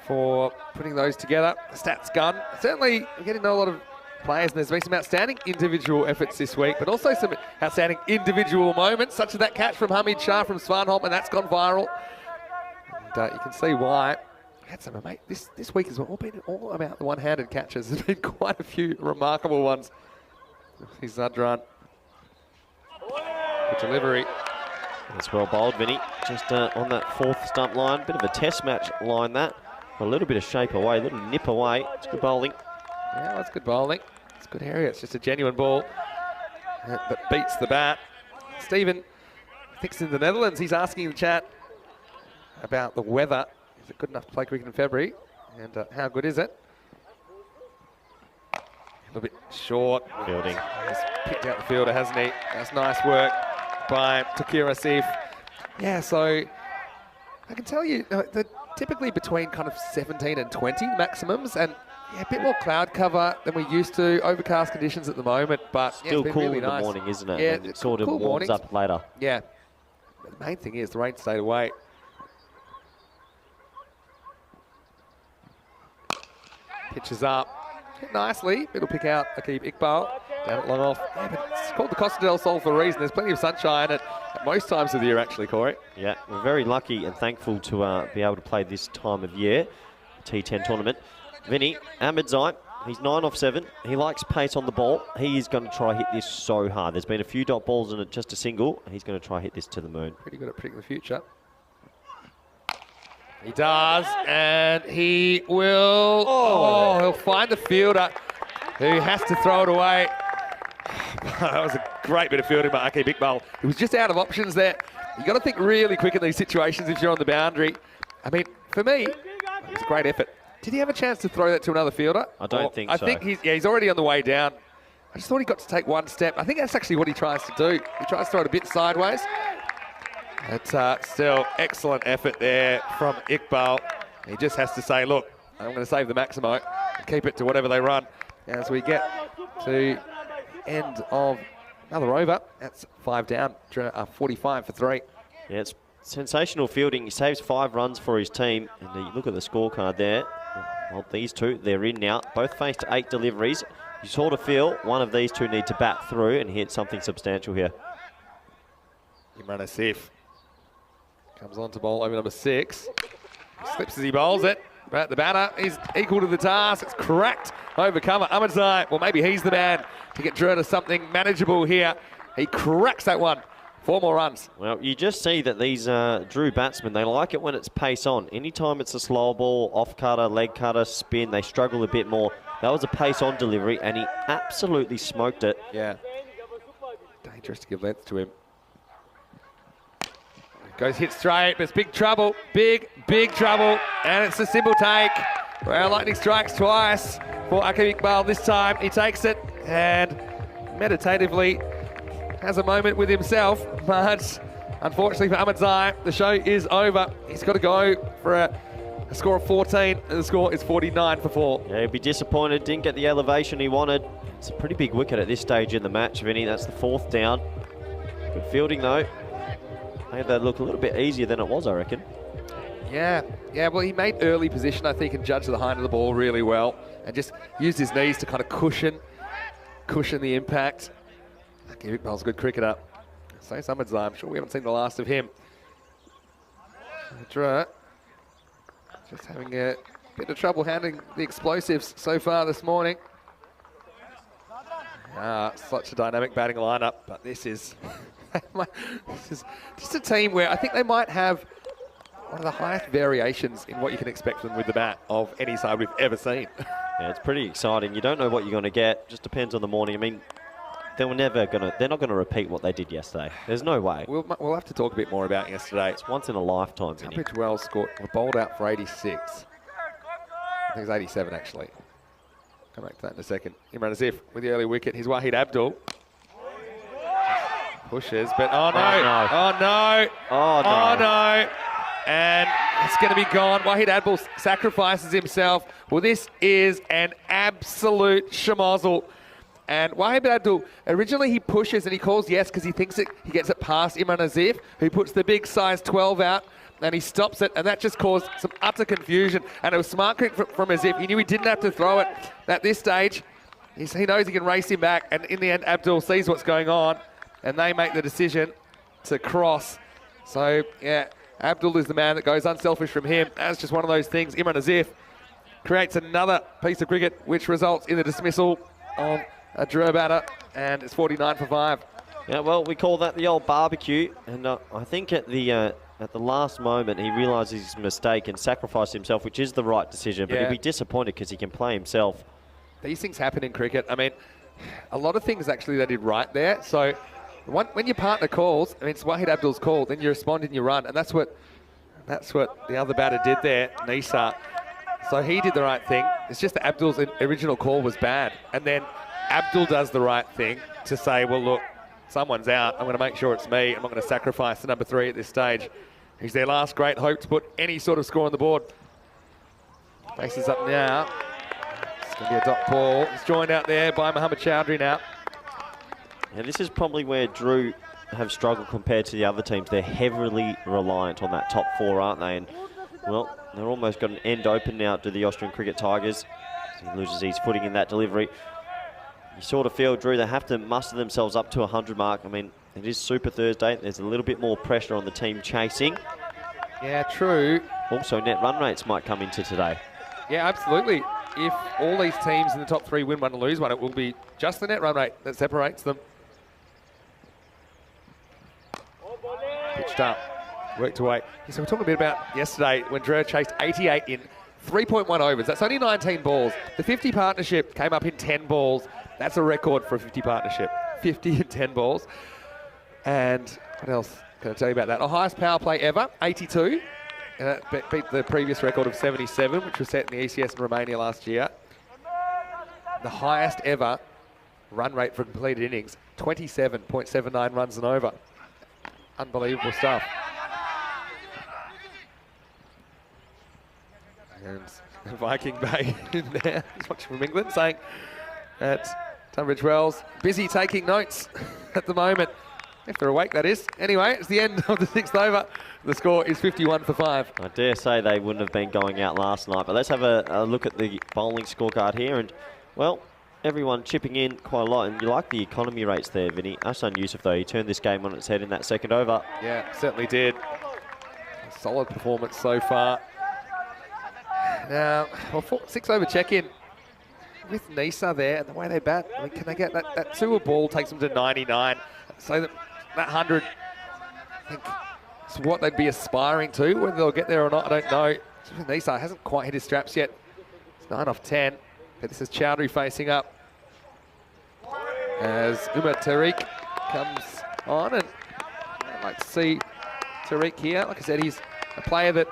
for putting those together. The stats gun. Certainly, we're getting a lot of players, and there's been some outstanding individual efforts this week, but also some outstanding individual moments, such as that catch from Hamid Shah from Svanholm, and that's gone viral. And you can see why. We had some, mate. This week has all been all about the one-handed catches. There's been quite a few remarkable ones. Here's Zadran. Good delivery. That's well bowled, Vinny. Just on that 4th stump line. Bit of a test match line, that. A little bit of shape away, a little nip away. It's good bowling. Yeah, that's good bowling. It's a good area. It's just a genuine ball that beats the bat. Stephen thinks in the Netherlands. He's asking in the chat about the weather. Is it good enough to play cricket in February? And how good is it? A little bit short. Fielding. He's picked out the fielder, hasn't he? That's nice work by Takir Asif. Yeah, so I can tell you that typically between kind of 17 and 20 maximums, and yeah, a bit more cloud cover than we used to. Overcast conditions at the moment, but still it's been cool really in nice. the morning, isn't it? Yeah, and it sort of cool warms mornings. up later. Yeah, but the main thing is the rain stayed away. Pitches up hit nicely. It'll pick out Akib Iqbal down at long off. Yeah, but it's called the Costa del Sol for a reason. There's plenty of sunshine at most times of the year, actually, Corey. Yeah, we're very lucky and thankful to be able to play this time of year, T10 tournament. Vinny, Ahmedzai, he's 9 off 7. He likes pace on the ball. He is going to try hit this so hard. There's been a few dot balls in it, just a single. He's going to try hit this to the moon. Pretty good at predicting the future. He does, and he will. Oh, he'll find the fielder who has to throw it away. That was a great bit of fielding by Akib Iqbal. He was just out of options there. You've got to think really quick in these situations if you're on the boundary. I mean, for me, it was a great effort. Did he have a chance to throw that to another fielder? I don't think so. I think he's already on the way down. I just thought he got to take one step. I think that's actually what he tries to do. He tries to throw it a bit sideways. It's still excellent effort there from Iqbal. He just has to say, look, I'm going to save the Maximo and keep it to whatever they run. As we get to end of another over, that's 5 down, 45 for 3. Yeah, it's sensational fielding. He saves 5 runs for his team. And you look at the scorecard there. Well, these two, they're in now. Both faced 8 deliveries. You sort of feel one of these two need to bat through and hit something substantial here. Imran Asif comes on to bowl over number 6. He slips as he bowls it. But the batter is equal to the task. It's cracked over cover. Ahmedzai, well, maybe he's the man to get Drew to something manageable here. He cracks that one 4 more runs. Well, you just see that these Drew batsmen, they like it when it's pace on. Anytime it's a slow ball, off cutter, leg cutter, spin, they struggle a bit more. That was a pace on delivery, and he absolutely smoked it. Yeah. Dangerous to give length to him. Goes hit straight, but it's big trouble. Big trouble. And it's a simple take. Well, lightning strikes twice for Akib Iqbal. This time he takes it and meditatively has a moment with himself. But unfortunately for Ahmed Zai, the show is over. He's got to go for a score of 14, and the score is 49 for 4. Yeah, he'd be disappointed, didn't get the elevation he wanted. It's a pretty big wicket at this stage in the match, Vinny. That's the 4th down. Good fielding, though. Made that look a little bit easier than it was, I reckon. Yeah, well, he made early position, I think, and judged the height of the ball really well, and just used his knees to kind of cushion the impact. Akib Iqbal's a good cricketer. So is Ahmed Zai. I'm sure we haven't seen the last of him. Drew just having a bit of trouble handling the explosives so far this morning. Such a dynamic batting lineup, but this is just a team where I think they might have one of the highest variations in what you can expect from them with the bat of any side we've ever seen. Yeah, it's pretty exciting. You don't know what you're going to get. Just depends on the morning. I mean, they're not going to repeat what they did yesterday. There's no way. We'll have to talk a bit more about yesterday. It's once in a lifetime. Tunbridge Wells scored, bowled out for 86. I think it's 87 actually. Come back to that in a second. Imran Azif with the early wicket. Here's Wahid Abdul. Pushes, but oh no. And it's going to be gone. Wahid Abdul sacrifices himself. Well, this is an absolute schmozzle. And Wahid Abdul, originally he pushes and he calls yes because he thinks he gets it past Imran Azif, who puts the big size 12 out, and he stops it, and that just caused some utter confusion. And it was smart cricket from Azif. He knew he didn't have to throw it at this stage. He knows he can race him back, and in the end, Abdul sees what's going on, and they make the decision to cross. So, yeah, Abdul is the man that goes unselfish from him. That's just one of those things. Imran Azif creates another piece of cricket, which results in the dismissal of a Drew batter, and it's 49 for 5. Yeah, well, we call that the old barbecue, and I think at the last moment he realises his mistake and sacrificed himself, which is the right decision, but he'll be disappointed because he can play himself. These things happen in cricket. I mean, a lot of things actually they did right there. So when your partner calls, I mean, it's Wahid Abdul's call, then you respond and you run, and that's what the other batter did there, Nisa. So he did the right thing. It's just that Abdul's original call was bad, and then Abdul does the right thing to say, well, look, someone's out. I'm going to make sure it's me. I'm not going to sacrifice the number 3 at this stage. He's their last great hope to put any sort of score on the board. Faces up now. It's going to be a dot ball. It's joined out there by Mohammad Chowdhury now. And this is probably where Drew have struggled compared to the other teams. They're heavily reliant on that top 4, aren't they? And, well, they're almost got an end open now to the Austrian Cricket Tigers. He loses his footing in that delivery. You sort of feel, Drew, they have to muster themselves up to 100 mark. I mean, it is Super Thursday. There's a little bit more pressure on the team chasing. Yeah, true. Also, net run rates might come into today. Yeah, absolutely. If all these teams in the top 3 win one and lose one, it will be just the net run rate that separates them. Pitched up, worked away. So we're talking a bit about yesterday when Drew chased 88 in 3.1 overs. That's only 19 balls. The 50 partnership came up in 10 balls. That's a record for a 50 partnership. 50 in 10 balls. And what else can I tell you about that? Our highest power play ever, 82. And that beat the previous record of 77, which was set in the ECS in Romania last year. The highest ever run rate for completed innings, 27.79 runs and over. Unbelievable stuff. And Viking Bay in there, he's watching from England, saying at Tunbridge Wells, busy taking notes at the moment. If they're awake, that is. Anyway, it's the end of the 6th over. The score is 51 for 5. I dare say they wouldn't have been going out last night, but let's have a look at the bowling scorecard here. And, well, everyone chipping in quite a lot, and you like the economy rates there, Vinny. Ahsan Yusuf, though, he turned this game on its head in that 2nd over. Yeah, certainly did. A solid performance so far. Now, well, 6 over check-in with Nisa there, and the way they bat, I mean, can they get that 2 a ball takes them to 99, so that 100 I think it's what they'd be aspiring to. Whether they'll get there or not, I don't know. Nisa hasn't quite hit his straps yet. It's 9 off 10. But this is Chowdhury facing up as Umar Tariq comes on, and I'd like to see Tariq here. Like I said, he's a player that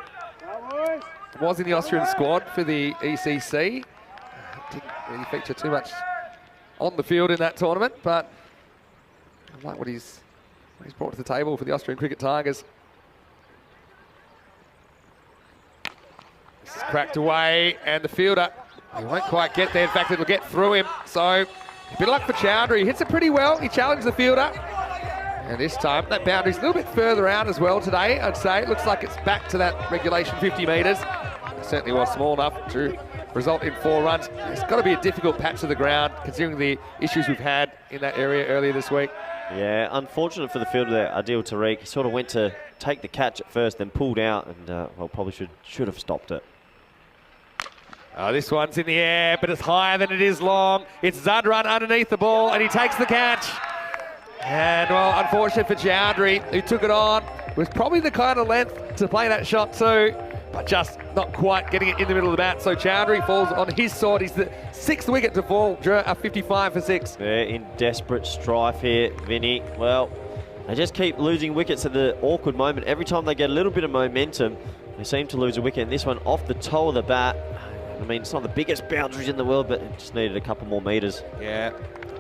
was in the Austrian squad for the ECC. Didn't really feature too much on the field in that tournament, but I like what he's brought to the table for the Austrian Cricket Tigers. This is cracked away, and the fielder, he won't quite get there. In fact, it'll get through him. So, a bit of luck for Chowdhury. He hits it pretty well. He challenged the fielder. And this time, that boundary's a little bit further out as well today, I'd say. It looks like it's back to that regulation 50 metres. It certainly was small enough to result in 4 runs. It's got to be a difficult patch of the ground, considering the issues we've had in that area earlier this week. Yeah, unfortunate for the fielder there, Adil Tariq. He sort of went to take the catch at first, then pulled out, and well, probably should have stopped it. Oh, this one's in the air, but it's higher than it is long. It's Zadran underneath the ball, and he takes the catch. And, well, unfortunate for Chowdhury, who took it on, with probably the kind of length to play that shot too, but just not quite getting it in the middle of the bat. So Chowdhury falls on his sword. He's the 6th wicket to fall, 55 for 6. They're in desperate strife here, Vinny. Well, they just keep losing wickets at the awkward moment. Every time they get a little bit of momentum, they seem to lose a wicket. And this one off the toe of the bat. I mean, it's not the biggest boundaries in the world, but it just needed a couple more metres. Yeah.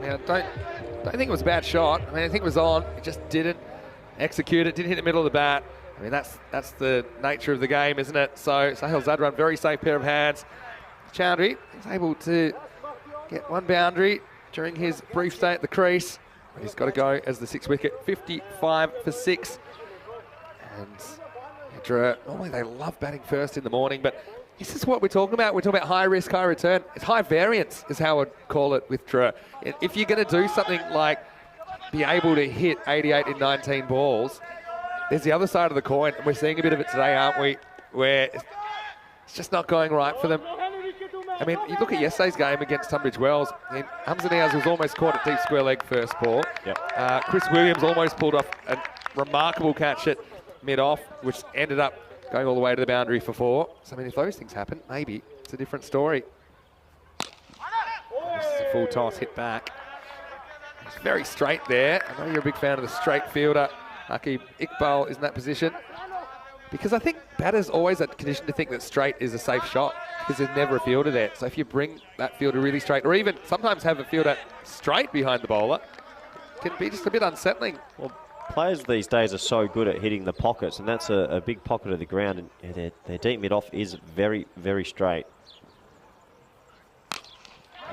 Now, don't think it was a bad shot. I mean, I think it was on. It just didn't execute it. Didn't hit the middle of the bat. I mean, that's the nature of the game, isn't it? So Sahil Zadran, very safe pair of hands. Chowdhury is able to get 1 boundary during his brief stay at the crease. But he's got to go as the 6th wicket, 55 for 6. And Indra, normally they love batting first in the morning, but this is what we're talking about. We're talking about high risk, high return. It's high variance is how I'd call it with Drew. If you're going to do something like be able to hit 88 in 19 balls, there's the other side of the coin, and we're seeing a bit of it today, aren't we, where it's just not going right for them. I mean, you look at yesterday's game against Tunbridge Wells. I mean, Hamza Niaz was almost caught at deep square leg first ball. Yep. Chris Williams almost pulled off a remarkable catch at mid-off, which ended up going all the way to the boundary for 4. So, I mean, if those things happen, maybe it's a different story. This is a full toss, hit back. It's very straight there. I know you're a big fan of the straight fielder. Aqib Iqbal is in that position. Because I think batters always are conditioned to think that straight is a safe shot, because there's never a fielder there. So if you bring that fielder really straight, or even sometimes have a fielder straight behind the bowler, it can be just a bit unsettling. Well, players these days are so good at hitting the pockets, and that's a big pocket of the ground, and their deep mid-off is very, very straight.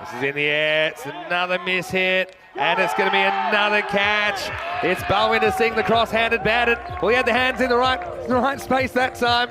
This is in the air, it's another miss hit, and it's going to be another catch. It's Balwinder Singh, the cross-handed batted. Well, he had the hands in the right space that time.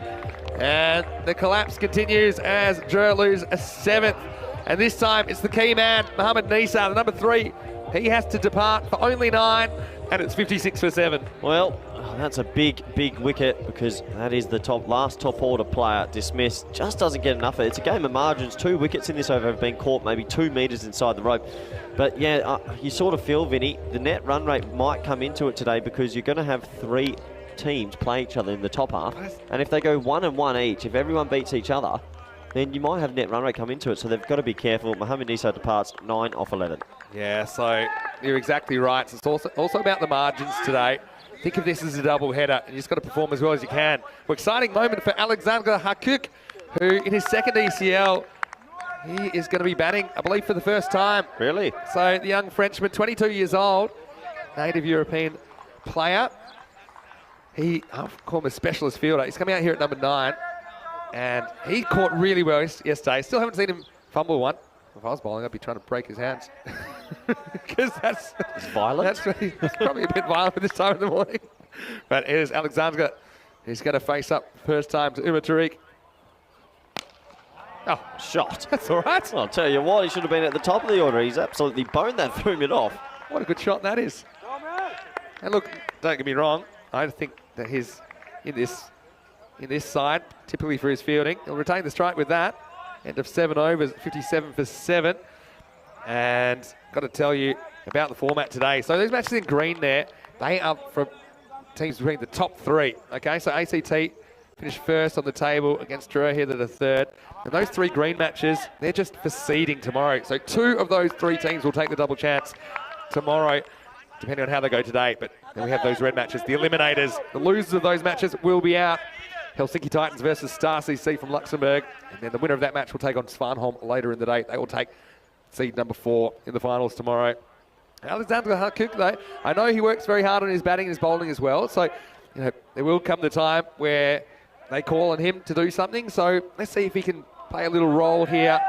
And the collapse continues as Drew lose a 7th. And this time it's the key man, Mohammad Nisa, the number 3. He has to depart for only 9, and it's 56 for 7. Well, that's a big, big wicket, because that is the last top order player dismissed. Just doesn't get enough. It's a game of margins. 2 wickets in this over have been caught maybe 2 metres inside the rope. But yeah, you sort of feel, Vinny, the net run rate might come into it today, because you're going to have 3 teams play each other in the top half. And if they go 1 and 1 each, if everyone beats each other, then you might have net run rate come into it. So they've got to be careful. Mohammad Nisa departs 9 off 11. Yeah, so you're exactly right. It's also about the margins today. Think of this as a double header, and you just got to perform as well as you can. Well, exciting moment for Alexander Hakuk, who in his 2nd ECL, he is going to be batting, I believe, for the first time. Really? So the young Frenchman, 22 years old, native European player. I'll call him a specialist fielder. He's coming out here at number 9, and he caught really well yesterday. Still haven't seen him fumble one. If I was bowling, I'd be trying to break his hands. Because that's violent. That's probably a bit violent at this time of the morning. But it is Alexander. He's going to face up first time to Umar Tariq. Oh, shot. That's all right. I'll tell you what, he should have been at the top of the order. He's absolutely boned that through mid-off. What a good shot that is. And look, don't get me wrong. I think that he's in this side, typically for his fielding. He'll retain the strike with that. End of 7 overs, 57 for 7. And got to tell you about the format today. So those matches in green there, they are from teams between the top three. Okay, so ACT finished first on the table against Drua here, they're the third. And those 3 green matches, they're just for seeding tomorrow. So 2 of those 3 teams will take the double chance tomorrow, depending on how they go today. But then we have those red matches, the eliminators. The losers of those matches will be out. Helsinki Titans versus Star CC from Luxembourg. And then the winner of that match will take on Svanholm later in the day. They will take seed number 4 in the finals tomorrow. Alexander Hakuk, though, I know he works very hard on his batting and his bowling as well. So, you know, there will come the time where they call on him to do something. So let's see if he can play a little role here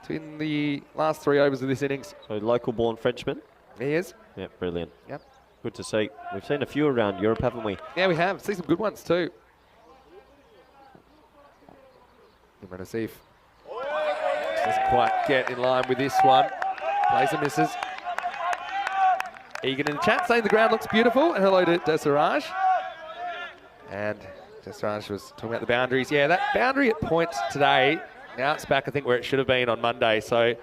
in the last 3 overs of this innings. So local-born Frenchman. He is. Yeah, brilliant. Yep. Good to see. We've seen a few around Europe, haven't we? Yeah, we have. See some good ones too. I'm going to see if doesn't quite get in line with this one. Plays and misses. Egan in the chat saying the ground looks beautiful, and hello to Desirage. And Desirage was talking about the boundaries. Yeah, that boundary at points today, now it's back I think where it should have been on Monday. So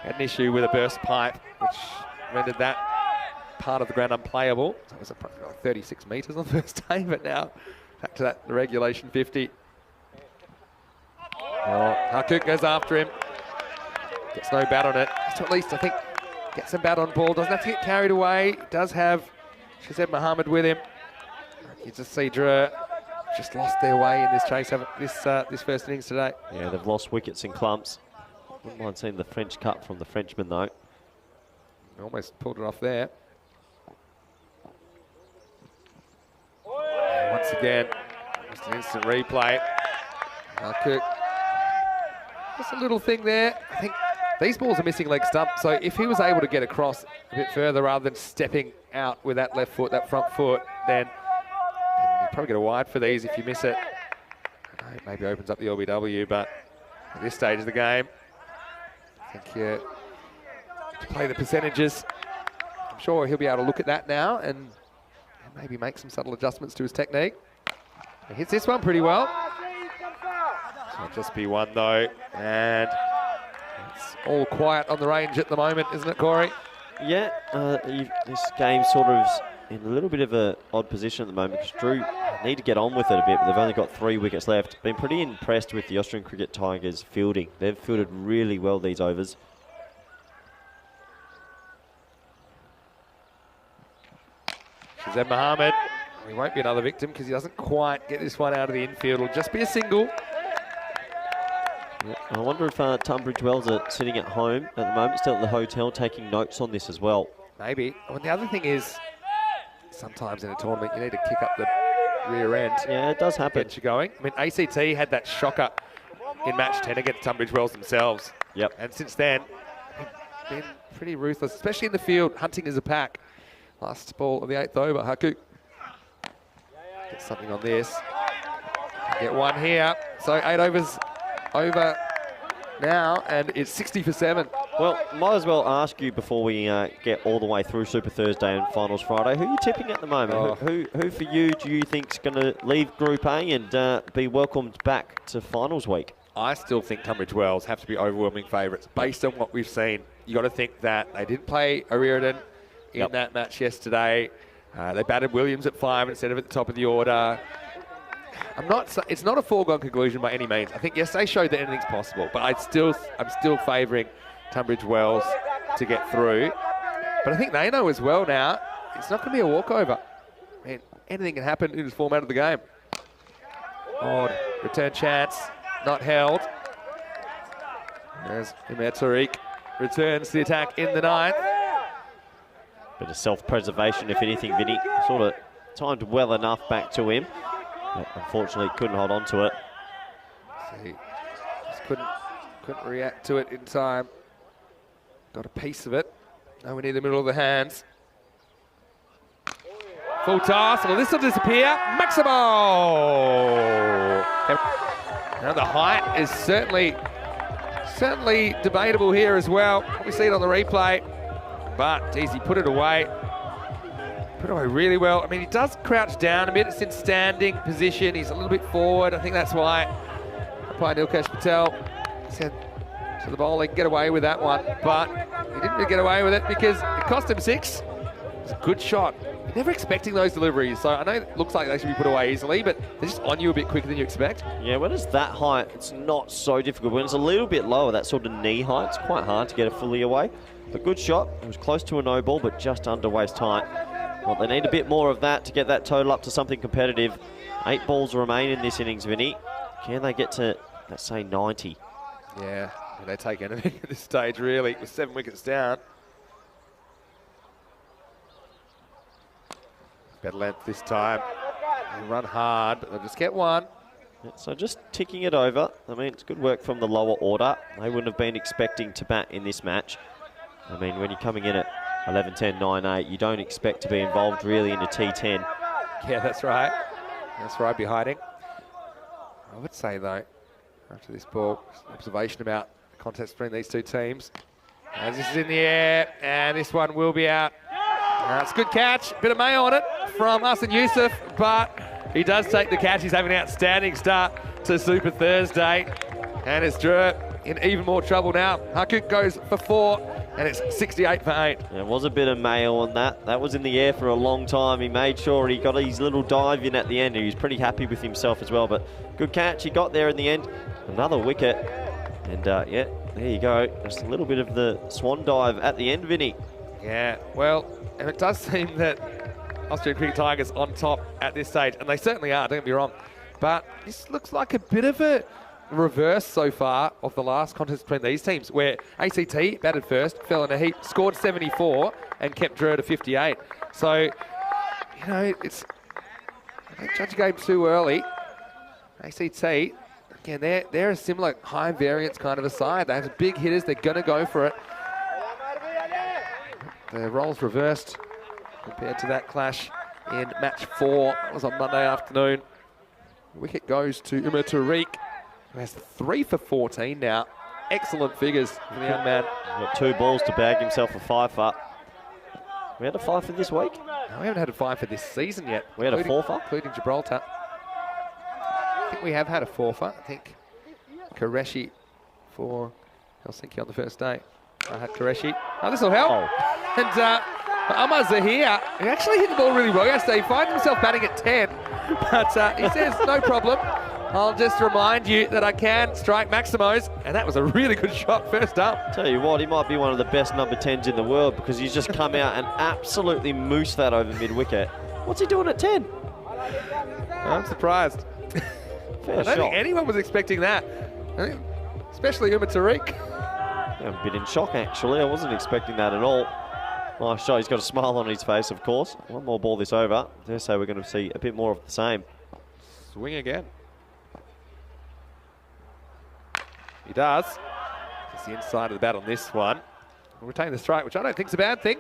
had an issue with a burst pipe, which rendered that part of the ground unplayable. So it was approximately like 36 metres on the first day, but now back to that regulation 50. Oh, Hakuk goes after him. Gets no bat on it. So at least I think gets some bat on ball. Doesn't have to get carried away. Does have Shazeb Mohammed with him. You just see Drua just lost their way in this chase this first innings today. Yeah, they've lost wickets in clumps. Wouldn't mind seeing the French cut from the Frenchman though. Almost pulled it off there. And once again, just an instant replay. Hakuk. Just a little thing there. I think these balls are missing leg stump, so if he was able to get across a bit further rather than stepping out with that left foot, that front foot, then you'd probably get a wide for these if you miss it. It maybe opens up the LBW, but at this stage of the game, I think to play the percentages, I'm sure he'll be able to look at that now and maybe make some subtle adjustments to his technique. He hits this one pretty well. So it'll just be one though, and it's all quiet on the range at the moment, isn't it, Corey? Yeah, this game's sort of in a little bit of an odd position at the moment because Drew need to get on with it a bit, but they've only got 3 wickets left. Been pretty impressed with the Austrian Cricket Tigers fielding. They've fielded really well these overs. Shazeb Mohammed, he won't be another victim because he doesn't quite get this one out of the infield. It'll just be a single. Yeah, I wonder if Tunbridge Wells are sitting at home at the moment, still at the hotel, taking notes on this as well. Maybe. Well, the other thing is, sometimes in a tournament, you need to kick up the rear end. Yeah, it does happen. Get you going. I mean, ACT had that shocker in match 10 against Tunbridge Wells themselves. Yep. And since then, been pretty ruthless, especially in the field, hunting as a pack. Last ball of the 8th over, Hakuk. Get something on this. Get one here. So 8 overs over now, and it's 60 for 7. Well, might as well ask you before we get all the way through Super Thursday and Finals Friday, who are you tipping at the moment? Oh. Who for you do you think's going to leave Group A and be welcomed back to Finals week? I still think Tunbridge Wells have to be overwhelming favourites based on what we've seen. You got to think that they did play O'Riordan in that match yesterday. They batted Williams at 5 instead of at the top of the order. It's not a foregone conclusion by any means. I think yesterday showed that anything's possible, but I'm still favouring Tunbridge Wells to get through. But I think they know as well now, it's not going to be a walkover. Man, anything can happen in this format of the game. Odd return chance, not held. There's Imer Tariq, returns the attack in the 9th. Bit of self-preservation, if anything, Vinny. Sort of timed well enough back to him. But unfortunately, couldn't hold on to it. See, just couldn't react to it in time. Got a piece of it. Nowhere near the middle of the hands. Full toss. Well, this will disappear. Maximo! Now the height is certainly debatable here as well. We see it on the replay. But, geez, he put it away. Put it away really well. I mean, he does crouch down a bit. It's in standing position. He's a little bit forward. I think that's why umpire Nilkesh Patel said to the bowler, he can get away with that one. But he didn't really get away with it because it cost him 6. It's a good shot. you're never expecting those deliveries. So I know it looks like they should be put away easily, but they're just on you a bit quicker than you expect. Yeah, when it's that high, it's not so difficult. When it's a little bit lower, that sort of knee height, it's quite hard to get it fully away. But good shot. It was close to a no ball, but just under waist height. Well, they need a bit more of that to get that total up to something competitive. 8 balls remain in this innings, Vinny. Can they get to, let's say, 90? Yeah, they take anything at this stage, really, with 7 wickets down. Better length this time. They run hard, but they'll just get one. Yeah, so just ticking it over. I mean, it's good work from the lower order. They wouldn't have been expecting to bat in this match. I mean, when you're coming in at 11, 10, 9, 8, you don't expect to be involved really in a T10. Yeah, that's right. That's where I'd be hiding. I would say, though, after this ball, observation about the contest between these two teams. As this is in the air, and this one will be out. It's a good catch. Bit of mayo on it from Hassan Yusuf, but he does take the catch. He's having an outstanding start to Super Thursday. And it's Drew in even more trouble now. Hakuk goes for 4, and it's 68 for 8. There was a bit of mayo on that. That was in the air for a long time. He made sure he got his little dive in at the end. He was pretty happy with himself as well, but good catch. He got there in the end. Another wicket. And yeah, there you go. Just a little bit of the swan dive at the end, Vinny. Yeah, well, and it does seem that Austrian Cricket Tigers on top at this stage, and they certainly are, don't get me wrong. But this looks like a bit of a reverse so far of the last contest between these teams, where ACT batted first, fell in a heap, scored 74, and kept Drew to 58. So, you know, it's, I don't judge a game too early. ACT, again, they're a similar high variance kind of a side. They have big hitters, they're going to go for it. The roles reversed compared to that clash in match 4. That was on Monday afternoon. Wicket goes to Umar Tariq, who has 3 for 14 now. Excellent figures for the young man. He's got 2 balls to bag himself a 5-for. We had a 5 for this week? No, we haven't had a 5 for this season yet. We had a 4-for? Including Gibraltar. I think we have had a 4-for. I think Qureshi for Helsinki on the first day. I had Qureshi. Oh, this will help. Oh. And Amar Zahir, he actually hit the ball really well yesterday. He finds himself batting at 10, but he says, no problem. I'll just remind you that I can strike Maximos, and that was a really good shot first up. Tell you what, he might be one of the best number 10s in the world because he's just come out and absolutely moosed that over mid-wicket. What's he doing at 10? I'm surprised. I don't think anyone was expecting that, especially Umar Tariq. I'm a bit in shock, actually. I wasn't expecting that at all. Nice shot. He's got a smile on his face, of course. One more ball this over. Dare say we're going to see a bit more of the same. Swing again. He does. Just the inside of the bat on this one. We'll retain the strike, which I don't think is a bad thing.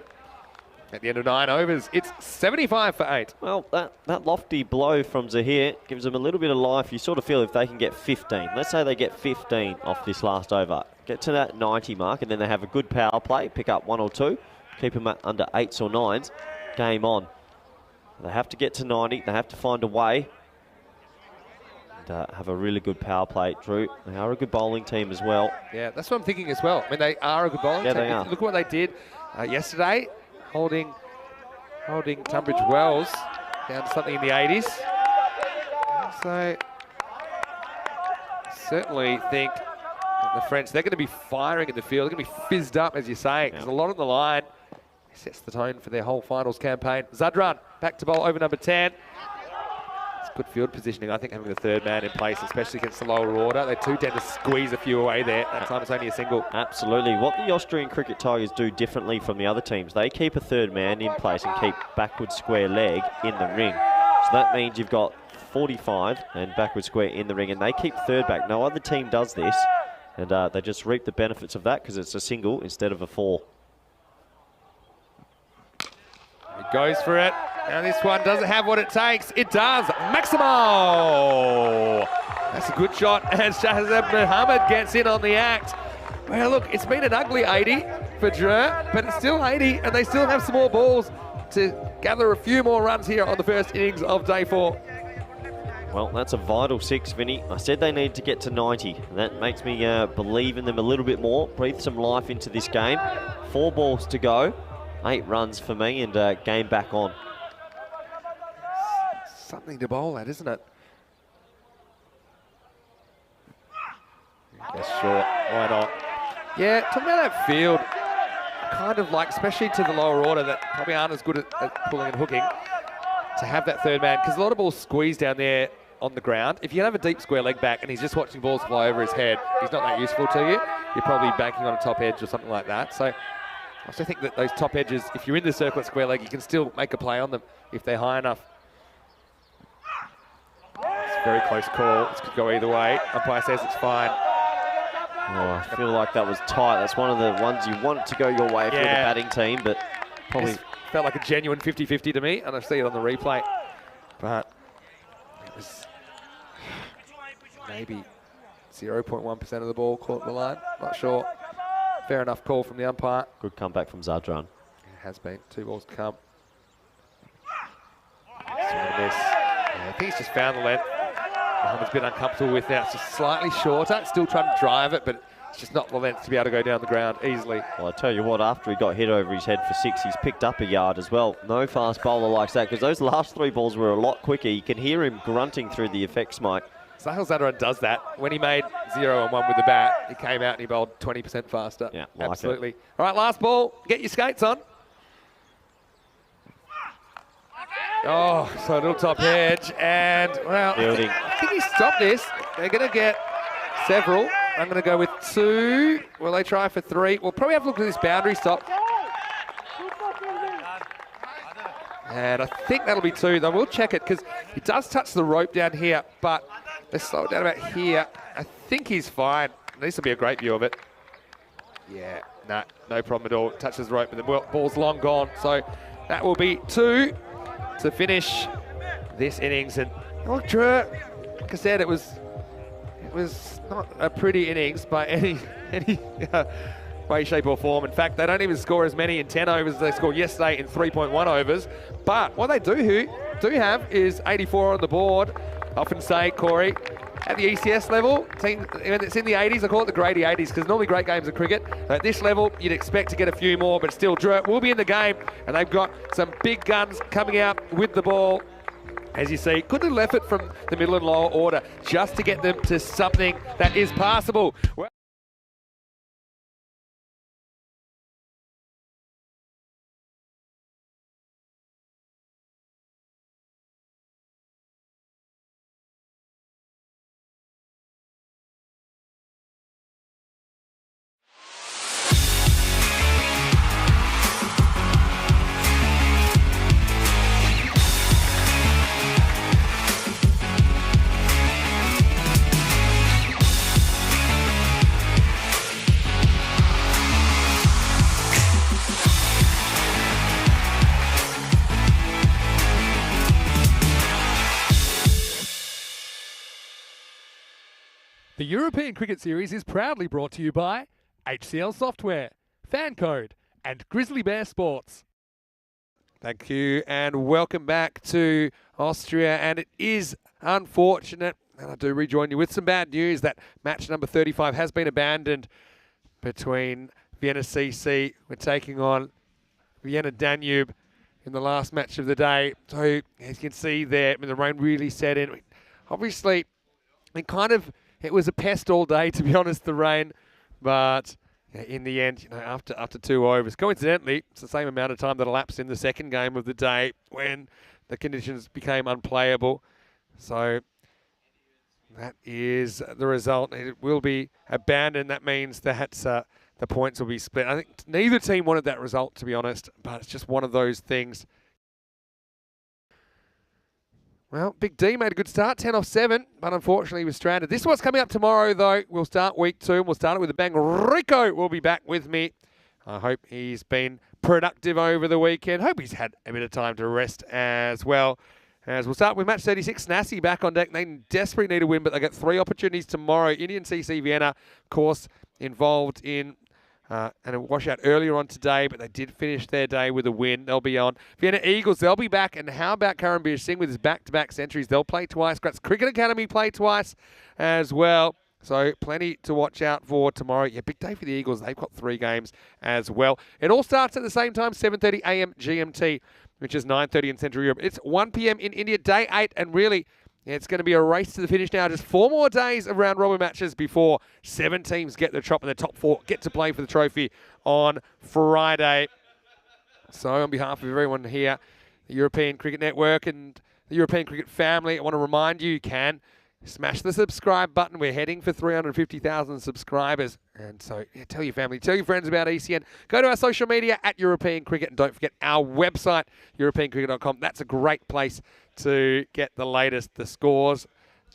At the end of 9 overs, it's 75 for 8. Well, that lofty blow from Zahir gives them a little bit of life. You sort of feel if they can get 15. Let's say they get 15 off this last over. Get to that 90 mark, and then they have a good power play, pick up 1 or 2, keep them at under 8s or 9s, game on. They have to get to 90, they have to find a way, and have a really good power play, Drew. They are a good bowling team as well. Yeah, that's what I'm thinking as well. I mean, they are a good bowling team. They are. Look what they did yesterday, holding Tunbridge Wells down to something in the 80s. So, certainly think the French, they're going to be firing in the field. They're going to be fizzed up, as you say, because a lot on the line. Sets the tone for their whole finals campaign. Zadran back to bowl over number 10. It's good field positioning, I think, having the third man in place, especially against the lower order. They tend to squeeze a few away there. That time it's only a single. Absolutely. What the Austrian Cricket Tigers do differently from the other teams, they keep a third man in place and keep backward square leg in the ring. So that means you've got 45 and backward square in the ring, and they keep third back. No other team does this. And they just reap the benefits of that because it's a single instead of a 4. He goes for it. Now this one doesn't have what it takes. It does. Maximo! That's a good shot as Shahzad Mohammed gets in on the act. Well, look, it's been an ugly 80 for Drew, but it's still 80, and they still have some more balls to gather a few more runs here on the first innings of day 4. Well, that's a vital 6, Vinny. I said they need to get to 90. And that makes me believe in them a little bit more, breathe some life into this game. 4 balls to go, 8 runs for me, and game back on. something to bowl at, isn't it? Yes, sure. Why not? Yeah, talking about that field, kind of like, especially to the lower order that probably aren't as good at pulling and hooking, to have that third man, because a lot of balls squeeze down there on the ground. If you have a deep square leg back and he's just watching balls fly over his head, he's not that useful to you. You're probably banking on a top edge or something like that. So I also think that those top edges, if you're in the circle at square leg, you can still make a play on them if they're high enough. It's a very close call. This could go either way. Umpire says it's fine. Oh, I feel like that was tight. That's one of the ones you want to go your way if you're the batting team, but probably felt like a genuine 50-50 to me, and I see it on the replay. But it was maybe 0.1% of the ball caught the line. Not sure. Fair enough call from the umpire. good comeback from Zadran. It has been. 2 balls to come. I think he's just found the length. Muhammad's been uncomfortable with that. It's just slightly shorter. Still trying to drive it, but it's just not the length to be able to go down the ground easily. Well, I tell you what, after he got hit over his head for 6, he's picked up a yard as well. No fast bowler likes that, because those last 3 balls were a lot quicker. You can hear him grunting through the effects mic. Sahil Zadran does that. When he made 0 and 1 with the bat, he came out and he bowled 20% faster. Yeah, like absolutely. it. All right, last ball. Get your skates on. Oh, so a little top edge, and, well, I think he stopped this. They're going to get several. I'm going to go with 2. Will they try for 3? We'll probably have a look at this boundary stop. And I think that'll be 2, though. We'll check it, because he does touch the rope down here, but let's slow it down about here. I think he's fine. This will be a great view of it. Yeah, no problem at all. Touches the rope, but the ball's long gone. So that will be 2 to finish this innings. And look, Drew, like I said, it was not a pretty innings by any way, shape or form. In fact, they don't even score as many in 10 overs as they scored yesterday in 3.1 overs. But what they do have is 84 on the board. I often say, Corey, at the ECS level, when it's in the 80s, I call it the Grady 80s, because normally great games of cricket. At this level, you'd expect to get a few more, but still, Drew will be in the game, and they've got some big guns coming out with the ball. As you see, good little effort from the middle and lower order just to get them to something that is passable. Well, The European Cricket Series is proudly brought to you by HCL Software, FanCode, and Grizzly Bear Sports. thank you, and welcome back to Austria. And it is unfortunate, and I do rejoin you with some bad news, that match number 35 has been abandoned between Vienna CC. We're taking on Vienna Danube in the last match of the day. So as you can see there, the rain really set in. Obviously, it was a pest all day, to be honest, the rain. But in the end, after 2 overs, coincidentally, it's the same amount of time that elapsed in the second game of the day when the conditions became unplayable. So that is the result. It will be abandoned. That means that the points will be split. I think neither team wanted that result, to be honest, but it's just one of those things. Well, Big D made a good start, 10 off 7, but unfortunately he was stranded. This is what's coming up tomorrow, though. We'll start week 2, and we'll start it with a bang. Rico will be back with me. I hope he's been productive over the weekend. Hope he's had a bit of time to rest as well. As we'll start with match 36, Snassi back on deck. They desperately need a win, but they get 3 opportunities tomorrow. Indian CC Vienna, of course, involved in and a washout earlier on today, but they did finish their day with a win. They'll be on. Vienna Eagles, they'll be back. And how about Karambir Singh with his back-to-back centuries? They'll play twice. Graz Cricket Academy play twice as well. So plenty to watch out for tomorrow. Yeah, big day for the Eagles. They've got 3 games as well. It all starts at the same time, 7:30 a.m. GMT. which is 9:30 in Central Europe. It's 1 p.m. in India, day 8, and really, it's going to be a race to the finish now. Just 4 more days of round robin matches before 7 teams get the chop, and the top 4 get to play for the trophy on Friday. So on behalf of everyone here, the European Cricket Network and the European Cricket family, I want to remind you can smash the subscribe button. We're heading for 350,000 subscribers. And so tell your family, tell your friends about ECN. Go to our social media at European Cricket. And don't forget our website, europeancricket.com. That's a great place to get the latest, the scores,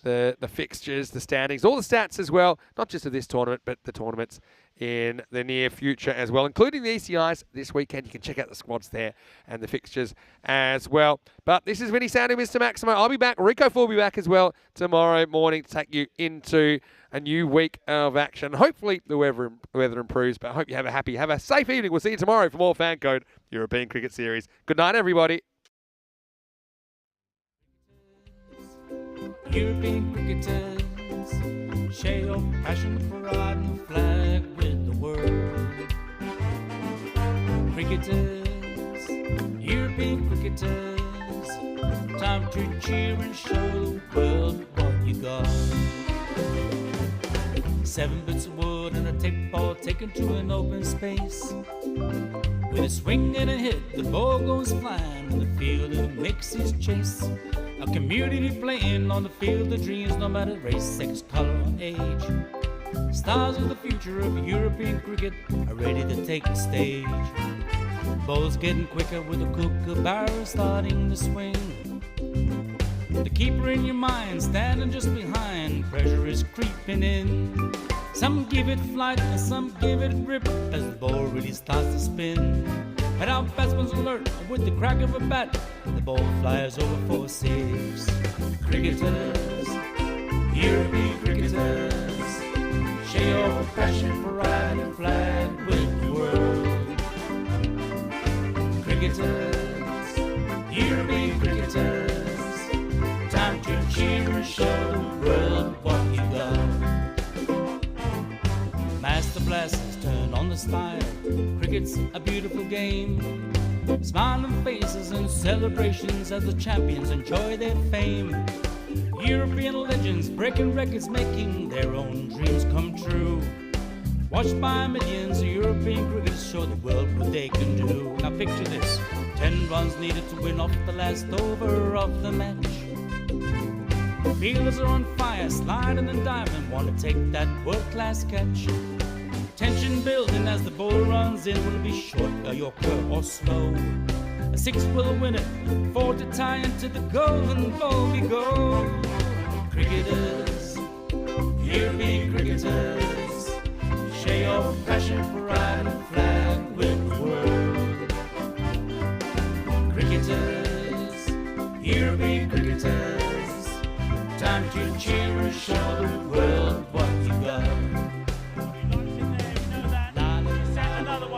the fixtures, the standings, all the stats as well. Not just of this tournament, but the tournaments in the near future as well, including the ECIs this weekend. You can check out the squads there and the fixtures as well. But this is Vinny Sandu, Mr. Maximo. I'll be back. Rico will be back as well tomorrow morning to take you into a new week of action. Hopefully the weather improves, but I hope you have a safe evening. We'll see you tomorrow for more FanCode European Cricket Series. Good night, everybody. European cricketers, share your passion for riding the flag with the world. Cricketers, European cricketers, time to cheer and show the world what you got. 7 bits of wood and a tick ball taken to an open space. With a swing and a hit, the ball goes flying in the field and it makes his chase. A community playing on the field of dreams, no matter race, sex, color, or age. Stars of the future of European cricket are ready to take the stage. Balls getting quicker with the kookaburra starting to swing. The keeper in your mind standing just behind, pressure is creeping in. Some give it flight and some give it grip as the ball really starts to spin. But our batsman's alert with the crack of a bat, the ball flies over for 6. Cricketers, European cricketers, share your passion for riding the flag with the world. Cricketers, European cricketers, time to cheer and show the world what you got. Master blasters turn on the style. Cricket's a beautiful game. Smiling faces and celebrations as the champions enjoy their fame. European legends breaking records, making their own dreams come true. Watched by millions, European cricketers show the world what they can do. Now picture this, 10 runs needed to win off the last over of the match. Fielders are on fire, sliding and diving, want to take that world-class catch. Tension building as the ball runs in. Will it be short, a yorker or slow? A 6 will win it, 4 to tie into the golden ball we go. Cricketers, European cricketers, share your passion for riding the flag with the world. Cricketers, European cricketers, time to cheer and show the world what you got.